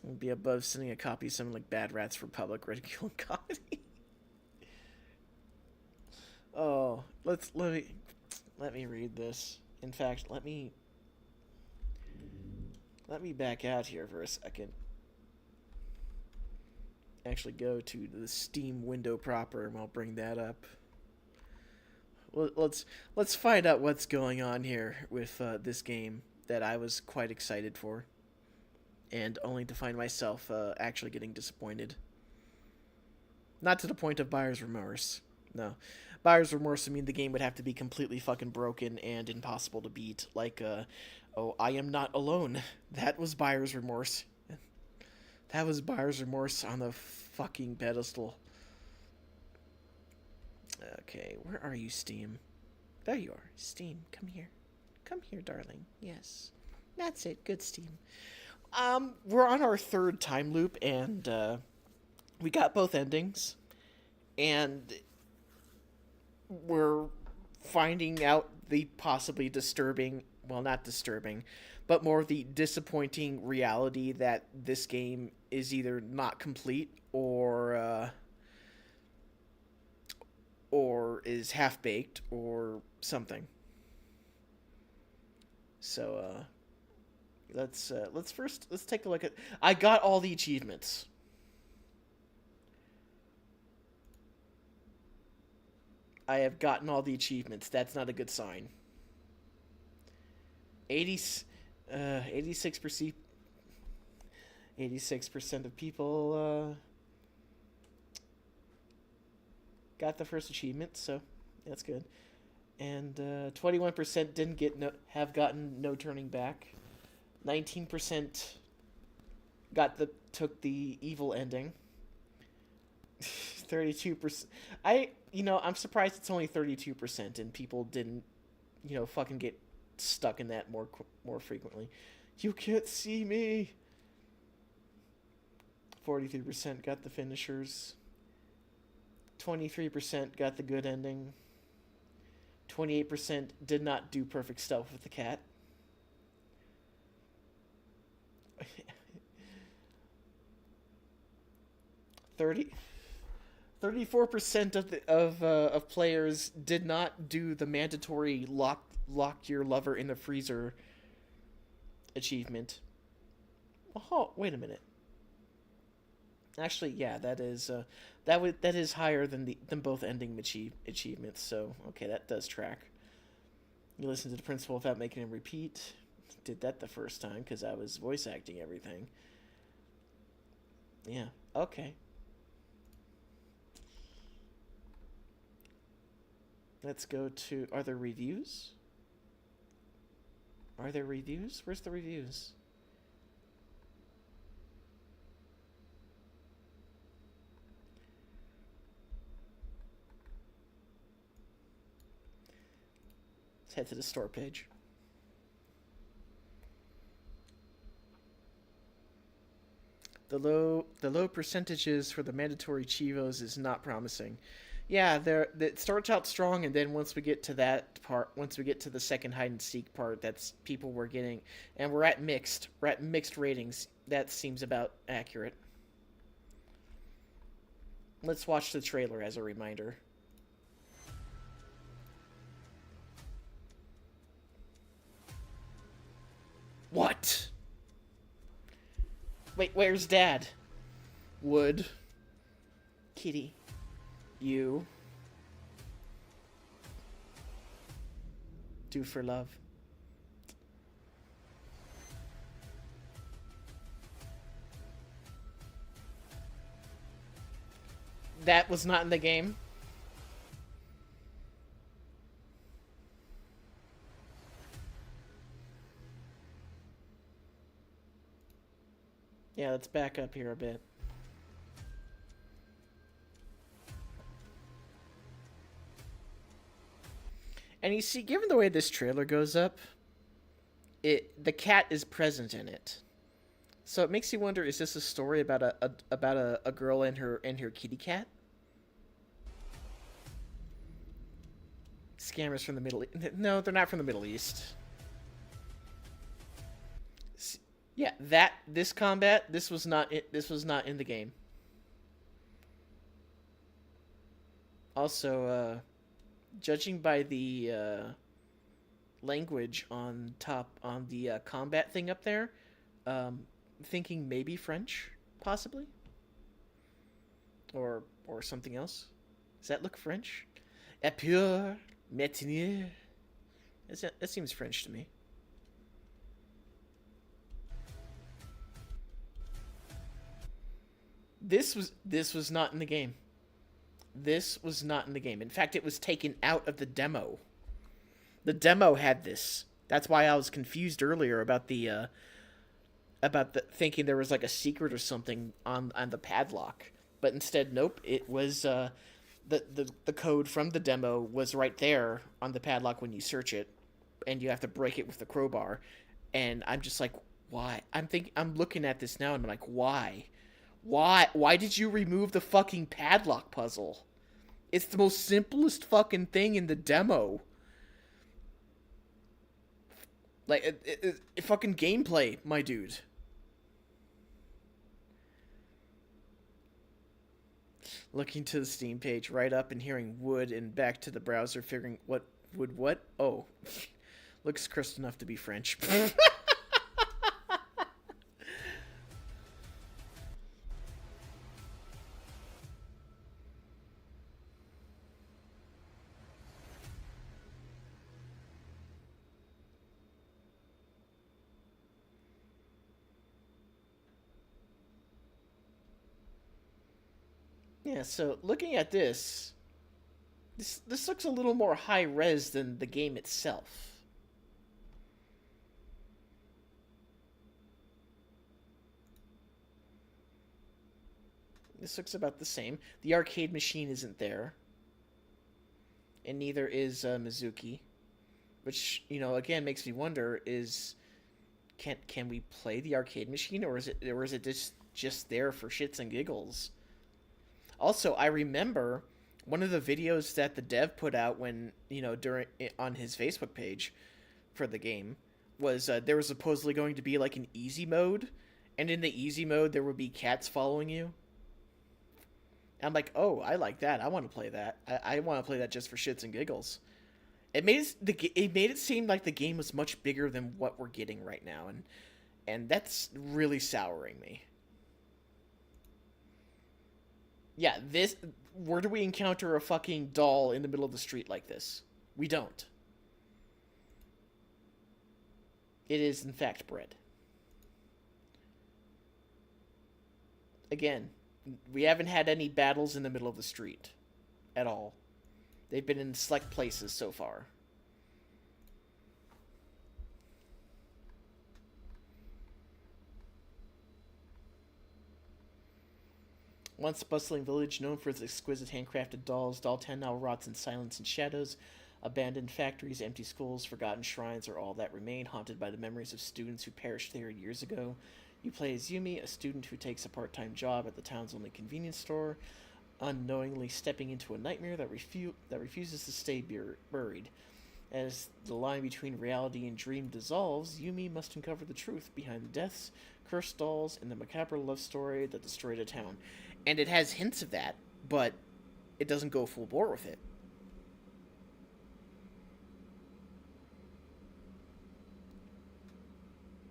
It'll be above sending a copy of something like Bad Rats for public ridicule and comedy. Oh, let me read this. In fact, let me back out here for a second. Actually go to the Steam window proper and I'll bring that up. Well, let's find out what's going on here with this game. that I was quite excited for, and only to find myself actually getting disappointed. Not to the point of buyer's remorse. No. Buyer's remorse would mean the game would have to be completely fucking broken and impossible to beat. Like, oh, I am not alone. That was buyer's remorse. That was buyer's remorse on the fucking pedestal. Okay, where are you, Steam? There you are. Steam, come here. Come here, darling. Yes. That's it. Good, Steam. We're on our third time loop, and we got both endings. And we're finding out the possibly disturbing, well, not disturbing, but more the disappointing reality that this game is either not complete or is half-baked or something. So let's take a look at. I got all the achievements. I have gotten all the achievements. That's not a good sign. 86% of people got the first achievement, so that's good. And 21% have gotten no turning back. 19% took the evil ending. 32%. I'm surprised it's only 32% and people didn't, fucking get stuck in that more frequently. You can't see me. 43% got the finishers. 23% got the good ending. 28% did not do perfect stealth with the cat. 34% of players did not do the mandatory lock your lover in the freezer achievement. Oh, wait a minute. Actually, yeah, that is higher than both ending achievements. So okay, that does track. You listen to the principal without making him repeat. Did that the first time because I was voice acting everything. Yeah. Okay. Let's go to. Are there reviews? Are there reviews? Where's the reviews? Let's head to the store page. The low percentages for the mandatory Chivos is not promising. Yeah, it starts out strong, and then once we get to that part, once we get to the second hide and seek part, that's people were getting, and we're at mixed ratings. That seems about accurate. Let's watch the trailer as a reminder. What? Wait, where's Dad? Wood. Kitty. You. Do for love. That was not in the game. Yeah, let's back up here a bit. And you see, given the way this trailer goes up, the cat is present in it. So it makes you wonder, is this a story about a girl and her kitty cat? Scammers from the Middle East. No, they're not from the Middle East. Yeah, this combat, this was not in the game. Also, judging by the language on the combat thing up there, thinking maybe French, possibly, or something else. Does that look French? Épure, matinée. That seems French to me. This was not in the game. This was not in the game. In fact, it was taken out of the demo. The demo had this. That's why I was confused earlier about the thinking there was like a secret or something on the padlock. But instead, nope. It was the code from the demo was right there on the padlock when you search it, and you have to break it with the crowbar. And I'm just like, why? I'm looking at this now and I'm like, why? Why did you remove the fucking padlock puzzle? It's the most simplest fucking thing in the demo. Like, it fucking gameplay, my dude. Looking to the Steam page, right up and hearing wood and back to the browser, figuring what? Oh. Looks cursed enough to be French. Yeah, so looking at this looks a little more high res than the game itself. This looks about the same. The arcade machine isn't there. And neither is Mizuki. Which, again makes me wonder, can we play the arcade machine, or is it just there for shits and giggles? Also, I remember one of the videos that the dev put out when, on his Facebook page for the game was there was supposedly going to be like an easy mode, and in the easy mode there would be cats following you. I'm like, oh, I like that. I want to play that. I want to play that just for shits and giggles. It made it seem like the game was much bigger than what we're getting right now, and that's really souring me. Yeah, where do we encounter a fucking doll in the middle of the street like this? We don't. It is, in fact, bread. Again, we haven't had any battles in the middle of the street. At all. They've been in select places so far. Once a bustling village known for its exquisite handcrafted dolls, Doll Town now rots in silence and shadows. Abandoned factories, empty schools, forgotten shrines are all that remain, haunted by the memories of students who perished there years ago. You play as Yumi, a student who takes a part-time job at the town's only convenience store, unknowingly stepping into a nightmare that refuses to stay buried. As the line between reality and dream dissolves, Yumi must uncover the truth behind the deaths, cursed dolls, and the macabre love story that destroyed a town. And it has hints of that, but it doesn't go full bore with it.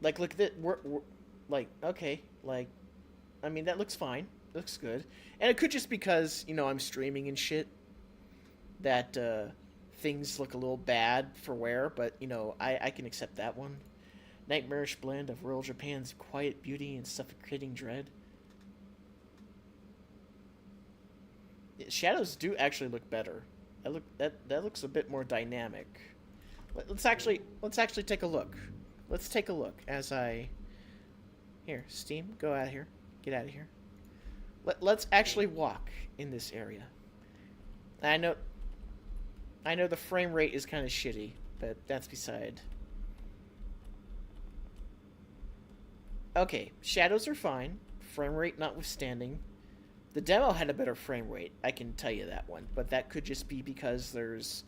Like, look at it. We're like, okay, like, I mean, that looks fine. Looks good. And it could just because, I'm streaming and shit, that things look a little bad for wear, but, I can accept that one. Nightmarish blend of rural Japan's quiet beauty and suffocating dread. Shadows do actually look better. That looks a bit more dynamic. Let's actually take a look. Let's take a look as I... Here, Steam, go out of here. Get out of here. Let's actually walk in this area. I know the frame rate is kind of shitty, but that's beside. Okay, shadows are fine. Frame rate notwithstanding. The demo had a better frame rate, I can tell you that one. But that could just be because there's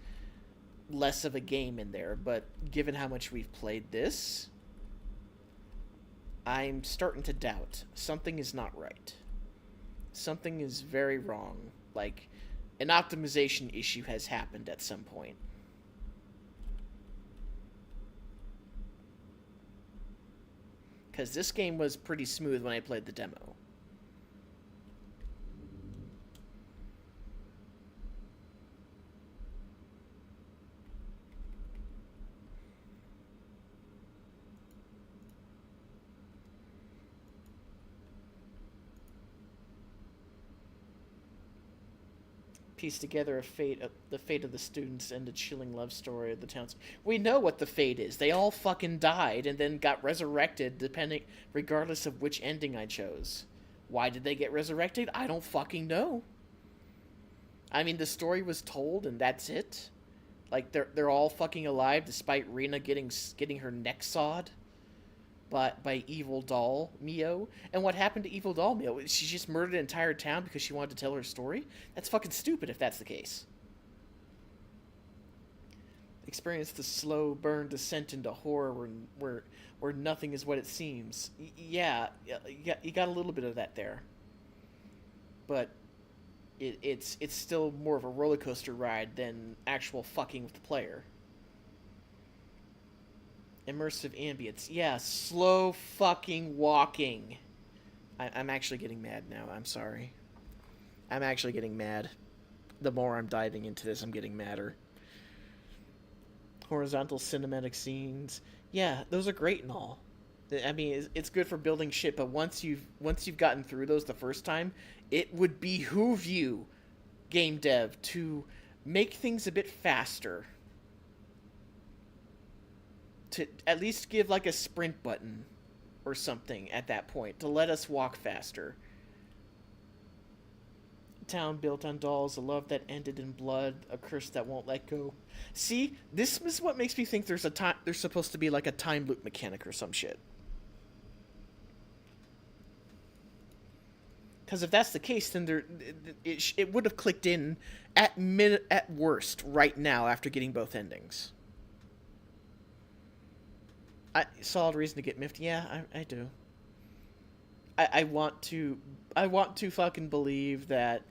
less of a game in there. But given how much we've played this, I'm starting to doubt. Something is not right. Something is very wrong. Like, an optimization issue has happened at some point. Because this game was pretty smooth when I played the demo. piece together the fate of the students and the chilling love story of the towns. We know what the fate is. They all fucking died and then got resurrected, regardless of which ending I chose. Why did they get resurrected? I don't fucking know. I mean, the story was told and that's it. Like they're all fucking alive despite Rena getting her neck sawed by Evil Doll Mio. And what happened to Evil Doll Mio? She just murdered an entire town because she wanted to tell her story? That's fucking stupid if that's the case. Experience the slow burn descent into horror where nothing is what it seems. Yeah, you got a little bit of that there. But it's still more of a roller coaster ride than actual fucking with the player. Immersive ambience. Yeah, slow fucking walking. I'm actually getting mad now. I'm sorry. I'm actually getting mad. The more I'm diving into this, I'm getting madder. Horizontal cinematic scenes. Yeah, those are great and all. I mean, it's good for building shit, but once you've gotten through those the first time, it would behoove you, game dev, to make things a bit faster. To at least give like a sprint button or something at that point to let us walk faster. Town built on dolls, a love that ended in blood, a curse that won't let go. See, this is what makes me think there's supposed to be like a time loop mechanic or some shit. Because if that's the case, then it would have clicked in at worst right now after getting both endings. Solid reason to get miffed. Yeah, I do. I want to fucking believe that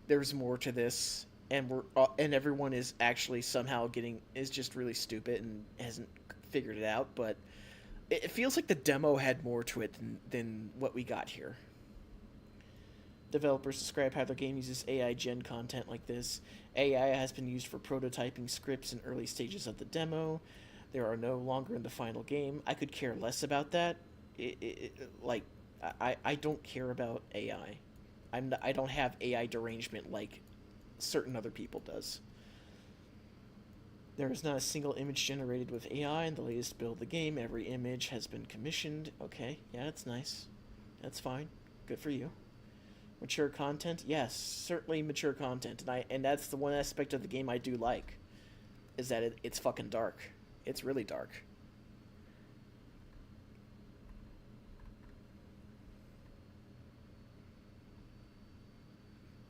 there's more to this, and everyone is actually somehow is just really stupid and hasn't figured it out. But it feels like the demo had more to it than what we got here. Developers describe how their game uses AI gen content like this. AI has been used for prototyping scripts in early stages of the demo. They are no longer in the final game. I could care less about that. I don't care about AI. I don't have AI derangement like certain other people does. There is not a single image generated with AI in the latest build of the game. Every image has been commissioned. Okay, yeah, that's nice. That's fine. Good for you. Mature content? Yes, certainly mature content. And that's the one aspect of the game I do like, is that it's fucking dark. It's really dark.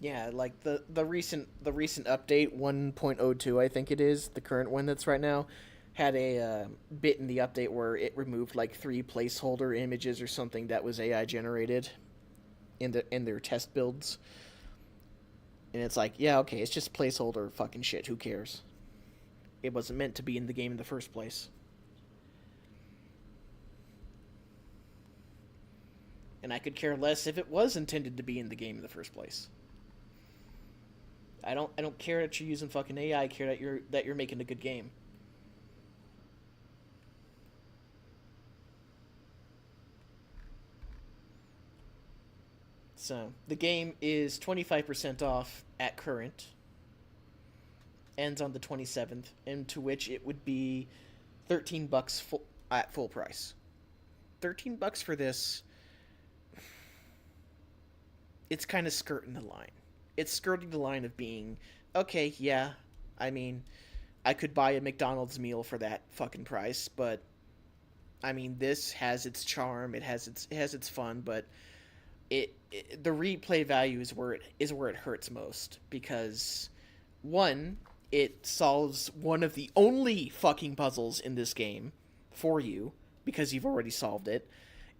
Yeah, like the recent update 1.02, I think it is, the current one that's right now, had a bit in the update where it removed like 3 placeholder images or something that was AI generated in their test builds. And it's like, yeah, okay, it's just placeholder fucking shit, who cares? It wasn't meant to be in the game in the first place. And I could care less if it was intended to be in the game in the first place. I don't care that you're using fucking AI. I care that you're making a good game. So the game is 25% off at current. Ends on the 27th, and to which it would be $13 at full price. $13 for this. It's kind of skirting the line. It's skirting the line of being, okay, yeah, I mean, I could buy a McDonald's meal for that fucking price, but I mean, this has its charm, it has its fun, but the replay value is where it hurts most, because one, it solves one of the only fucking puzzles in this game for you because you've already solved it,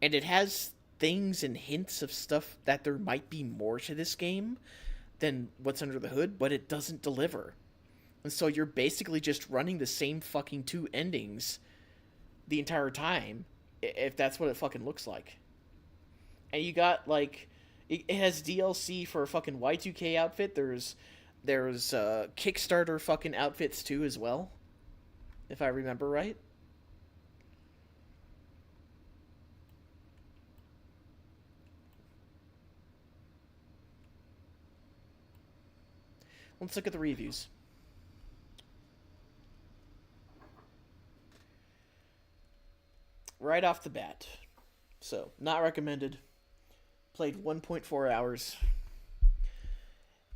and it has things and hints of stuff that there might be more to this game than what's under the hood, but it doesn't deliver. And so you're basically just running the same fucking 2 endings the entire time, if that's what it fucking looks like. And you got, like, it has DLC for a fucking Y2K outfit. There's Kickstarter fucking outfits too as well, if I remember right. Let's look at the reviews. Right off the bat. So, not recommended. Played 1.4 hours.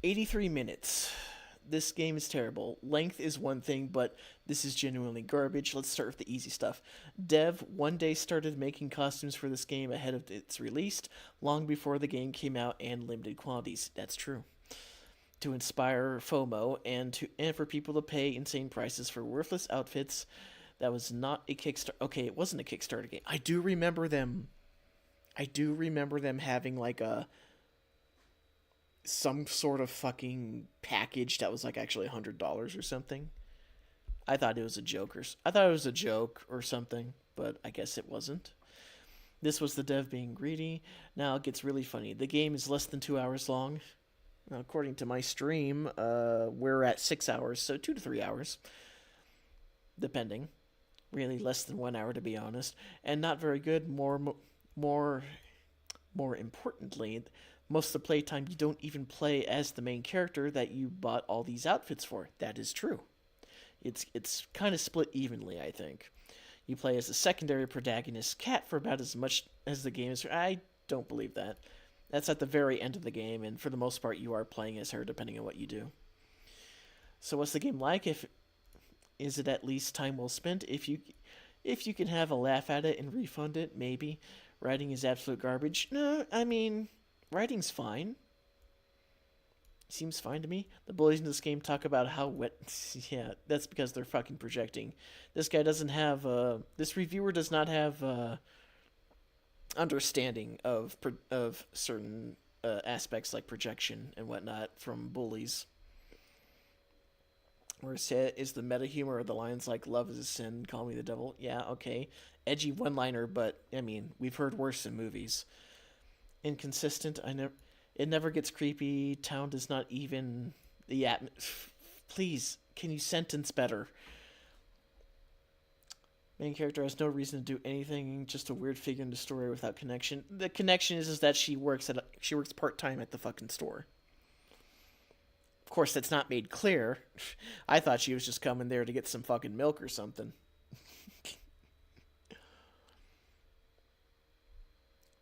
83 minutes. This game is terrible. Length is one thing, but this is genuinely garbage. Let's start with the easy stuff. Dev one day started making costumes for this game ahead of its release, long before the game came out and limited quantities. That's true. To inspire FOMO and for people to pay insane prices for worthless outfits. That was not a Kickstarter. Okay, it wasn't a Kickstarter game. I do remember them having like some sort of fucking package that was like actually $100 or something. I thought it was a joke or something, but I guess it wasn't. This was the dev being greedy. Now it gets really funny. The game is less than 2 hours long. Now, according to my stream, we're at 6 hours, so 2 to 3 hours, depending. Really less than 1 hour, to be honest, and not very good. More importantly, most of the playtime you don't even play as the main character that you bought all these outfits for. That is true. It's kind of split evenly, I think. You play as a secondary protagonist, Cat, for about as much as the game is. I don't believe that. That's at the very end of the game, and for the most part, you are playing as her, depending on what you do. So, what's the game like? Is it at least time well spent? If you can have a laugh at it and refund it, maybe. Writing is absolute garbage. No, I mean, writing's fine. Seems fine to me. The bullies in this game talk about how wet... Yeah, that's because they're fucking projecting. This guy doesn't have... This reviewer does not have understanding of certain aspects like projection and whatnot from bullies. Or is the meta humor of the lines like "love is a sin, call me the devil"? Yeah, okay. Edgy one-liner, but I mean, we've heard worse in movies. Inconsistent. It never gets creepy. Town does not even the Please, can you sentence better? Main character has no reason to do anything. Just a weird figure in the story without connection. The connection is that she works part-time at the fucking store. Of course, that's not made clear. I thought she was just coming there to get some fucking milk or something.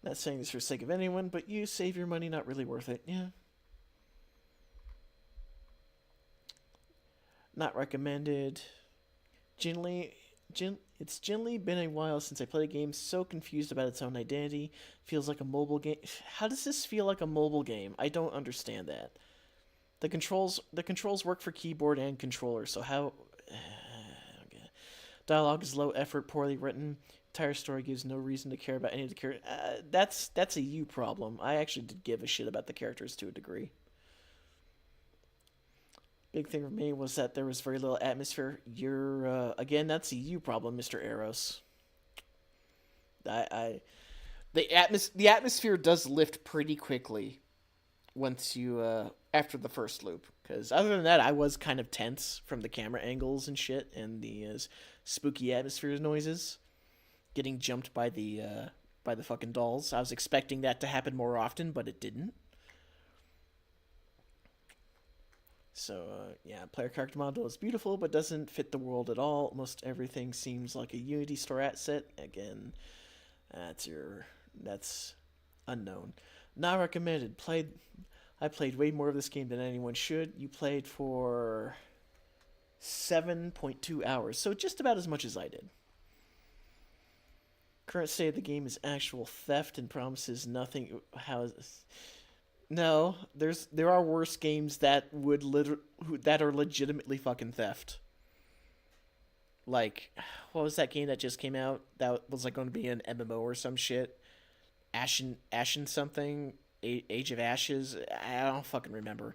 Not saying this for the sake of anyone, but you save your money, not really worth it. Yeah. Not recommended. It's generally been a while since I played a game so confused about its own identity. Feels like a mobile game. How does this feel like a mobile game? I don't understand that. The controls work for keyboard and controller, so how... Okay. Dialogue is low effort, poorly written. Entire story gives no reason to care about any of the characters. That's a you problem. I actually did give a shit about the characters to a degree. Big thing for me was that there was very little atmosphere. Again, that's a you problem, Mr. Eros. The atmosphere does lift pretty quickly once you after the first loop, because other than that, I was kind of tense from the camera angles and shit, and the spooky atmosphere noises, getting jumped by the fucking dolls. I was expecting that to happen more often, but it didn't. So yeah, player character model is beautiful, but doesn't fit the world at all. Most everything seems like a Unity store asset. Again, that's unknown. Not recommended. I played way more of this game than anyone should. You played for 7.2 hours, so just about as much as I did. Current state of the game is actual theft and promises nothing. No, there are worse games that are legitimately fucking theft. Like, what was that game that just came out that was like going to be an MMO or some shit? Ashen something. Age of Ashes, I don't fucking remember,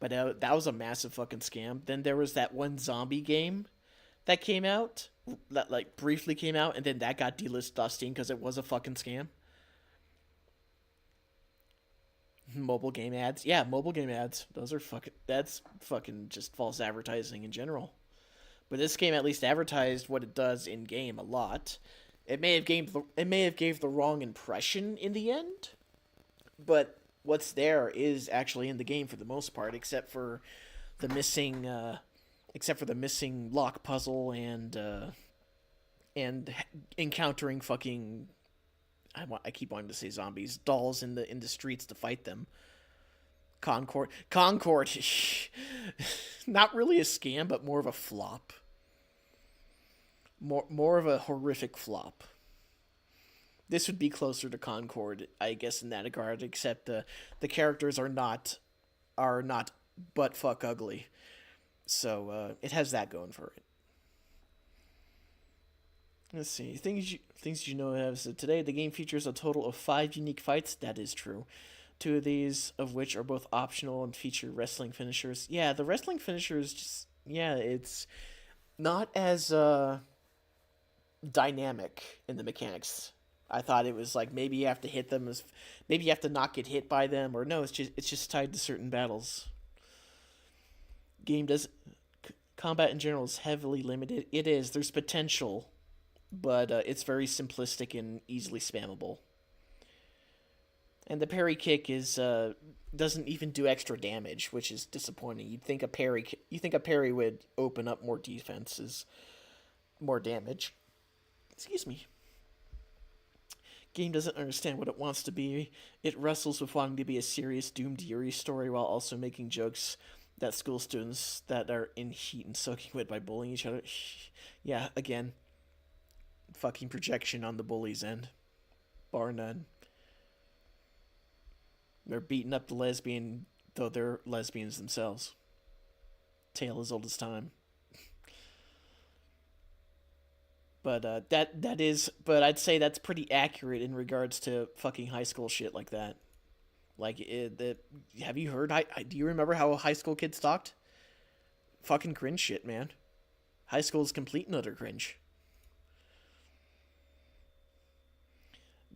but that was a massive fucking scam. Then there was that one zombie game that came out, that like briefly came out, and then that got delisted off Steam because it was a fucking scam. Mobile game ads, yeah, mobile game ads. That's fucking just false advertising in general. But this game at least advertised what it does in game a lot. It may have gave the wrong impression in the end. But what's there is actually in the game for the most part, except for the missing, except for the missing lock puzzle and encountering fucking, I keep wanting to say zombies, dolls in the streets to fight them. Concord, not really a scam, but more of a flop. More of a horrific flop. This would be closer to Concord, I guess, in that regard, except the characters are not butt fuck ugly. So it has that going for it. Let's see. Things you know have. So today, the game features a total of 5 unique fights. That is true. 2 of these of which are both optional and feature wrestling finishers. Yeah, the wrestling finishers just... Yeah, it's not as dynamic in the mechanics. I thought it was like maybe you have to hit them, maybe you have to not get hit by them, or no, it's just tied to certain battles. Combat in general is heavily limited. It is. There's potential, but it's very simplistic and easily spammable. And the parry kick doesn't even do extra damage, which is disappointing. You'd think a parry would open up more defenses, more damage. Excuse me. Game doesn't understand what it wants to be. It wrestles with wanting to be a serious doomed Yuri story while also making jokes that school students that are in heat and soaking wet by bullying each other. Yeah, again, fucking projection on the bully's end. Bar none. They're beating up the lesbian, though they're lesbians themselves. Tale as old as time. But that is, but I'd say that's pretty accurate in regards to fucking high school shit like that. Like, have you heard? Do you remember how high school kids talked? Fucking cringe shit, man. High school is complete and utter cringe.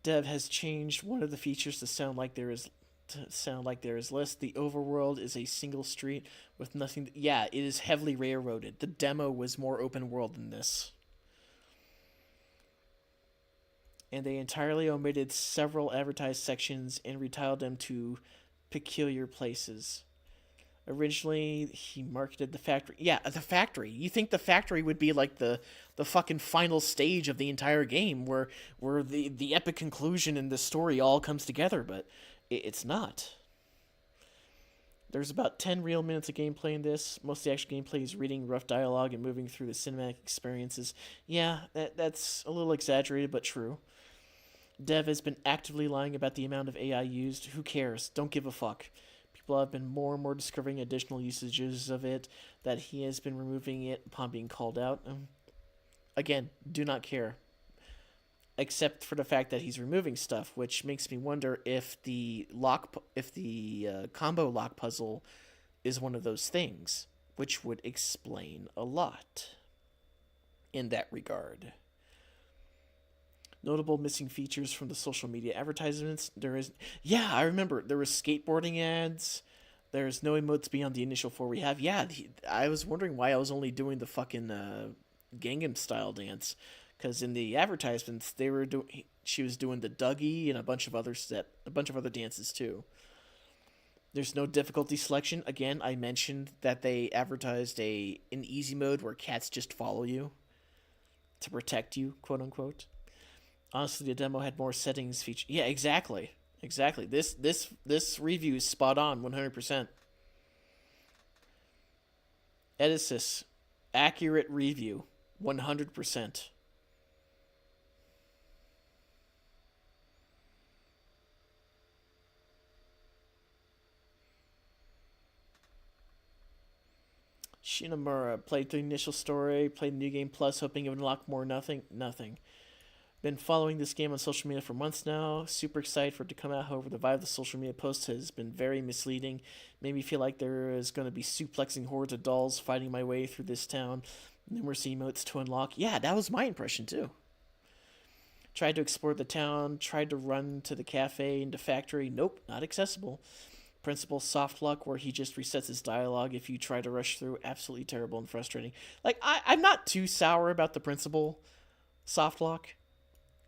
Dev has changed one of the features to sound like there is less. The overworld is a single street with nothing. Yeah, it is heavily railroaded. The demo was more open world than this. And they entirely omitted several advertised sections and retitled them to peculiar places. Originally, he marketed the factory. Yeah, the factory. You think the factory would be like the fucking final stage of the entire game where the epic conclusion and the story all comes together, but it's not. There's about 10 real minutes of gameplay in this. Most of the actual gameplay is reading rough dialogue and moving through the cinematic experiences. Yeah, that's a little exaggerated, but true. Dev has been actively lying about the amount of AI used. Who cares? Don't give a fuck. People have been more and more discovering additional usages of it, that he has been removing it upon being called out. Again, do not care. Except for the fact that he's removing stuff, which makes me wonder if the combo lock puzzle is one of those things, which would explain a lot in that regard. Notable missing features from the social media advertisements. I remember there was skateboarding ads. There's no emotes beyond the initial 4 we have. Yeah, I was wondering why I was only doing the fucking Gangnam Style dance, because in the advertisements she was doing the Dougie and a bunch of other dances too. There's no difficulty selection. Again, I mentioned that they advertised an easy mode where cats just follow you to protect you, quote unquote. Honestly, the demo had more settings feature. Yeah, exactly. This review is spot on, 100%. Edisys, accurate review, 100%. Shinamura played the initial story, played New Game Plus, hoping it would unlock more. Nothing. Been following this game on social media for months now. Super excited for it to come out. However, the vibe of the social media post has been very misleading. Made me feel like there is going to be suplexing hordes of dolls fighting my way through this town. Numerous emotes to unlock. Yeah, that was my impression too. Tried to explore the town. Tried to run to the cafe and the factory. Nope, not accessible. Principal soft lock, where he just resets his dialogue if you try to rush through. Absolutely terrible and frustrating. Like, I'm not too sour about the principal soft lock.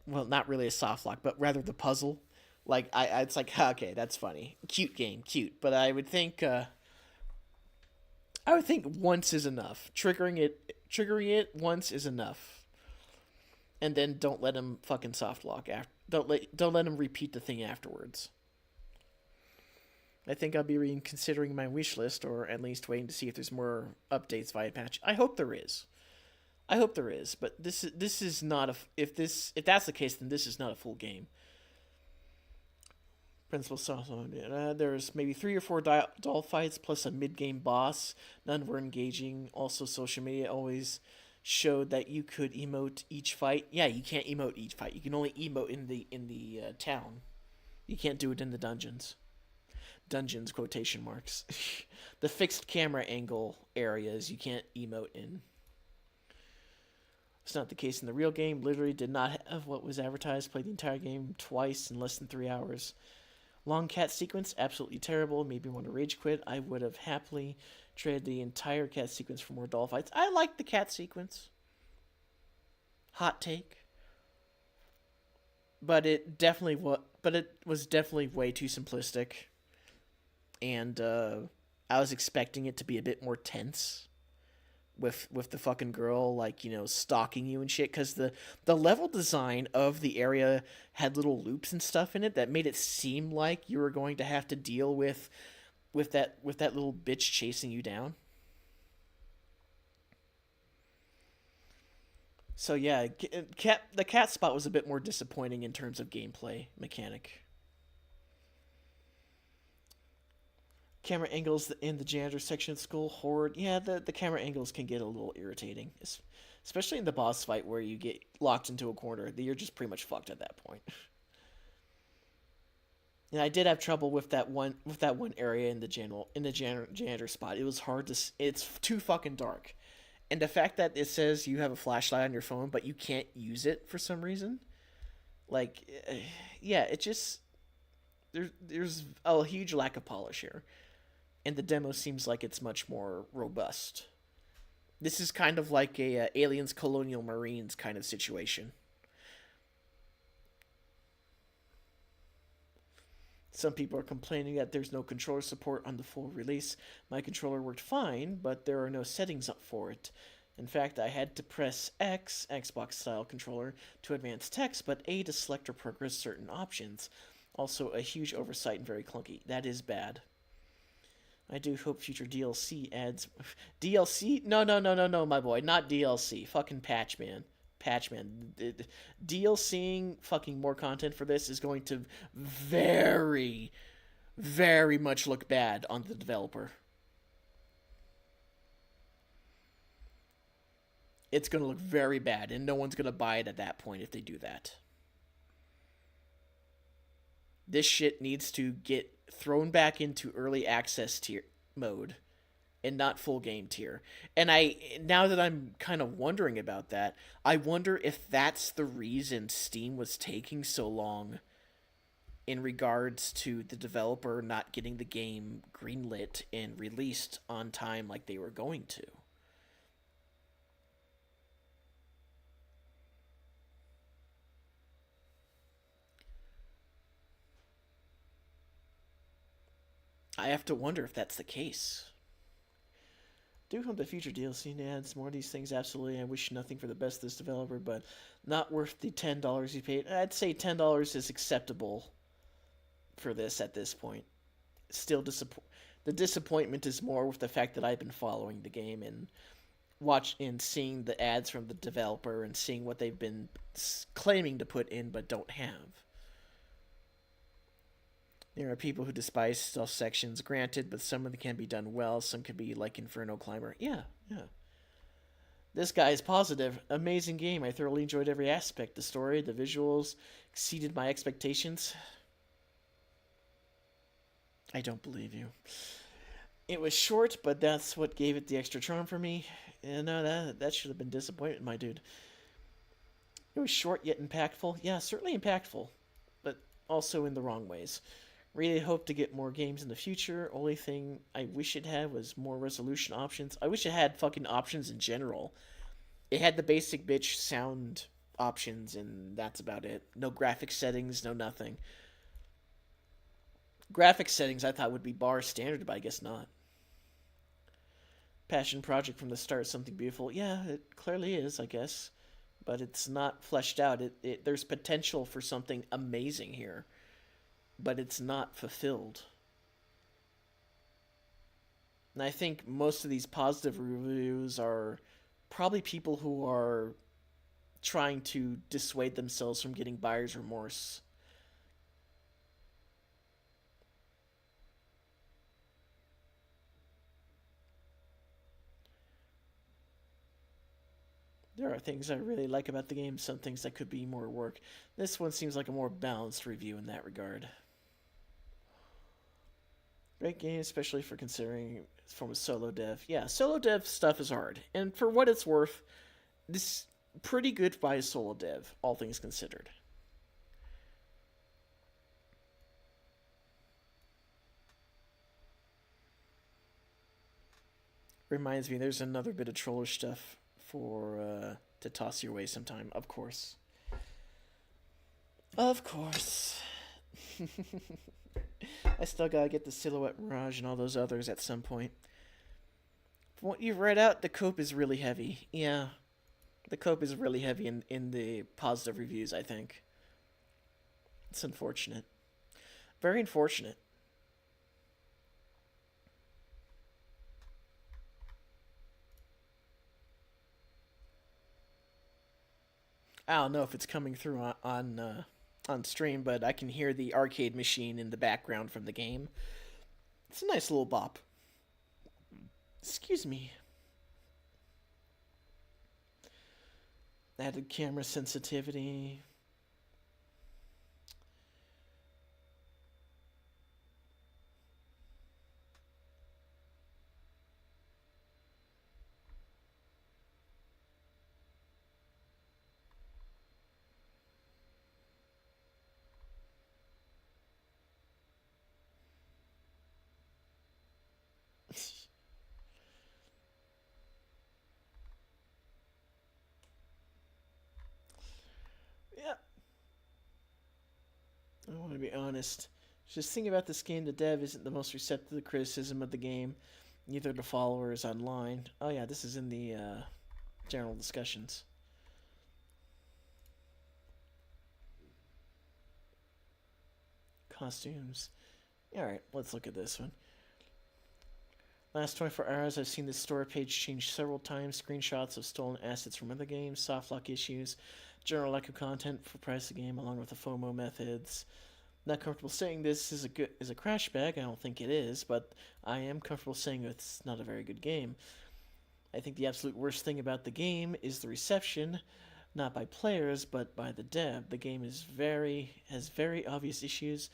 Well, not really a soft lock, but rather the puzzle. Like, it's like, okay, that's funny. Cute game, cute. But I would think, I would think once is enough. Triggering it once is enough. And then don't let him fucking soft lock after. Don't let him repeat the thing afterwards. I think I'll be reconsidering my wish list, or at least waiting to see if there's more updates via patch. I hope there is. But this is not a. If that's the case, then this is not a full game. Principal sauce. There's maybe 3 or 4 doll fights plus a mid-game boss. None were engaging. Also, social media always showed that you could emote each fight. Yeah, you can't emote each fight. You can only emote in the town. You can't do it in the dungeons. Dungeons, quotation marks. The fixed camera angle areas you can't emote in. It's not the case in the real game. Literally did not have what was advertised. Played the entire game twice in less than 3 hours. Long cat sequence, absolutely terrible. Made me want to rage quit. I would have happily traded the entire cat sequence for more doll fights. I like the cat sequence. Hot take. But it was definitely way too simplistic. And I was expecting it to be a bit more tense. With the fucking girl, like, you know, stalking you and shit, because the level design of the area had little loops and stuff in it that made it seem like you were going to have to deal with that little bitch chasing you down. So yeah, the cat spot was a bit more disappointing in terms of gameplay mechanic. Camera angles in the janitor section of school, horde. Yeah, the camera angles can get a little irritating. Especially in the boss fight where you get locked into a corner. You're just pretty much fucked at that point. And I did have trouble with that one area in the janitor spot. It was hard to... It's too fucking dark. And the fact that it says you have a flashlight on your phone, but you can't use it for some reason. Like, yeah, it just... There's a huge lack of polish here. And the demo seems like it's much more robust. This is kind of like a Aliens Colonial Marines kind of situation. Some people are complaining that there's no controller support on the full release. My controller worked fine, but there are no settings up for it. In fact, I had to press X, Xbox-style controller, to advance text, but A to select or progress certain options. Also, a huge oversight and very clunky. That is bad. I do hope future DLC adds... DLC? No, my boy. Not DLC. Fucking patch, man. DLCing fucking more content for this is going to very, very much look bad on the developer. It's going to look very bad, and no one's going to buy it at that point if they do that. This shit needs to get thrown back into early access tier mode and not full game tier. And now that I'm kind of wondering about that, I wonder if that's the reason Steam was taking so long in regards to the developer not getting the game greenlit and released on time like they were going to. I have to wonder if that's the case. Do hope the future DLC adds more of these things, absolutely. I wish nothing for the best of this developer, but not worth the $10 you paid. I'd say $10 is acceptable for this at this point. Still, the disappointment is more with the fact that I've been following the game and seeing the ads from the developer and seeing what they've been claiming to put in but don't have. There are people who despise stealth sections, granted, but some of them can be done well. Some could be like Inferno Climber. Yeah. This guy is positive. Amazing game. I thoroughly enjoyed every aspect. The story, the visuals exceeded my expectations. I don't believe you. It was short, but that's what gave it the extra charm for me. And that should have been disappointment, my dude. It was short yet impactful. Yeah, certainly impactful, but also in the wrong ways. Really hope to get more games in the future. Only thing I wish it had was more resolution options. I wish it had fucking options in general. It had the basic bitch sound options, and that's about it. No graphic settings, no nothing. Graphic settings I thought would be bar standard, but I guess not. passion project from the start, something beautiful. Yeah, it clearly is, I guess. But it's not fleshed out. There's potential for something amazing here, but it's not fulfilled. And I think most of these positive reviews are probably people who are trying to dissuade themselves from getting buyer's remorse. There are things I really like about the game, some things that could be more work. This one seems like a more balanced review in that regard. Great game, especially for considering it's from a solo dev. Yeah, solo dev stuff is hard. And for what it's worth, this is pretty good by a solo dev, all things considered. Reminds me, there's another bit of troller stuff for to toss your way sometime, of course. Of course. I still gotta get the Silhouette Mirage and all those others at some point. From what you've read out, the cope is really heavy. Yeah, the cope is really heavy in the positive reviews, I think. It's unfortunate. Very unfortunate. I don't know if it's coming through on stream, but I can hear the arcade machine in the background from the game. It's a nice little bop. Excuse me. Added camera sensitivity. Yeah. I want to be honest. Just thinking about this game, the dev isn't the most receptive to the criticism of the game. Neither the followers online. Oh yeah, this is in the general discussions. Costumes. Alright, let's look at this one. Last 24 hours, I've seen the store page change several times. Screenshots of stolen assets from other games, softlock issues, general lack of content for price of the game, along with the FOMO methods. Not comfortable saying this is a crash bag. I don't think it is, but I am comfortable saying it's not a very good game. I think the absolute worst thing about the game is the reception, not by players, but by the dev. The game has very obvious issues.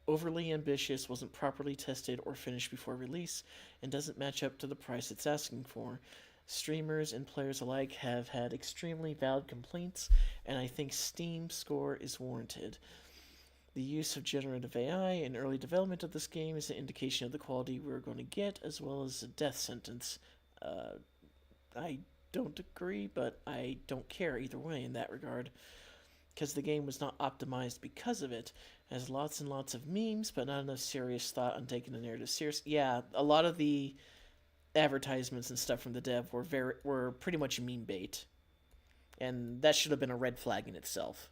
Overly ambitious, wasn't properly tested or finished before release, and doesn't match up to the price it's asking for. Streamers and players alike have had extremely valid complaints, and I think Steam score is warranted. The use of generative AI in early development of this game is an indication of the quality we're going to get, as well as a death sentence. I don't agree, but I don't care either way in that regard, because the game was not optimized because of it. It has lots and lots of memes, but not enough serious thought on taking the narrative serious. Yeah, a lot of the advertisements and stuff from the dev were pretty much meme bait, and that should have been a red flag in itself.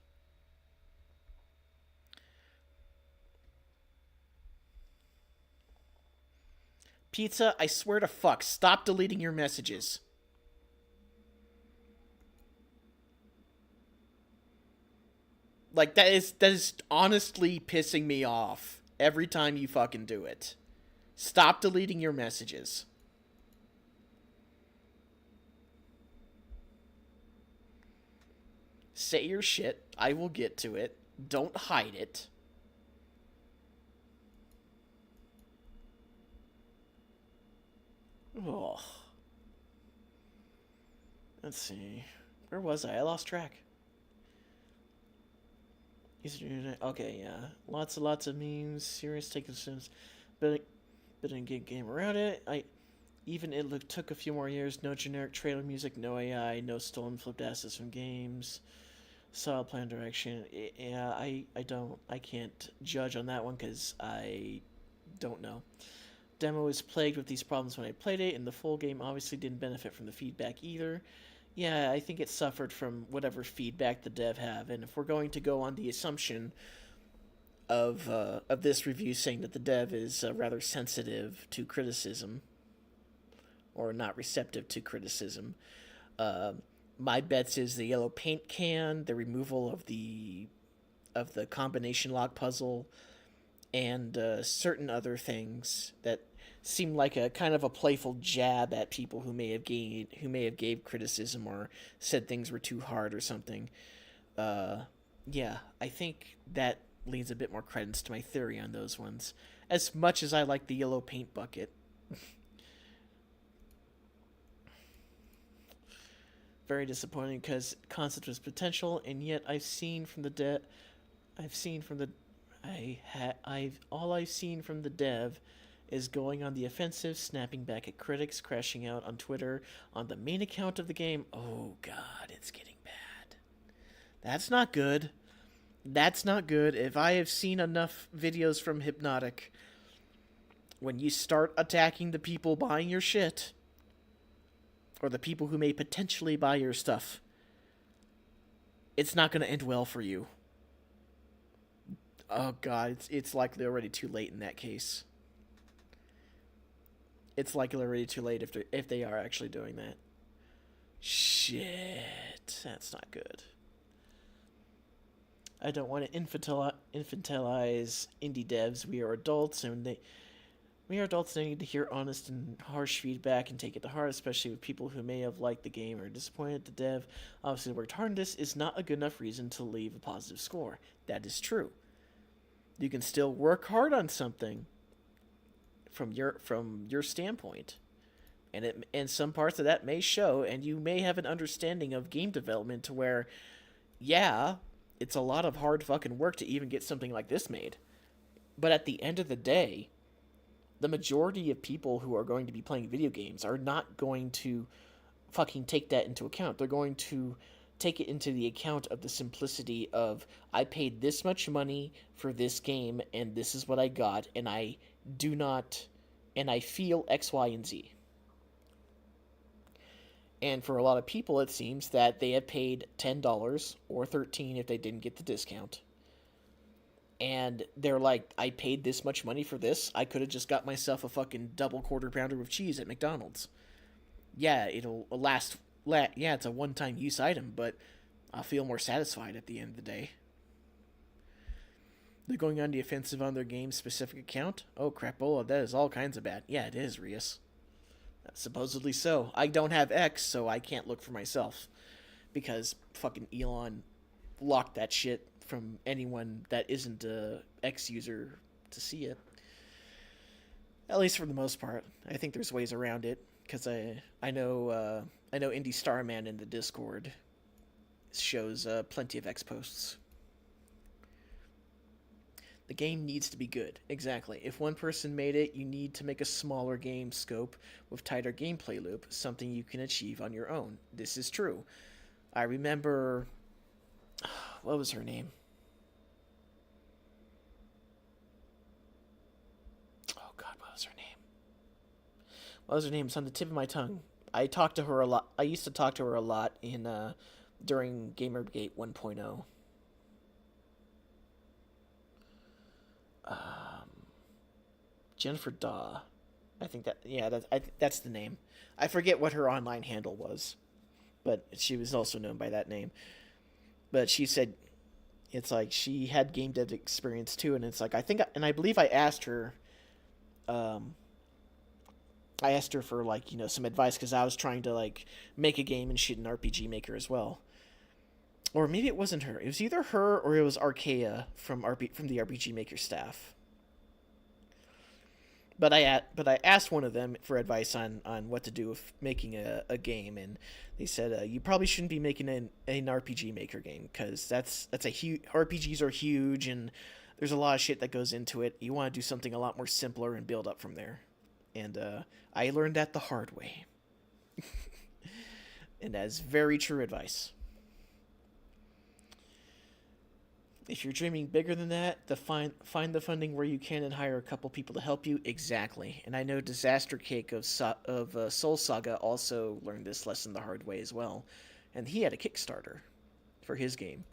Pizza, I swear to fuck, stop deleting your messages. Like, that is honestly pissing me off every time you fucking do it. Stop deleting your messages. Say your shit. I will get to it. Don't hide it. Oh. Let's see. Where was I? I lost track. Okay, yeah. Lots of memes. Serious take sims. But didn't get game around it. It took a few more years. No generic trailer music, no AI, no stolen flipped assets from games. Solid plan direction. Yeah, I can't judge on that one because I don't know. demo is plagued with these problems when I played it, and the full game obviously didn't benefit from the feedback either. Yeah, I think it suffered from whatever feedback the dev have, and if we're going to go on the assumption of this review saying that the dev is rather sensitive to criticism, or not receptive to criticism, my bets is the yellow paint can, the removal of the combination lock puzzle, and certain other things that seem like a kind of a playful jab at people who may have gave criticism or said things were too hard or something. Yeah, I think that leads a bit more credence to my theory on those ones. As much as I like the yellow paint bucket. Very disappointing because concept was potential, and yet all I've seen from the dev is going on the offensive, snapping back at critics, crashing out on Twitter on the main account of the game. Oh god, it's getting bad. That's not good. That's not good. If I have seen enough videos from Hypnotic, when you start attacking the people buying your shit, or the people who may potentially buy your stuff, it's not going to end well for you. Oh god, it's likely already too late in that case. It's likely already too late if they are actually doing that. Shit, that's not good. I don't want to infantilize indie devs. We are adults, and they need to hear honest and harsh feedback and take it to heart, especially with people who may have liked the game or are disappointed at the dev. Obviously, worked hard on this is not a good enough reason to leave a positive score. That is true. You can still work hard on something from your standpoint, and some parts of that may show, and you may have an understanding of game development to where, yeah, it's a lot of hard fucking work to even get something like this made. But at the end of the day, the majority of people who are going to be playing video games are not going to fucking take that into account. They're going to take it into the account of the simplicity of, I paid this much money for this game, and this is what I got, and I feel X, Y, and Z. And for a lot of people, it seems that they have paid $10 or $13 if they didn't get the discount. And they're like, I paid this much money for this. I could have just got myself a fucking double quarter pounder with cheese at McDonald's. Yeah, it'll last. Yeah, it's a one-time use item, but I'll feel more satisfied at the end of the day. They're going on the offensive on their game-specific account? Oh, crapola, that is all kinds of bad. Yeah, it is, Rias. Supposedly so. I don't have X, so I can't look for myself. Because fucking Elon locked that shit from anyone that isn't a X user to see it. At least for the most part. I think there's ways around it. Because I know Indie Starman in the Discord shows plenty of X posts. The game needs to be good. Exactly. If one person made it, you need to make a smaller game scope with tighter gameplay loop, something you can achieve on your own. This is true. I remember... What was her name? Oh god, what was her name? What was her name? It's on the tip of my tongue. I talked to her a lot. I used to talk to her a lot during Gamergate 1.0. Jennifer Daw. I think that's the name. I forget what her online handle was, but she was also known by that name. But she said it's like she had game dev experience too, and it's like I believe I asked her for like, you know, some advice because I was trying to like make a game and she'd an RPG Maker as well. Or maybe it wasn't her. It was either her or it was Arkea from the RPG Maker staff. But I asked one of them for advice on what to do with making a game, and they said you probably shouldn't be making an RPG Maker game because that's a huge RPGs are huge and there's a lot of shit that goes into it. You want to do something a lot more simpler and build up from there. And I learned that the hard way, and that's very true advice. If you're dreaming bigger than that, find the funding where you can and hire a couple people to help you. Exactly. And I know Disaster Cake of Soul Saga also learned this lesson the hard way as well. And he had a Kickstarter for his game.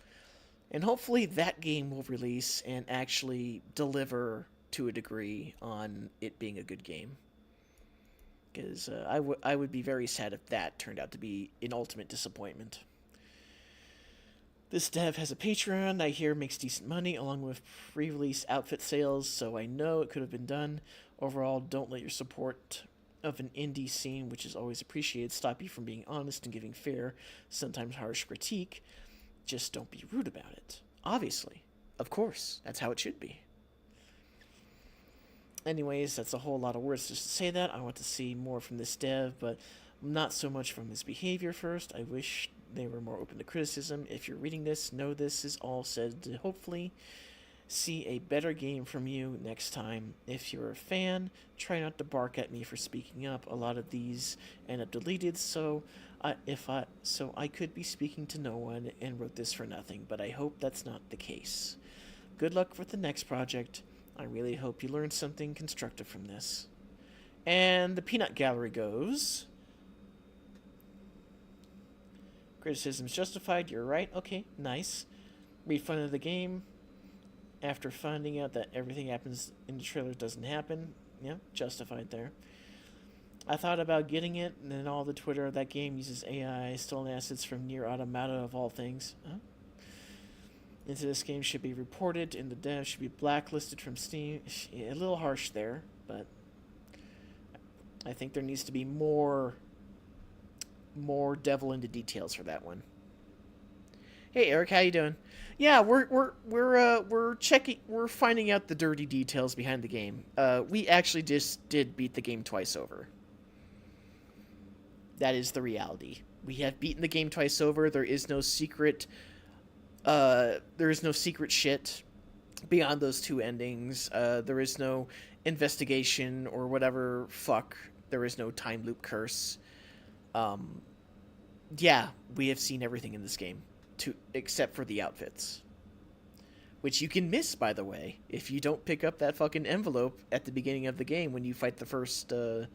And hopefully that game will release and actually deliver to a degree on it being a good game. Because I would be very sad if that turned out to be an ultimate disappointment. This dev has a Patreon, I hear makes decent money, along with pre-release outfit sales, so I know it could have been done. Overall, don't let your support of an indie scene, which is always appreciated, stop you from being honest and giving fair, sometimes harsh critique. Just don't be rude about it. Obviously. Of course. That's how it should be. Anyways, that's a whole lot of words just to say that. I want to see more from this dev, but not so much from his behavior first. I wish they were more open to criticism. If you're reading this, know this is all said to hopefully see a better game from you next time. If you're a fan, try not to bark at me for speaking up. A lot of these end up deleted, so I could be speaking to no one and wrote this for nothing, but I hope that's not the case. Good luck with the next project. I really hope you learned something constructive from this. And the peanut gallery goes... Criticism's justified, you're right. Okay, nice. Refunded the game after finding out that everything happens in the trailer doesn't happen. Yeah, justified there. I thought about getting it, and then all the Twitter of that game uses AI, stolen assets from Nier Automata of all things. Huh? Into this game should be reported, and the dev should be blacklisted from Steam. A little harsh there, but I think there needs to be more devil into details for that one. Hey Eric, how you doing? Yeah, we're checking, we're finding out the dirty details behind the game. We actually just did beat the game twice over. That is the reality. We have beaten the game twice over. There is no secret shit beyond those two endings. There is no investigation or whatever fuck. There is no time loop curse. Yeah, we have seen everything in this game, except for the outfits. Which you can miss, by the way, if you don't pick up that fucking envelope at the beginning of the game when you fight the first, doll.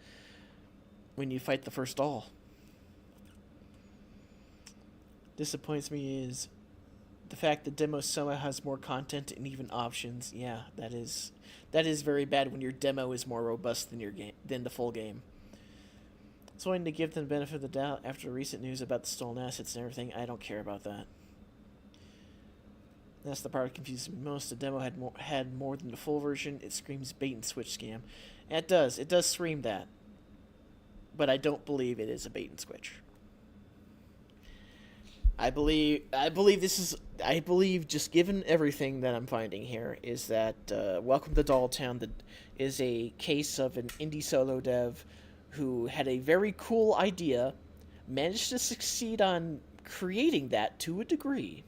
Disappoints me is the fact that demo somehow has more content and even options. Yeah, that is very bad when your demo is more robust than your game, than the full game. So wanting to give them the benefit of the doubt after the recent news about the stolen assets and everything. I don't care about that. That's the part that confuses me most. The demo had more than the full version. It screams bait and switch scam. And it does. It does scream that. But I don't believe it is a bait and switch. I believe just given everything that I'm finding here is that Welcome to Dolltown is a case of an indie solo dev who had a very cool idea, managed to succeed on creating that to a degree,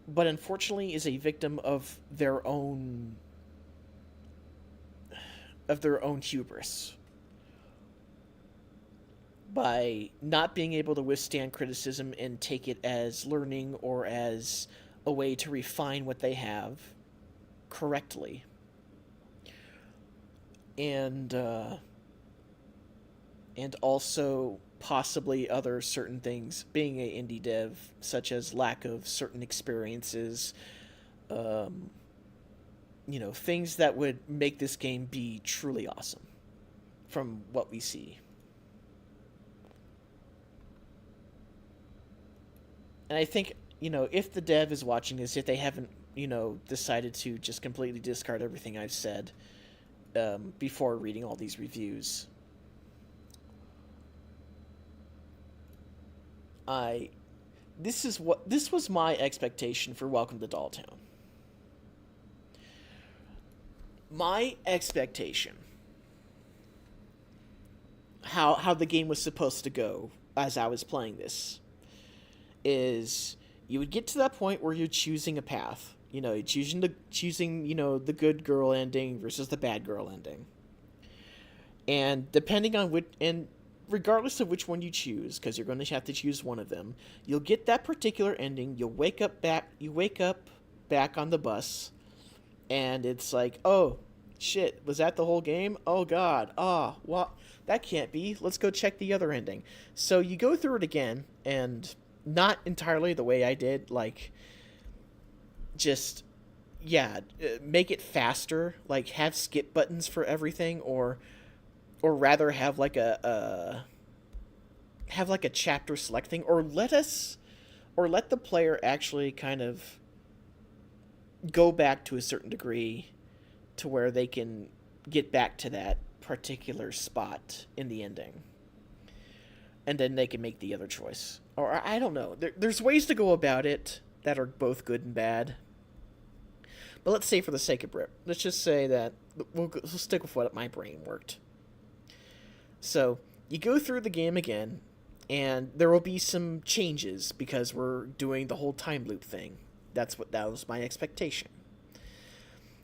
but unfortunately is a victim of their own hubris. By not being able to withstand criticism and take it as learning or as a way to refine what they have correctly. And also possibly other certain things, being an indie dev, such as lack of certain experiences, things that would make this game be truly awesome from what we see. And I think, if the dev is watching this, if they haven't, decided to just completely discard everything I've said before reading all these reviews, this was my expectation for Welcome to Dolltown. My expectation, how the game was supposed to go as I was playing this, is you would get to that point where you're choosing a path. You're choosing the good girl ending versus the bad girl ending. And depending on regardless of which one you choose, because you're going to have to choose one of them, you'll get that particular ending. You'll wake up back on the bus, and it's like, oh, shit, was that the whole game? Oh, God. Ah, well, that can't be. Let's go check the other ending. So you go through it again, and not entirely the way I did, like, just, yeah, make it faster, like, have skip buttons for everything, or rather have, like, a chapter select thing, or let the player actually kind of go back to a certain degree to where they can get back to that particular spot in the ending. And then they can make the other choice. Or, I don't know. There's ways to go about it that are both good and bad. But let's say for the sake of Brit, let's just say that we'll stick with what my brain worked. So, you go through the game again, and there will be some changes because we're doing the whole time loop thing. That was my expectation.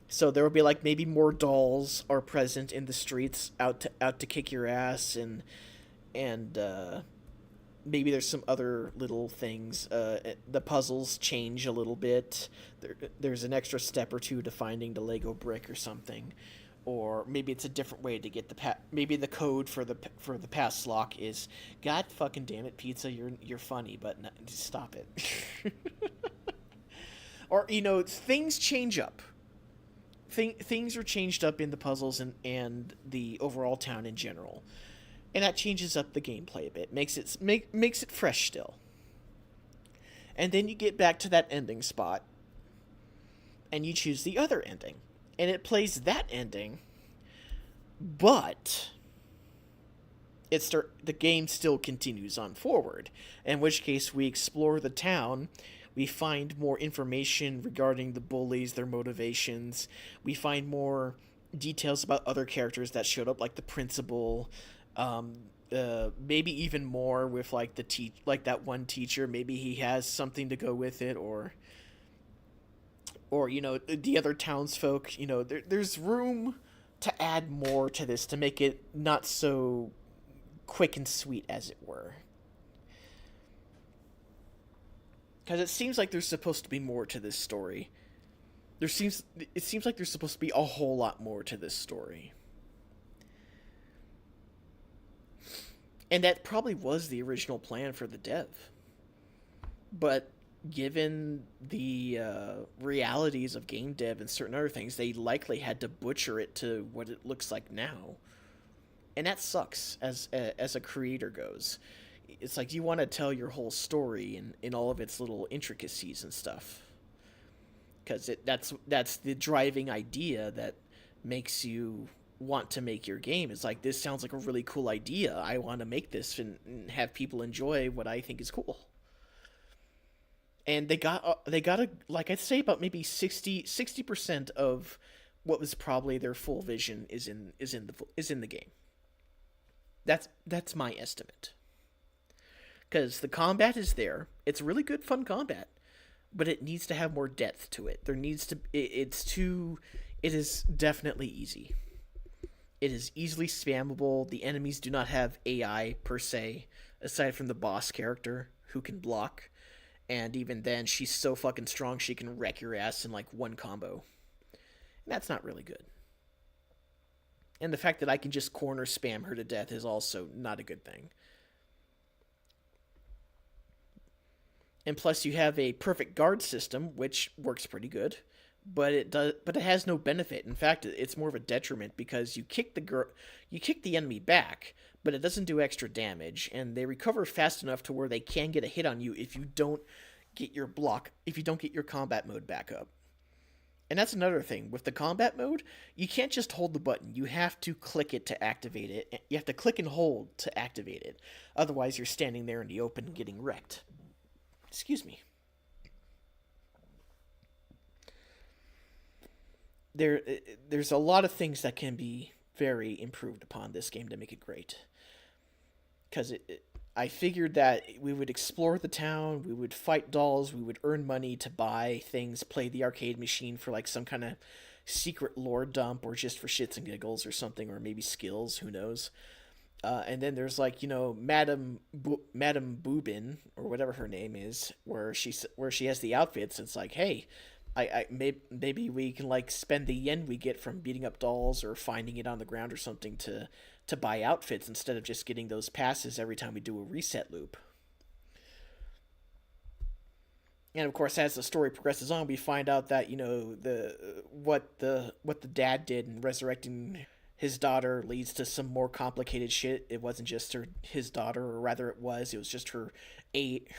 So there will be like maybe more dolls are present in the streets out to kick your ass, and maybe there's some other little things. The puzzles change a little bit. There's an extra step or two to finding the Lego brick or something, or maybe it's a different way to get maybe the code for the pass lock is, God fucking damn it, Pizza, you're funny, but no, stop it. Or, things change up. Things are changed up in the puzzles and the overall town in general, and that changes up the gameplay a bit, makes it fresh still. And then you get back to that ending spot, and you choose the other ending, and it plays that ending, but the game still continues on forward. In which case, we explore the town. We find more information regarding the bullies, their motivations. We find more details about other characters that showed up, like the principal. Maybe even more with like like that one teacher. Maybe he has something to go with it, or the other townsfolk. There's room to add more to this to make it not so quick and sweet, as it were. Because it seems like there's supposed to be more to this story. It seems like there's supposed to be a whole lot more to this story. And that probably was the original plan for the dev. But given the realities of game dev and certain other things, they likely had to butcher it to what it looks like now. And that sucks as a creator goes. It's like, you want to tell your whole story in all of its little intricacies and stuff, because that's the driving idea that makes you want to make your game. It's like, this sounds like a really cool idea. I want to make this and have people enjoy what I think is cool. And they got like I'd say about maybe 60% of what was probably their full vision is in the game. That's my estimate. Because the combat is there. It's really good, fun combat. But it needs to have more depth to it. It is definitely easy. It is easily spammable. The enemies do not have AI, per se, aside from the boss character, who can block. And even then, she's so fucking strong, she can wreck your ass in, like, one combo. And that's not really good. And the fact that I can just corner spam her to death is also not a good thing. And plus, you have a perfect guard system, which works pretty good, but it has no benefit. In fact, it's more of a detriment, because you kick the enemy back, but it doesn't do extra damage, and they recover fast enough to where they can get a hit on you if you don't get your combat mode back up. And that's another thing with the combat mode. You can't just hold the button. You have to click it to activate it. You have to click and hold to activate it. Otherwise, you're standing there in the open getting wrecked. Excuse me. There's a lot of things that can be very improved upon this game to make it great. Because I figured that we would explore the town, we would fight dolls, we would earn money to buy things, play the arcade machine for like some kind of secret lore dump, or just for shits and giggles or something, or maybe skills, who knows. And then there's like, Madame Boobin, or whatever her name is, where she has the outfits. It's like, hey, Maybe we can like spend the yen we get from beating up dolls or finding it on the ground or something to buy outfits instead of just getting those passes every time we do a reset loop. And of course, as the story progresses on, we find out that what the dad did in resurrecting his daughter leads to some more complicated shit. It wasn't just his daughter, or rather, it was just her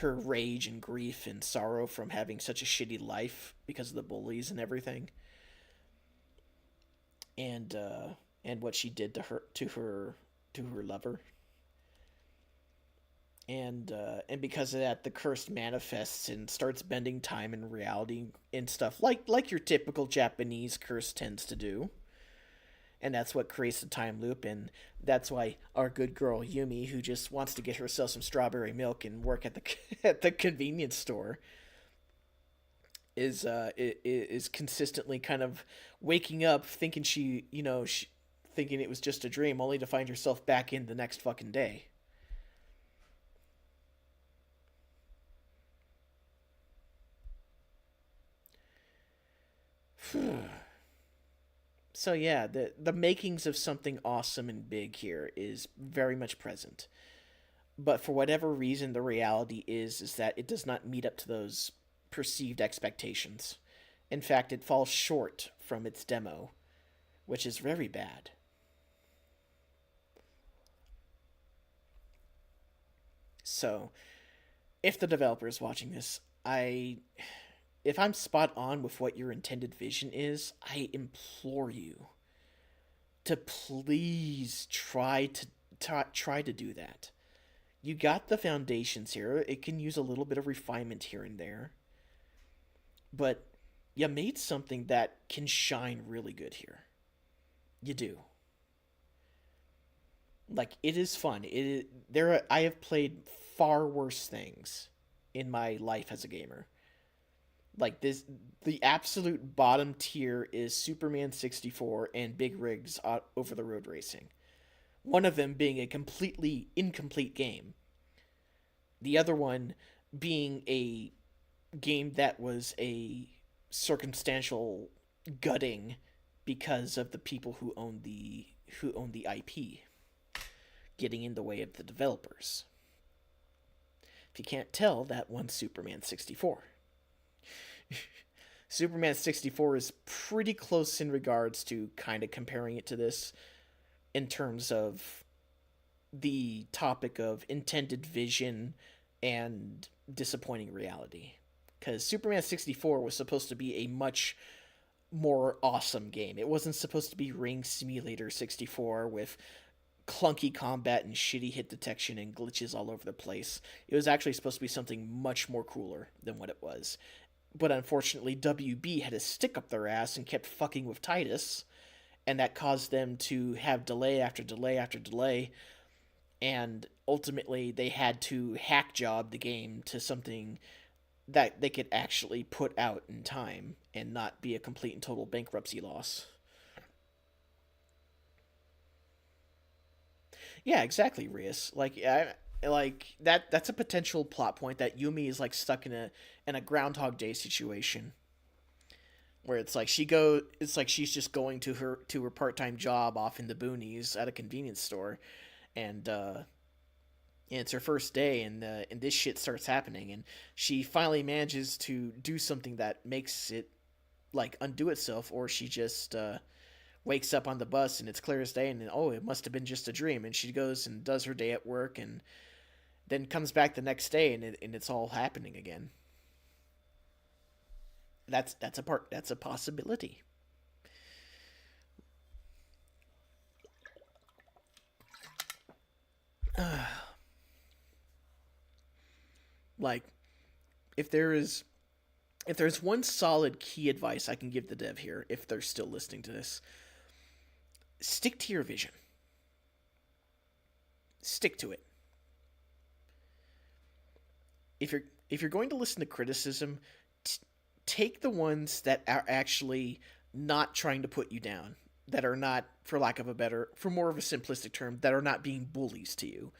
rage and grief and sorrow from having such a shitty life because of the bullies and everything, and what she did to her lover. And because of that, the curse manifests and starts bending time and reality and stuff like your typical Japanese curse tends to do. And that's what creates the time loop, and that's why our good girl Yumi, who just wants to get herself some strawberry milk and work at the at the convenience store, is consistently kind of waking up thinking thinking it was just a dream, only to find herself back in the next fucking day. So yeah, the makings of something awesome and big here is very much present. But for whatever reason, the reality is that it does not meet up to those perceived expectations. In fact, it falls short from its demo, which is very bad. So, if the developer is watching this, if I'm spot on with what your intended vision is, I implore you to please try to do that. You got the foundations here. It can use a little bit of refinement here and there, but you made something that can shine really good here. You do. Like, it is fun. I have played far worse things in my life as a gamer. Like this, the absolute bottom tier is Superman 64 and Big Rigs Over the Road Racing. One of them being a completely incomplete game. The other one being a game that was a circumstantial gutting because of the people who own the IP getting in the way of the developers. If you can't tell, that one's Superman 64. Superman 64 is pretty close in regards to kind of comparing it to this in terms of the topic of intended vision and disappointing reality. Because Superman 64 was supposed to be a much more awesome game. It wasn't supposed to be Ring Simulator 64 with clunky combat and shitty hit detection and glitches all over the place. It was actually supposed to be something much more cooler than what it was. But unfortunately, WB had a stick up their ass and kept fucking with Titus, and that caused them to have delay after delay after delay, and ultimately they had to hack job the game to something that they could actually put out in time and not be a complete and total bankruptcy loss. Yeah, exactly, Rias. Like that's a potential plot point that Yumi is like stuck in a Groundhog Day situation, where it's like she's just going to her part-time job off in the boonies at a convenience store, and it's her first day, and this shit starts happening, and she finally manages to do something that makes it like undo itself, or she just wakes up on the bus and it's clear as day, and it must have been just a dream, and she goes and does her day at work, and then comes back the next day, and it's all happening again. That's a possibility. Like, if there's one solid key advice I can give the dev here, if they're still listening to this, stick to your vision. Stick to it. If you're going to listen to criticism, take the ones that are actually not trying to put you down, that are not, for more of a simplistic term, that are not being bullies to you.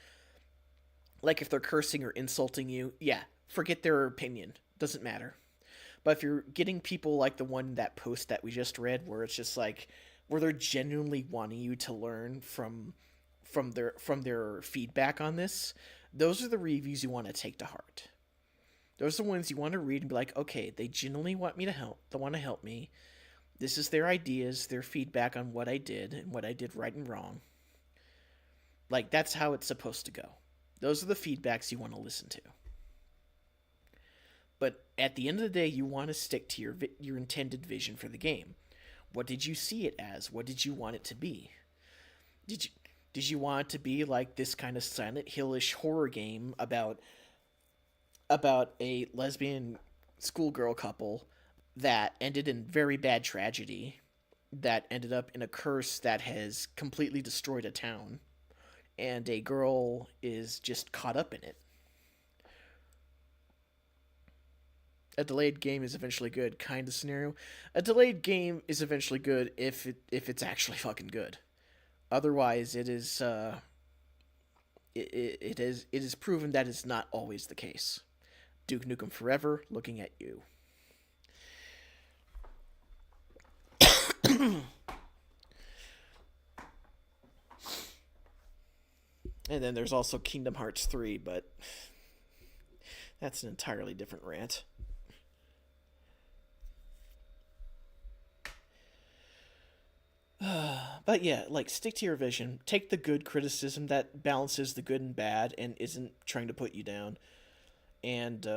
Like if they're cursing or insulting you, yeah, forget their opinion. Doesn't matter. But if you're getting people like the one, that post that we just read, where it's just like, where they're genuinely wanting you to learn from their feedback on this, those are the reviews you want to take to heart. Those are the ones you want to read and be like, okay, they genuinely want me to help. They want to help me. This is their ideas, their feedback on what I did and what I did right and wrong. Like, that's how it's supposed to go. Those are the feedbacks you want to listen to. But at the end of the day, you want to stick to your intended vision for the game. What did you see it as? What did you want it to be? Did you want it to be like this kind of Silent Hill-ish horror game about a lesbian schoolgirl couple that ended in very bad tragedy, that ended up in a curse that has completely destroyed a town, and a girl is just caught up in it? A delayed game is eventually good kind of scenario. A delayed game is eventually good if it's actually fucking good. Otherwise, it is proven that is not always the case. Duke Nukem Forever, looking at you. And then there's also Kingdom Hearts 3, but that's an entirely different rant. But yeah, like, stick to your vision. Take the good criticism that balances the good and bad and isn't trying to put you down. And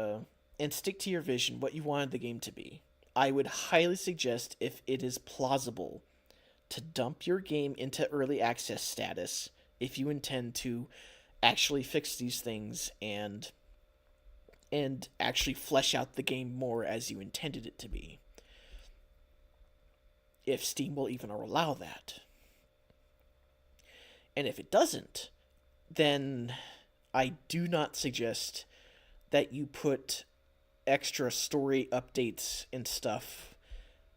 stick to your vision, what you wanted the game to be. I would highly suggest, if it is plausible, to dump your game into early access status if you intend to actually fix these things and actually flesh out the game more as you intended it to be. If Steam will even allow that. And if it doesn't, then I do not suggest that you put extra story updates and stuff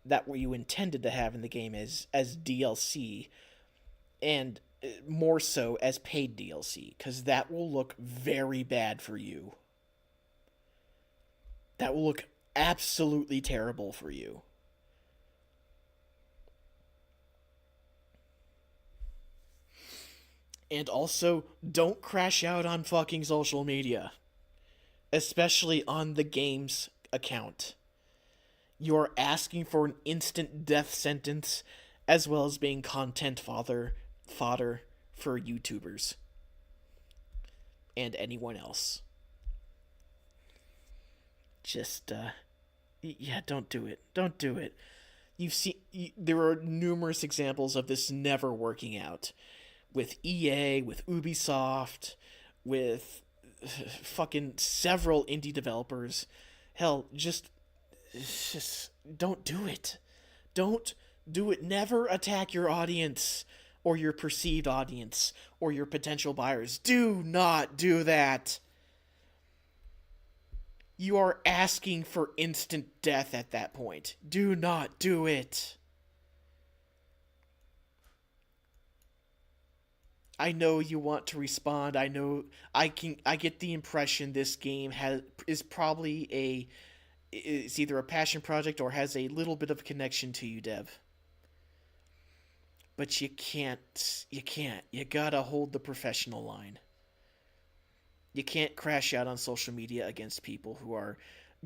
that were you intended to have in the game as DLC, and more so as paid DLC, because that will look very bad for you. That will look absolutely terrible for you. And also, don't crash out on fucking social media. Especially on the game's account. You're asking for an instant death sentence, as well as being content fodder for YouTubers. And anyone else. Just, yeah, don't do it. Don't do it. There are numerous examples of this never working out. With EA, with Ubisoft, with fucking several indie developers. Hell, just don't do it. Don't do it. Never attack your audience or your perceived audience or your potential buyers. Do not do that. You are asking for instant death at that point. Do not do it. I know you want to respond. I know I get the impression this game is probably it's either a passion project or has a little bit of a connection to you, Dev. But you can't. You gotta hold the professional line. You can't crash out on social media against people who are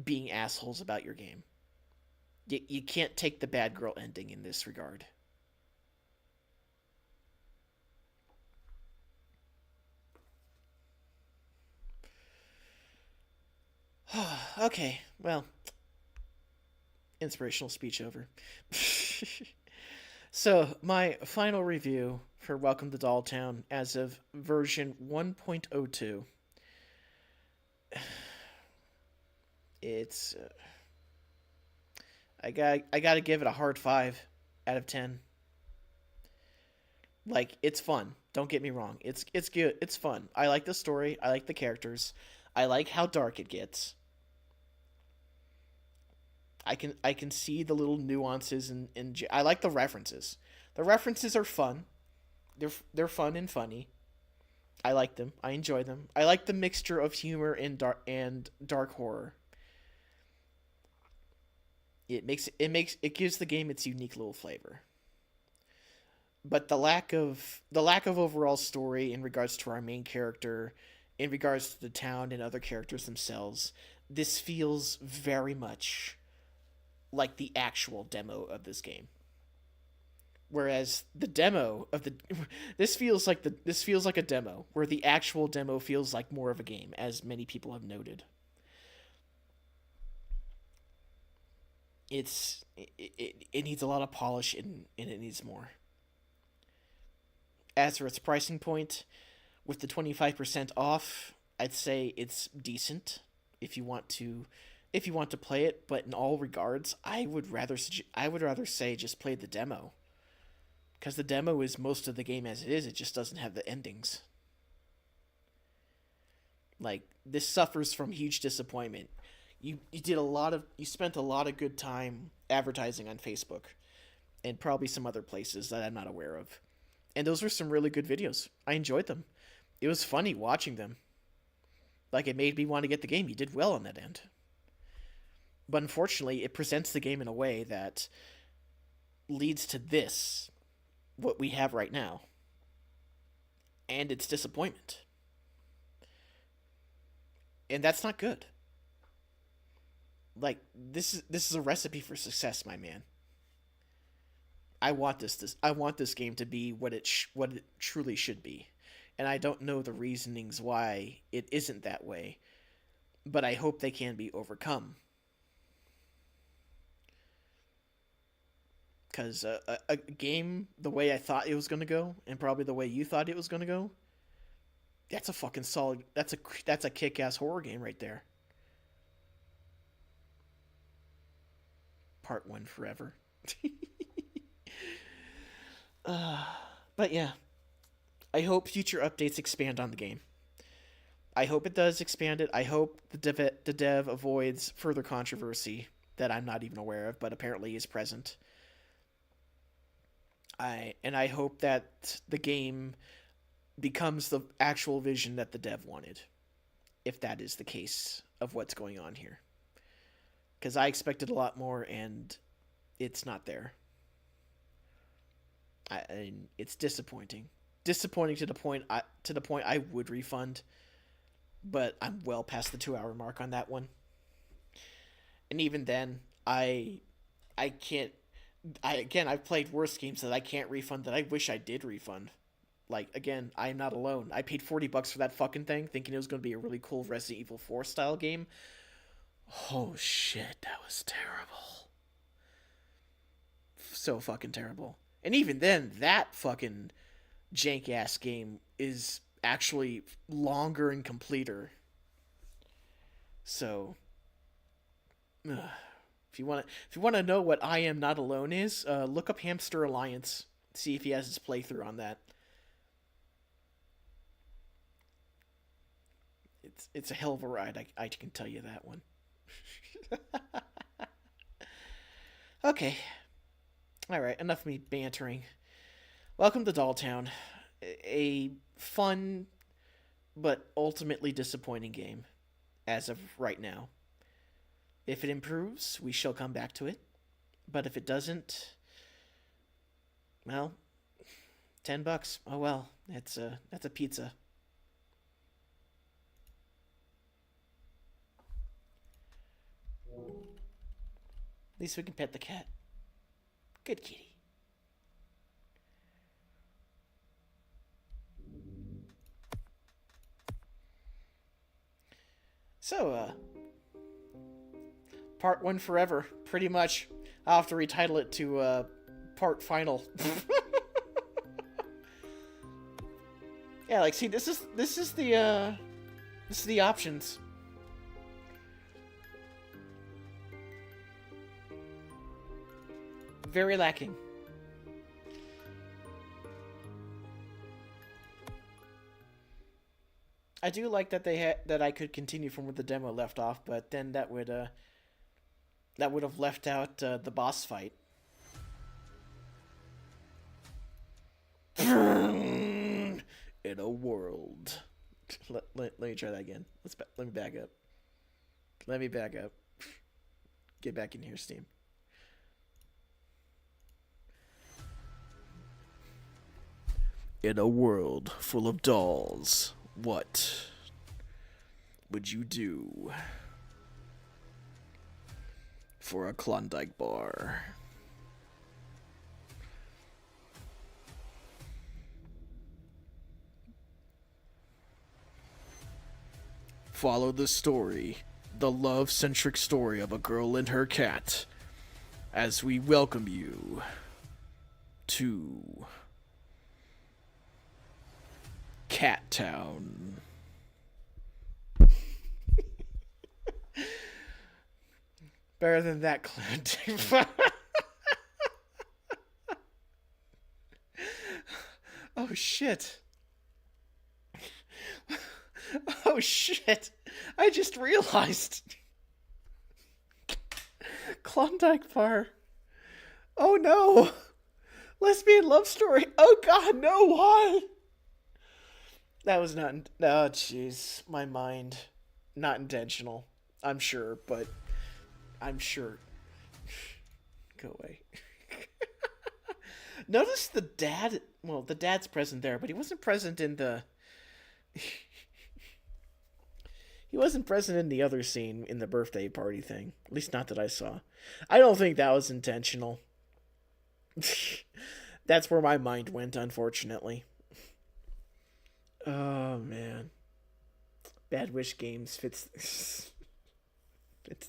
being assholes about your game. You can't take the bad girl ending in this regard. Okay, well, inspirational speech over. So, my final review for Welcome to Dolltown as of version 1.02. It's I gotta give it a hard 5 out of 10. Like, it's fun. Don't get me wrong. It's good. It's fun. I like the story. I like the characters. I like how dark it gets. I can see the little nuances and I like the references. The references are fun. They're fun and funny. I like them. I enjoy them. I like the mixture of humor and dark horror. It gives the game its unique little flavor. But the lack of overall story in regards to our main character, in regards to the town and other characters themselves, this feels very much like the actual demo of this game. Whereas the demo of the this feels like a demo, where the actual demo feels like more of a game, as many people have noted. It needs a lot of polish and it needs more. As for its pricing point, with the 25% off, I'd say it's decent if you want to play it, but in all regards, I would rather say just play the demo. Because the demo is most of the game as it is, it just doesn't have the endings. Like, this suffers from huge disappointment. You spent a lot of good time advertising on Facebook and probably some other places that I'm not aware of. And those were some really good videos. I enjoyed them. It was funny watching them. Like, it made me want to get the game. You did well on that end. But unfortunately, it presents the game in a way that leads to this, what we have right now. And it's disappointment. And that's not good. Like, this is a recipe for success, my man. I want this game to be what it truly should be. And I don't know the reasonings why it isn't that way, but I hope they can be overcome. Because a game, the way I thought it was going to go, and probably the way you thought it was going to go, that's a fucking solid, that's a kick-ass horror game right there. Part 1 forever. But yeah, I hope future updates expand on the game. I hope it does expand it. I hope the dev avoids further controversy that I'm not even aware of, but apparently is present. I hope that the game becomes the actual vision that the dev wanted, if that is the case of what's going on here. Because I expected a lot more, and it's not there. And it's disappointing. Disappointing to the point I would refund, but I'm well past the 2-hour mark on that one. And even then, I can't. I've played worse games that I can't refund that I wish I did refund. Like, again, I'm not alone. I paid $40 for that fucking thing, thinking it was going to be a really cool Resident Evil 4 style game. Oh shit, that was terrible. So fucking terrible. And even then, that fucking jank-ass game is actually longer and completer. So, if you want to know what I Am Not Alone is, look up Hamster Alliance. See if he has his playthrough on that. It's a hell of a ride. I can tell you that one. Okay. Alright, enough of me bantering. Welcome to Dolltown. A fun, but ultimately disappointing game, as of right now. If it improves, we shall come back to it. But if it doesn't, well, $10. Oh well, that's a pizza. At least we can pet the cat. Good kitty. So, part 1 forever, pretty much. I'll have to retitle it to, part final. Yeah, like, see, this is the options. Very lacking. I do like that that I could continue from where the demo left off, but then that would have left out the boss fight. In a world. Let me try that again. Let me back up. Let me back up. Get back in here, Steam. In a world full of dolls, what would you do for a Klondike bar? Follow the story, the love-centric story of a girl and her cat, as we welcome you to Cat Town. Better than that, Clint. Oh shit. Oh shit. I just realized. Klondike Bar. Oh no. Lesbian love story. Oh god, no, why? That was not... Oh, jeez. My mind. Not intentional. I'm sure, but... I'm sure. Go away. Notice the dad... Well, the dad's present there, but he wasn't present in the... He wasn't present in the other scene in the birthday party thing. At least not that I saw. I don't think that was intentional. That's where my mind went, unfortunately. Oh, man. Bad Wish Games fits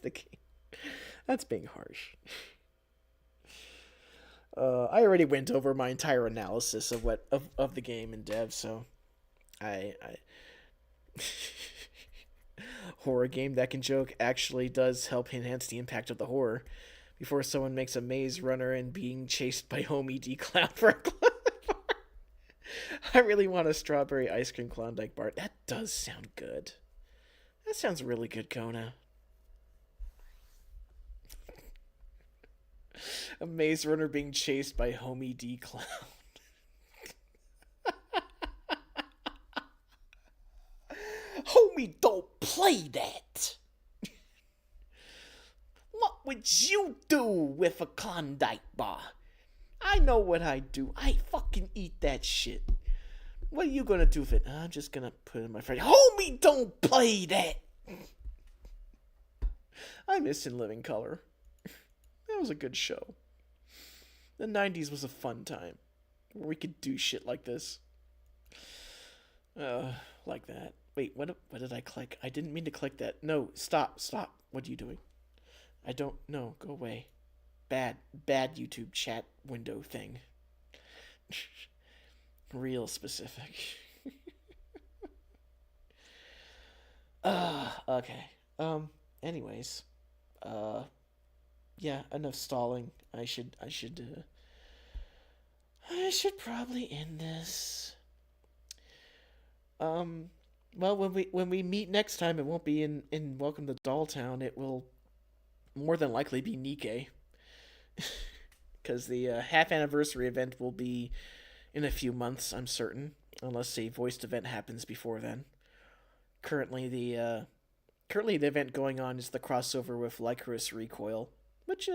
the game. That's being harsh. I already went over my entire analysis of the game in dev, so I horror game that can joke actually does help enhance the impact of the horror. Before someone makes a maze runner and being chased by homie D Clown for a Klondike bar. I really want a strawberry ice cream Klondike bar. That does sound good. That sounds really good, Kona. A maze runner being chased by homie D Clown. Homie, don't play that. What would you do with a Klondike bar? I know what I do. I fucking eat that shit. What are you gonna do with it? I'm just gonna put it in my fridge. Homie, don't play that. I miss In Living Color. That was a good show. The 90s was a fun time where we could do shit like this. Like that. Wait, what did I click? I didn't mean to click that. No, stop. What are you doing? I don't know. Go away. Bad YouTube chat window thing. Real specific. Okay. Anyways. Yeah, enough stalling. I should probably end this. Well, when we meet next time, it won't be in Welcome to Dolltown. It will more than likely be Nikkei. Because the half anniversary event will be in a few months, I'm certain. Unless a voiced event happens before then. Currently the event going on is the crossover with Lycoris Recoil. Which,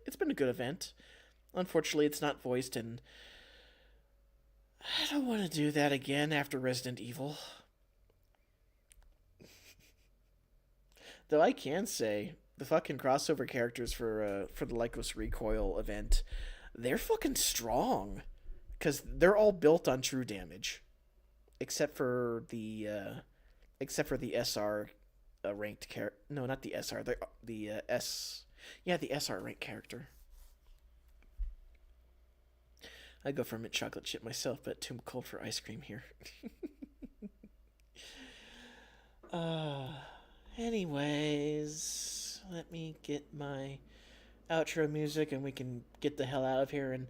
it's been a good event. Unfortunately, it's not voiced, and I don't want to do that again after Resident Evil. Though I can say, the fucking crossover characters for the Lycos Recoil event, they're fucking strong. Because they're all built on true damage. Except for the SR ranked character. No, not the SR. The S... Yeah, the SR ranked character. I go for mint chocolate chip myself, but too cold for ice cream here. Anyways, let me get my outro music and we can get the hell out of here, and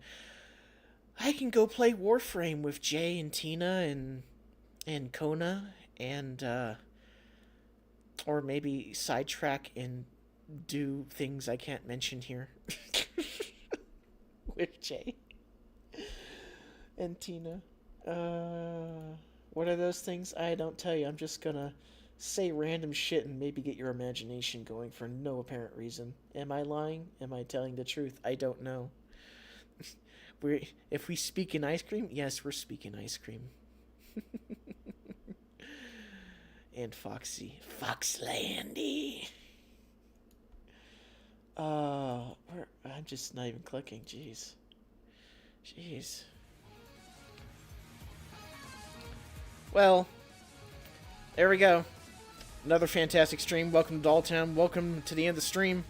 I can go play Warframe with Jay and Tina and Kona and or maybe sidetrack and do things I can't mention here with Jay and Tina. What are those things? I don't tell you. I'm just gonna say random shit and maybe get your imagination going for no apparent reason. Am I lying? Am I telling the truth? I don't know. If we speak in ice cream, yes, we're speaking ice cream. And Foxy. Foxlandy. I'm just not even clicking. Jeez. Well, there we go. Another fantastic stream. Welcome to Dolltown. Welcome to the end of the stream.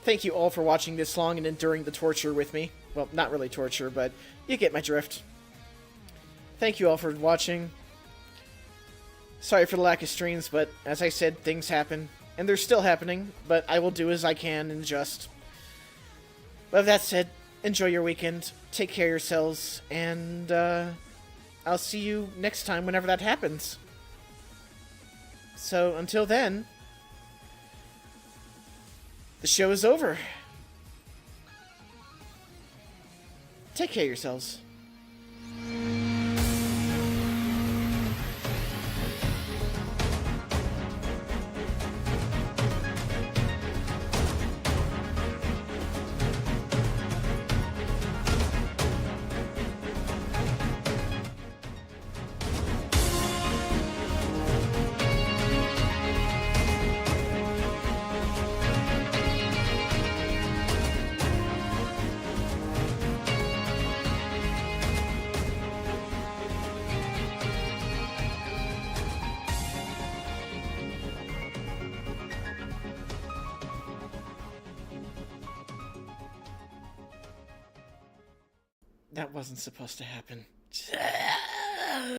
Thank you all for watching this long and enduring the torture with me. Well, not really torture, but you get my drift. Thank you all for watching. Sorry for the lack of streams, but as I said, things happen. And they're still happening, but I will do as I can and adjust. But with that said, enjoy your weekend, take care of yourselves, and I'll see you next time whenever that happens. So until then, the show is over. Take care of yourselves. That wasn't supposed to happen.